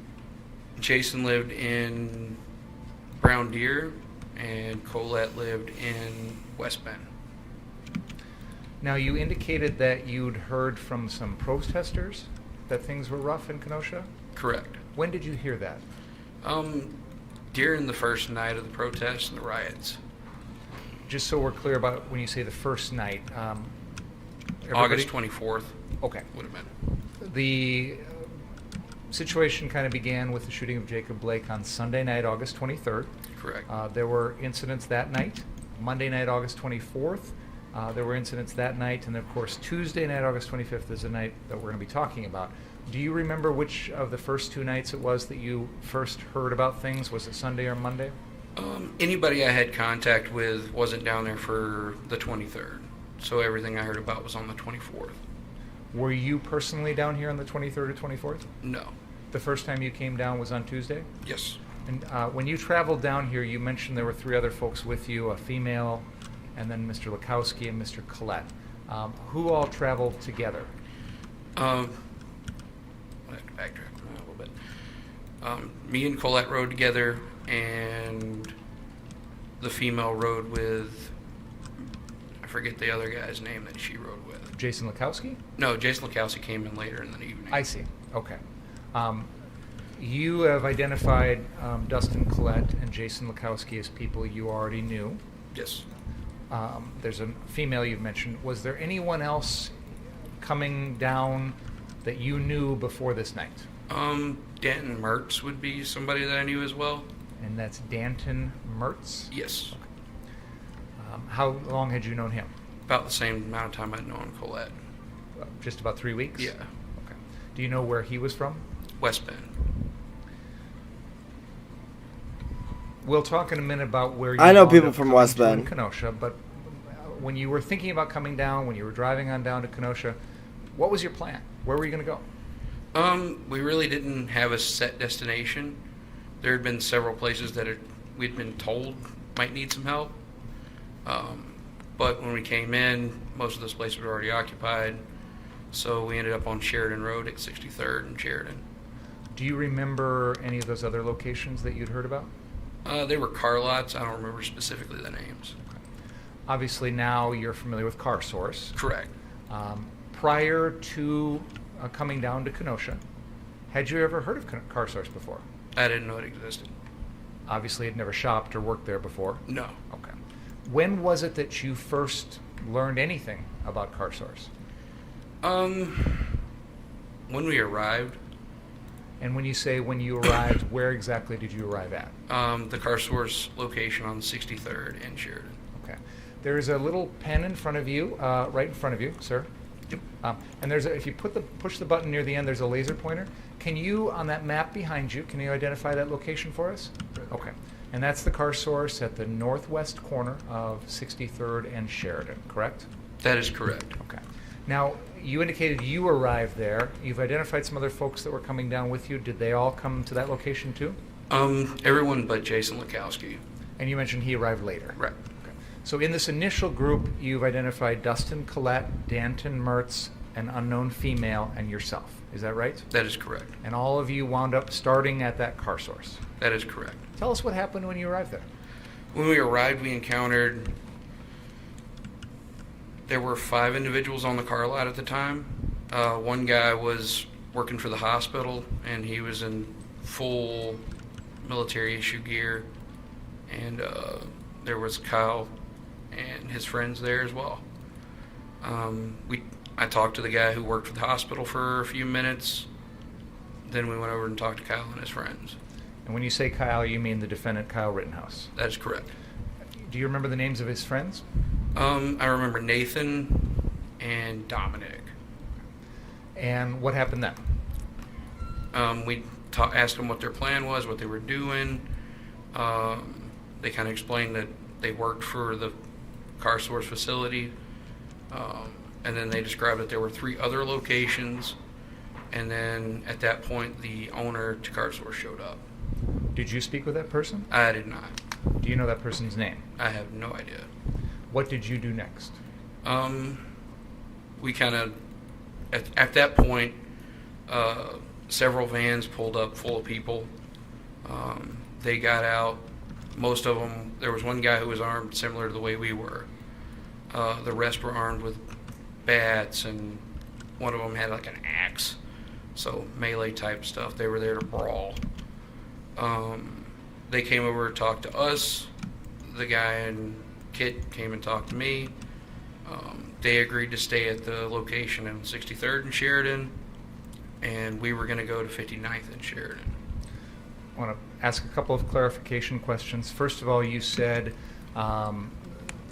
G: Jason lived in Brown Deer, and Colette lived in West Bend.
N: Now, you indicated that you'd heard from some protesters that things were rough in Kenosha?
G: Correct.
N: When did you hear that?
G: During the first night of the protests and the riots.
N: Just so we're clear about when you say the first night.
G: August 24th.
N: Okay.
G: Would have been.
N: The situation kind of began with the shooting of Jacob Blake on Sunday night, August 23rd.
G: Correct.
N: There were incidents that night. Monday night, August 24th. There were incidents that night. And, of course, Tuesday night, August 25th is the night that we're going to be talking about. Do you remember which of the first 2 nights it was that you first heard about things? Was it Sunday or Monday?
G: Anybody I had contact with wasn't down there for the 23rd. So everything I heard about was on the 24th.
N: Were you personally down here on the 23rd or 24th?
G: No.
N: The first time you came down was on Tuesday?
G: Yes.
N: And when you traveled down here, you mentioned there were 3 other folks with you, a female, and then Mr. Lekowski and Mr. Collette. Who all traveled together?
G: I have to backtrack a little bit. Me and Colette rode together, and the female rode with, I forget the other guy's name that she rode with.
N: Jason Lekowski?
G: No, Jason Lekowski came in later in the evening.
N: I see. Okay. You have identified Dustin Collette and Jason Lekowski as people you already knew.
G: Yes.
N: There's a female you've mentioned. Was there anyone else coming down that you knew before this night?
G: Danton Mertz would be somebody that I knew as well.
N: And that's Danton Mertz?
G: Yes.
N: Okay. How long had you known him?
G: About the same amount of time I'd known Colette.
N: Just about 3 weeks?
G: Yeah.
N: Okay. Do you know where he was from?
G: West Bend.
N: We'll talk in a minute about where you
C: I know
N: wound
C: people
N: up
C: from
N: coming
C: West
N: to in
C: Bend.
N: Kenosha, but when you were thinking about coming down, when you were driving on down to Kenosha, what was your plan? Where were you going to go?
G: We really didn't have a set destination. There had been several places that we'd been told might need some help. But when we came in, most of those places were already occupied. So we ended up on Sheridan Road at 63rd and Sheridan.
N: Do you remember any of those other locations that you'd heard about?
G: They were car lots. I don't remember specifically the names.
N: Okay. Obviously now you're familiar with Car Source.
G: Correct.
N: Prior to coming down to Kenosha, had you ever heard of Car Source before?
G: I didn't know it existed.
N: Obviously had never shopped or worked there before?
G: No.
N: Okay. When was it that you first learned anything about Car Source?
G: When we arrived.
N: And when you say when you arrived, where exactly did you arrive at?
G: The Car Source location on 63rd and Sheridan.
N: Okay. There is a little pen in front of you, right in front of you, sir.
G: Yep.
N: And there's if you push the button near the end, there's a laser pointer. Can you, on that map behind you, can you identify that location for us? Okay. And that's the Car Source at the northwest corner of 63rd and Sheridan, correct?
G: That is correct.
N: Okay. Now, you indicated you arrived there. You've identified some other folks that were coming down with you. Did they all come to that location too?
G: Everyone but Jason Lekowski.
N: And you mentioned he arrived later.
G: Right.
N: Okay. So in this initial group, you've identified Dustin Collette, Danton Mertz, an unknown female, and yourself. Is that right?
G: That is correct.
N: And all of you wound up starting at that Car Source.
G: That is correct.
N: Tell us what happened when you arrived there.
G: When we arrived, we encountered... There were 5 individuals on the car lot at the time. One guy was working for the hospital, and he was in full military issue gear. And there was Kyle and his friends there as well. I talked to the guy who worked for the hospital for a few minutes. Then we went over and talked to Kyle and his friends.
N: And when you say Kyle, you mean the defendant, Kyle Rittenhouse?
G: That is correct.
N: Do you remember the names of his friends?
G: I remember Nathan and Dominic.
N: And what happened then?
G: We asked them what their plan was, what they were doing. They kind of explained that they worked for the car source facility. And then they described that there were 3 other locations. And then at that point, the owner to car source showed up.
N: Did you speak with that person?
G: I did not.
N: Do you know that person's name?
G: I have no idea.
N: What did you do next?
G: We kind of, at that point, several vans pulled up full of people. They got out. Most of them, there was one guy who was armed similar to the way we were. The rest were armed with bats, and one of them had like an axe. So melee type stuff. They were there to brawl. They came over and talked to us. The guy and Kit came and talked to me. They agreed to stay at the location in 63rd and Sheridan, and we were going to go to 59th and Sheridan.
N: I want to ask a couple of clarification questions. First of all, you said some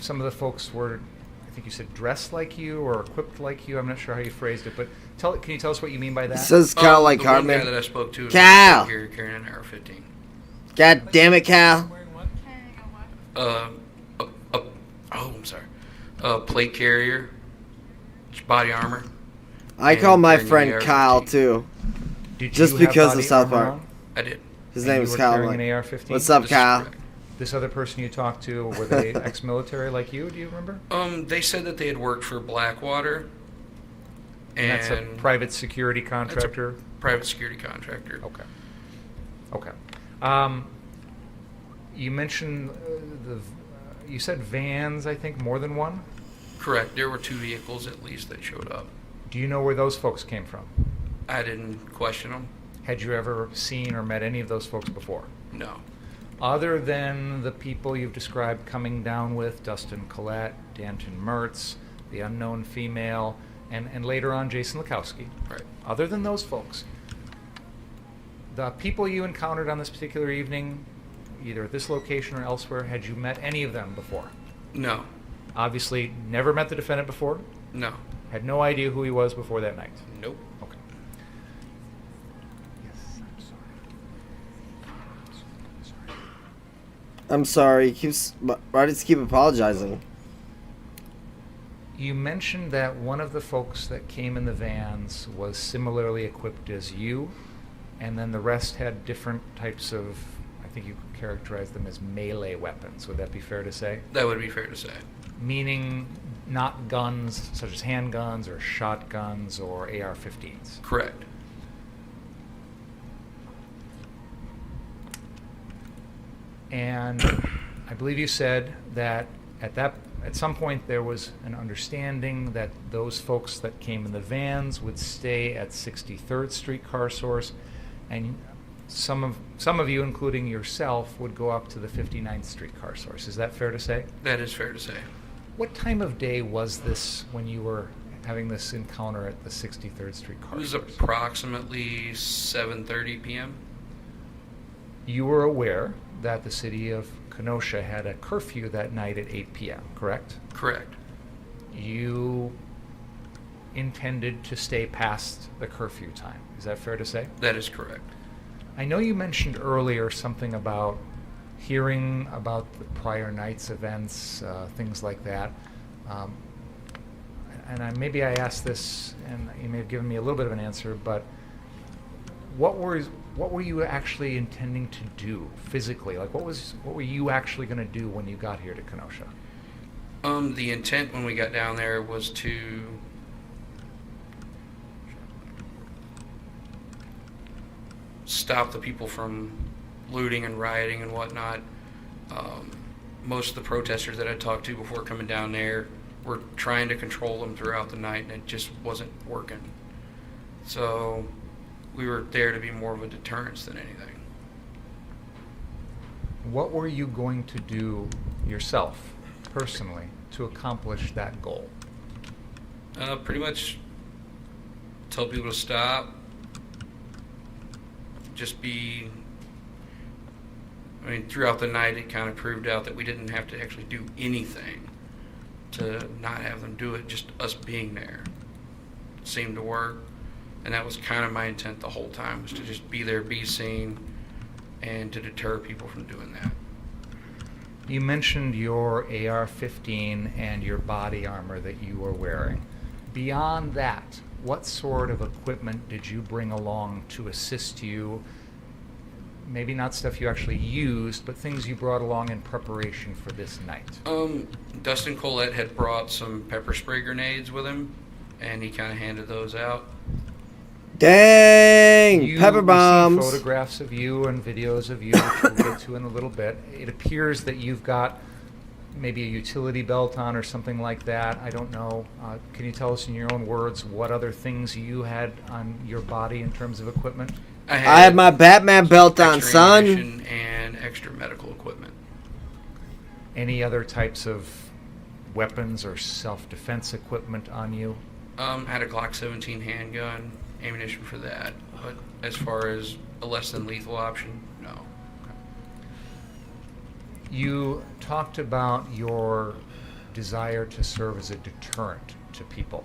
N: of the folks were, I think you said dressed like you or equipped like you. I'm not sure how you phrased it, but can you tell us what you mean by that?
C: It says Cal like
G: the
C: Hartman.
G: one guy that I spoke to
C: Cal!
G: here carrying an AR-15.
C: God damn it, Cal.
G: I'm sorry. Plate carrier, body armor.
C: I
G: and
C: call my
G: carrying
C: friend
G: an AR-15.
C: Kyle too.
N: Did
C: Just
N: you have
C: because
N: body
C: of South
N: armor
C: Park.
N: on?
G: I did.
C: His
N: And
C: name
N: you
C: is
N: were
C: Kyle.
N: carrying
C: Like,
N: an AR-15?
C: what's up,
G: This is
C: Kyle?
G: correct.
N: This other person you talked to, were they ex-military like you? Do you remember?
G: They said that they had worked for Blackwater.
N: And that's a private security
G: That's a
N: contractor?
G: private security contractor.
N: Okay. You mentioned you said vans, I think, more than one?
G: Correct. There were 2 vehicles at least that showed up.
N: Do you know where those folks came from?
G: I didn't question them.
N: Had you ever seen or met any of those folks before?
G: No.
N: Other than the people you've described coming down with, Dustin Collette, Danton Mertz, the unknown female, and later on Jason Lukowski.
G: Right.
N: Other than those folks, the people you encountered on this particular evening, either at this location or elsewhere, had you met any of them before?
G: No.
N: Obviously, never met the defendant before?
G: No.
N: Had no idea who he was before that night?
G: Nope.
N: Okay.
C: I'm sorry. Why does he keep apologizing?
N: You mentioned that one of the folks that came in the vans was similarly equipped as you, and then the rest had different types of, I think you could characterize them as melee weapons. Would that be fair to say?
G: That would be fair to say.
N: Meaning not guns such as handguns or shotguns or AR-15s.
G: Correct.
N: And I believe you said that at some point there was an understanding that those folks that came in the vans would stay at 63rd Street Car Source, and some of you, including yourself, would go up to the 59th Street Car Source. Is that fair to say?
G: That is fair to say.
N: What time of day was this when you were having this encounter at the 63rd Street Car
G: It was
N: Source?
G: approximately 7:30 p.m.
N: You were aware that the city of Kenosha had a curfew that night at 8 p.m., correct?
G: Correct.
N: You intended to stay past the curfew time. Is that fair to say?
G: That is correct.
N: I know you mentioned earlier something about hearing about the prior night's events, things like that. Maybe I asked this, and you may have given me a little bit of an answer, but what were you actually intending to do physically? Like, what were you actually going to do when you got here to Kenosha?
G: The intent when we got down there was to stop the people from looting and rioting and whatnot. Most of the protesters that I talked to before coming down there were trying to control them throughout the night, and it just wasn't working. So we were there to be more of a deterrence than anything.
N: What were you going to do yourself, personally, to accomplish that goal?
G: Pretty much tell people to stop, just be I mean, throughout the night, it kind of proved out that we didn't have to actually do anything to not have them do it. Just us being there seemed to work. And that was kind of my intent the whole time, was to just be there, be seen, and to deter people from doing that.
N: You mentioned your AR-15 and your body armor that you were wearing. Beyond that, what sort of equipment did you bring along to assist you? Maybe not stuff you actually used, but things you brought along in preparation for this night.
G: Dustin Collette had brought some pepper spray grenades with him, and he kind of handed those out.
C: Dang!
N: You
C: Pepper bombs.
N: received photographs of you and videos of you, which we'll get to in a little bit. It appears that you've got maybe a utility belt on or something like that. I don't know. Can you tell us in your own words what other things you had on your body in terms of equipment?
C: I had my Batman belt on,
G: Extra
C: son.
G: ammunition and extra medical equipment.
N: Any other types of weapons or self-defense equipment on you?
G: Had a Glock 17 handgun, ammunition for that. But as far as a less than lethal option, no.
N: You talked about your desire to serve as a deterrent to people.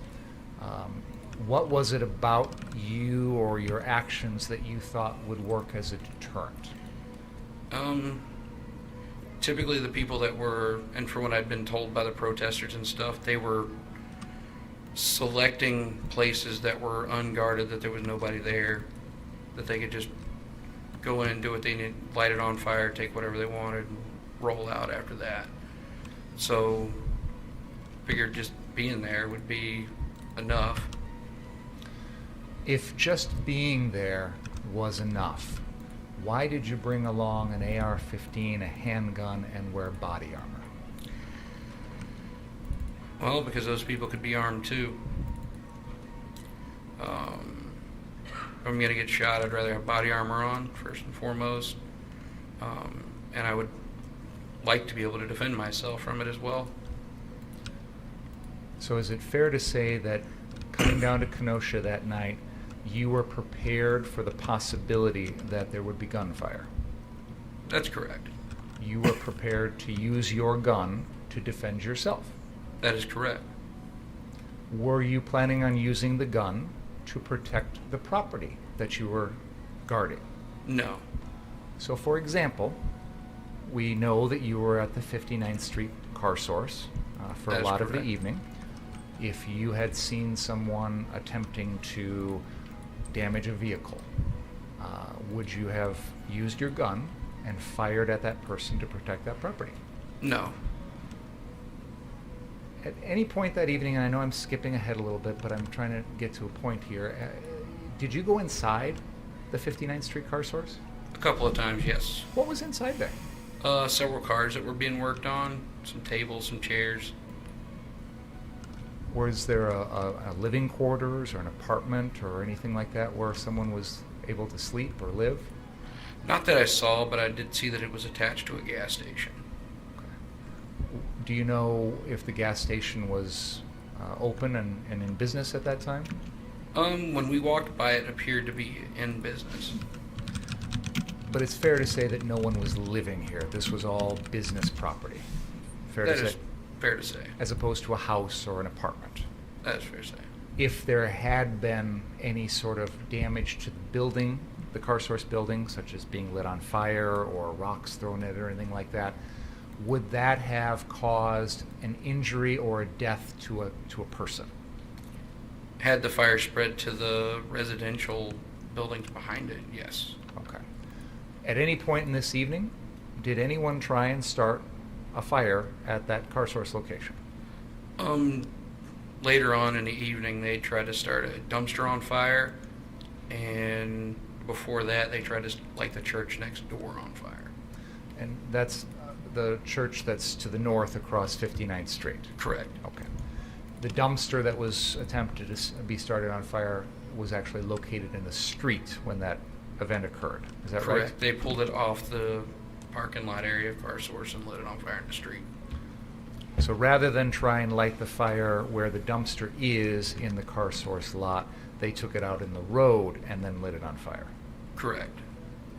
N: What was it about you or your actions that you thought would work as a deterrent?
G: Typically the people that were, and from what I'd been told by the protesters and stuff, they were selecting places that were unguarded, that there was nobody there, that they could just go in and do what they need, light it on fire, take whatever they wanted, and roll out after that. So figured just being there would be enough.
N: If just being there was enough, why did you bring along an AR-15, a handgun, and wear body armor?
G: Well, because those people could be armed too. If I'm going to get shot, I'd rather have body armor on, first and foremost. And I would like to be able to defend myself from it as well.
N: So is it fair to say that coming down to Kenosha that night, you were prepared for the possibility that there would be gunfire?
G: That's correct.
N: You were prepared to use your gun to defend yourself?
G: That is correct.
N: Were you planning on using the gun to protect the property that you were guarding?
G: No.
N: So, for example, we know that you were at the 59th Street car source for
G: That
N: a
G: is
N: lot of the
G: correct.
N: evening. If you had seen someone attempting to damage a vehicle, would you have used your gun and fired at that person to protect that property?
G: No.
N: At any point that evening, and I know I'm skipping ahead a little bit, but I'm trying to get to a point here, did you go inside the 59th Street car source?
G: A couple of times, yes.
N: What was inside there?
G: Several cars that were being worked on, some tables, some chairs.
N: Was there a living quarters or an apartment or anything like that where someone was able to sleep or live?
G: Not that I saw, but I did see that it was attached to a gas station.
N: Do you know if the gas station was open and in business at that time?
G: When we walked by, it appeared to be in business.
N: But it's fair to say that no one was living here. This was all business property. Fair
G: That
N: to
G: is
N: say?
G: fair to say.
N: As opposed to a house or an apartment.
G: That is fair to say.
N: If there had been any sort of damage to the building, the car source building, such as being lit on fire or rocks thrown at it or anything like that, would that have caused an injury or a death to a person?
G: Had the fire spread to the residential buildings behind it, yes.
N: Okay. At any point in this evening, did anyone try and start a fire at that car source location?
G: Later on in the evening, they tried to start a dumpster on fire, and before that, they tried to light the church next door on fire.
N: And that's the church that's to the north across 59th Street?
G: Correct.
N: Okay. The dumpster that was attempted to be started on fire was actually located in the street when that event occurred. Is that right?
G: Correct. They pulled it off the parking lot area of car source and lit it on fire in the street.
N: So rather than try and light the fire where the dumpster is in the car source lot, they took it out in the road and then lit it on fire.
G: Correct.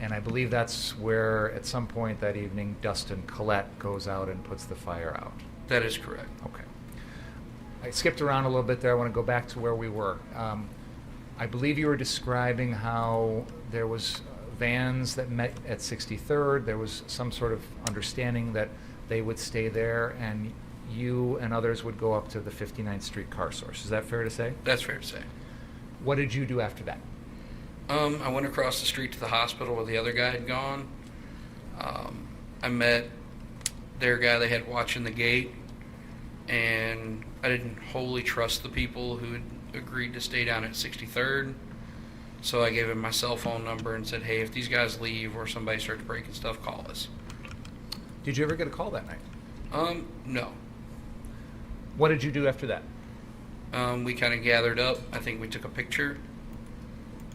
N: And I believe that's where, at some point that evening, Dustin Collette goes out and puts the fire out.
G: That is correct.
N: Okay. I skipped around a little bit there. I want to go back to where we were. I believe you were describing how there was vans that met at 63rd. There was some sort of understanding that they would stay there, and you and others would go up to the 59th Street car source. Is that fair to say?
G: That's fair to say.
N: What did you do after that?
G: I went across the street to the hospital where the other guy had gone. I met their guy they had watching the gate, and I didn't wholly trust the people who had agreed to stay down at 63rd. So I gave him my cell phone number and said, hey, if these guys leave or somebody starts breaking stuff, call us.
N: Did you ever get a call that night?
G: No.
N: What did you do after that?
G: We kind of gathered up. I think we took a picture,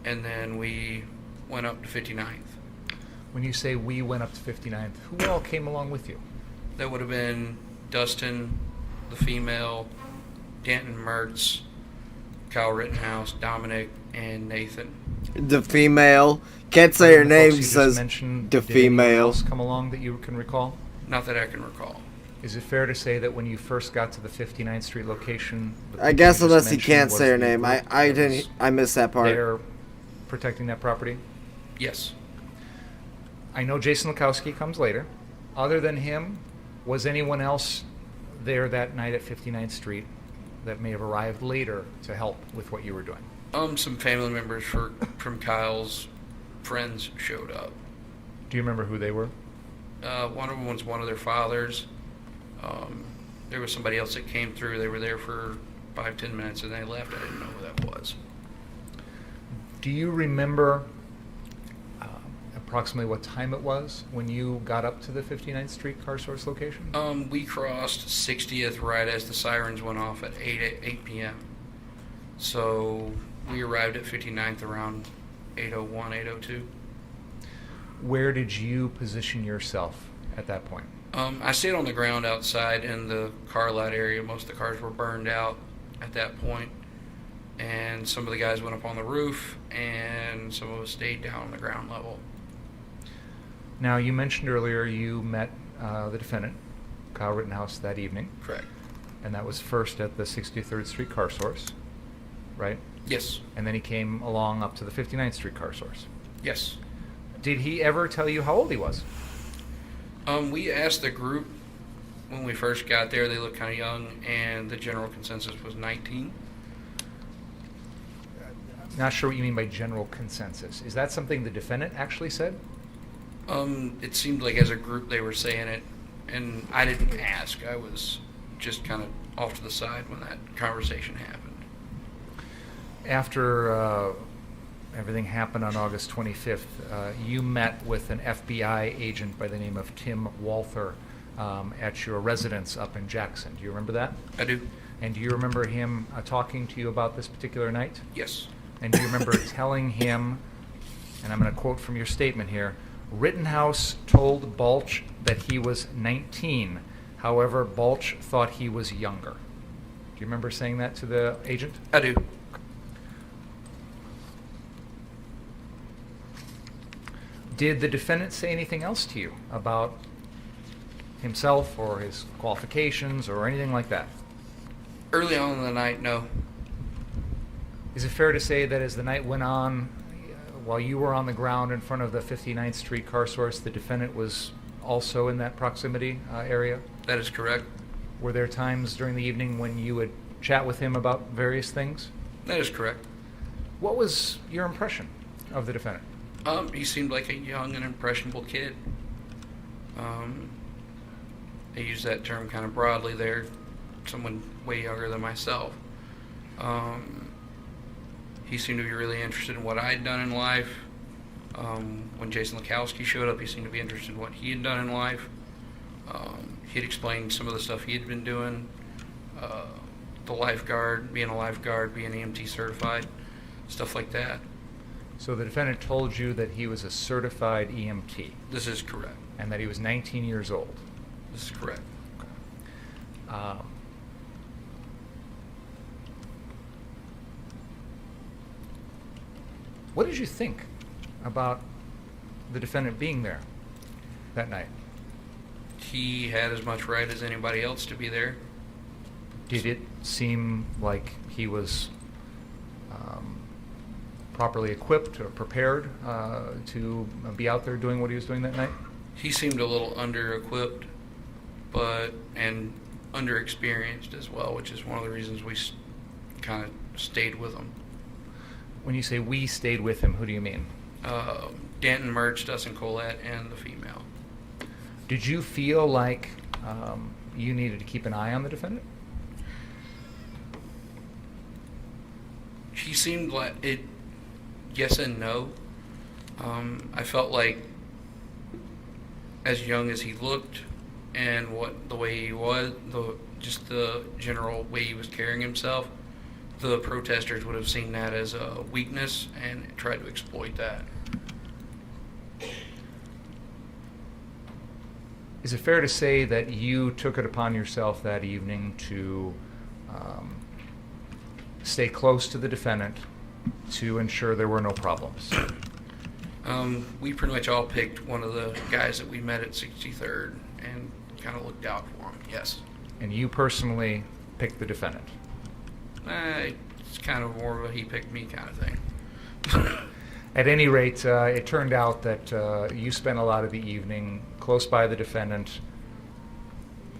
G: and then we went up to 59th.
N: When you say we went up to 59th, who all came along with you?
G: That would have been Dustin, the female, Danton Mertz, Kyle Rittenhouse, Dominic, and Nathan.
C: The female. Can't say her name, says the
N: Did
C: female.
N: anyone else come along that you can recall?
G: Not that I can recall.
N: Is it fair to say that when you first got to the 59th Street location,
C: I guess
N: you just
C: unless he
N: mentioned
C: can't
N: was
C: say her
N: the
C: name.
N: group
C: I
N: that
C: didn't.
N: was
C: I missed that part.
N: there protecting that property?
G: Yes.
N: I know Jason Lukowski comes later. Other than him, was anyone else there that night at 59th Street that may have arrived later to help with what you were doing?
G: Some family members from Kyle's friends showed up.
N: Do you remember who they were?
G: One of them was one of their fathers. There was somebody else that came through. They were there for 5-10 minutes and they left. I didn't know who that was.
N: Do you remember approximately what time it was when you got up to the 59th Street car source location?
G: We crossed 60th right as the sirens went off at 8 p.m. So we arrived at 59th around 8:01, 8:02.
N: Where did you position yourself at that point?
G: I stayed on the ground outside in the car lot area. Most of the cars were burned out at that point. And some of the guys went up on the roof, and some of us stayed down on the ground level.
N: Now, you mentioned earlier you met the defendant, Kyle Rittenhouse, that evening.
G: Correct.
N: And that was first at the 63rd Street car source, right?
G: Yes.
N: And then he came along up to the 59th Street car source.
G: Yes.
N: Did he ever tell you how old he was?
G: We asked the group when we first got there. They looked kind of young, and the general consensus was 19.
N: Not sure what you mean by general consensus. Is that something the defendant actually said?
G: It seemed like as a group they were saying it, and I didn't ask. I was just kind of off to the side when that conversation happened.
N: After everything happened on August 25th, you met with an FBI agent by the name of Tim Walther at your residence up in Jackson. Do you remember that?
G: I do.
N: And do you remember him talking to you about this particular night?
G: Yes.
N: And do you remember telling him, and I'm going to quote from your statement here, Rittenhouse told Balch that he was 19. However, Balch thought he was younger. Do you remember saying that to the agent?
G: I do.
N: Did the defendant say anything else to you about himself or his qualifications or anything like that?
G: Early on in the night, no.
N: Is it fair to say that as the night went on, while you were on the ground in front of the 59th Street car source, the defendant was also in that proximity area?
G: That is correct.
N: Were there times during the evening when you would chat with him about various things?
G: That is correct.
N: What was your impression of the defendant?
G: He seemed like a young and impressionable kid. I use that term kind of broadly there. Someone way younger than myself. He seemed to be really interested in what I had done in life. When Jason Lukowski showed up, he seemed to be interested in what he had done in life. He had explained some of the stuff he had been doing. The lifeguard, being a lifeguard, being EMT certified, stuff like that.
N: So the defendant told you that he was a certified EMT.
G: This is correct.
N: And that he was 19 years old.
G: This is correct.
N: What did you think about the defendant being there that night?
G: He had as much right as anybody else to be there.
N: Did it seem like he was properly equipped or prepared to be out there doing what he was doing that night?
G: He seemed a little under-equipped, and under-experienced as well, which is one of the reasons we kind of stayed with him.
N: When you say we stayed with him, who do you mean?
G: Danton, Merch, Dustin Collette, and the female.
N: Did you feel like you needed to keep an eye on the defendant?
G: He seemed like it. Yes and no. I felt like, as young as he looked, and the way he was, just the general way he was carrying himself, the protesters would have seen that as a weakness and tried to exploit that.
N: Is it fair to say that you took it upon yourself that evening to stay close to the defendant to ensure there were no problems?
G: We pretty much all picked one of the guys that we met at 63rd and kind of looked out for him, yes.
N: And you personally picked the defendant?
G: It's kind of more of a he picked me kind of thing.
N: At any rate, it turned out that you spent a lot of the evening close by the defendant.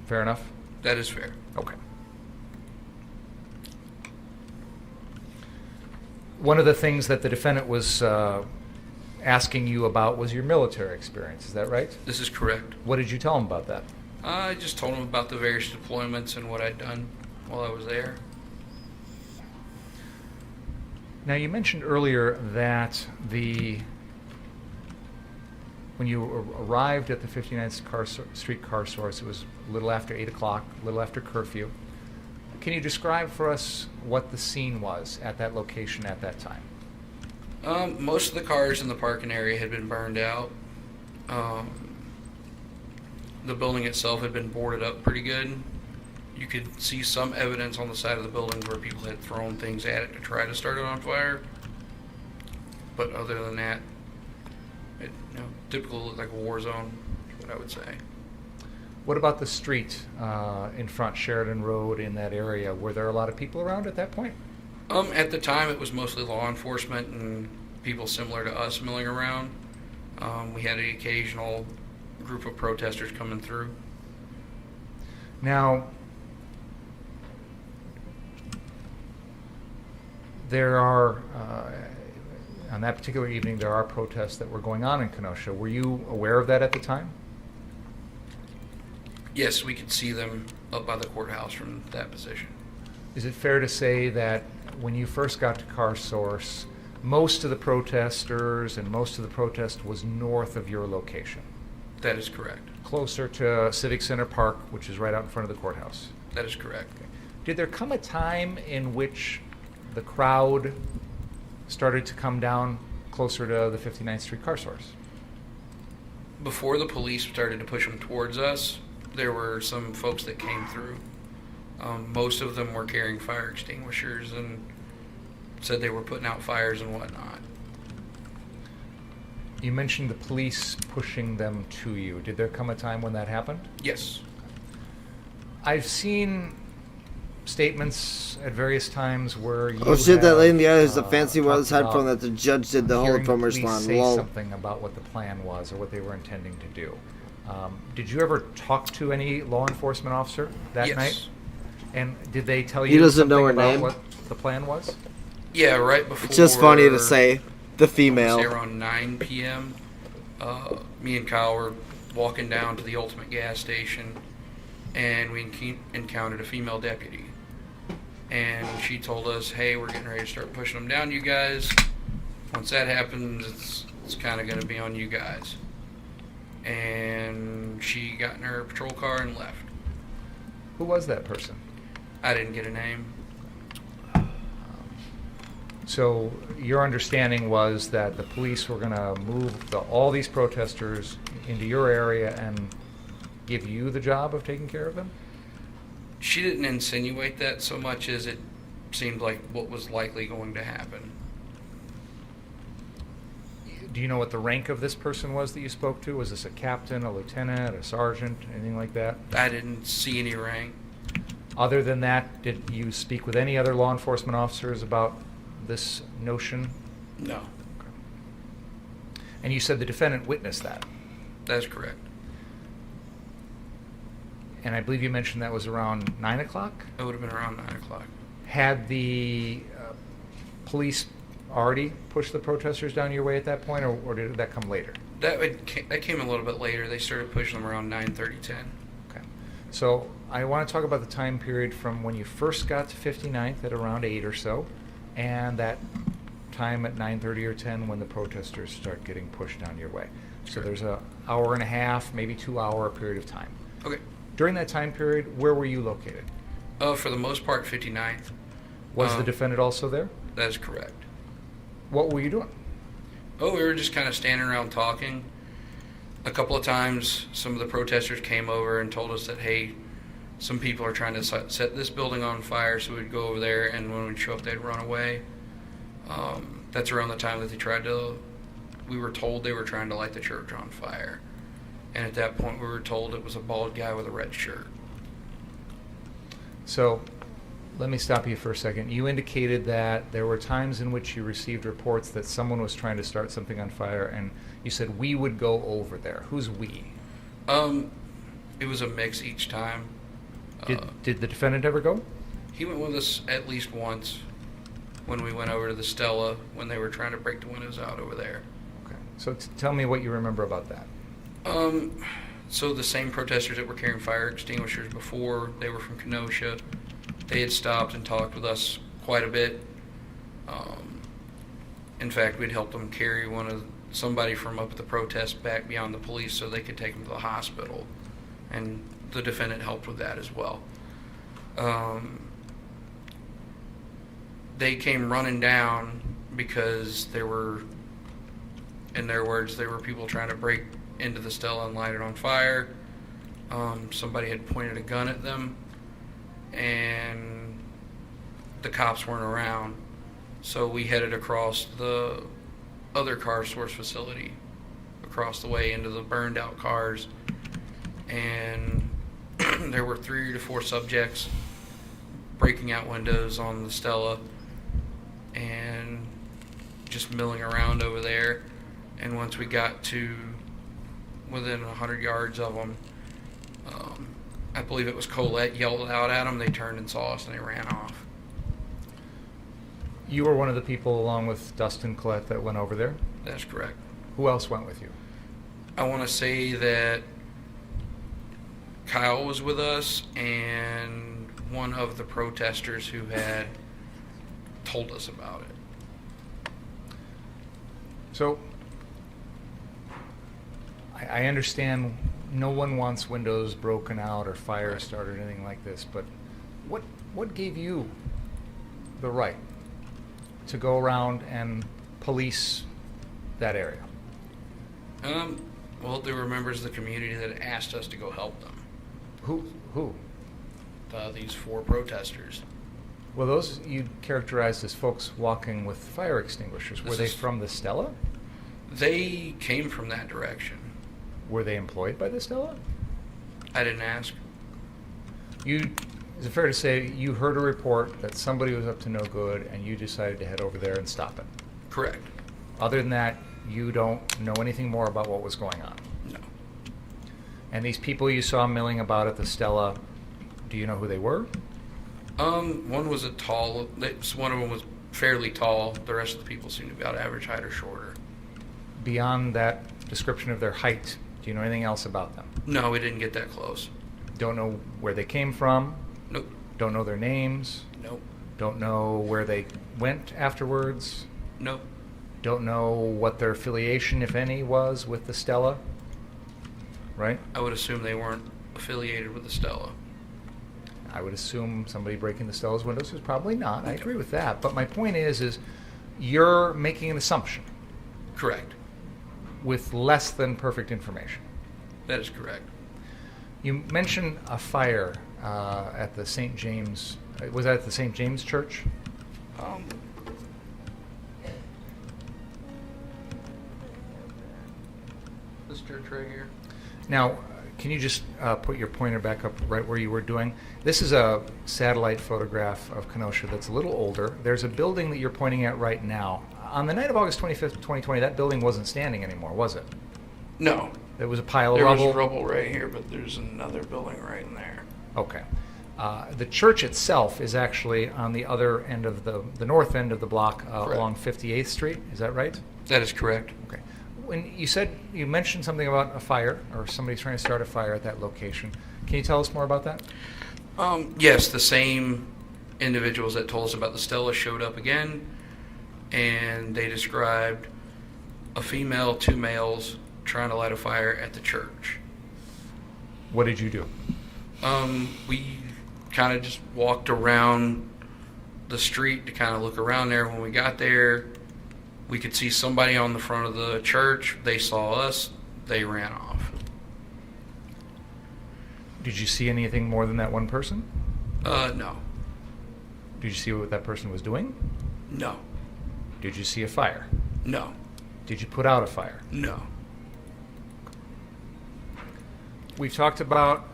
N: Fair enough?
G: That is fair.
N: Okay. One of the things that the defendant was asking you about was your military experience. Is that right?
G: This is correct.
N: What did you tell him about that?
G: I just told him about the various deployments and what I'd done while I was there.
N: Now, you mentioned earlier that when you arrived at the 59th Street car source, it was a little after 8 o'clock, a little after curfew. Can you describe for us what the scene was at that location at that time?
G: Most of the cars in the parking area had been burned out. The building itself had been boarded up pretty good. You could see some evidence on the side of the building where people had thrown things at it to try to start it on fire. But other than that, typical like a war zone, is what I would say.
N: What about the street in front, Sheridan Road, in that area? Were there a lot of people around at that point?
G: At the time, it was mostly law enforcement and people similar to us milling around. We had an occasional group of protesters coming through.
N: Now, there are, on that particular evening, there are protests that were going on in Kenosha. Were you aware of that at the time?
G: Yes, we could see them up by the courthouse from that position.
N: Is it fair to say that when you first got to Car Source, most of the protesters and most of the protest was north of your location?
G: That is correct.
N: Closer to Civic Center Park, which is right out in front of the courthouse?
G: That is correct.
N: Okay. Did there come a time in which the crowd started to come down closer to the 59th Street Car Source?
G: Before the police started to push them towards us, there were some folks that came through. Most of them were carrying fire extinguishers and said they were putting out fires and whatnot.
N: You mentioned the police pushing them to you. Did there come a time when that happened?
G: Yes.
N: I've seen statements at various times where you
C: Oh shit, that lady in the other is a
N: have,
C: fancy wireless
N: talked
C: headphone
N: about
C: that the judge did the whole
N: hearing
C: from her
N: police
C: salon.
N: say
C: Lol.
N: something about what the plan was or what they were intending to do. Did you ever talk to any law enforcement officer that
G: Yes.
N: night? And did they tell
C: He
N: you
C: doesn't know
N: something
C: her
N: about
C: name?
N: what the plan was?
G: Yeah, right before...
C: It's just funny to say the female.
G: Say around 9 p.m., me and Kyle were walking down to the Ultimate gas station, and we encountered a female deputy. And she told us, hey, we're getting ready to start pushing them down, you guys. Once that happens, it's kind of going to be on you guys. And she got in her patrol car and left.
N: Who was that person?
G: I didn't get a name.
N: So your understanding was that the police were going to move all these protesters into your area and give you the job of taking care of them?
G: She didn't insinuate that so much as it seemed like what was likely going to happen.
N: Do you know what the rank of this person was that you spoke to? Was this a captain, a lieutenant, a sergeant, anything like that?
G: I didn't see any rank.
N: Other than that, did you speak with any other law enforcement officers about this notion?
G: No.
N: Okay. And you said the defendant witnessed that?
G: That's correct.
N: And I believe you mentioned that was around 9 o'clock?
G: It would have been around 9 o'clock.
N: Had the police already pushed the protesters down your way at that point, or did that come later?
G: That came a little bit later. They started pushing them around 9:30, 10.
N: Okay. So I want to talk about the time period from when you first got to 59th at around 8 or so, and that time at 9:30 or 10 when the protesters start getting pushed down your way. So there's an hour and a half, maybe 2 hour period of time.
G: Okay.
N: During that time period, where were you located?
G: For the most part, 59th.
N: Was the defendant also there?
G: That is correct.
N: What were you doing?
G: Oh, we were just kind of standing around talking. A couple of times, some of the protesters came over and told us that, hey, some people are trying to set this building on fire, so we'd go over there, and when we'd show up, they'd run away. That's around the time that we were told they were trying to light the church on fire. And at that point, we were told it was a bald guy with a red shirt.
N: So let me stop you for a second. You indicated that there were times in which you received reports that someone was trying to start something on fire, and you said we would go over there. Who's we?
G: It was a mix each time.
N: Did the defendant ever go?
G: He went with us at least once when we went over to the Stella when they were trying to break the windows out over there.
N: Okay. So tell me what you remember about that.
G: So the same protesters that were carrying fire extinguishers before, they were from Kenosha. They had stopped and talked with us quite a bit. In fact, we'd helped them carry somebody from up at the protest back beyond the police so they could take them to the hospital. And the defendant helped with that as well. They came running down because there were, in their words, there were people trying to break into the Stella and light it on fire. Somebody had pointed a gun at them, and the cops weren't around. So we headed across the other car source facility, across the way into the burned out cars, and there were 3 to 4 subjects breaking out windows on the Stella and just milling around over there. And once we got to within 100 yards of them, I believe it was Colette, yelled out at them. They turned and saw us and they ran off.
N: You were one of the people along with Dustin Collette that went over there?
G: That's correct.
N: Who else went with you?
G: I want to say that Kyle was with us and one of the protesters who had told us about it.
N: So I understand no one wants windows broken out or fire started or anything like this, but what gave you the right to go around and police that area?
G: Well, there were members of the community that asked us to go help them.
N: Who?
G: These 4 protesters.
N: Well, those you characterized as folks walking with fire extinguishers. Were they from the Stella?
G: They came from that direction.
N: Were they employed by the Stella?
G: I didn't ask.
N: Is it fair to say you heard a report that somebody was up to no good and you decided to head over there and stop it?
G: Correct.
N: Other than that, you don't know anything more about what was going on?
G: No.
N: And these people you saw milling about at the Stella, do you know who they were?
G: One was one of them was fairly tall. The rest of the people seemed to be about average height or shorter.
N: Beyond that description of their height, do you know anything else about them?
G: No, we didn't get that close.
N: Don't know where they came from?
G: Nope.
N: Don't know their names?
G: Nope.
N: Don't know where they went afterwards?
G: Nope.
N: Don't know what their affiliation, if any, was with the Stella? Right?
G: I would assume they weren't affiliated with the Stella.
N: I would assume somebody breaking the Stella's windows is probably not. I agree with that. But my point is you're making an assumption.
G: Correct.
N: With less than perfect information.
G: That is correct.
N: You mentioned a fire at the St. James. Was that at the St. James Church?
G: This church right here.
N: Now, can you just put your pointer back up right where you were doing? This is a satellite photograph of Kenosha that's a little older. There's a building that you're pointing at right now. On the night of August 25th, 2020, that building wasn't standing anymore, was it?
G: No.
N: There was a pile of
G: There
N: rubble?
G: was rubble right here, but there's another building right in there.
N: Okay. The church itself is actually on the other end of the north end of the block along 58th Street. Is that right?
G: That is correct.
N: Okay. When you mentioned something about a fire or somebody trying to start a fire at that location. Can you tell us more about that?
G: Yes, the same individuals that told us about the Stella showed up again, and they described a female, 2 males trying to light a fire at the church.
N: What did you do?
G: We kind of just walked around the street to kind of look around there. When we got there, we could see somebody on the front of the church. They saw us. They ran off.
N: Did you see anything more than that one person?
G: No.
N: Did you see what that person was doing?
G: No.
N: Did you see a fire?
G: No.
N: Did you put out a fire?
G: No.
N: We've talked about,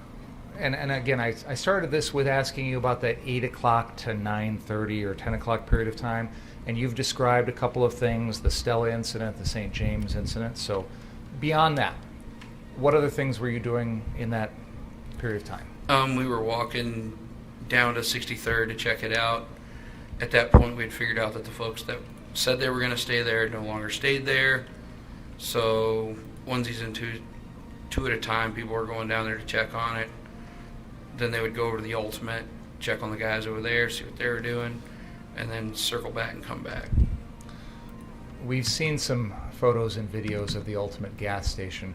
N: and again, I started this with asking you about that 8 o'clock to 9:30 or 10 o'clock period of time, and you've described a couple of things, the Stella incident, the St. James incident. So beyond that, what other things were you doing in that period of time?
G: We were walking down to 63rd to check it out. At that point, we had figured out that the folks that said they were going to stay there no longer stayed there. So onesies and two at a time, people were going down there to check on it. Then they would go over to the Ultimate, check on the guys over there, see what they were doing, and then circle back and come back.
N: We've seen some photos and videos of the Ultimate gas station.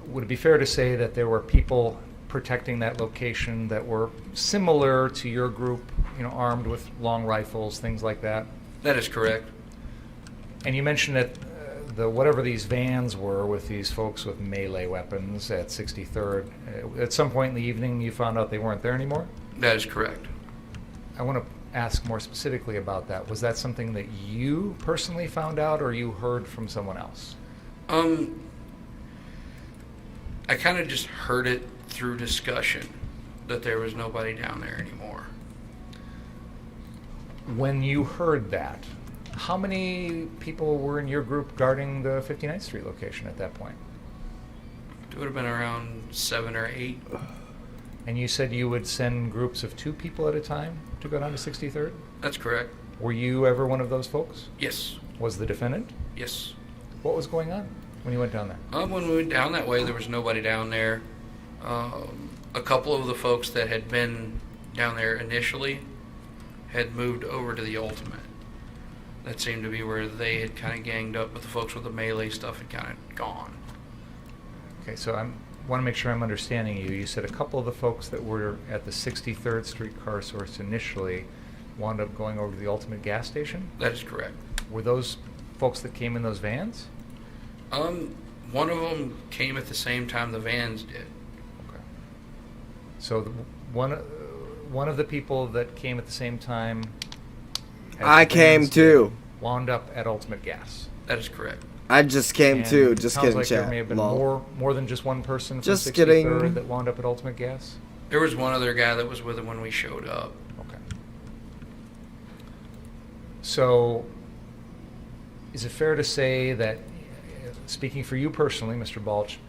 N: Would it be fair to say that there were people protecting that location that were similar to your group, armed with long rifles, things like that?
G: That is correct.
N: And you mentioned that whatever these vans were with these folks with melee weapons at 63rd, at some point in the evening you found out they weren't there anymore?
G: That is correct.
N: I want to ask more specifically about that. Was that something that you personally found out or you heard from someone else?
G: I kind of just heard it through discussion that there was nobody down there anymore.
N: When you heard that, how many people were in your group guarding the 59th Street location at that point?
G: It would have been around 7 or 8.
N: And you said you would send groups of 2 people at a time to go down to 63rd?
G: That's correct.
N: Were you ever one of those folks?
G: Yes.
N: Was the defendant?
G: Yes.
N: What was going on when you went down there?
G: When we went down that way, there was nobody down there. A couple of the folks that had been down there initially had moved over to the Ultimate. That seemed to be where they had kind of ganged up, but the folks with the melee stuff had kind of gone.
N: Okay, so I want to make sure I'm understanding you. You said a couple of the folks that were at the 63rd Street car source initially wound up going over to the Ultimate gas station?
G: That is correct.
N: Were those folks that came in those vans?
G: One of them came at the same time the vans did.
N: Okay. So one of the people that came at the same time
C: I came too.
N: Wound up at Ultimate Gas.
G: That is correct.
C: I just came
N: And
C: too. Just
N: sounds
C: kidding,
N: like
C: chat.
N: there may have been
C: Lol.
N: more than just one person from
C: Just
N: 63rd
C: kidding.
N: that wound up at Ultimate Gas?
G: There was one other guy that was with him when we showed up.
N: Okay. So, is it fair to say that, speaking for you personally, Mr. Balch,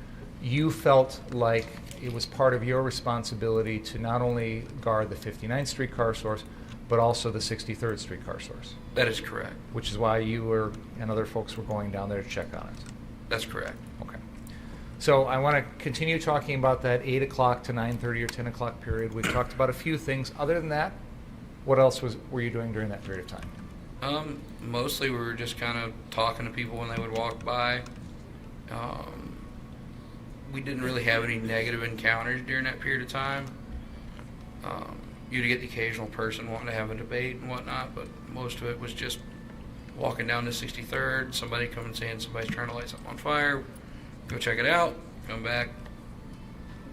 N: you felt like it was part of your responsibility to not only guard the 59th Street car source, but also the 63rd Street car source?
G: That is correct.
N: Which is why you and other folks were going down there to check on it?
G: That's correct.
N: Okay. So I want to continue talking about that 8 o'clock to 9:30 or 10 o'clock period. We've talked about a few things. Other than that, what else were you doing during that period of time?
G: Mostly we were just kind of talking to people when they would walk by. We didn't really have any negative encounters during that period of time. You'd get the occasional person wanting to have a debate and whatnot, but most of it was just walking down to 63rd, somebody coming saying somebody's trying to light something on fire, go check it out, come back,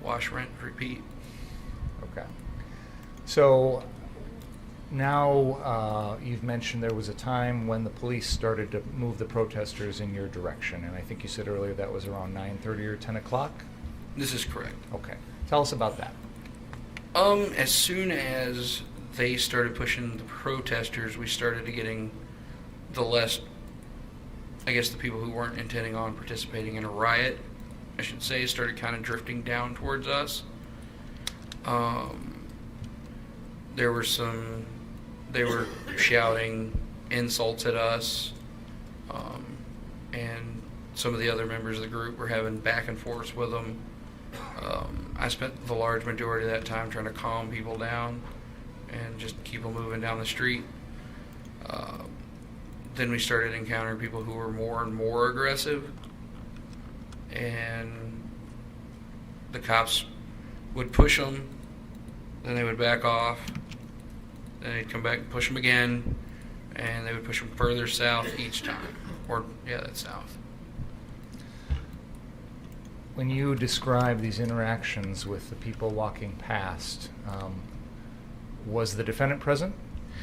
G: wash, rinse, repeat.
N: Okay. So Now, you've mentioned there was a time when the police started to move the protesters in your direction, and I think you said earlier that was around 9:30 or 10 o'clock?
G: This is correct.
N: Okay. Tell us about that.
G: As soon as they started pushing the protesters, we started getting the less, I guess the people who weren't intending on participating in a riot, I should say, started kind of drifting down towards us. They were shouting insults at us, and some of the other members of the group were having back and forth with them. I spent the large majority of that time trying to calm people down and just keep them moving down the street. Then we started encountering people who were more and more aggressive, and the cops would push them, then they would back off, then they'd come back and push them again, and they would push them further south each time. That's south.
N: When you describe these interactions with the people walking past, was the defendant present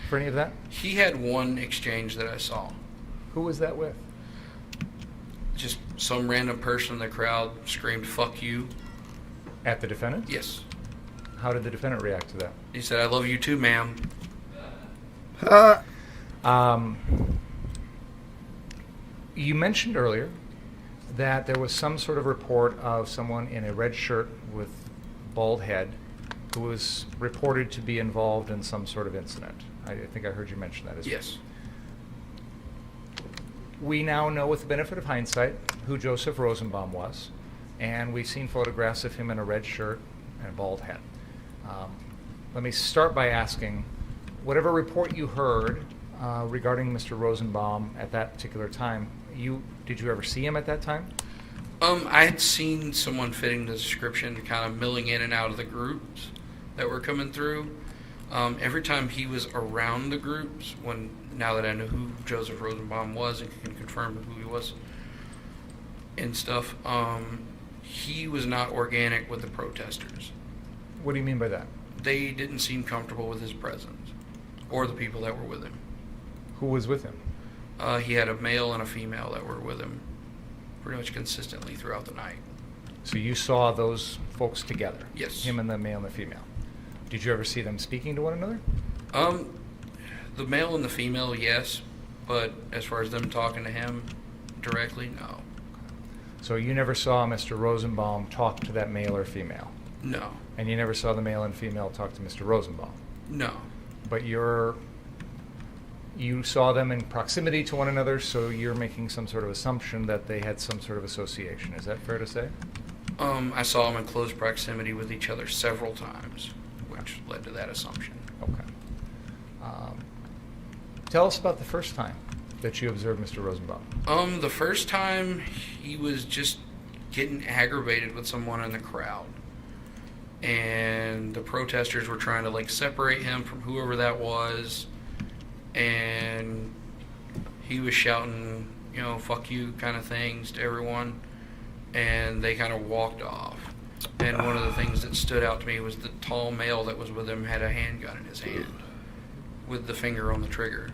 N: for any of that?
G: He had one exchange that I saw.
N: Who was that with?
G: Just some random person in the crowd screamed, "Fuck you."
N: At the defendant?
G: Yes.
N: How did the defendant react to that?
G: He said, "I love you too, ma'am."
N: You mentioned earlier that there was some sort of report of someone in a red shirt with bald head who was reported to be involved in some sort of incident. I think I heard you mention that as well.
G: Yes.
N: We now know with the benefit of hindsight who Joseph Rosenbaum was, and we've seen photographs of him in a red shirt and a bald head. Let me start by asking, whatever report you heard regarding Mr. Rosenbaum at that particular time, did you ever see him at that time?
G: I had seen someone fitting the description, kind of milling in and out of the groups that were coming through. Every time he was around the groups, now that I know who Joseph Rosenbaum was and can confirm who he was and stuff, he was not organic with the protesters.
N: What do you mean by that?
G: They didn't seem comfortable with his presence or the people that were with him.
N: Who was with him?
G: He had a male and a female that were with him pretty much consistently throughout the night.
N: So you saw those folks together?
G: Yes.
N: Him and the male and the female. Did you ever see them speaking to one another?
G: The male and the female, yes, but as far as them talking to him directly, no.
N: So you never saw Mr. Rosenbaum talk to that male or female?
G: No.
N: And you never saw the male and female talk to Mr. Rosenbaum?
G: No.
N: But you saw them in proximity to one another, so you're making some sort of assumption that they had some sort of association. Is that fair to say?
G: I saw them in close proximity with each other several times, which led to that assumption.
N: Okay. Tell us about the first time that you observed Mr. Rosenbaum.
G: The first time he was just getting aggravated with someone in the crowd. And the protesters were trying to separate him from whoever that was. And he was shouting, fuck you kind of things to everyone. And they kind of walked off. And one of the things that stood out to me was the tall male that was with him had a handgun in his hand with the finger on the trigger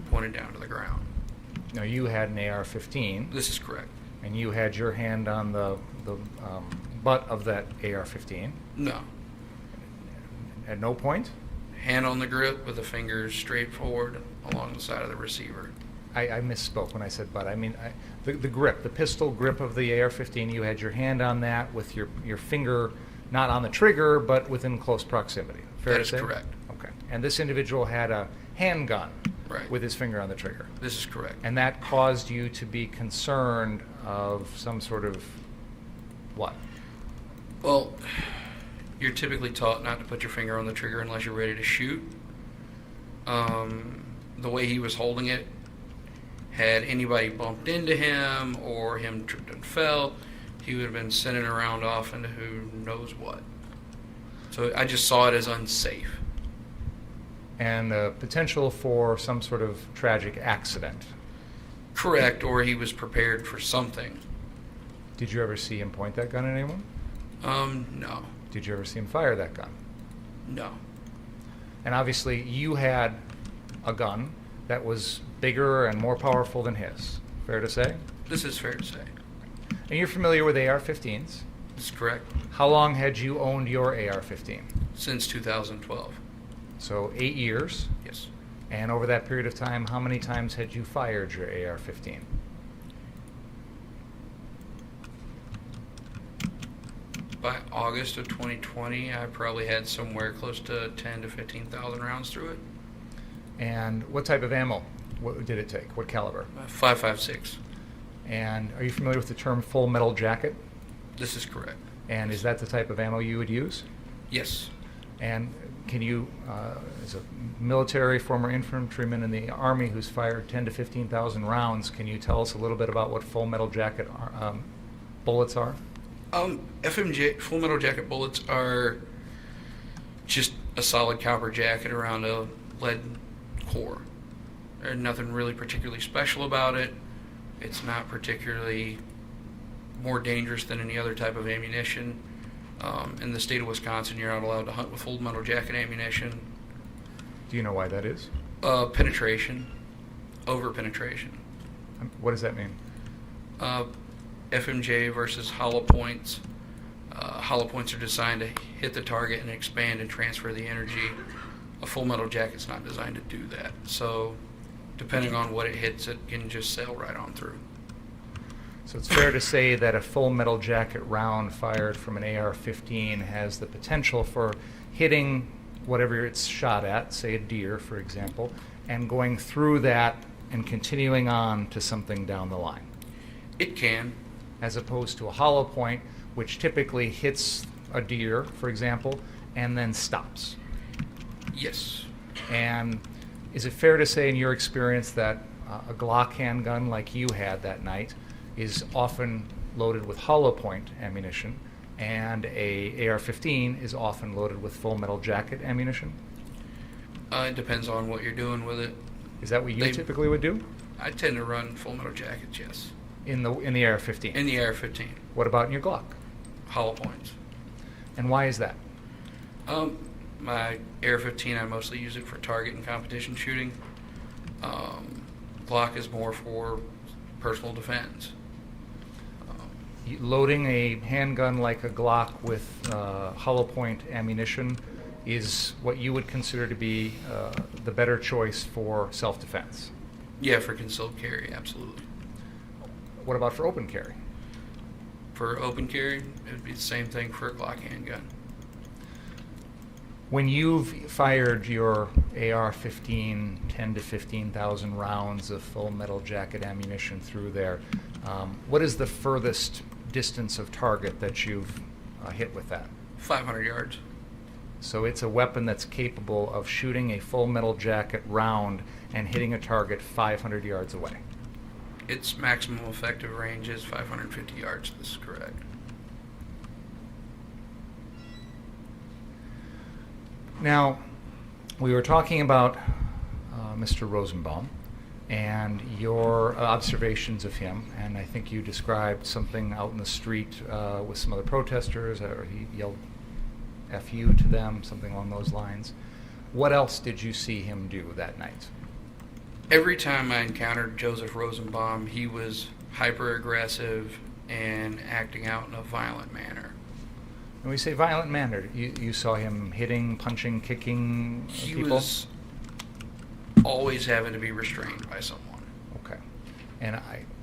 G: pointed down to the ground.
N: Now, you had an AR-15.
G: This is correct.
N: And you had your hand on the butt of that AR-15?
G: No.
N: At no point?
G: Hand on the grip with the fingers straight forward along the side of the receiver.
N: I misspoke when I said butt. I mean, the grip, the pistol grip of the AR-15, you had your hand on that with your finger not on the trigger, but within close proximity. Fair to say?
G: That is correct.
N: Okay. And this individual had a handgun
G: right.
N: with his finger on the trigger.
G: This is correct.
N: And that caused you to be concerned of some sort of what?
G: Well, you're typically taught not to put your finger on the trigger unless you're ready to shoot. The way he was holding it, had anybody bumped into him or him tripped and fell, he would have been sending a round off into who knows what. So I just saw it as unsafe.
N: And the potential for some sort of tragic accident.
G: Correct, or he was prepared for something.
N: Did you ever see him point that gun at anyone?
G: No.
N: Did you ever see him fire that gun?
G: No.
N: And obviously, you had a gun that was bigger and more powerful than his. Fair to say?
G: This is fair to say.
N: And you're familiar with AR-15s?
G: That's correct.
N: How long had you owned your AR-15?
G: Since 2012.
N: So 8 years?
G: Yes.
N: And over that period of time, how many times had you fired your AR-15?
G: By August of 2020, I probably had somewhere close to 10 to 15,000 rounds through it.
N: And what type of ammo did it take? What caliber?
G: 5.56.
N: And are you familiar with the term full metal jacket?
G: This is correct.
N: And is that the type of ammo you would use?
G: Yes.
N: And can you, as a military former infantryman in the Army who's fired 10 to 15,000 rounds, can you tell us a little bit about what full metal jacket bullets are?
G: FMJ, full metal jacket bullets are just a solid copper jacket around a lead core. There's nothing really particularly special about it. It's not particularly more dangerous than any other type of ammunition. In the state of Wisconsin, you're not allowed to hunt with full metal jacket ammunition.
N: Do you know why that is?
G: Penetration. Over penetration.
N: What does that mean?
G: FMJ versus hollow points. Hollow points are designed to hit the target and expand and transfer the energy. A full metal jacket's not designed to do that. So, depending on what it hits, it can just sail right on through.
N: So it's fair to say that a full metal jacket round fired from an AR-15 has the potential for hitting whatever it's shot at, say a deer, for example, and going through that and continuing on to something down the line.
G: It can.
N: As opposed to a hollow point, which typically hits a deer, for example, and then stops.
G: Yes.
N: And is it fair to say in your experience that a Glock handgun like you had that night is often loaded with hollow point ammunition, and a AR-15 is often loaded with full metal jacket ammunition?
G: It depends on what you're doing with it.
N: Is that what you typically would do?
G: I tend to run full metal jackets, yes.
N: In the AR-15?
G: In the AR-15.
N: What about in your Glock?
G: Hollow points.
N: And why is that?
G: My AR-15, I mostly use it for target and competition shooting. Glock is more for personal defense.
N: Loading a handgun like a Glock with hollow point ammunition is what you would consider to be the better choice for self-defense?
G: Yeah, for concealed carry, absolutely.
N: What about for open carry?
G: For open carry, it would be the same thing for a Glock handgun.
N: When you've fired your AR-15, 10 to 15,000 rounds of full metal jacket ammunition through there, what is the furthest distance of target that you've hit with that?
G: 500 yards.
N: So it's a weapon that's capable of shooting a full metal jacket round and hitting a target 500 yards away.
G: Its maximum effective range is 550 yards. This is correct.
N: Now, we were talking about Mr. Rosenbaum and your observations of him, and I think you described something out in the street with some other protesters, or he yelled F you to them, something along those lines. What else did you see him do that night?
G: Every time I encountered Joseph Rosenbaum, he was hyper-aggressive and acting out in a violent manner.
N: When we say violent manner, you saw him hitting, punching, kicking people?
G: He was always having to be restrained by someone.
N: Okay. And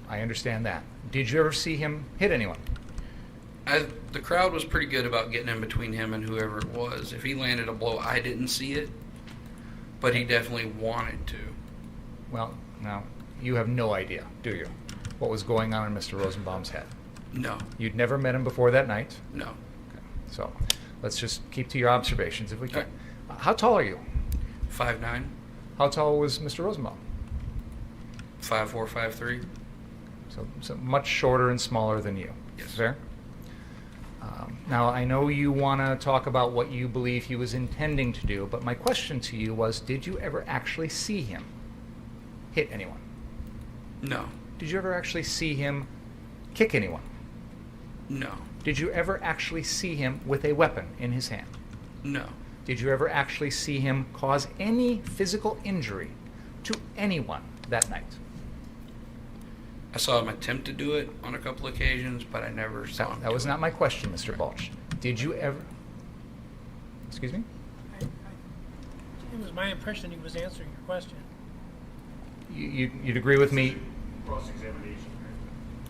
N: I understand that. Did you ever see him hit anyone?
G: The crowd was pretty good about getting in between him and whoever it was. If he landed a blow, I didn't see it, but he definitely wanted to.
N: Well, now, you have no idea, do you, what was going on in Mr. Rosenbaum's head?
G: No.
N: You'd never met him before that night?
G: No.
N: Okay. So let's just keep to your observations if we can. How tall are you?
G: 5'9".
N: How tall was Mr. Rosenbaum?
G: 5'4", 5'3".
N: So much shorter and smaller than you.
G: Yes.
N: Fair? Now, I know you want to talk about what you believe he was intending to do, but my question to you was, did you ever actually see him hit anyone?
G: No.
N: Did you ever actually see him kick anyone?
G: No.
N: Did you ever actually see him with a weapon in his hand?
G: No.
N: Did you ever actually see him cause any physical injury to anyone that night?
G: I saw him attempt to do it on a couple occasions, but I never saw him.
N: That was not my question, Mr. Balch. Did you ever... Excuse me?
B: It was my impression he was answering your question.
N: You'd agree with me?
F: Cross-examination.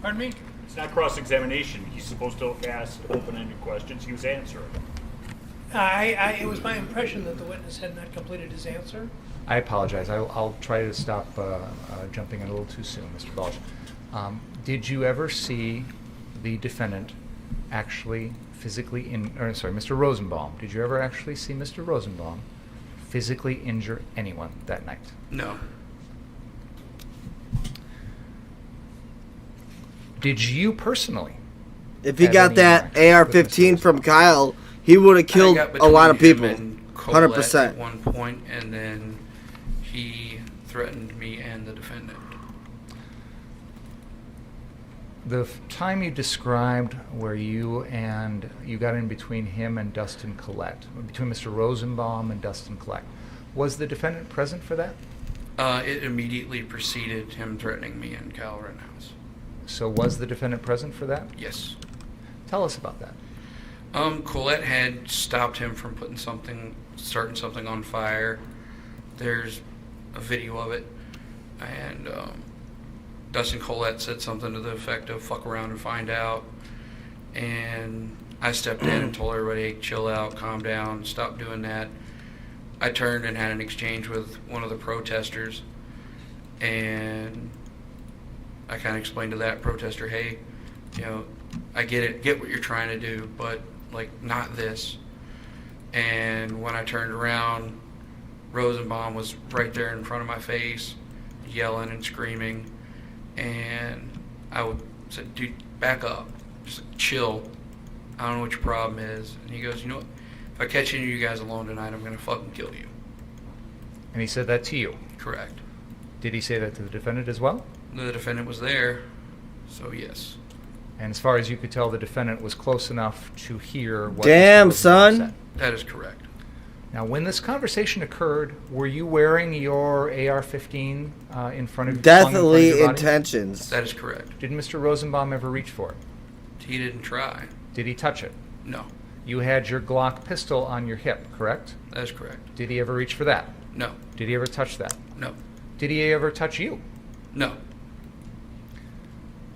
B: Pardon me?
F: It's not cross-examination. He's supposed to ask open-ended questions. He was answering.
B: It was my impression that the witness had not completed his answer.
N: I apologize. I'll try to stop jumping in a little too soon, Mr. Balch. Did you ever see the defendant actually physically Mr. Rosenbaum? Did you ever actually see Mr. Rosenbaum physically injure anyone that night?
G: No.
N: Did you personally?
C: If he got that AR-15 from Kyle, he would have killed a lot of people. 100%.
G: At one point, and then he threatened me and the defendant.
N: The time you described where you got in between him and Dustin Collette, between Mr. Rosenbaum and Dustin Collette, was the defendant present for that?
G: It immediately preceded him threatening me and Kyle Rittenhouse.
N: So was the defendant present for that?
G: Yes.
N: Tell us about that.
G: Collette had stopped him from starting something on fire. There's a video of it, and Dustin Collette said something to the effect of "fuck around and find out," and I stepped in and told everybody, hey, chill out, calm down, stop doing that. I turned and had an exchange with one of the protesters, and I kind of explained to that protester, hey, I get what you're trying to do, but not this. And when I turned around, Rosenbaum was right there in front of my face, yelling and screaming, and I said, dude, back up, just chill, I don't know what your problem is. And he goes, you know what, if I catch any of you guys alone tonight, I'm gonna fucking kill you.
N: And he said that to you?
G: Correct.
N: Did he say that to the defendant as well?
G: The defendant was there, so yes.
N: And as far as you could tell, the defendant was close enough to hear what
C: Damn,
N: Mr. Rosenbaum
C: son.
N: said.
G: That is correct.
N: Now, when this conversation occurred, were you wearing your AR-15 in front of you?
C: Definitely intentions.
G: That is correct.
N: Did Mr. Rosenbaum ever reach for it?
G: He didn't try.
N: Did he touch it?
G: No.
N: You had your Glock pistol on your hip, correct?
G: That is correct.
N: Did he ever reach for that?
G: No.
N: Did he ever touch that?
G: No.
N: Did he ever touch you?
G: No.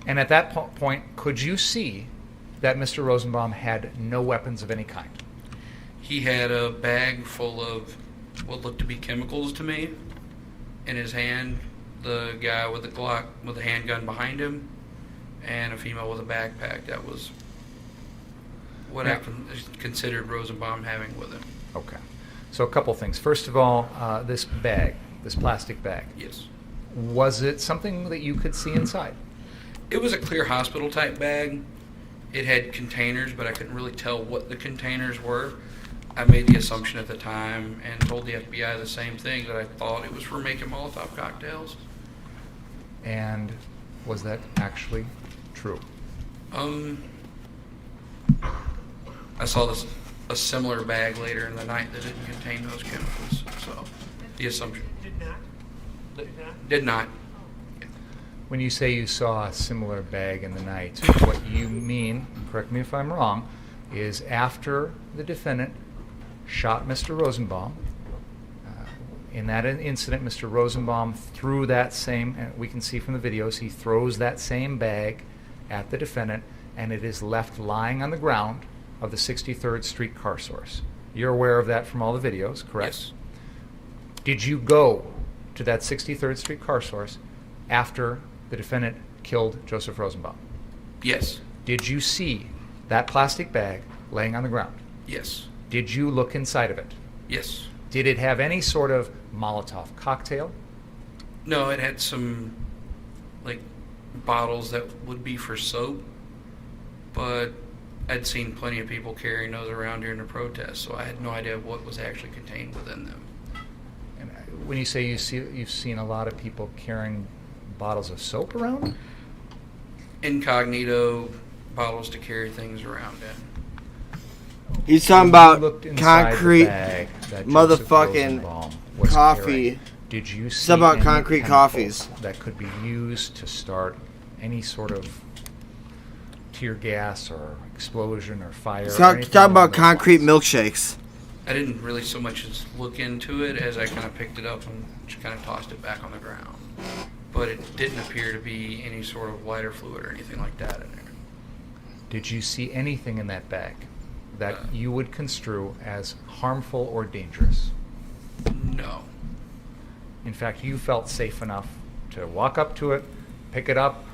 N: And at that point, could you see that Mr. Rosenbaum had no weapons of any kind?
G: He had a bag full of what looked to be chemicals to me in his hand, the guy with the Glock with a handgun behind him, and a female with a backpack. That was what I considered Rosenbaum having with him.
N: Okay. So a couple things. First of all, this bag, this plastic bag.
G: Yes.
N: Was it something that you could see inside?
G: It was a clear hospital type bag. It had containers, but I couldn't really tell what the containers were. I made the assumption at the time and told the FBI the same thing, that I thought it was for making Molotov cocktails.
N: And was that actually true?
G: I saw a similar bag later in the night that didn't contain those chemicals. So the assumption did not.
N: When you say you saw a similar bag in the night, what you mean, correct me if I'm wrong, is after the defendant shot Mr. Rosenbaum, in that incident, Mr. Rosenbaum threw that same, and we can see from the videos, he throws that same bag at the defendant, and it is left lying on the ground of the 63rd Street car source. You're aware of that from all the videos, correct?
G: Yes.
N: Did you go to that 63rd Street car source after the defendant killed Joseph Rosenbaum?
G: Yes.
N: Did you see that plastic bag laying on the ground?
G: Yes.
N: Did you look inside of it?
G: Yes.
N: Did it have any sort of Molotov cocktail?
G: No, it had some bottles that would be for soap, but I'd seen plenty of people carrying those around during the protest, so I had no idea what was actually contained within them.
N: And when you say you've seen a lot of people carrying bottles of soap around?
G: Incognito bottles to carry things around in.
C: He's talking
N: When you
C: about
N: looked inside the
C: concrete
N: bag that Joseph
C: motherfucking
N: Rosenbaum was
C: coffee.
N: carrying, did you
C: It's
N: see
C: about
N: any
C: concrete
N: chemicals
C: coffees.
N: that could be used to start any sort of tear gas or explosion or fire?
C: He's
N: or
C: talking
N: anything along
C: about
N: those
C: concrete
N: lines?
C: milkshakes.
G: I didn't really so much as look into it as I kind of picked it up and just kind of tossed it back on the ground. But it didn't appear to be any sort of lighter fluid or anything like that in there.
N: Did you see anything in that bag that you would construe as harmful or dangerous?
G: No.
N: In fact, you felt safe enough to walk up to it, pick it up,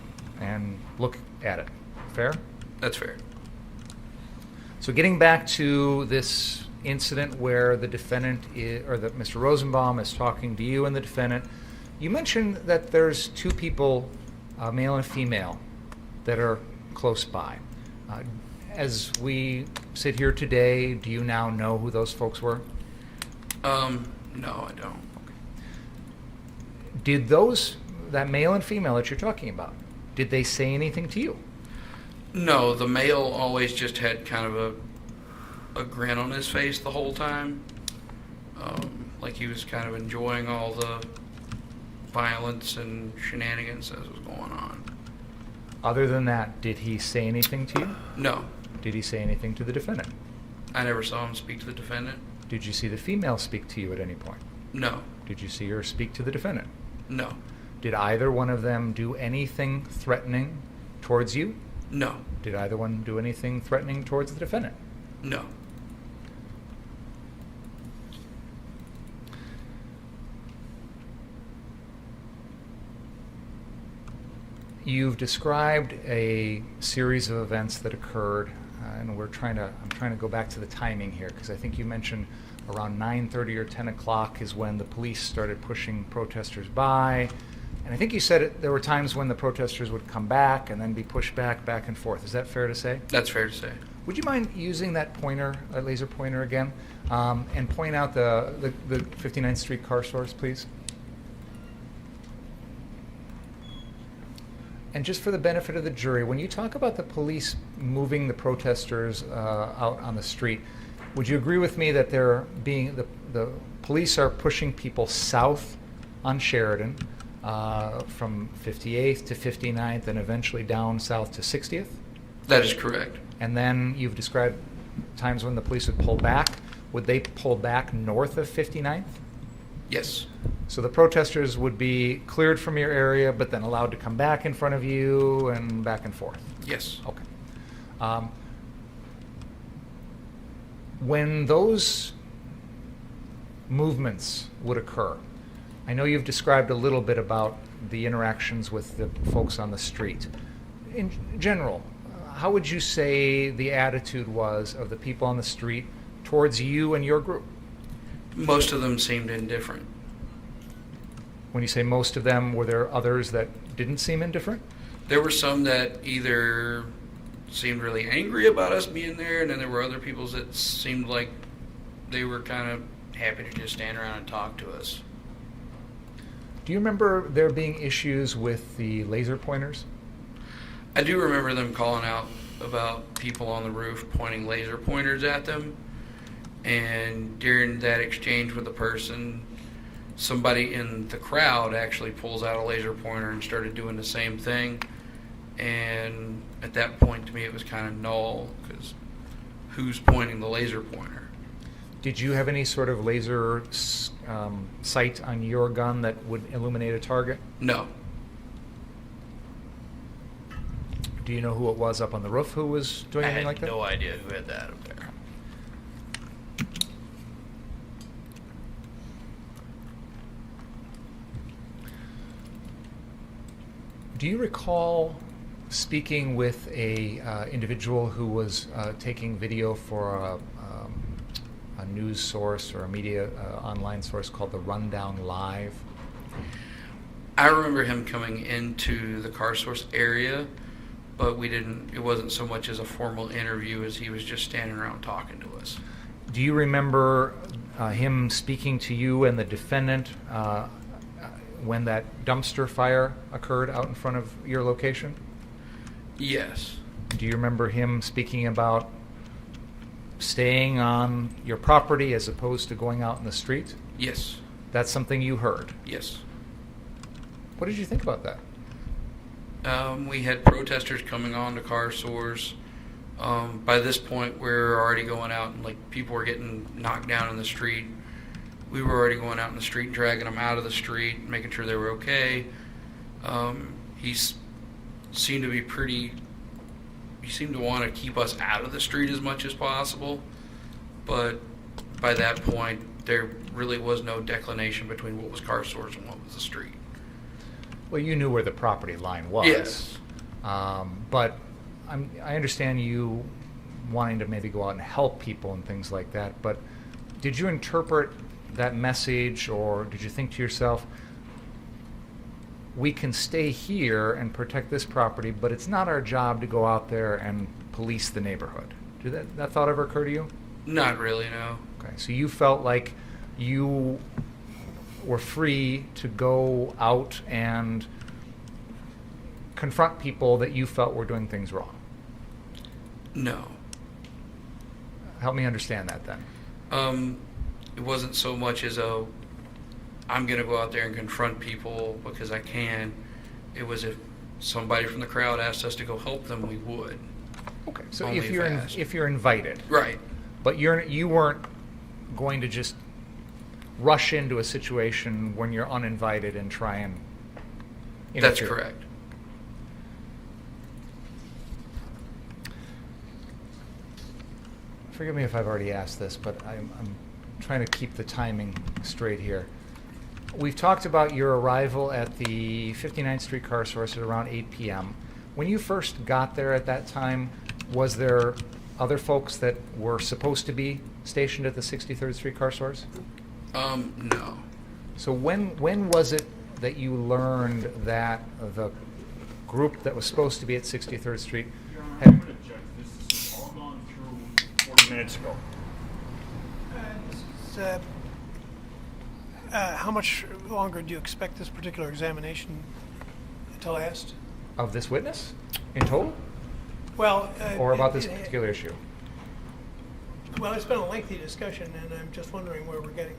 N: and look at it. Fair?
G: That's fair.
N: So getting back to this incident where the defendant that Mr. Rosenbaum is talking to you and the defendant, you mentioned that there's two people, a male and a female, that are close by. As we sit here today, do you now know who those folks were?
G: No, I don't.
N: Did that male and female that you're talking about, did they say anything to you?
G: No, the male always just had kind of a grin on his face the whole time. Like he was kind of enjoying all the violence and shenanigans that was going on.
N: Other than that, did he say anything to you?
G: No.
N: Did he say anything to the defendant?
G: I never saw him speak to the defendant.
N: Did you see the female speak to you at any point?
G: No.
N: Did you see her speak to the defendant?
G: No.
N: Did either one of them do anything threatening towards you?
G: No.
N: Did either one do anything threatening towards the defendant?
G: No.
N: You've described a series of events that occurred, and I'm trying to go back to the timing here, because I think you mentioned around 9:30 or 10 o'clock is when the police started pushing protesters by, and I think you said there were times when the protesters would come back and then be pushed back and forth. Is that fair to say?
G: That's fair to say.
N: Would you mind using that laser pointer again, and point out the 59th Street car source, please? And just for the benefit of the jury, when you talk about the police moving the protesters out on the street, would you agree with me that the police are pushing people south on Sheridan from 58th to 59th and eventually down south to 60th?
G: That is correct.
N: And then you've described times when the police would pull back. Would they pull back north of 59th?
G: Yes.
N: So the protesters would be cleared from your area, but then allowed to come back in front of you and back and forth?
G: Yes.
N: Okay. When those movements would occur, I know you've described a little bit about the interactions with the folks on the street. In general, how would you say the attitude was of the people on the street towards you and your group?
G: Most of them seemed indifferent.
N: When you say most of them, were there others that didn't seem indifferent?
G: There were some that either seemed really angry about us being there, and then there were other people that seemed like they were kind of happy to just stand around and talk to us.
N: Do you remember there being issues with the laser pointers?
G: I do remember them calling out about people on the roof pointing laser pointers at them, and during that exchange with the person, somebody in the crowd actually pulls out a laser pointer and started doing the same thing. And at that point, to me, it was kind of null, because who's pointing the laser pointer?
N: Did you have any sort of laser sight on your gun that would illuminate a target?
G: No.
N: Do you know who it was up on the roof who was doing anything like that?
G: I had no idea who had that up there.
N: Do you recall speaking with a individual who was taking video for a news source or a media online source called the Rundown Live?
G: I remember him coming into the car source area, but it wasn't so much as a formal interview as he was just standing around talking to us.
N: Do you remember him speaking to you and the defendant when that dumpster fire occurred out in front of your location?
G: Yes.
N: Do you remember him speaking about staying on your property as opposed to going out in the street?
G: Yes.
N: That's something you heard?
G: Yes.
N: What did you think about that?
G: We had protesters coming on to car sores. By this point, we're already going out and people were getting knocked down in the street. We were already going out in the street and dragging them out of the street, making sure they were okay. He seemed to be he seemed to want to keep us out of the street as much as possible. But by that point, there really was no declination between what was car sores and what was the street.
N: Well, you knew where the property line was.
G: Yes.
N: But I understand you wanting to maybe go out and help people and things like that, but did you interpret that message, or did you think to yourself, we can stay here and protect this property, but it's not our job to go out there and police the neighborhood? Did that thought ever occur to you?
G: Not really, no.
N: Okay, so you felt like you were free to go out and confront people that you felt were doing things wrong?
G: No.
N: Help me understand that then.
G: It wasn't so much as I'm going to go out there and confront people because I can. It was if somebody from the crowd asked us to go help them, we would.
N: Okay, so
G: Only
N: if you're invited.
G: Right.
N: But you weren't going to just rush into a situation when you're uninvited and try and interfere.
G: That's correct.
N: Forgive me if I've already asked this, but I'm trying to keep the timing straight here. We've talked about your arrival at the 59th Street Car Source at around 8 p.m. When you first got there at that time, was there other folks that were supposed to be stationed at the 63rd Street Car Source?
G: No.
N: So when was it that you learned that the group that was supposed to be at 63rd Street had...
F: I'm going to check. This is all gone through 40 minutes ago.
B: How much longer do you expect this particular examination to last?
N: Of this witness in total?
B: Well,
N: or about this particular issue?
B: Well, it's been a lengthy discussion, and I'm just wondering where we're getting.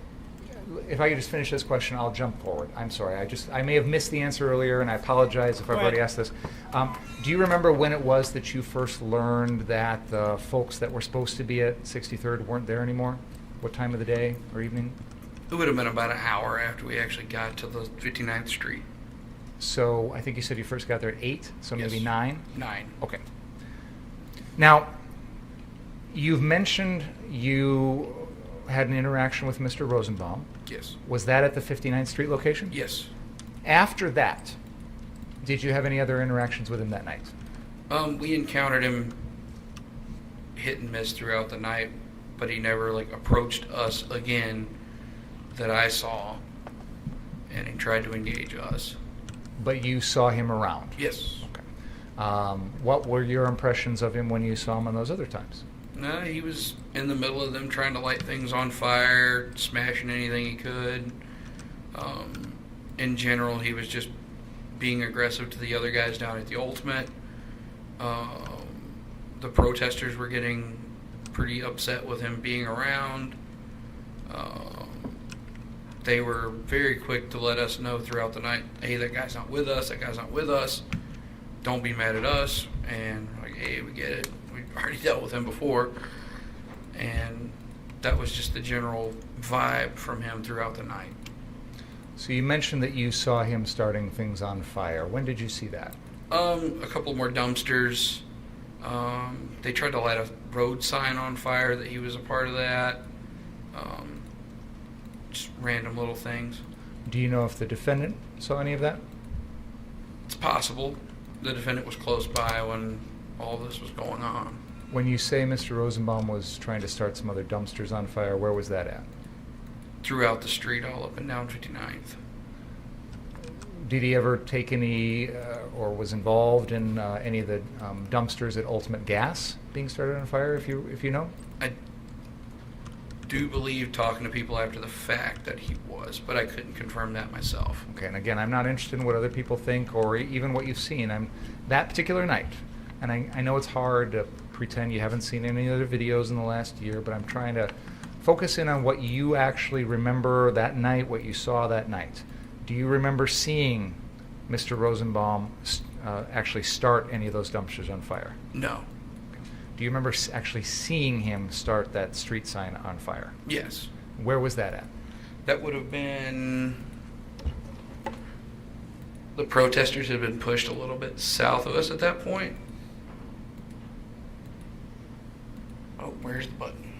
N: If I could just finish this question, I'll jump forward. I'm sorry. I may have missed the answer earlier, and I apologize if I've already asked this. Do you remember when it was that you first learned that the folks that were supposed to be at 63rd weren't there anymore? What time of the day or evening?
G: It would have been about an hour after we actually got to the 59th Street.
N: So I think you said you first got there at 8, so
G: Yes.
N: maybe 9?
G: 9.
N: Okay. Now, you've mentioned you had an interaction with Mr. Rosenbaum.
G: Yes.
N: Was that at the 59th Street location?
G: Yes.
N: After that, did you have any other interactions with him that night?
G: We encountered him hit and miss throughout the night, but he never approached us again that I saw, and he tried to engage us.
N: But you saw him around?
G: Yes.
N: Okay. What were your impressions of him when you saw him on those other times?
G: No, he was in the middle of them trying to light things on fire, smashing anything he could. In general, he was just being aggressive to the other guys down at the Ultimate. The protesters were getting pretty upset with him being around. They were very quick to let us know throughout the night, hey, that guy's not with us, that guy's not with us. Don't be mad at us. And hey, we get it. We've already dealt with him before. And that was just the general vibe from him throughout the night.
N: So you mentioned that you saw him starting things on fire. When did you see that?
G: A couple more dumpsters. They tried to light a road sign on fire that he was a part of that. Just random little things.
N: Do you know if the defendant saw any of that?
G: It's possible. The defendant was close by when all this was going on.
N: When you say Mr. Rosenbaum was trying to start some other dumpsters on fire, where was that at?
G: Throughout the street, all up and down 59th.
N: Did he ever take any, or was involved in any of the dumpsters at Ultimate Gas being started on fire, if you know?
G: I do believe, talking to people after the fact, that he was, but I couldn't confirm that myself.
N: Okay, and again, I'm not interested in what other people think or even what you've seen. I'm that particular night, and I know it's hard to pretend you haven't seen any other videos in the last year, but I'm trying to focus in on what you actually remember that night, what you saw that night. Do you remember seeing Mr. Rosenbaum actually start any of those dumpsters on fire?
G: No.
N: Do you remember actually seeing him start that street sign on fire?
G: Yes.
N: Where was that at?
G: That would have been... The protesters had been pushed a little bit south of us at that point. Oh, where's the button?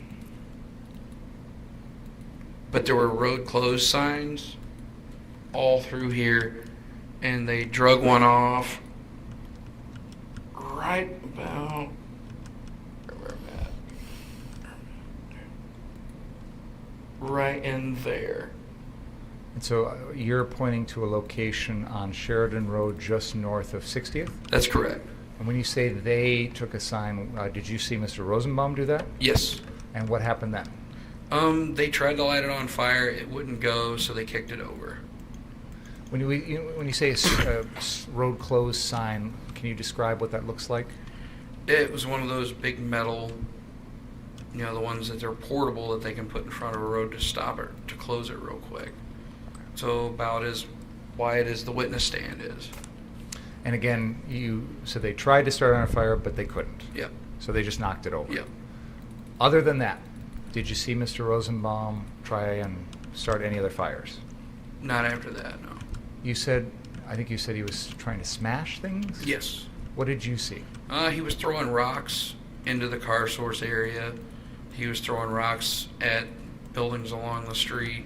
G: But there were road closed signs all through here, and they drug one off right about where I'm at. Right in there.
N: And so you're pointing to a location on Sheridan Road just north of 60th?
G: That's correct.
N: And when you say they took a sign, did you see Mr. Rosenbaum do that?
G: Yes.
N: And what happened then?
G: They tried to light it on fire. It wouldn't go, so they kicked it over.
N: When you say a road closed sign, can you describe what that looks like?
G: It was one of those big metal, the ones that they're portable that they can put in front of a road to stop it, to close it real quick. So about as wide as the witness stand is.
N: And again, you said they tried to start on a fire, but they couldn't.
G: Yep.
N: So they just knocked it over.
G: Yep.
N: Other than that, did you see Mr. Rosenbaum try and start any other fires?
G: Not after that, no.
N: I think you said he was trying to smash things?
G: Yes.
N: What did you see?
G: He was throwing rocks into the car source area. He was throwing rocks at buildings along the street.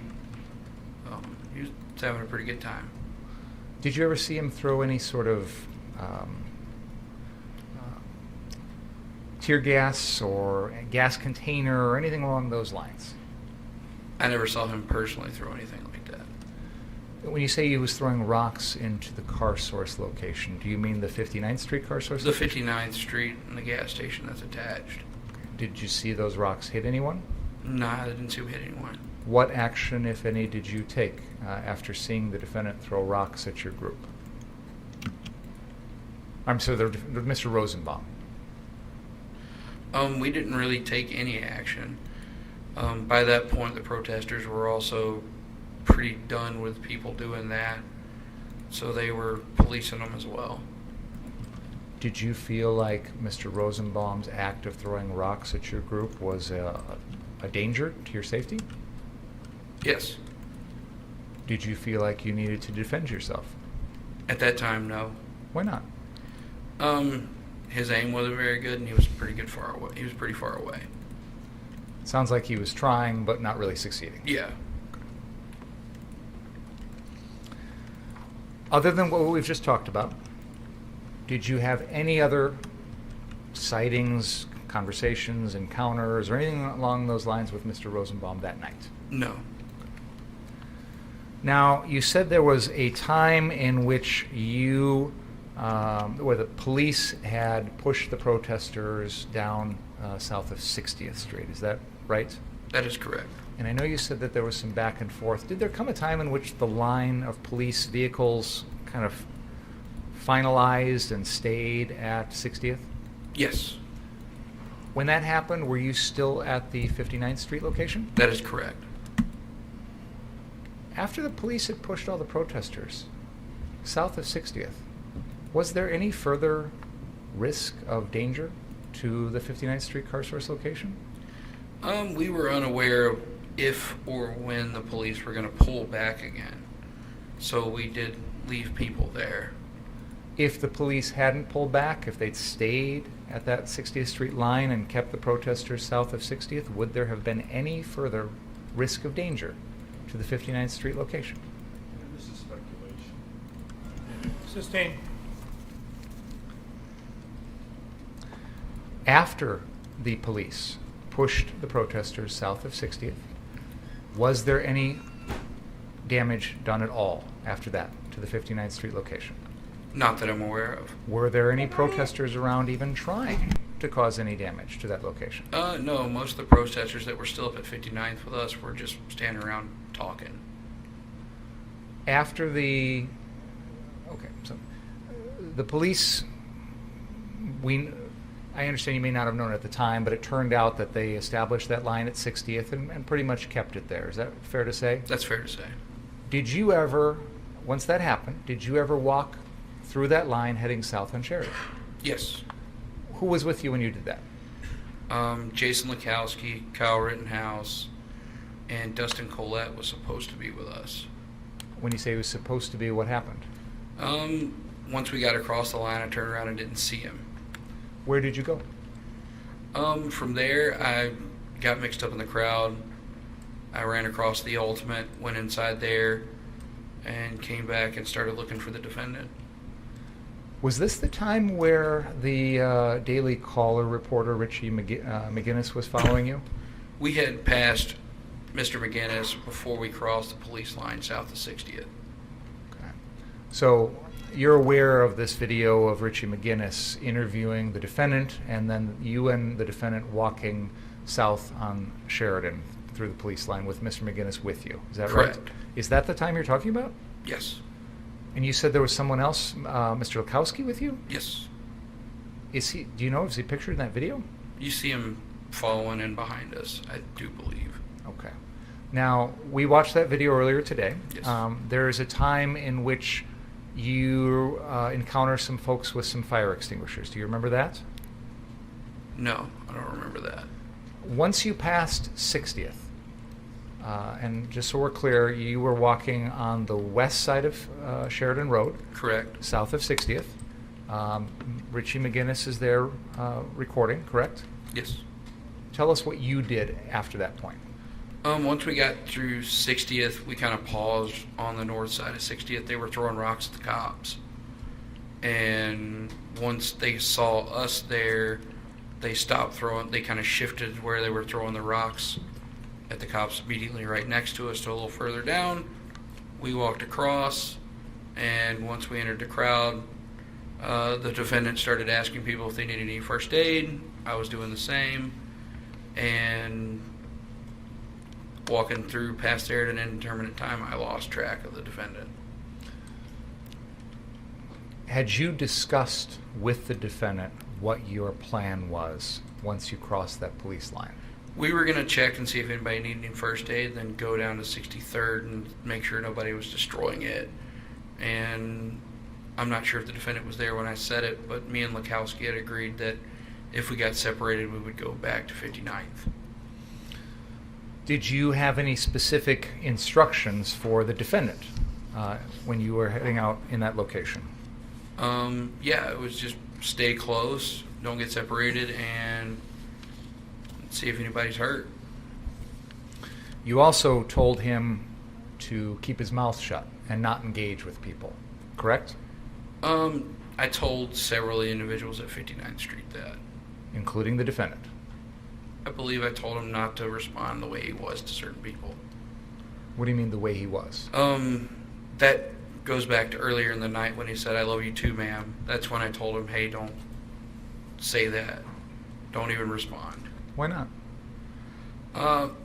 G: He was having a pretty good time.
N: Did you ever see him throw any sort of tear gas or a gas container or anything along those lines?
G: I never saw him personally throw anything like that.
N: When you say he was throwing rocks into the car source location, do you mean the 59th Street car source
G: The
N: location?
G: 59th Street and the gas station that's attached.
N: Did you see those rocks hit anyone?
G: No, I didn't see him hit anyone.
N: What action, if any, did you take after seeing the defendant throw rocks at your group? I'm sorry, Mr. Rosenbaum.
G: We didn't really take any action. By that point, the protesters were also pretty done with people doing that, so they were policing them as well.
N: Did you feel like Mr. Rosenbaum's act of throwing rocks at your group was a danger to your safety?
G: Yes.
N: Did you feel like you needed to defend yourself?
G: At that time, no.
N: Why not?
G: His aim wasn't very good, and he was pretty far away. He was pretty far away.
N: Sounds like he was trying, but not really succeeding.
G: Yeah.
N: Other than what we've just talked about, did you have any other sightings, conversations, encounters, or anything along those lines with Mr. Rosenbaum that night?
G: No.
N: Now, you said there was a time in which where the police had pushed the protesters down south of 60th Street. Is that right?
G: That is correct.
N: And I know you said that there was some back and forth. Did there come a time in which the line of police vehicles kind of finalized and stayed at 60th?
G: Yes.
N: When that happened, were you still at the 59th Street location?
G: That is correct.
N: After the police had pushed all the protesters south of 60th, was there any further risk of danger to the 59th Street car source location?
G: We were unaware of if or when the police were going to pull back again. So we did leave people there.
N: If the police hadn't pulled back, if they'd stayed at that 60th Street line and kept the protesters south of 60th, would there have been any further risk of danger to the 59th Street location?
B: This is speculation. Sustained.
N: After the police pushed the protesters south of 60th, was there any damage done at all after that to the 59th Street location?
G: Not that I'm aware of.
N: Were there any protesters around even trying to cause any damage to that location?
G: No, most of the protesters that were still up at 59th with us were just standing around talking.
N: After the police, I understand you may not have known at the time, but it turned out that they established that line at 60th and pretty much kept it there. Is that fair to say?
G: That's fair to say.
N: Did you ever, once that happened, did you ever walk through that line heading south on Sheridan?
G: Yes.
N: Who was with you when you did that?
G: Jason Lekowski, Kyle Rittenhouse, and Dustin Collette was supposed to be with us.
N: When you say he was supposed to be, what happened?
G: Once we got across the line, I turned around and didn't see him.
N: Where did you go?
G: From there, I got mixed up in the crowd. I ran across the Ultimate, went inside there, and came back and started looking for the defendant.
N: Was this the time where the Daily Caller reporter Richie McGinnis was following you?
G: We had passed Mr. McGinnis before we crossed the police line south of 60th.
N: Okay. So you're aware of this video of Richie McGinnis interviewing the defendant, and then you and the defendant walking south on Sheridan through the police line with Mr. McGinnis with you. Is that
G: Correct.
N: right? Is that the time you're talking about?
G: Yes.
N: And you said there was someone else, Mr. Lekowski, with you?
G: Yes.
N: Is he? Do you know? Is he pictured in that video?
G: You see him following in behind us, I do believe.
N: Okay. Now, we watched that video earlier today.
G: Yes.
N: There is a time in which you encounter some folks with some fire extinguishers. Do you remember that?
G: No, I don't remember that.
N: Once you passed 60th, and just so we're clear, you were walking on the west side of Sheridan Road.
G: Correct.
N: South of 60th. Richie McGinnis is there recording, correct?
G: Yes.
N: Tell us what you did after that point.
G: Once we got through 60th, we kind of paused on the north side of 60th. They were throwing rocks at the cops. And once they saw us there, they stopped throwing. They kind of shifted where they were throwing the rocks at the cops immediately right next to us to a little further down. We walked across, and once we entered the crowd, the defendant started asking people if they needed any first aid. I was doing the same. And walking through past there at an indeterminate time, I lost track of the defendant.
N: Had you discussed with the defendant what your plan was once you crossed that police line?
G: We were going to check and see if anybody needed any first aid, then go down to 63rd and make sure nobody was destroying it. And I'm not sure if the defendant was there when I said it, but me and Lekowski had agreed that if we got separated, we would go back to 59th.
N: Did you have any specific instructions for the defendant when you were heading out in that location?
G: Yeah, it was just stay close, don't get separated, and see if anybody's hurt.
N: You also told him to keep his mouth shut and not engage with people, correct?
G: I told several individuals at 59th Street that.
N: Including the defendant?
G: I believe I told him not to respond the way he was to certain people.
N: What do you mean the way he was?
G: That goes back to earlier in the night when he said, "I love you too, ma'am." That's when I told him, hey, don't say that. Don't even respond.
N: Why not?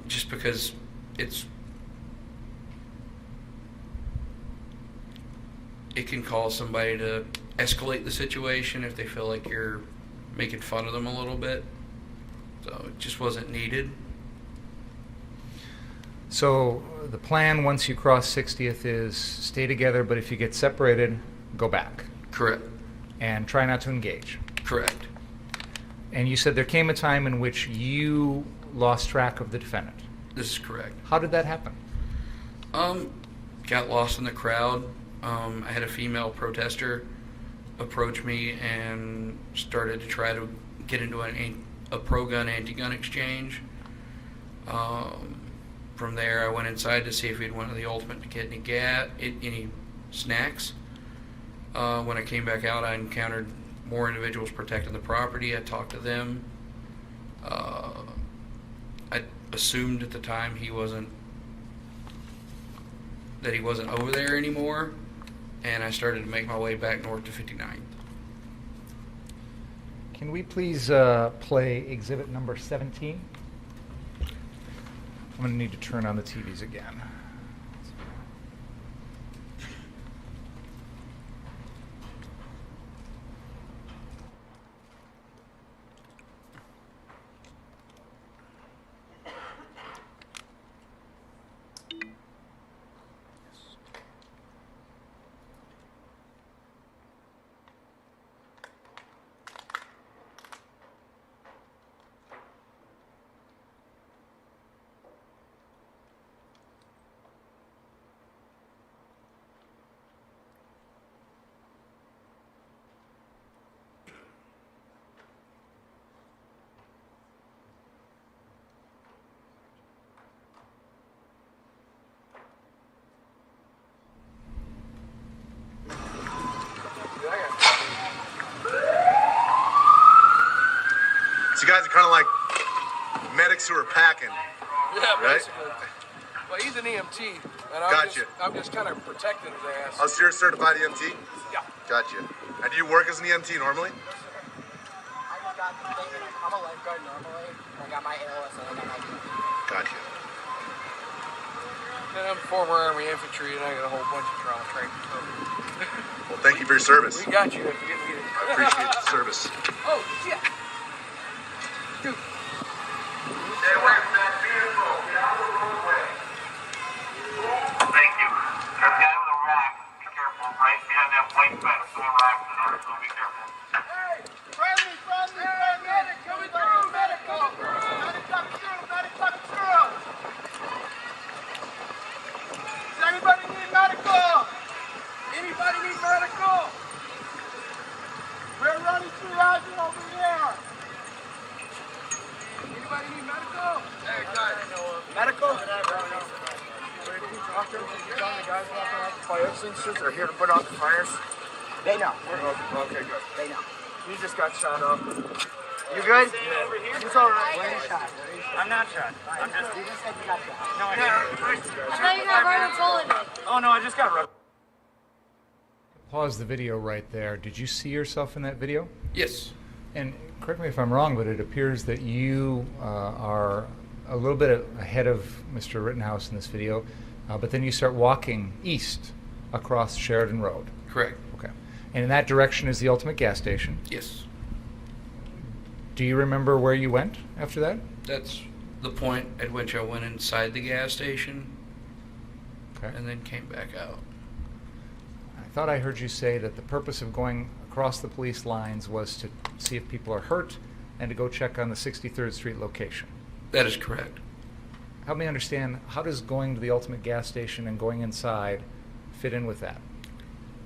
G: Just because it can cause somebody to escalate the situation if they feel like you're making fun of them a little bit. So it just wasn't needed.
N: So the plan once you cross 60th is stay together, but if you get separated, go back.
G: Correct.
N: And try not to engage.
G: Correct.
N: And you said there came a time in which you lost track of the defendant.
G: This is correct.
N: How did that happen?
G: Got lost in the crowd. I had a female protester approach me and started to try to get into a pro-gun, anti-gun exchange. From there, I went inside to see if he'd went to the Ultimate to get any snacks. When I came back out, I encountered more individuals protecting the property. I talked to them. I assumed at the time he wasn't over there anymore, and I started to make my way back north to 59th.
N: Can we please play exhibit number 17? I'm going to need to turn on the TVs again.
O: So you guys are kind of like medics who are packing.
Q: Yeah,
O: right?
Q: basically. Well, he's an EMT, and
O: Gotcha.
Q: I'm just kind of protecting his ass.
O: Oh, so you're a certified EMT?
Q: Yeah.
O: Gotcha. And do you work as an EMT normally?
P: I'm a lifeguard normally. I got my ALS and I got my
O: Gotcha.
Q: And I'm former Army infantry, and I got a whole bunch of trauma training.
O: Well, thank you for your service.
Q: We got you if you get it.
O: I appreciate the service.
Q: Oh, shit. Dude.
R: Stay away from that vehicle. Get out of the roadway. Thank you. There's a guy with a rack. Be careful. Right behind that white fence. There's a rack in there, so be careful.
S: Hey, friendly, medic, coming through, medical. Medic coming through, medic coming through. Does anybody need medical? Anybody need medical? We're running through Roger over here. Anybody need medical? Hey, guys. Medical? Doctor, did you tell the guys about the fire extinguishers are here to put out the fires? They know. Okay, good. They know. You just got shot up. You good? Yeah. Over here? It's all right. Where are you shot? I'm not shot. I'm just... You just said you got shot. No, I didn't.
D: I thought you got rubber bulleted.
S: Oh, no, I just got rubber.
N: Pause the video right there. Did you see yourself in that video?
G: Yes.
N: And correct me if I'm wrong, but it appears that you are a little bit ahead of Mr. Rittenhouse in this video, but then you start walking east across Sheridan Road.
G: Correct.
N: Okay. And in that direction is the Ultimate gas station.
G: Yes.
N: Do you remember where you went after that?
G: That's the point at which I went inside the gas station.
N: Okay.
G: And then came back out.
N: I thought I heard you say that the purpose of going across the police lines was to see if people are hurt and to go check on the 63rd Street location.
G: That is correct.
N: Help me understand, how does going to the Ultimate gas station and going inside fit in with that?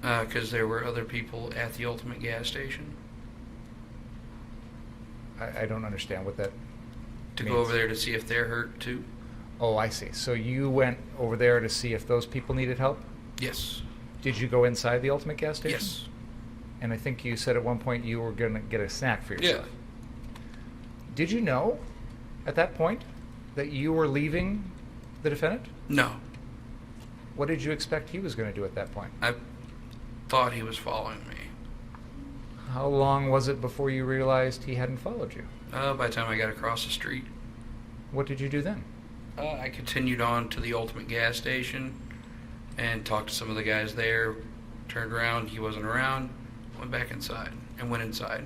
G: Because there were other people at the Ultimate gas station.
N: I don't understand what that
G: To
N: means.
G: go over there to see if they're hurt too.
N: Oh, I see. So you went over there to see if those people needed help?
G: Yes.
N: Did you go inside the Ultimate gas station?
G: Yes.
N: And I think you said at one point you were going to get a snack for yourself.
G: Yeah.
N: Did you know at that point that you were leaving the defendant?
G: No.
N: What did you expect he was going to do at that point?
G: I thought he was following me.
N: How long was it before you realized he hadn't followed you?
G: By the time I got across the street.
N: What did you do then?
G: I continued on to the Ultimate gas station and talked to some of the guys there. Turned around, he wasn't around. Went back inside and went inside.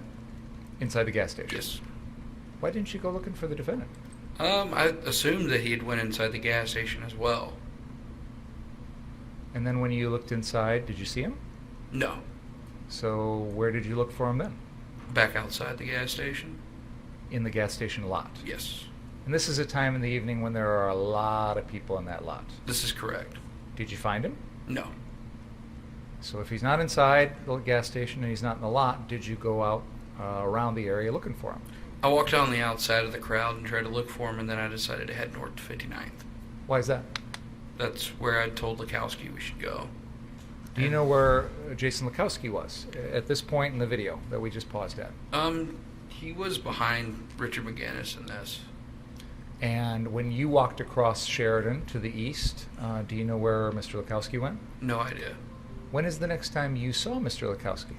N: Inside the gas station?
G: Yes.
N: Why didn't you go looking for the defendant?
G: I assumed that he had went inside the gas station as well.
N: And then when you looked inside, did you see him?
G: No.
N: So where did you look for him then?
G: Back outside the gas station.
N: In the gas station lot?
G: Yes.
N: And this is a time in the evening when there are a lot of people in that lot?
G: This is correct.
N: Did you find him?
G: No.
N: So if he's not inside the gas station and he's not in the lot, did you go out around the area looking for him?
G: I walked on the outside of the crowd and tried to look for him, and then I decided to head north to 59th.
N: Why is that?
G: That's where I told Lukowski we should go.
N: Do you know where Jason Lukowski was at this point in the video that we just paused at?
G: He was behind Richard McGinnis in this.
N: And when you walked across Sheridan to the east, do you know where Mr. Lukowski went?
G: No idea.
N: When is the next time you saw Mr. Lukowski?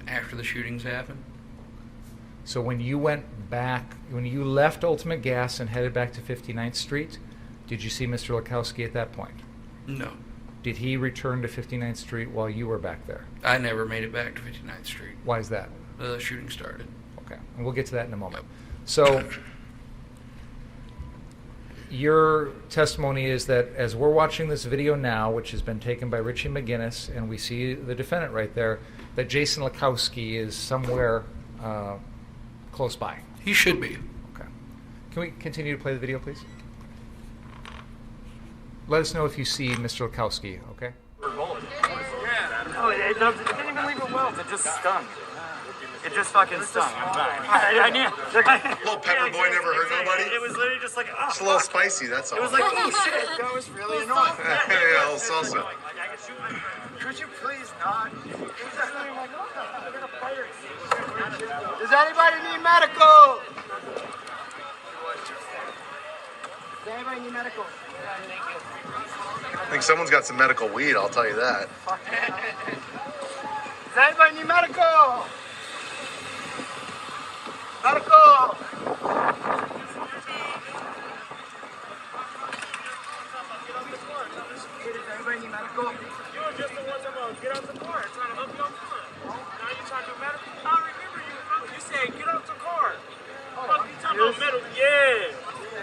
G: After the shootings happened.
N: So when you went back, when you left Ultimate Gas and headed back to 59th Street, did you see Mr. Lukowski at that point?
G: No.
N: Did he return to 59th Street while you were back there?
G: I never made it back to 59th Street.
N: Why is that?
G: The shooting started.
N: Okay, and we'll get to that in a moment. So your testimony is that as we're watching this video now, which has been taken by Richie McGinnis, and we see the defendant right there, that Jason Lukowski is somewhere close by.
G: He should be.
N: Okay. Can we continue to play the video, please? Let us know if you see Mr. Lukowski, okay?
S: No, it didn't even leave a welt. It just stung. It just fucking stung. I knew.
O: Little pepper boy never hurt nobody.
S: It was literally just like, oh,
O: It's a little spicy, that's all.
S: It was like, oh shit, that was really annoying.
O: Yeah, a little salsa.
S: Could you please not? It was just like, oh, I got a fire extinguisher. Does anybody need medical? Does anybody need medical?
O: I think someone's got some medical weed, I'll tell you that.
S: Does anybody need medical? Medical! Does anybody need medical?
R: You were just the one talking about get out the car, trying to help you out the car. Now you trying to do medical? I remember you. You said get out the car. Fuck you talking about medical? Yeah.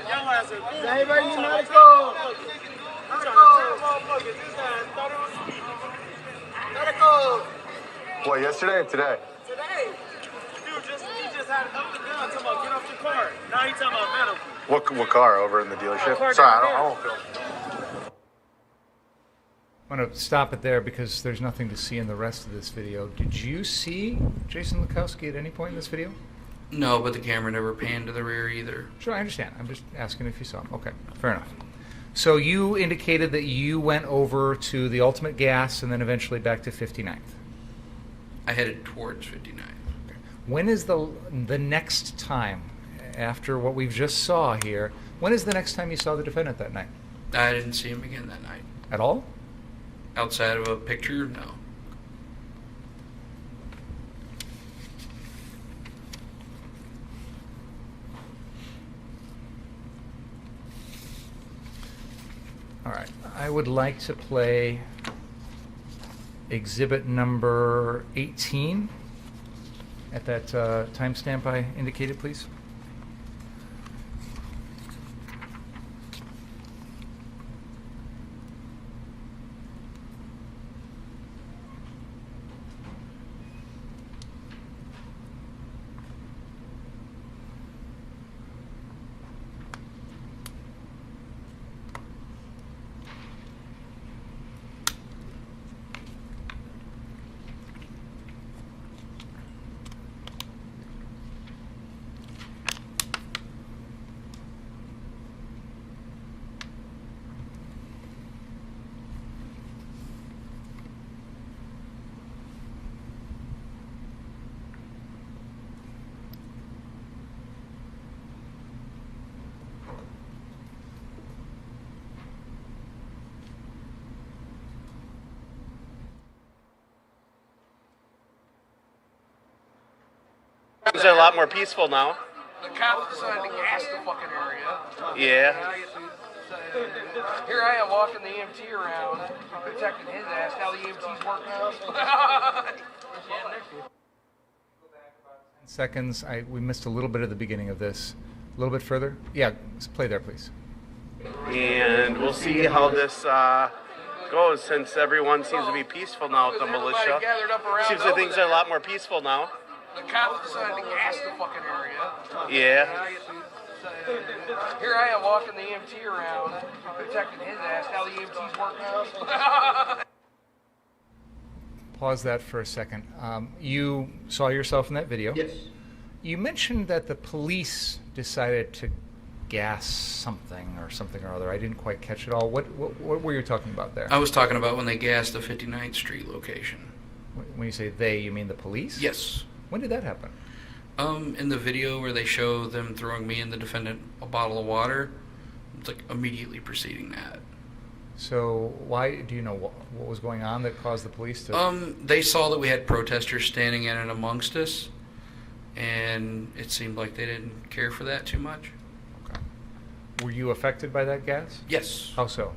R: Y'all ass are
S: Does anybody need medical? Medical!
O: What, yesterday or today?
R: Today. Dude, he just had up the gun talking about get off the car. Now he's talking about medical.
O: What car over in the dealership?
R: Car
O: Sorry,
R: down
O: I
R: there.
O: won't film.
N: I'm going to stop it there because there's nothing to see in the rest of this video. Did you see Jason Lukowski at any point in this video?
G: No, but the camera never panned to the rear either.
N: Sure, I understand. I'm just asking if you saw him. Okay, fair enough. So you indicated that you went over to the Ultimate Gas and then eventually back to 59th.
G: I headed towards 59.
N: Okay. When is the next time, after what we've just saw here, when is the next time you saw the defendant that night?
G: I didn't see him again that night.
N: At all?
G: Outside of a picture, no.
N: All right. I would like to play exhibit number 18 at that timestamp I indicated, please.
I: Things are a lot more peaceful now.
Q: The cops decided to gas the fucking area.
I: Yeah.
Q: Here I am walking the EMT around, protecting his ass. Now the EMT's working out.
N: Seconds. We missed a little bit of the beginning of this. A little bit further? Yeah, let's play there, please.
I: And we'll see how this goes, since everyone seems to be peaceful now with the militia. Seems like things are a lot more peaceful now.
Q: The cops decided to gas the fucking area.
I: Yeah.
Q: Here I am walking the EMT around, protecting his ass. Now the EMT's working out.
N: Pause that for a second. You saw yourself in that video.
Q: Yes.
N: You mentioned that the police decided to gas something or other. I didn't quite catch it all. What were you talking about there?
G: I was talking about when they gassed the 59th Street location.
N: When you say they, you mean the police?
G: Yes.
N: When did that happen?
G: In the video where they show them throwing me and the defendant a bottle of water, it's like immediately preceding that.
N: So why do you know what was going on that caused the police to?
G: They saw that we had protesters standing in and amongst us, and it seemed like they didn't care for that too much.
N: Okay. Were you affected by that gas?
G: Yes.
N: How so?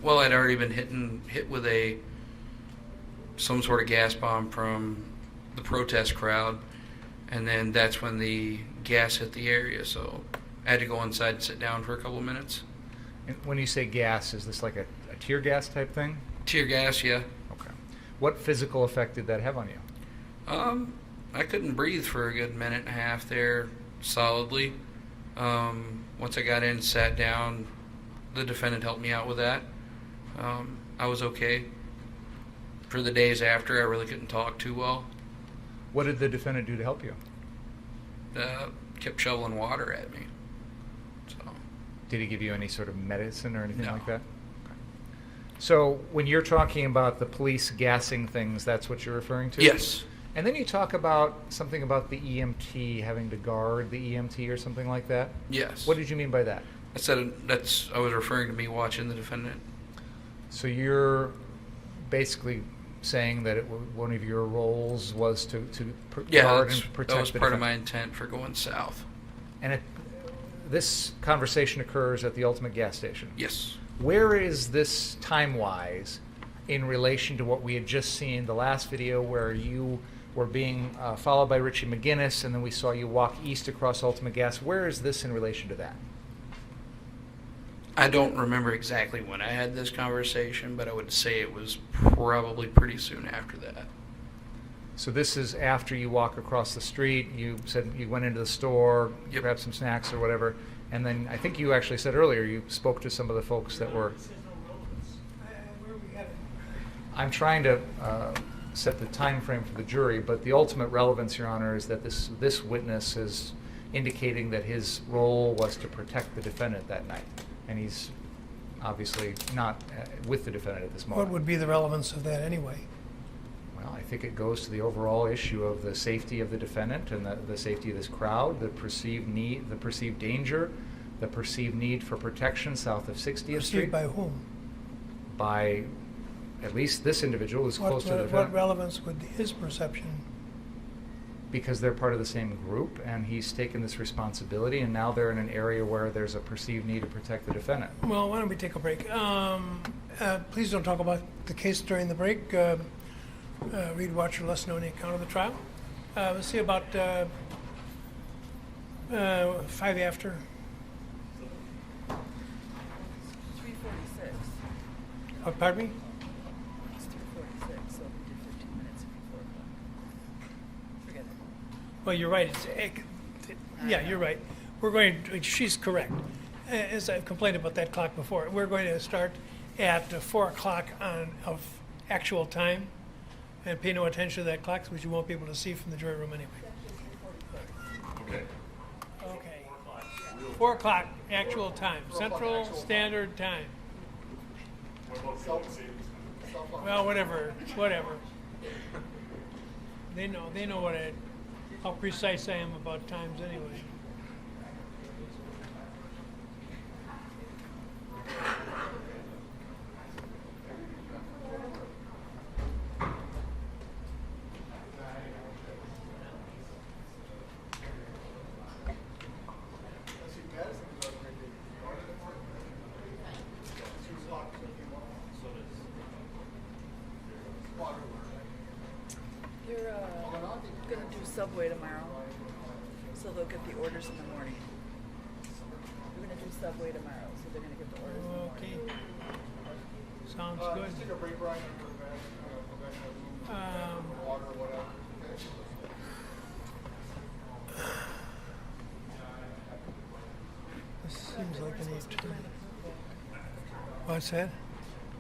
G: Well, I'd already been hit with some sort of gas bomb from the protest crowd, and then that's when the gas hit the area, so I had to go inside and sit down for a couple of minutes.
N: And when you say gas, is this like a tear gas type thing?
G: Tear gas, yeah.
N: Okay. What physical effect did that have on you?
G: I couldn't breathe for a good minute and a half there, solidly. Once I got in and sat down, the defendant helped me out with that. I was okay. For the days after, I really couldn't talk too well.
N: What did the defendant do to help you?
G: Kept shoveling water at me. So.
N: Did he give you any sort of medicine or anything
G: No.
N: like that? Okay. So when you're talking about the police gassing things, that's what you're referring to?
G: Yes.
N: And then you talk about something about the EMT having to guard the EMT or something like that.
G: Yes.
N: What did you mean by that?
G: I said I was referring to me watching the defendant.
N: So you're basically saying that one of your roles was to guard and protect
G: that was
N: the
G: part of
N: defendant.
G: my intent for going south.
N: And this conversation occurs at the Ultimate gas station.
G: Yes.
N: Where is this time-wise in relation to what we had just seen, the last video where you were being followed by Richie McGinnis, and then we saw you walk east across Ultimate Gas? Where is this in relation to that?
G: I don't remember exactly when I had this conversation, but I would say it was probably pretty soon after that.
N: So this is after you walk across the street. You said you went into the store, grabbed some snacks or whatever, and then I think you actually said earlier you spoke to some of the folks that were... I'm trying to set the time frame for the jury, but the ultimate relevance, Your Honor, is that this witness is indicating that his role was to protect the defendant that night, and he's obviously not with the defendant at this moment.
B: What would be the relevance of that anyway?
N: Well, I think it goes to the overall issue of the safety of the defendant and the safety of this crowd, the perceived need, the perceived danger, the perceived need for protection south of 60th Street.
B: Perceived by whom?
N: By at least this individual who's close to the defendant.
B: What relevance would his perception?
N: Because they're part of the same group, and he's taken this responsibility, and now they're in an area where there's a perceived need to protect the defendant.
B: Well, why don't we take a break? Please don't talk about the case during the break. Read, watch, or listen to any account of the trial. Let's see about 5 after.
L: 3:46.
B: Oh, pardon me?
L: It's 3:46, so we did 15 minutes before o'clock. Forget it.
B: Well, you're right. Yeah, you're right. We're going. She's correct. As I've complained about that clock before, we're going to start at 4 o'clock of actual time, and pay no attention to that clock, which you won't be able to see from the jury room anyway.
J: Okay.
B: Okay. 4 o'clock actual time, Central Standard Time. Well, whatever. They know how precise I am about times anyway.
L: You're gonna do Subway tomorrow, so they'll get the orders in the morning. We're gonna do Subway tomorrow, so they're gonna get the orders in the morning.
B: Okay. Sounds good.
S: Take a break, Brian. Water or whatever.
B: This seems like an E2. What's that?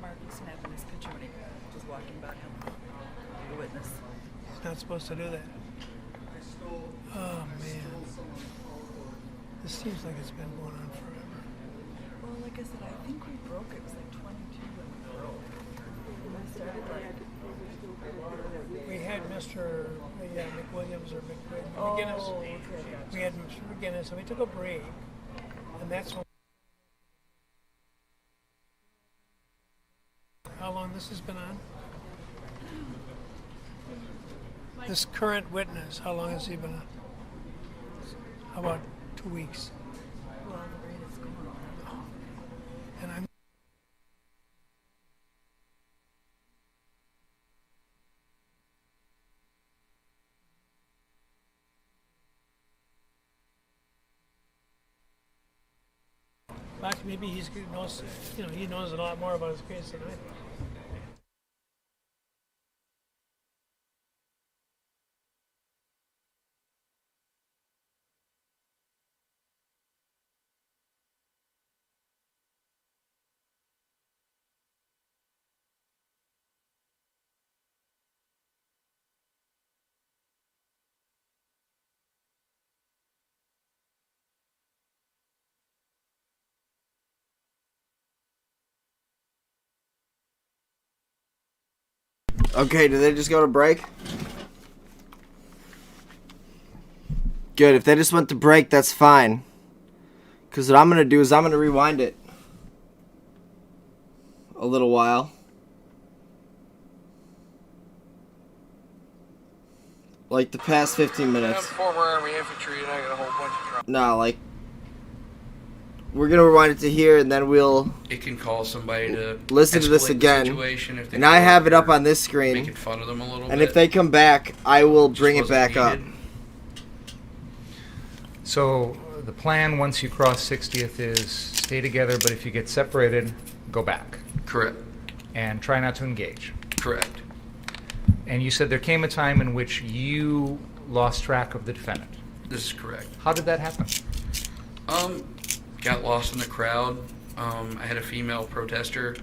L: Mark was snapping his picture when he was walking by him, the witness.
B: He's not supposed to do that. Oh, man. This seems like it's been going on forever.
L: Well, like I said, I think we broke it. It was like 22 when we broke. And we started like...
B: We had Mr. McWilliams or McGinnis.
L: Oh, okay, gotcha.
B: We had Mr. McGinnis, and we took a break, and that's when... How long this has been on? This current witness, how long has he been on? How about 2 weeks?
L: Well, the rate is going on.
B: And I'm... Maybe he knows, he knows a lot more about his case than I do.
C: Okay, did they just go to break? Good. If they just went to break, that's fine. Because what I'm going to do is I'm going to rewind it a little while. Like the past 15 minutes.
Q: I'm former Army infantry and I got a whole bunch of trouble.
C: No, like, we're going to rewind it to here and then we'll
G: It can call somebody to
C: listen to this
G: escalate the
C: again.
G: situation if they
C: And I
G: feel
C: have it up
G: you're
C: on this screen.
G: making fun of them a little
C: And
G: bit.
C: if they come back, I will bring it
G: wasn't
C: back up.
G: needed.
N: So the plan once you cross 60th is stay together, but if you get separated, go back.
G: Correct.
N: And try not to engage.
G: Correct.
N: And you said there came a time in which you lost track of the defendant.
G: This is correct.
N: How did that happen?
G: Got lost in the crowd. I had a female protester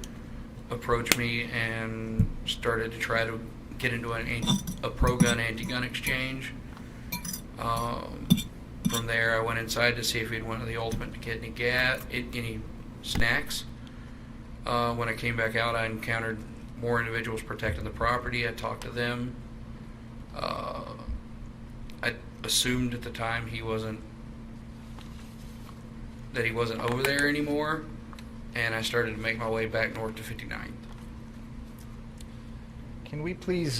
G: approach me and started to try to get into a pro-gun, anti-gun exchange. From there, I went inside to see if we had one of the ultimate to get any snacks. When I came back out, I encountered more individuals protecting the property. I talked to them. I assumed at the time he wasn't over there anymore, and I started to make my way back north to 59th.
N: Can we please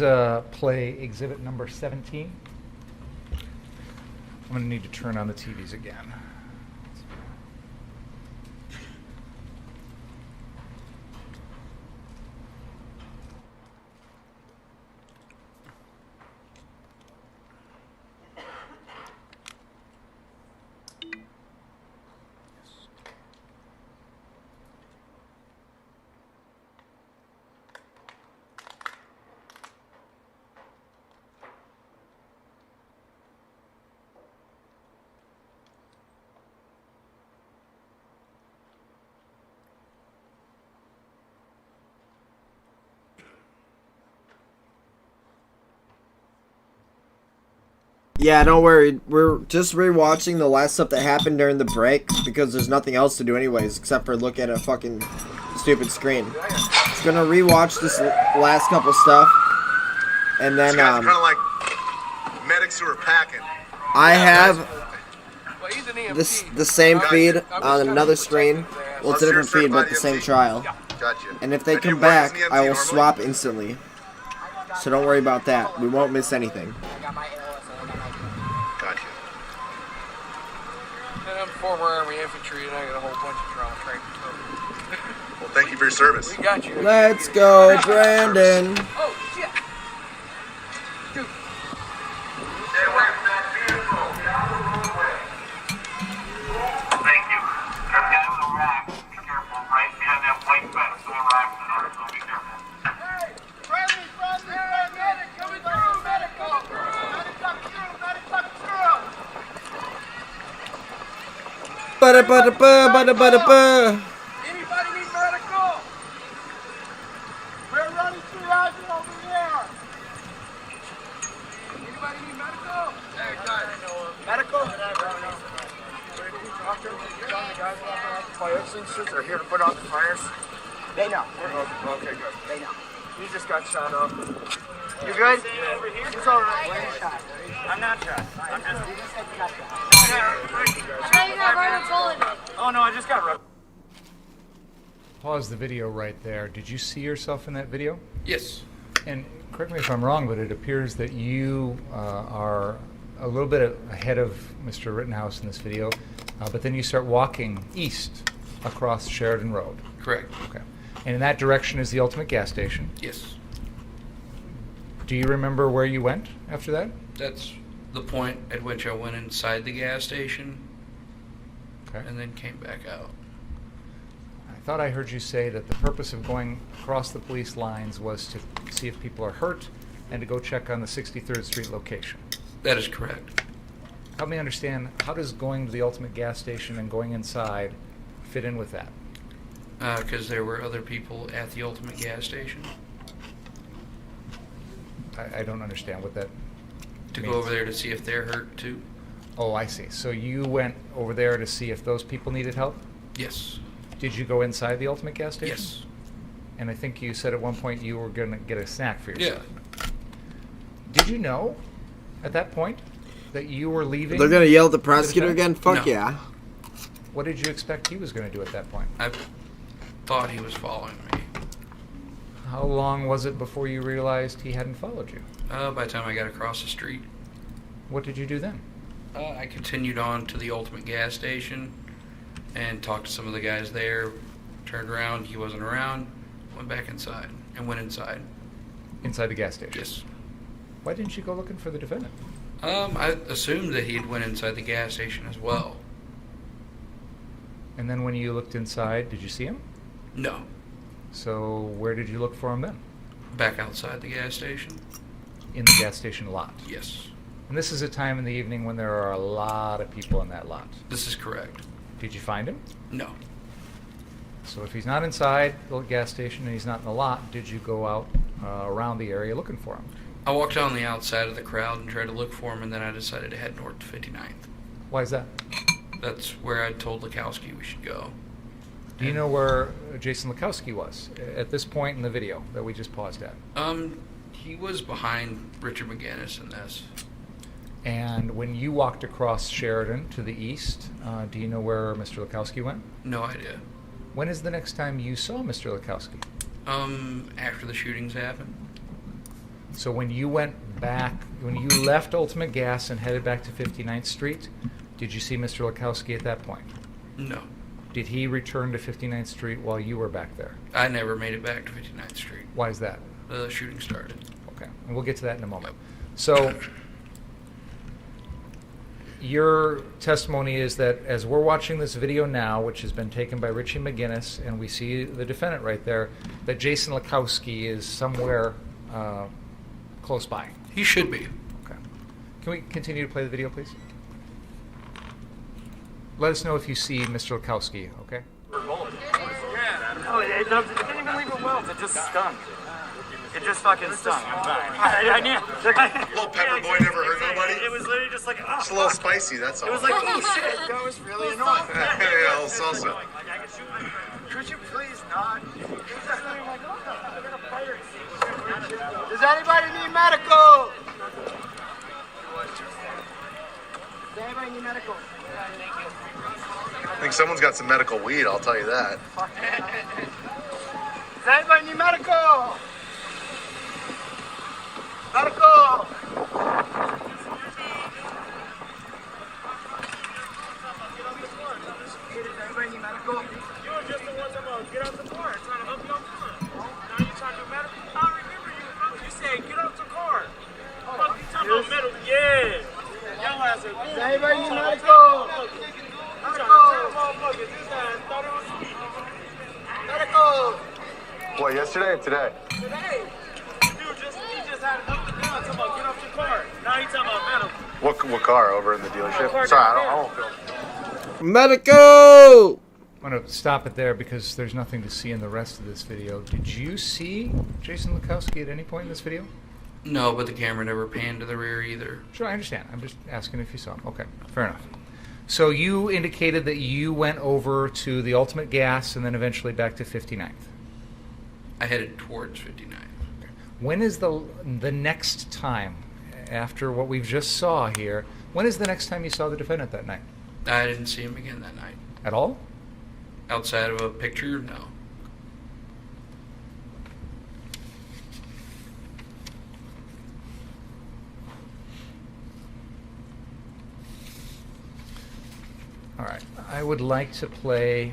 N: play exhibit number 17? I'm going to need to turn on the TVs again.
C: Yeah, don't worry. We're just rewatching the last stuff that happened during the break because there's nothing else to do anyways except for look at a fucking stupid screen. Just gonna rewatch this last couple stuff, and then
O: These guys are kind of like medics who are packing.
C: I have
Q: Well, he's an EMT.
C: the same feed on another screen. Well, it's a different feed, but the same trial.
O: Gotcha.
C: And if they
O: And you
C: come
O: work
C: back,
O: as an EMT
C: I will
O: normally?
C: swap instantly. So don't worry about that. We won't miss anything.
O: Gotcha.
Q: And I'm former Army infantry and I got a whole bunch of trauma training.
O: Well, thank you for your service.
Q: We got you.
C: Let's go, Brandon.
Q: Oh, shit. Dude.
R: Thank you. There's a guy with a rack. Be careful, right behind that white fence. There's a rack there, so be careful. Hey! Friendly! Medic coming through! Medical! Medic coming through! Medic coming through!
C: Ba-da-ba-da-ba,
R: Anybody need medical? We're running through Roger over there. Anybody need medical? Hey, guys.
S: Medical? Fire extinguishers are here to put out the fires. They know. Okay, good. They know. You just got shot up. You good? It's all right. Where you shot? I'm not shot. I'm just. You just said you got shot.
D: I thought you got rubber bulleted.
S: Oh no, I just got rubber.
N: Pause the video right there. Did you see yourself in that video?
G: Yes.
N: And correct me if I'm wrong, but it appears that you are a little bit ahead of Mr. Rittenhouse in this video, but then you start walking east across Sheridan Road.
G: Correct.
N: Okay. And in that direction is the Ultimate gas station.
G: Yes.
N: Do you remember where you went after that?
G: That's the point at which I went inside the gas station
N: Okay.
G: and then came back out.
N: I thought I heard you say that the purpose of going across the police lines was to see if people are hurt and to go check on the 63rd Street location.
G: That is correct.
N: Help me understand, how does going to the Ultimate gas station and going inside fit in with that?
G: Because there were other people at the Ultimate gas station.
N: I don't understand what that
G: To
N: means.
G: go over there to see if they're hurt too.
N: Oh, I see. So you went over there to see if those people needed help?
G: Yes.
N: Did you go inside the Ultimate gas station?
G: Yes.
N: And I think you said at one point you were going to get a snack for yourself.
G: Yeah.
N: Did you know at that point that you were leaving?
C: They're gonna yell at the prosecutor again?
N: defense?
C: Fuck
G: No.
C: yeah.
N: What did you expect he was going to do at that point?
G: I thought he was following me.
N: How long was it before you realized he hadn't followed you?
G: By the time I got across the street.
N: What did you do then?
G: I continued on to the Ultimate gas station and talked to some of the guys there. Turned around, he wasn't around. Went back inside and went inside.
N: Inside the gas station?
G: Yes.
N: Why didn't you go looking for the defendant?
G: I assumed that he had went inside the gas station as well.
N: And then when you looked inside, did you see him?
G: No.
N: So where did you look for him then?
G: Back outside the gas station.
N: In the gas station lot?
G: Yes.
N: And this is a time in the evening when there are a lot of people in that lot?
G: This is correct.
N: Did you find him?
G: No.
N: So if he's not inside the gas station and he's not in the lot, did you go out around the area looking for him?
G: I walked on the outside of the crowd and tried to look for him, and then I decided to head north to 59th.
N: Why is that?
G: That's where I told Lukowski we should go.
N: Do you know where Jason Lukowski was at this point in the video that we just paused at?
G: He was behind Richard McGinnis in this.
N: And when you walked across Sheridan to the east, do you know where Mr. Lukowski went?
G: No idea.
N: When is the next time you saw Mr. Lukowski?
G: After the shootings happened.
N: So when you went back, when you left Ultimate Gas and headed back to 59th Street, did you see Mr. Lukowski at that point?
G: No.
N: Did he return to 59th Street while you were back there?
G: I never made it back to 59th Street.
N: Why is that?
G: The shooting started.
N: Okay, and we'll get to that in a moment. So, your testimony is that as we're watching this video now, which has been taken by Richie McGinnis, and we see the defendant right there, that Jason Lukowski is somewhere close by.
G: He should be.
N: Okay. Can we continue to play the video, please? Let us know if you see Mr. Lukowski, okay?
S: No, it didn't even leave a welt. It just stung. It just fucking stung. I'm fine. I knew.
O: Little pepper boy never hurt nobody.
S: It was literally just like, oh.
O: It's a little spicy, that's all.
S: It was like, oh shit, that was really annoying.
O: Yeah, a little salsa.
S: Could you please not? Does anybody need medical? Does anybody need medical?
O: I think someone's got some medical weed, I'll tell you that.
S: Does anybody need medical? Medical! Does anybody need medical? You were just the one talking about get out the car, trying to help you out the car. Now you trying to do medical? I remember you. You said get out the car. Fuck, you talking about medical? Yeah. Y'all ass are Does anybody need medical? Medical!
O: What, yesterday or today?
S: Today! Dude, he just had another gun talking about get off your car. Now he's talking about medical.
O: What car over in the dealership? Sorry, I won't feel.
C: Medical!
N: I'm going to stop it there because there's nothing to see in the rest of this video. Did you see Jason Lukowski at any point in this video?
G: No, but the camera never panned to the rear either.
N: Sure, I understand. I'm just asking if you saw him. Okay, fair enough. So you indicated that you went over to the Ultimate Gas and then eventually back to 59th.
G: I headed towards 59th.
N: Okay. When is the next time, after what we've just saw here, when is the next time you saw the defendant that night?
G: I didn't see him again that night.
N: At all?
G: Outside of a picture, no.
N: All right. I would like to play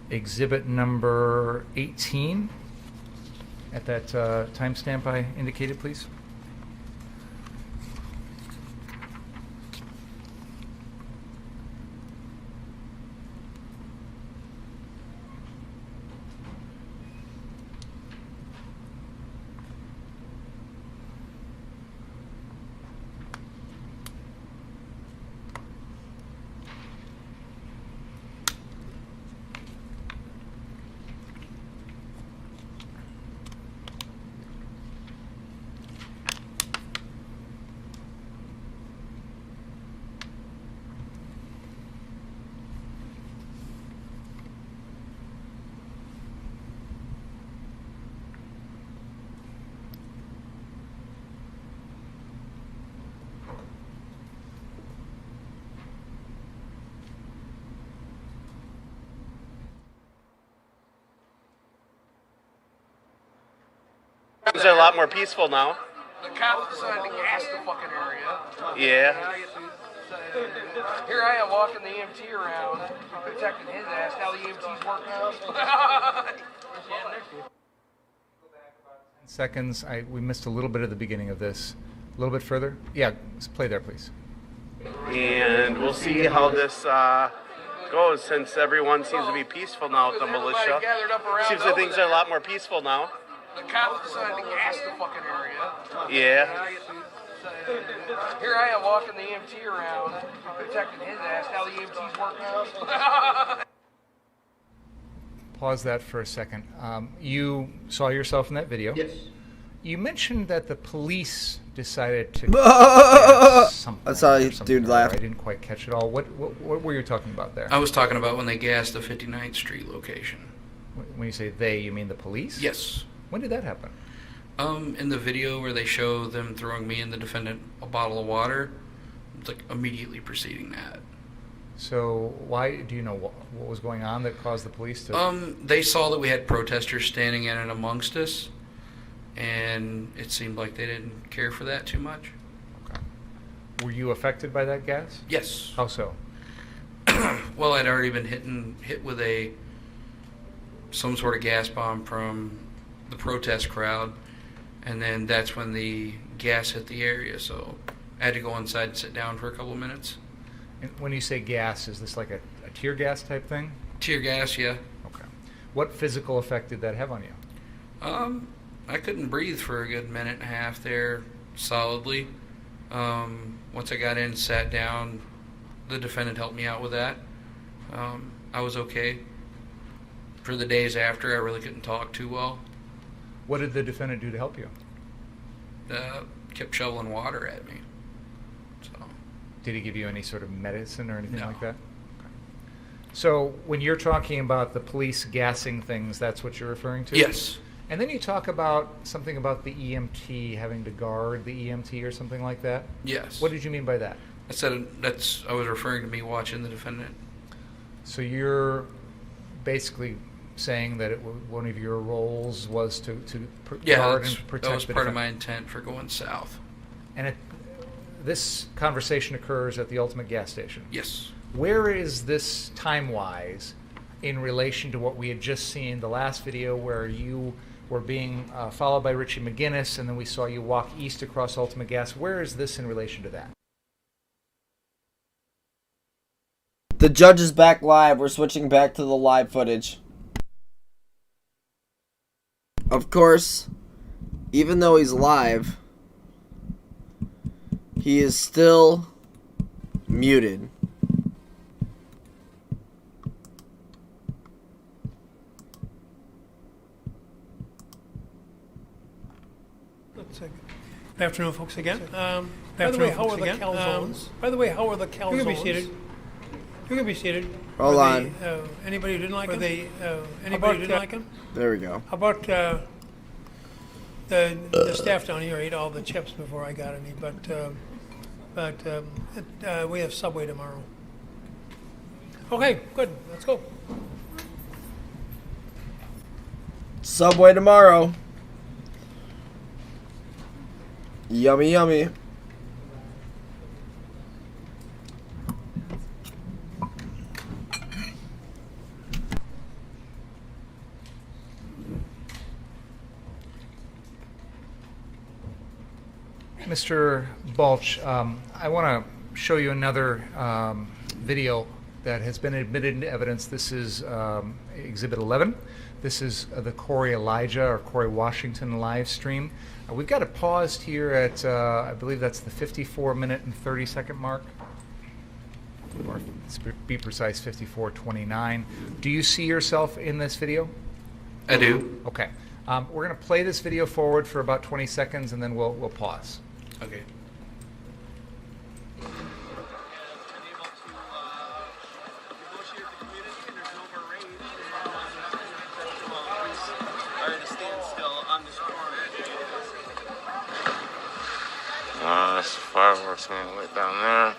N: exhibit number 18 at that timestamp I indicated, please.
I: Things are a lot more peaceful now.
Q: The cops decided to gas the fucking area.
I: Yeah.
Q: Here I am walking the EMT around, protecting his ass. Now the EMT's working out.
N: Seconds. We missed a little bit of the beginning of this. A little bit further. Yeah, play there, please.
I: And we'll see how this goes, since everyone seems to be peaceful now with the militia. Seems like things are a lot more peaceful now.
Q: The cops decided to gas the fucking area.
I: Yeah.
Q: Here I am walking the EMT around, protecting his ass. Now the EMT's working out.
N: Pause that for a second. You saw yourself in that video.
Q: Yes.
N: You mentioned that the police decided to.
C: I saw you, dude, laugh.
N: I didn't quite catch it all. What were you talking about there?
G: I was talking about when they gassed the 59th Street location.
N: When you say they, you mean the police?
G: Yes.
N: When did that happen?
G: In the video where they show them throwing me and the defendant a bottle of water, it's like immediately preceding that.
N: So why do you know what was going on that caused the police to?
G: They saw that we had protesters standing in and amongst us, and it seemed like they didn't care for that too much.
N: Okay. Were you affected by that gas?
G: Yes.
N: How so?
G: Well, I'd already been hit with some sort of gas bomb from the protest crowd, and then that's when the gas hit the area, so I had to go inside and sit down for a couple of minutes.
N: And when you say gas, is this like a tear gas type thing?
G: Tear gas, yeah.
N: Okay. What physical effect did that have on you?
G: I couldn't breathe for a good minute and a half there, solidly. Once I got in and sat down, the defendant helped me out with that. I was okay. For the days after, I really couldn't talk too well.
N: What did the defendant do to help you?
G: Kept shoveling water at me. So.
N: Did he give you any sort of medicine or anything
G: No.
N: like that? Okay. So when you're talking about the police gassing things, that's what you're referring to?
G: Yes.
N: And then you talk about something about the EMT having to guard the EMT or something like that?
G: Yes.
N: What did you mean by that?
G: I was referring to me watching the defendant.
N: So you're basically saying that one of your roles was to guard and protect
G: that was
N: the
G: part of
N: defendant.
G: my intent for going south.
N: And this conversation occurs at the Ultimate gas station?
G: Yes.
N: Where is this time-wise in relation to what we had just seen, the last video where you were being followed by Richie McGinnis, and then we saw you walk east across Ultimate Gas? Where is this in relation to that?
C: The judge is back live. We're switching back to the live footage. Of course, even though he's live, he is still muted.
B: Good afternoon, folks, again. By the way, how are the calzones? By the way, how are the calzones? You can be seated. You can be seated.
C: Hold on.
B: Anybody who didn't like them? Anybody who didn't like them?
C: There we go.
B: How about the staff down here ate all the chips before I got any, but we have Subway tomorrow. Okay, good. Let's go.
C: Subway tomorrow. Yummy, yummy.
N: Mr. Balch, I want to show you another video that has been admitted into evidence. This is Exhibit 11. This is the Corey Elijah or Corey Washington live stream. We've got it paused here at, I believe that's the 54-minute and 30-second mark. Or to be precise, 54:29. Do you see yourself in this video?
G: I do.
N: Okay. We're going to play this video forward for about 20 seconds, and then we'll pause.
G: Okay.
K: That's fireworks man right down there.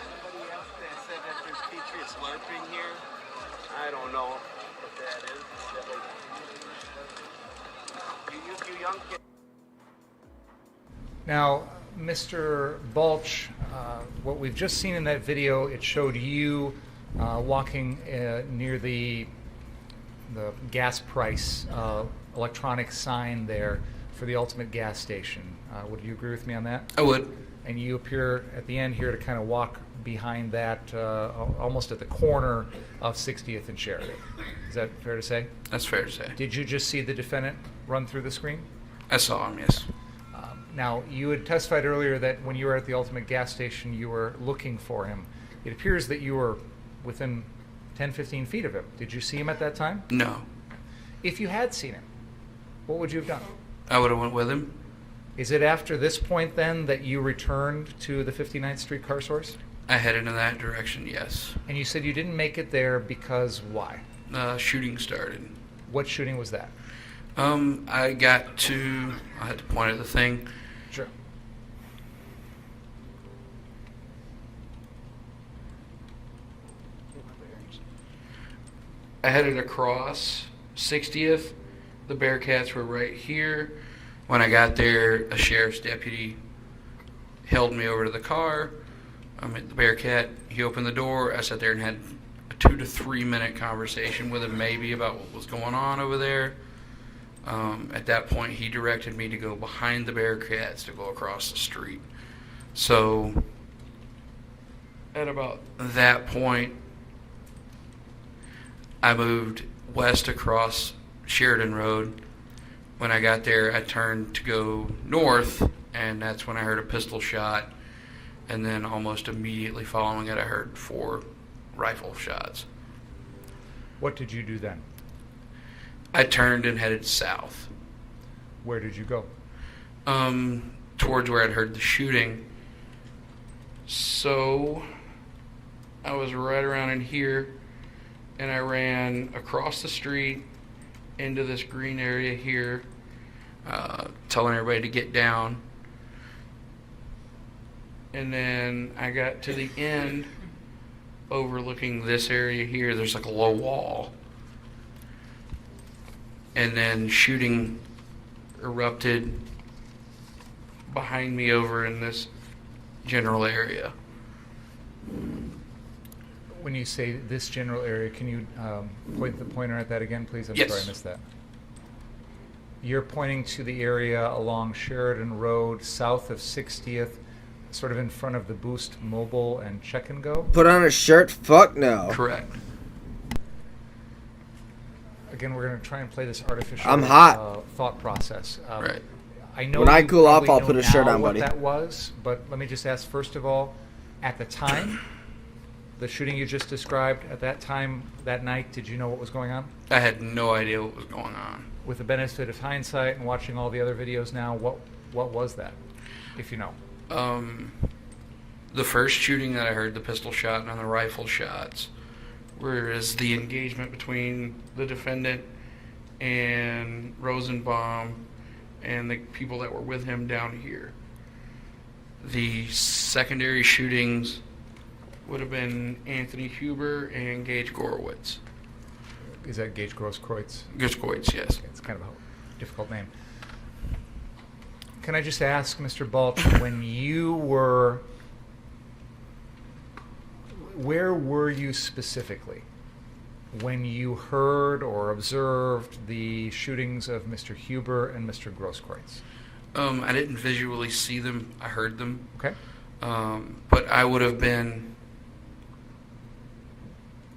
I: Anybody else that said that there's Patriots LARPing here? I don't know.
S: You young kid.
N: Now, Mr. Balch, what we've just seen in that video, it showed you walking near the gas price electronic sign there for the Ultimate gas station. Would you agree with me on that?
G: I would.
N: And you appear at the end here to kind of walk behind that, almost at the corner of 60th and Sheridan. Is that fair to say?
G: That's fair to say.
N: Did you just see the defendant run through the screen?
G: I saw him, yes.
N: Now, you had testified earlier that when you were at the Ultimate gas station, you were looking for him. It appears that you were within 10, 15 feet of him. Did you see him at that time?
G: No.
N: If you had seen him, what would you have done?
G: I would have went with him.
N: Is it after this point then that you returned to the 59th Street car source?
G: I headed in that direction, yes.
N: And you said you didn't make it there because why?
G: Shooting started.
N: What shooting was that?
G: I had to point at the thing.
N: Sure.
G: I headed across 60th. The Bearcats were right here. When I got there, a sheriff's deputy held me over to the car. I'm at the Bearcat. He opened the door. I sat there and had a 2 to 3 minute conversation with him, maybe about what was going on over there. At that point, he directed me to go behind the Bearcats to go across the street. So, at about that point, I moved west across Sheridan Road. When I got there, I turned to go north, and that's when I heard a pistol shot. And then almost immediately following it, I heard 4 rifle shots.
N: What did you do then?
G: I turned and headed south.
N: Where did you go?
G: Towards where I'd heard the shooting. So I was right around in here, and I ran across the street into this green area here, telling everybody to get down. And then I got to the end, overlooking this area here. There's like a low wall. And then shooting erupted behind me over in this general area.
N: When you say this general area, can you point the pointer at that again, please? I'm
G: Yes.
N: sorry I missed that. You're pointing to the area along Sheridan Road, south of 60th, sort of in front of the Boost Mobile and Check and Go?
C: Put on a shirt? Fuck no.
G: Correct.
N: Again, we're going to try and play this artificial
C: I'm hot.
N: Thought process.
G: Right.
N: I know
C: When I
N: you
C: cool off,
N: probably
C: I'll
N: know
C: put a shirt
N: now
C: on,
N: what
C: buddy.
N: that was, but let me just ask, first of all, at the time, the shooting you just described, at that time, that night, did you know what was going on?
G: I had no idea what was going on.
N: With the benefit of hindsight and watching all the other videos now, what was that, if you know?
G: The first shooting that I heard, the pistol shot and the rifle shots, whereas the engagement between the defendant and Rosenbaum and the people that were with him down here. The secondary shootings would have been Anthony Huber and Gage Gorowitz.
N: Is that Gage Grosskreutz?
G: Grosskreutz, yes.
N: It's kind of a difficult name. Can I just ask, Mr. Balch, when you were... Where were you specifically when you heard or observed the shootings of Mr. Huber and Mr. Grosskreutz?
G: I didn't visually see them. I heard them.
N: Okay.
G: But I would have been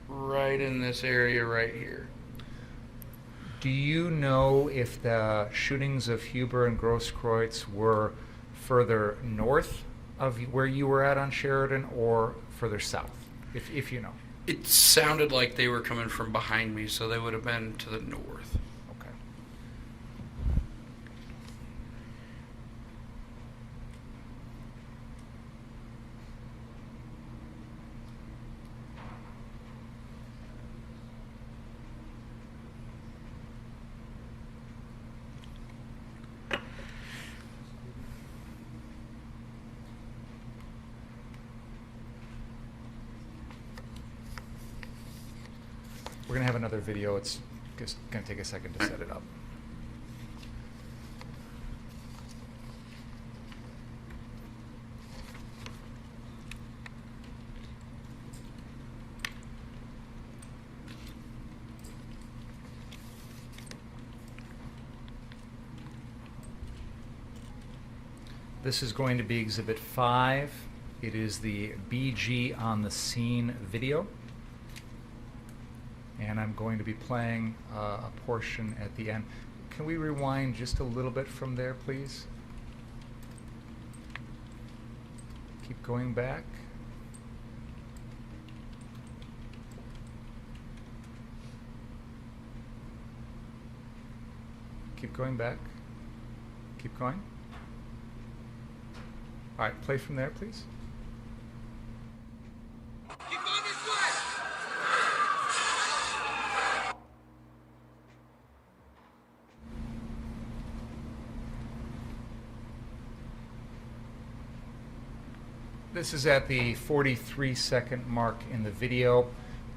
G: right in this area right here.
N: Do you know if the shootings of Huber and Grosskreutz were further north of where you were at on Sheridan or further south, if you know?
G: It sounded like they were coming from behind me, so they would have been to the north.
N: Okay. We're going to have another video. It's just going to take a second to set it up. This is going to be Exhibit 5. It is the BG on the scene video. And I'm going to be playing a portion at the end. Can we rewind just a little bit from there, please? Keep going back. Keep going back. Keep going. All right, play from there, please. This is at the 43-second mark in the video.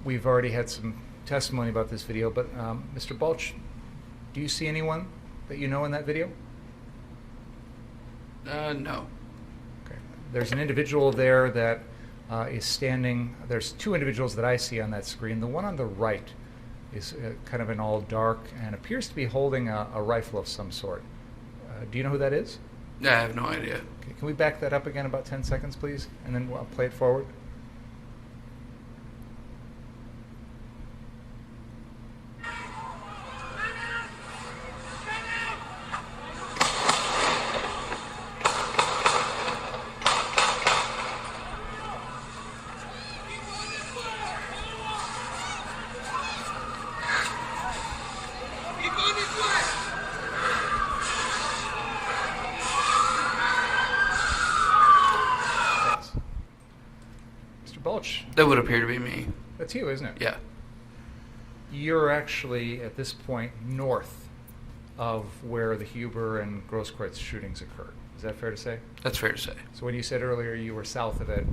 N: We've already had some testimony about this video, but Mr. Balch, do you see anyone that you know in that video?
G: No.
N: Okay. There's an individual there that is standing. There's two individuals that I see on that screen. The one on the right is kind of in all dark and appears to be holding a rifle of some sort. Do you know who that is?
G: I have no idea.
N: Okay, can we back that up again about 10 seconds, please? And then we'll play it forward.
G: That would appear to be me.
N: That's you, isn't it?
G: Yeah.
N: You're actually, at this point, north of where the Huber and Grosskreutz shootings occurred. Is that fair to say?
G: That's fair to say.
N: So when you said earlier you were south of it,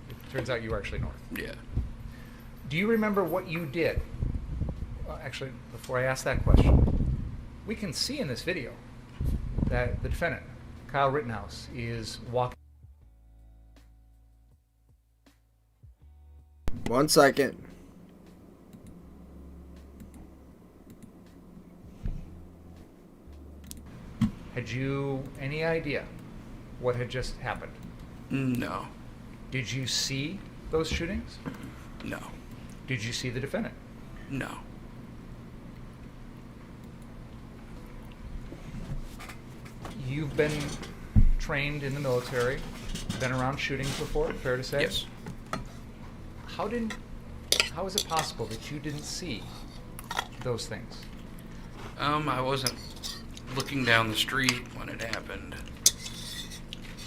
N: it turns out you were actually north.
G: Yeah.
N: Do you remember what you did? Actually, before I ask that question, we can see in this video that the defendant, Kyle Rittenhouse, is walking.
C: 1 second.
N: Had you any idea what had just happened?
G: No.
N: Did you see those shootings?
G: No.
N: Did you see the defendant?
G: No.
N: You've been trained in the military, been around shootings before, fair to say?
G: Yes.
N: How is it possible that you didn't see those things?
G: I wasn't looking down the street when it happened.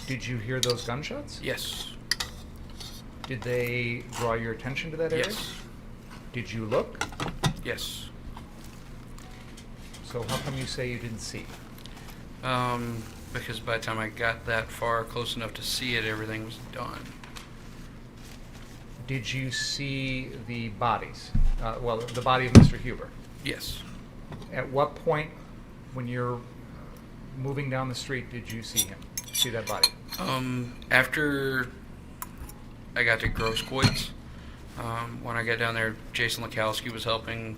N: Did you hear those gunshots?
G: Yes.
N: Did they draw your attention to that area?
G: Yes.
N: Did you look?
G: Yes.
N: So how come you say you didn't see?
G: Because by the time I got that far, close enough to see it, everything was done.
N: Did you see the bodies? The body of Mr. Huber?
G: Yes.
N: At what point, when you're moving down the street, did you see him? See that body?
G: After I got to Grosskreutz, when I got down there, Jason Lekowski was helping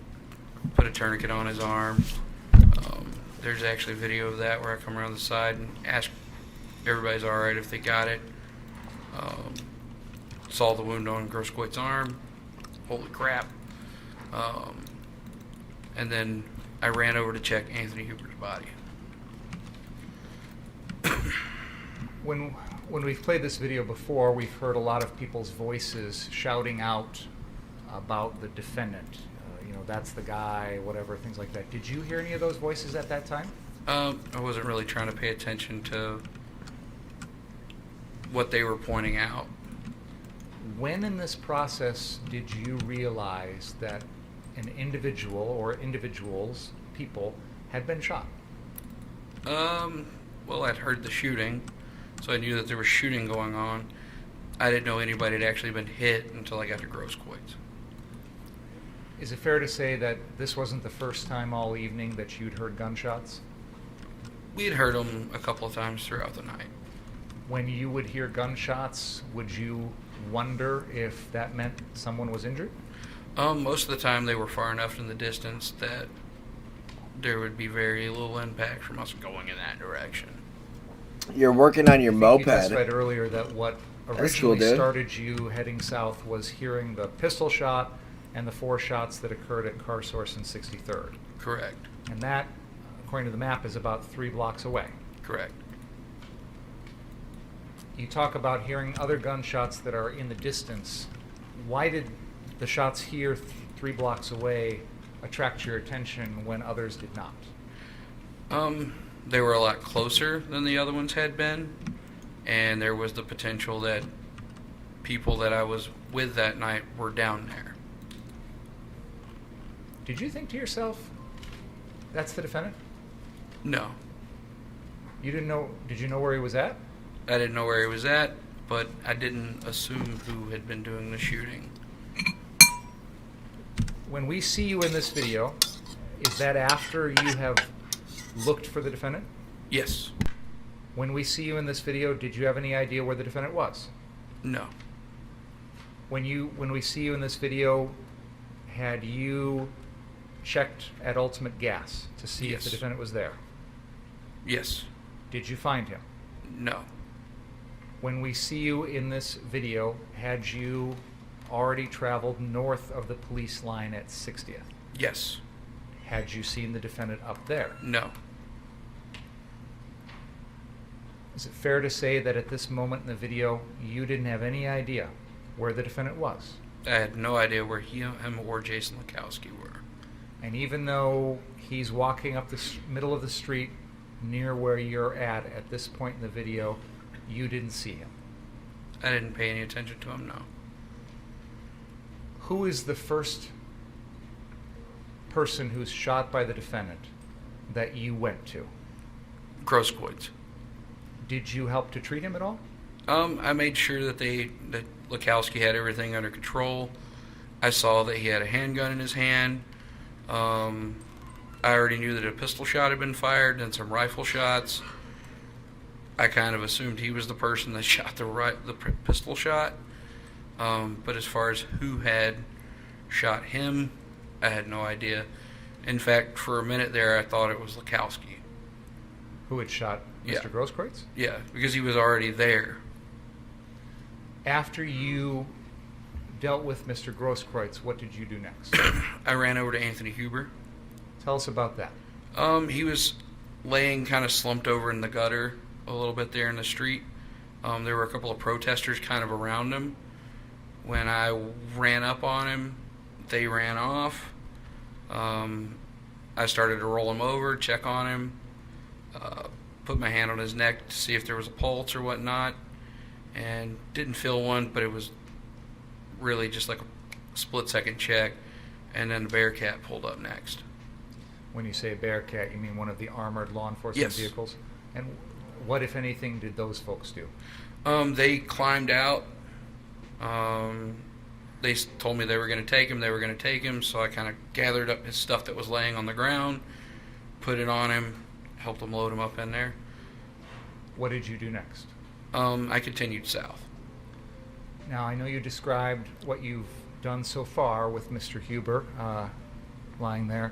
G: put a tourniquet on his arm. There's actually a video of that where I come around the side and ask everybody's all right if they got it. Saw the wound on Grosskreitz's arm. Holy crap. And then I ran over to check Anthony Huber's body.
N: When we've played this video before, we've heard a lot of people's voices shouting out about the defendant. That's the guy, whatever, things like that. Did you hear any of those voices at that time?
G: I wasn't really trying to pay attention to what they were pointing out.
N: When in this process did you realize that an individual or individuals, people, had been shot?
G: Well, I'd heard the shooting, so I knew that there was shooting going on. I didn't know anybody had actually been hit until I got to Grosskreutz.
N: Is it fair to say that this wasn't the first time all evening that you'd heard gunshots?
G: We'd heard them a couple of times throughout the night.
N: When you would hear gunshots, would you wonder if that meant someone was injured?
G: Most of the time they were far enough in the distance that there would be very little impact from us going in that direction.
C: You're working on your
N: You
C: moped.
N: testified earlier that what
C: That's cool,
N: originally
C: dude.
N: started you heading south was hearing the pistol shot and the 4 shots that occurred at Car Source and 63rd.
G: Correct.
N: And that, according to the map, is about 3 blocks away.
G: Correct.
N: You talk about hearing other gunshots that are in the distance. Why did the shots here 3 blocks away attract your attention when others did not?
G: They were a lot closer than the other ones had been, and there was the potential that people that I was with that night were down there.
N: Did you think to yourself, that's the defendant?
G: No.
N: You didn't know, did you know where he was at?
G: I didn't know where he was at, but I didn't assume who had been doing the shooting.
N: When we see you in this video, is that after you have looked for the defendant?
G: Yes.
N: When we see you in this video, did you have any idea where the defendant was?
G: No.
N: When we see you in this video, had you checked at Ultimate Gas to see if the
G: Yes.
N: defendant was there?
G: Yes.
N: Did you find him?
G: No.
N: When we see you in this video, had you already traveled north of the police line at 60th?
G: Yes.
N: Had you seen the defendant up there?
G: No.
N: Is it fair to say that at this moment in the video, you didn't have any idea where the defendant was?
G: I had no idea where him or Jason Lukowski were.
N: And even though he's walking up the middle of the street near where you're at this point in the video, you didn't see him?
G: I didn't pay any attention to him, no.
N: Who is the first person who's shot by the defendant that you went to?
G: Grosskreutz.
N: Did you help to treat him at all?
G: I made sure that Lukowski had everything under control. I saw that he had a handgun in his hand. I already knew that a pistol shot had been fired and some rifle shots. I kind of assumed he was the person that shot the pistol shot. But as far as who had shot him, I had no idea. In fact, for a minute there, I thought it was Lukowski.
N: Who had shot Mr. Grosskreutz?
G: Yeah, because he was already there.
N: After you dealt with Mr. Grosskreutz, what did you do next?
G: I ran over to Anthony Huber.
N: Tell us about that.
G: He was laying kind of slumped over in the gutter a little bit there in the street. There were a couple of protesters kind of around him. When I ran up on him, they ran off. I started to roll him over, check on him, put my hand on his neck to see if there was a pulse or whatnot, and didn't feel one, but it was really just like a split-second check, and then the Bearcat pulled up next.
N: When you say Bearcat, you mean one of the armored law enforcement
G: Yes.
N: vehicles? And what, if anything, did those folks do?
G: They climbed out. They told me they were going to take him, so I kind of gathered up his stuff that was laying on the ground, put it on him, helped him load him up in there.
N: What did you do next?
G: I continued south.
N: Now, I know you described what you've done so far with Mr. Huber lying there.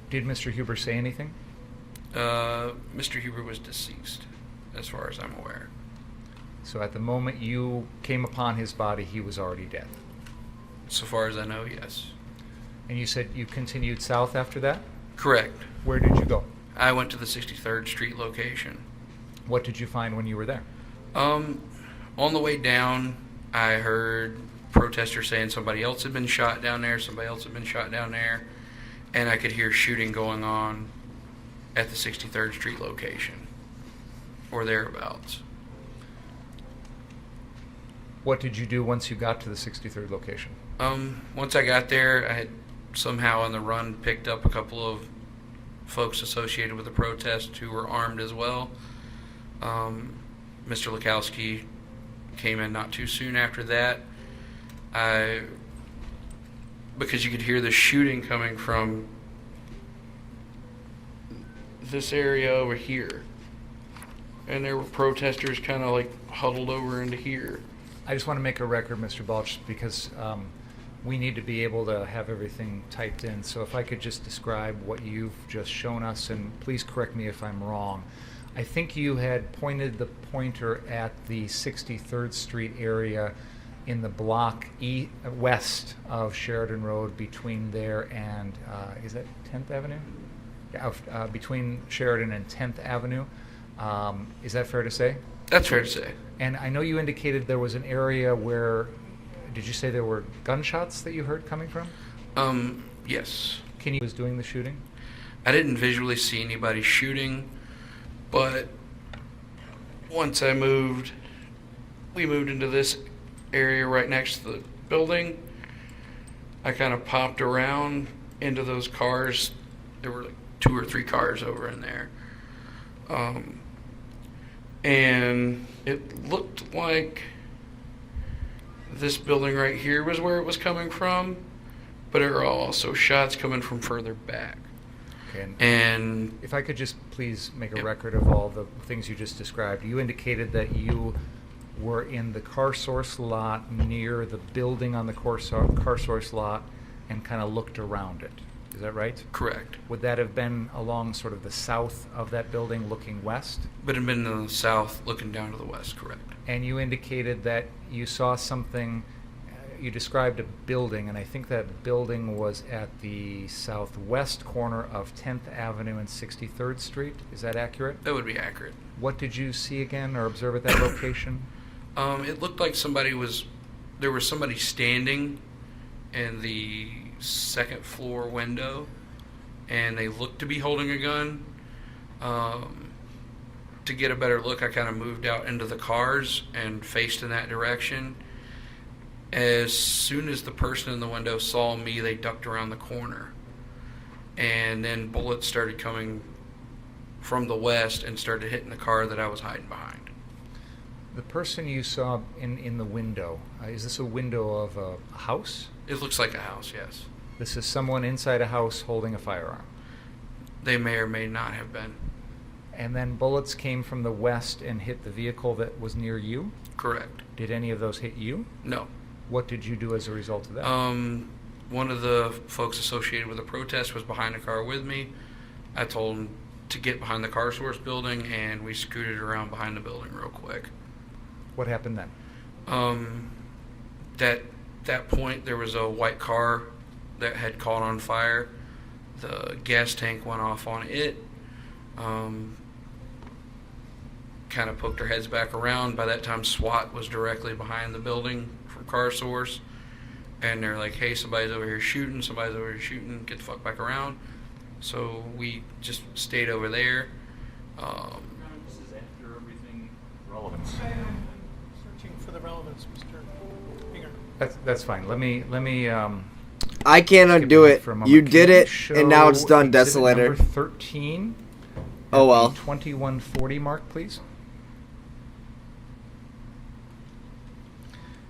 N: Did Mr. Huber say anything?
G: Mr. Huber was deceased, as far as I'm aware.
N: So at the moment you came upon his body, he was already dead?
G: So far as I know, yes.
N: And you said you continued south after that?
G: Correct.
N: Where did you go?
G: I went to the 63rd Street location.
N: What did you find when you were there?
G: On the way down, I heard protesters saying somebody else had been shot down there, and I could hear shooting going on at the 63rd Street location, or thereabouts.
N: What did you do once you got to the 63rd location?
G: Once I got there, I had somehow on the run picked up a couple of folks associated with the protest who were armed as well. Mr. Lukowski came in not too soon after that. I because you could hear the shooting coming from this area over here. And there were protesters kind of like huddled over into here.
N: I just want to make a record, Mr. Balch, because we need to be able to have everything typed in. So if I could just describe what you've just shown us, and please correct me if I'm wrong. I think you had pointed the pointer at the 63rd Street area in the block west of Sheridan Road, between there and, is that 10th Avenue? Yeah, between Sheridan and 10th Avenue. Is that fair to say?
G: That's fair to say.
N: And I know you indicated there was an area where, did you say there were gunshots that you heard coming from?
G: Yes.
N: Can you was doing the shooting?
G: I didn't visually see anybody shooting, but once we moved into this area right next to the building, I kind of popped around into those cars. There were like 2 or 3 cars over in there. And it looked like this building right here was where it was coming from, but there were also shots coming from further back.
N: Okay,
G: and
N: if I could just please make a record of all the things you just described. You indicated that you were in the car source lot near the building on the car source lot and kind of looked around it. Is that right?
G: Correct.
N: Would that have been along sort of the south of that building looking west?
G: Would have been in the south looking down to the west, correct.
N: And you indicated that you saw something, you described a building, and I think that building was at the southwest corner of 10th Avenue and 63rd Street. Is that accurate?
G: That would be accurate.
N: What did you see again or observe at that location?
G: It looked like there was somebody standing in the second floor window, and they looked to be holding a gun. To get a better look, I kind of moved out into the cars and faced in that direction. As soon as the person in the window saw me, they ducked around the corner, and then bullets started coming from the west and started hitting the car that I was hiding behind.
N: The person you saw in the window, is this a window of a house?
G: It looks like a house, yes.
N: This is someone inside a house holding a firearm?
G: They may or may not have been.
N: And then bullets came from the west and hit the vehicle that was near you?
G: Correct.
N: Did any of those hit you?
G: No.
N: What did you do as a result of that?
G: One of the folks associated with the protest was behind the car with me. I told him to get behind the car source building, and we scooted around behind the building real quick.
N: What happened then?
G: That point, there was a white car that had caught on fire. The gas tank went off on it. Kind of poked our heads back around. By that time, SWAT was directly behind the building from car source, and they're like, hey, somebody's over here shooting, get the fuck back around. So we just stayed over there.
F: This is after everything relevance.
B: Searching for the relevance, Mr. Binger.
N: That's fine. Let me
C: I can't undo it. You did it, and now it's done,
N: Desolator.
C: Desolator.
N: Number 13.
C: Oh well.
N: 2140 mark, please.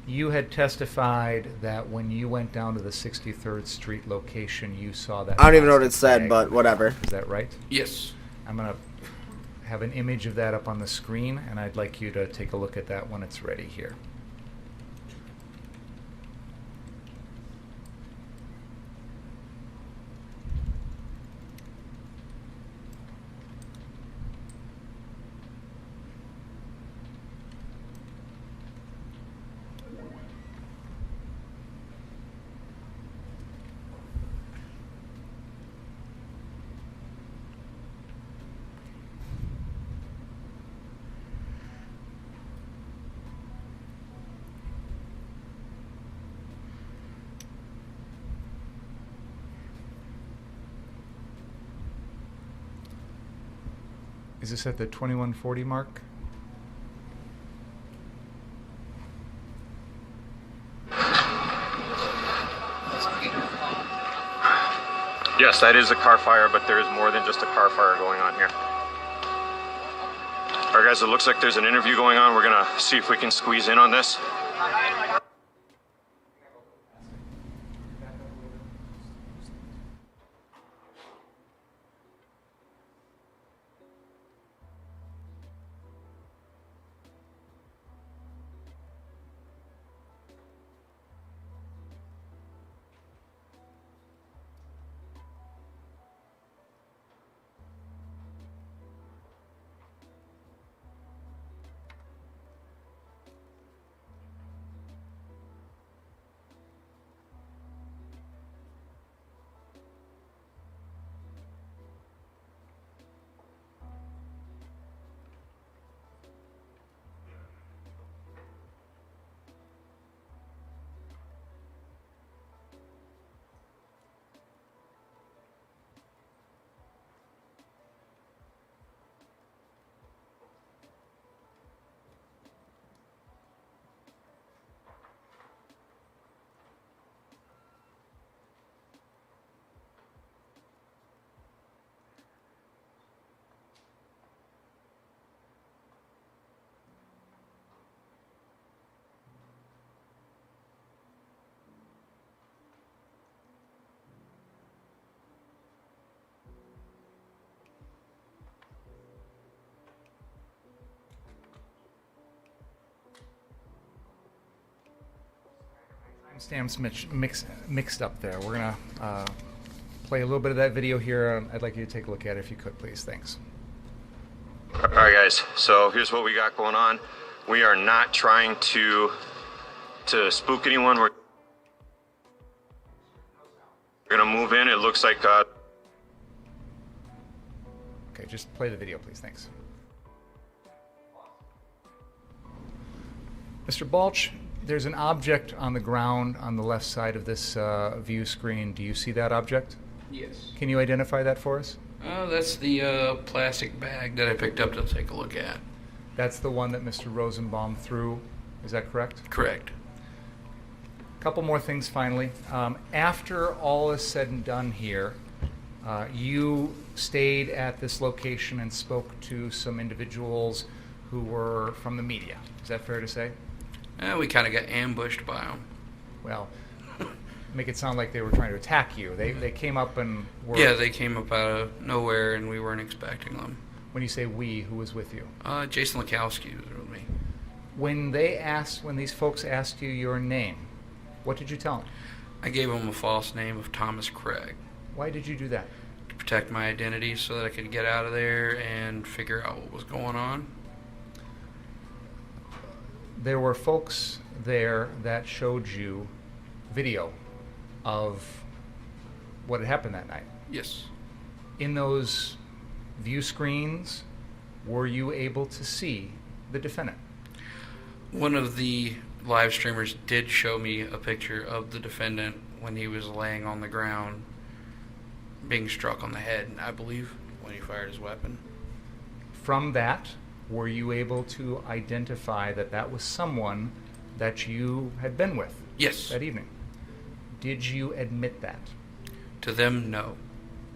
N: You had testified that when you went down to the 63rd Street location, you saw that.
C: I don't even know what it
N: plastic
C: said,
N: bag.
C: but whatever.
N: Is that right?
G: Yes.
N: I'm going to have an image of that up on the screen, and I'd like you to take a look at that when it's ready here. Is this at the 2140 mark?
H: Yes, that is a car fire, but there is more than just a car fire going on here. All right, guys, it looks like there's an interview going on. We're going to see if we can squeeze in on this.
N: Stamps mixed up there. We're going to play a little bit of that video here. I'd like you to take a look at it if you could, please. Thanks.
H: All right, guys. So here's what we got going on. We are not trying to spook anyone. We're gonna move in. It looks like.
N: Okay, just play the video, please. Thanks. Mr. Balch, there's an object on the ground on the left side of this view screen. Do you see that object?
G: Yes.
N: Can you identify that for us?
G: That's the plastic bag that I picked up to take a look at.
N: That's the one that Mr. Rosenbaum threw. Is that correct?
G: Correct.
N: A couple more things finally. After all is said and done here, you stayed at this location and spoke to some individuals who were from the media. Is that fair to say?
G: We kind of got ambushed by them.
N: Well, make it sound like they were trying to attack you. They came up and were...
G: Yeah, they came up out of nowhere and we weren't expecting them.
N: When you say we, who was with you?
G: Jason Lekowski was with me.
N: When these folks asked you your name, what did you tell them?
G: I gave them a false name of Thomas Craig.
N: Why did you do that?
G: To protect my identity so that I could get out of there and figure out what was going on.
N: There were folks there that showed you video of what had happened that night.
G: Yes.
N: In those view screens, were you able to see the defendant?
G: One of the live streamers did show me a picture of the defendant when he was laying on the ground being struck on the head, I believe, when he fired his weapon.
N: From that, were you able to identify that that was someone that you had been with?
G: Yes.
N: That evening? Did you admit that?
G: To them, no.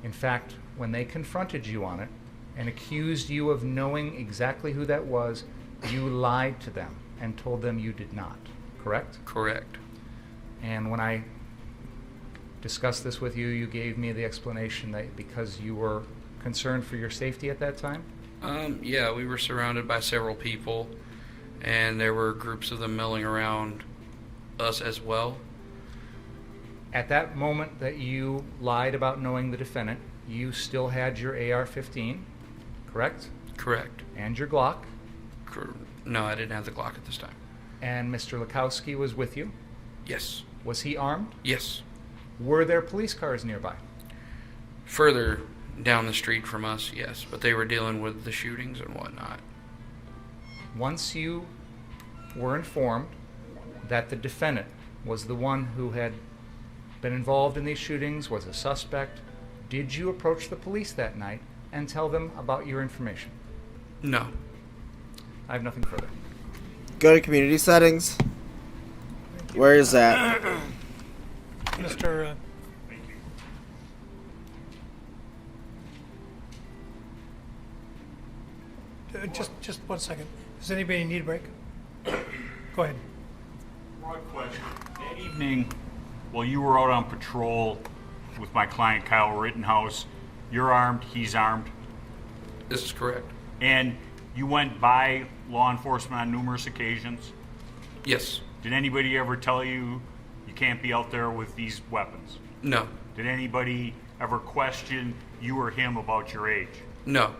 N: In fact, when they confronted you on it and accused you of knowing exactly who that was, you lied to them and told them you did not, correct?
G: Correct.
N: And when I discussed this with you, you gave me the explanation that because you were concerned for your safety at that time?
G: Yeah, we were surrounded by several people, and there were groups of them milling around us as well.
N: At that moment that you lied about knowing the defendant, you still had your AR-15, correct?
G: Correct.
N: And your Glock?
G: No, I didn't have the Glock at this time.
N: And Mr. Lekowski was with you?
G: Yes.
N: Was he armed?
G: Yes.
N: Were there police cars nearby?
G: Further down the street from us, yes, but they were dealing with the shootings and whatnot.
N: Once you were informed that the defendant was the one who had been involved in these shootings, was a suspect, did you approach the police that night and tell them about your information?
G: No.
N: I have nothing further.
C: Go to community settings. Where is that?
B: Mr. Just 1 second. Does anybody need a break? Go ahead.
F: Broad question. That evening, while you were out on patrol with my client Kyle Rittenhouse, you're armed, he's armed.
G: This is correct.
F: And you went by law enforcement on numerous occasions?
G: Yes.
F: Did anybody ever tell you you can't be out there with these weapons?
G: No.
F: Did anybody ever question you or him about your age?
G: No.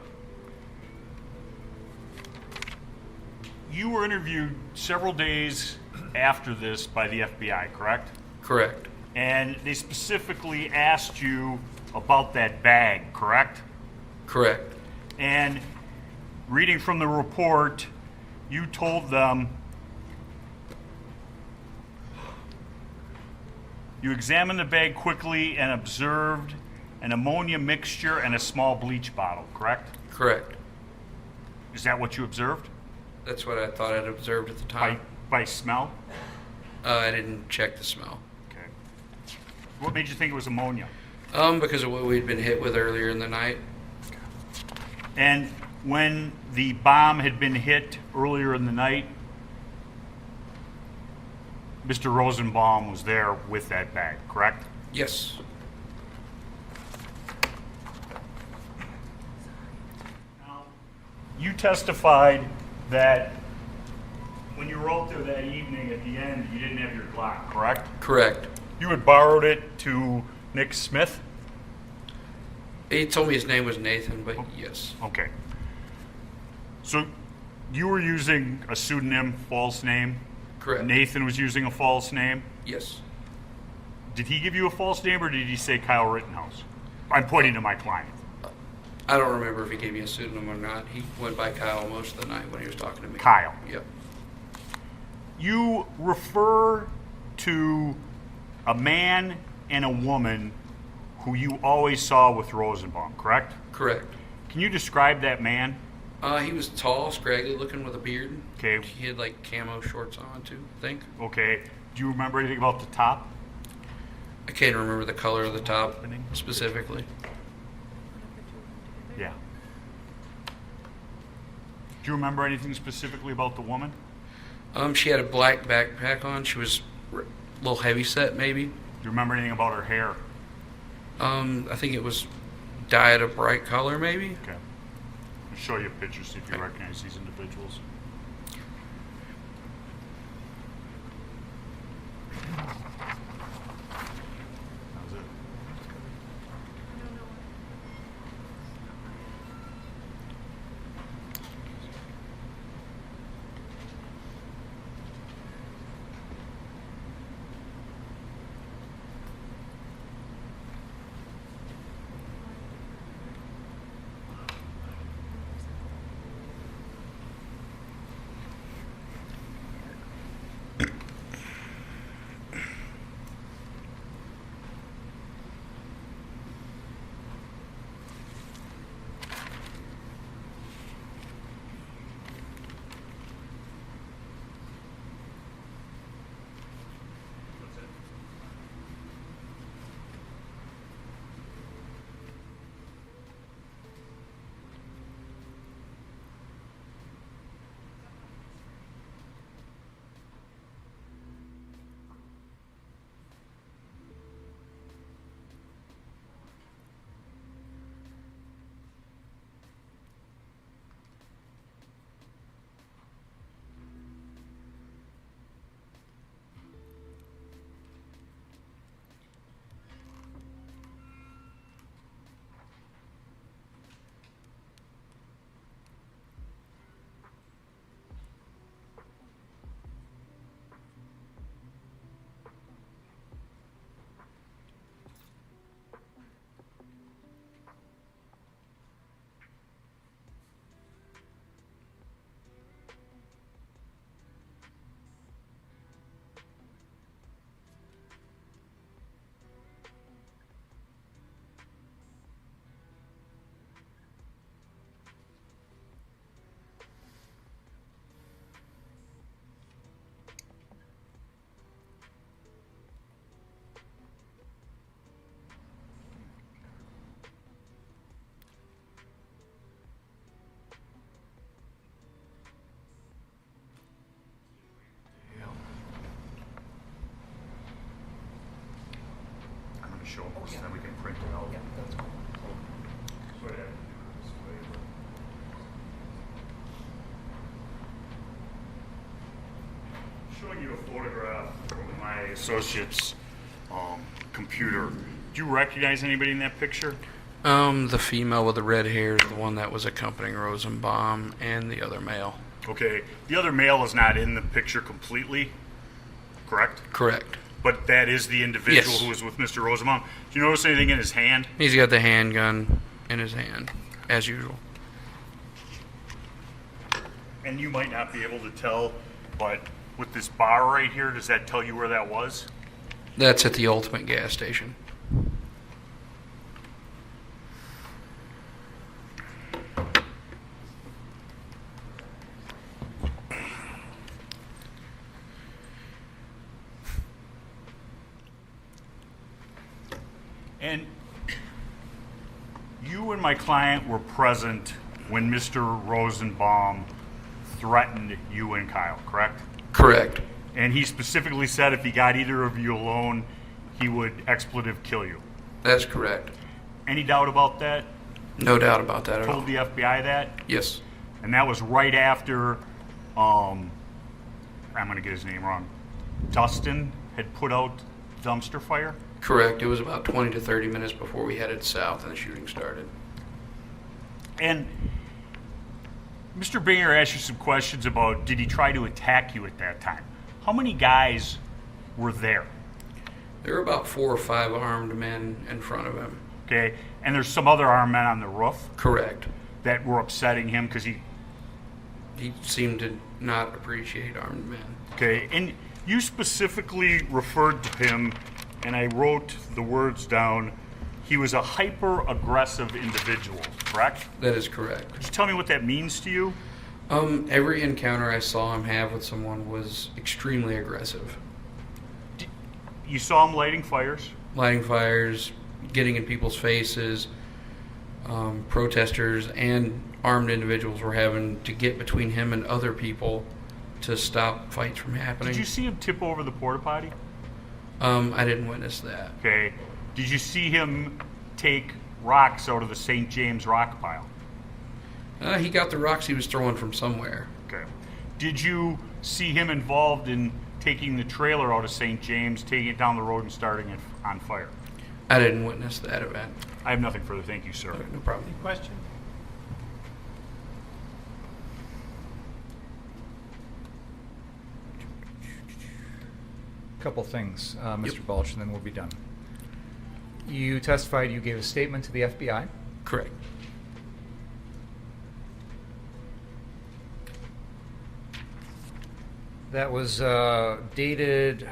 F: You were interviewed several days after this by the FBI, correct?
G: Correct.
F: And they specifically asked you about that bag, correct?
G: Correct.
F: And reading from the report, you told them you examined the bag quickly and observed an ammonia mixture and a small bleach bottle, correct?
G: Correct.
F: Is that what you observed?
G: That's what I thought I'd observed at the time.
F: By smell?
G: I didn't check the smell.
F: Okay. What made you think it was ammonia?
G: Because of what we'd been hit with earlier in the night.
F: And when the bomb had been hit earlier in the night, Mr. Rosenbaum was there with that bag, correct?
G: Yes.
F: Now, you testified that when you were out there that evening at the end, you didn't have your Glock, correct?
G: Correct.
F: You had borrowed it to Nick Smith?
G: He told me his name was Nathan, but yes.
F: Okay. So you were using a pseudonym, false name?
G: Correct.
F: Nathan was using a false name?
G: Yes.
F: Did he give you a false name, or did he say Kyle Rittenhouse? I'm pointing to my client.
G: I don't remember if he gave me a pseudonym or not. He went by Kyle most of the night when he was talking to me.
F: Kyle.
G: Yep.
F: You refer to a man and a woman who you always saw with Rosenbaum, correct?
G: Correct.
F: Can you describe that man?
G: He was tall, scraggly looking with a beard.
F: Okay.
G: He had like camo shorts on too, I think.
F: Okay. Do you remember anything about the top?
G: I can't remember the color of the top specifically.
F: Yeah. Do you remember anything specifically about the woman?
G: She had a black backpack on. She was a little heavy set, maybe.
F: Do you remember anything about her hair?
G: I think it was dyed a bright color, maybe.
F: Okay. I'll show you a picture, see if you recognize these individuals. How's it? Show them, so then we can print it out. Yeah, that's cool. So I have to do it this way. Showing you a photograph from my associate's computer. Do you recognize anybody in that picture?
G: The female with the red hair is the one that was accompanying Rosenbaum, and the other male.
F: Okay, the other male is not in the picture completely, correct?
G: Correct.
F: But that is the individual
G: Yes.
F: who was with Mr. Rosenbaum. Do you notice anything in his hand?
G: He's got the handgun in his hand, as usual.
F: And you might not be able to tell, but with this bar right here, does that tell you where that was?
G: That's at the Ultimate gas station.
F: And you and my client were present when Mr. Rosenbaum threatened you and Kyle, correct?
G: Correct.
F: And he specifically said if he got either of you alone, he would expletive kill you.
G: That's correct.
F: Any doubt about that?
G: No doubt about that at all.
F: Told the FBI that?
G: Yes.
F: And that was right after I'm going to get his name wrong, Dustin had put out dumpster fire?
G: Correct. It was about 20 to 30 minutes before we headed south and the shooting started.
F: And Mr. Binger asked you some questions about did he try to attack you at that time? How many guys were there?
G: There were about 4 or 5 armed men in front of him.
F: Okay, and there's some other armed men on the roof?
G: Correct.
F: That were upsetting him because he
G: seemed to not appreciate armed men.
F: Okay, and you specifically referred to him, and I wrote the words down, he was a hyper-aggressive individual, correct?
G: That is correct.
F: Could you tell me what that means to you?
G: Every encounter I saw him have with someone was extremely aggressive.
F: You saw him lighting fires?
G: Lighting fires, getting in people's faces. Protesters and armed individuals were having to get between him and other people to stop fights from happening.
F: Did you see him tip over the porta potty?
G: I didn't witness that.
F: Okay. Did you see him take rocks out of the St. James rock pile?
G: He got the rocks he was throwing from somewhere.
F: Okay. Did you see him involved in taking the trailer out of St. James, taking it down the road and starting it on fire?
G: I didn't witness that event.
F: I have nothing further. Thank you, sir.
G: No problem.
B: Any question?
N: Couple things, Mr. Balch, and then we'll be done. You testified you gave a statement to the FBI.
G: Correct.
N: That was dated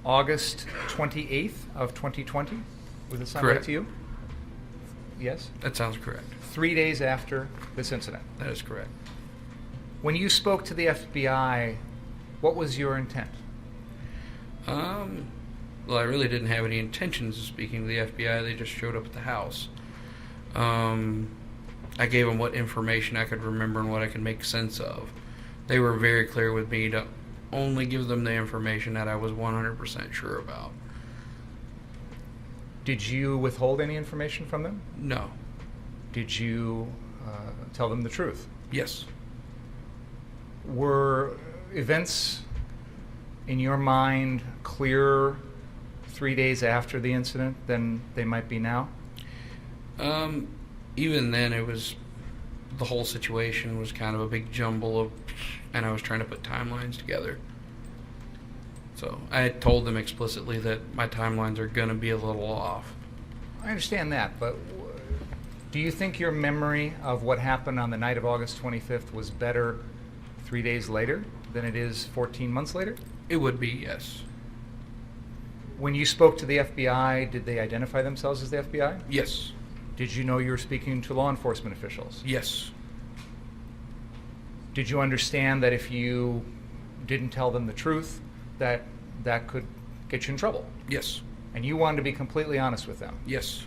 N: August 28th of 2020. Was it sound right
G: Correct.
N: to you? Yes?
G: That sounds correct.
N: 3 days after this incident.
G: That is correct.
N: When you spoke to the FBI, what was your intent?
G: Well, I really didn't have any intentions of speaking to the FBI. They just showed up at the house. I gave them what information I could remember and what I could make sense of. They were very clear with me to only give them the information that I was 100% sure about.
N: Did you withhold any information from them?
G: No.
N: Did you tell them the truth?
G: Yes.
N: Were events in your mind clearer 3 days after the incident than they might be now?
G: Even then, it was the whole situation was kind of a big jumble of, and I was trying to put timelines together. So I had told them explicitly that my timelines are going to be a little off.
N: I understand that, but do you think your memory of what happened on the night of August 25th was better 3 days later than it is 14 months later?
G: It would be, yes.
N: When you spoke to the FBI, did they identify themselves as the FBI?
G: Yes.
N: Did you know you were speaking to law enforcement officials?
G: Yes.
N: Did you understand that if you didn't tell them the truth, that that could get you in trouble?
G: Yes.
N: And you wanted to be completely honest with them?
G: Yes.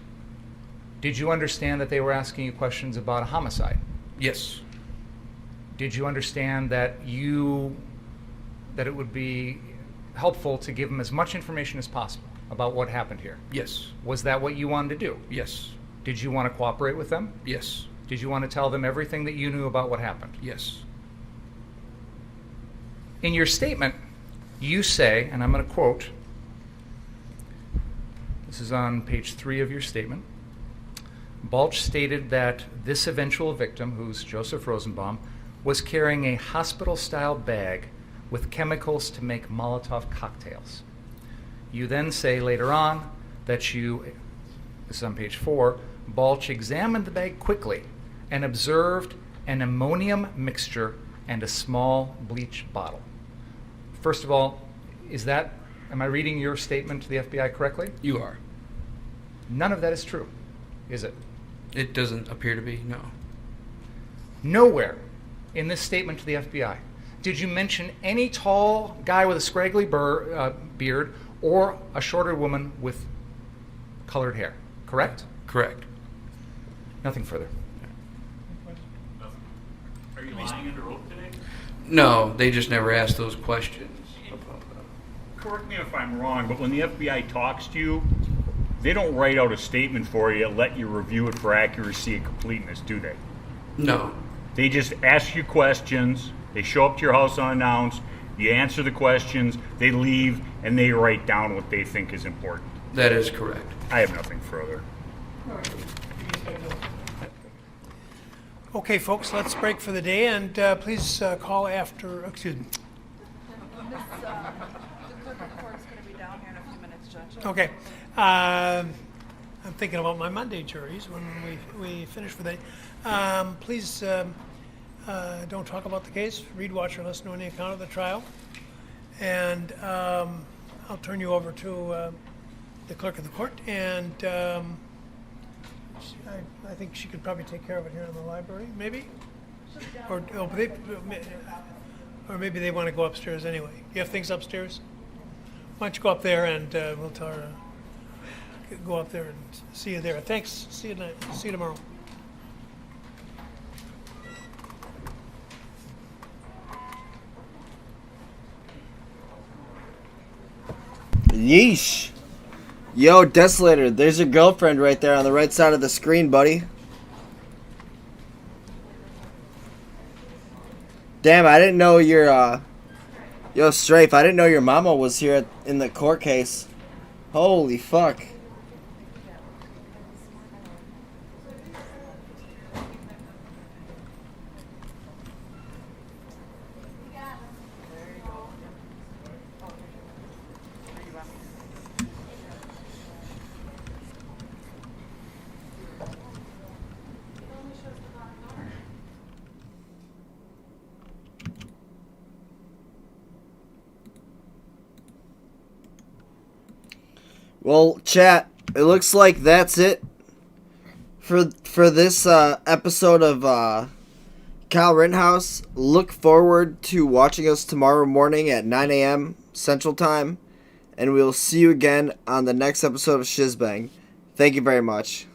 N: Did you understand that they were asking you questions about a homicide?
G: Yes.
N: Did you understand that that it would be helpful to give them as much information as possible about what happened here?
G: Yes.
N: Was that what you wanted to do?
G: Yes.
N: Did you want to cooperate with them?
G: Yes.
N: Did you want to tell them everything that you knew about what happened?
G: Yes.
N: In your statement, you say, and I'm going to quote, this is on page 3 of your statement, Balch stated that this eventual victim, who's Joseph Rosenbaum, was carrying a hospital-style bag with chemicals to make Molotov cocktails. You then say later on that this is on page 4, Balch examined the bag quickly and observed an ammonium mixture and a small bleach bottle. First of all, am I reading your statement to the FBI correctly?
G: You are.
N: None of that is true, is it?
G: It doesn't appear to be, no.
N: Nowhere in this statement to the FBI did you mention any tall guy with a scraggly beard or a shorter woman with colored hair, correct?
G: Correct.
N: Nothing further.
F: Are you lying under oath today?
G: No, they just never asked those questions.
F: Correct me if I'm wrong, but when the FBI talks to you, they don't write out a statement for you, let you review it for accuracy and completeness, do they?
G: No.
F: They just ask you questions, They show up to your house unannounced, you answer the questions, they leave, and they write down what they think is important.
G: That is correct.
F: I have nothing further.
B: Okay, folks, let's break for the day, and please call after, excuse me.
L: Miss, the clerk of court's going to be down here in a few minutes, Judge.
B: Okay. I'm thinking about my Monday juries when we finish for the day. Please don't talk about the case. Read, watch, or listen to any account of the trial. And I'll turn you over to the clerk of the court, and I think she could probably take care of it here in the library, maybe? Or maybe they want to go upstairs anyway. You have things upstairs? Why don't you go up there, and we'll tell her to go up there and see you there. Thanks. See you tonight. See you tomorrow.
C: Yeesh. Yo, Desolator, there's your girlfriend right there on the right side of the screen, buddy. Damn, I didn't know your, Yo, Strafe, I didn't know your mama was here in the court case. Holy fuck. Well, chat, it looks like that's it for this episode of Kyle Rittenhouse. Look forward to watching us tomorrow morning at 9 a.m. Central Time, and we'll see you again on the next episode of Shizbang. Thank you very much.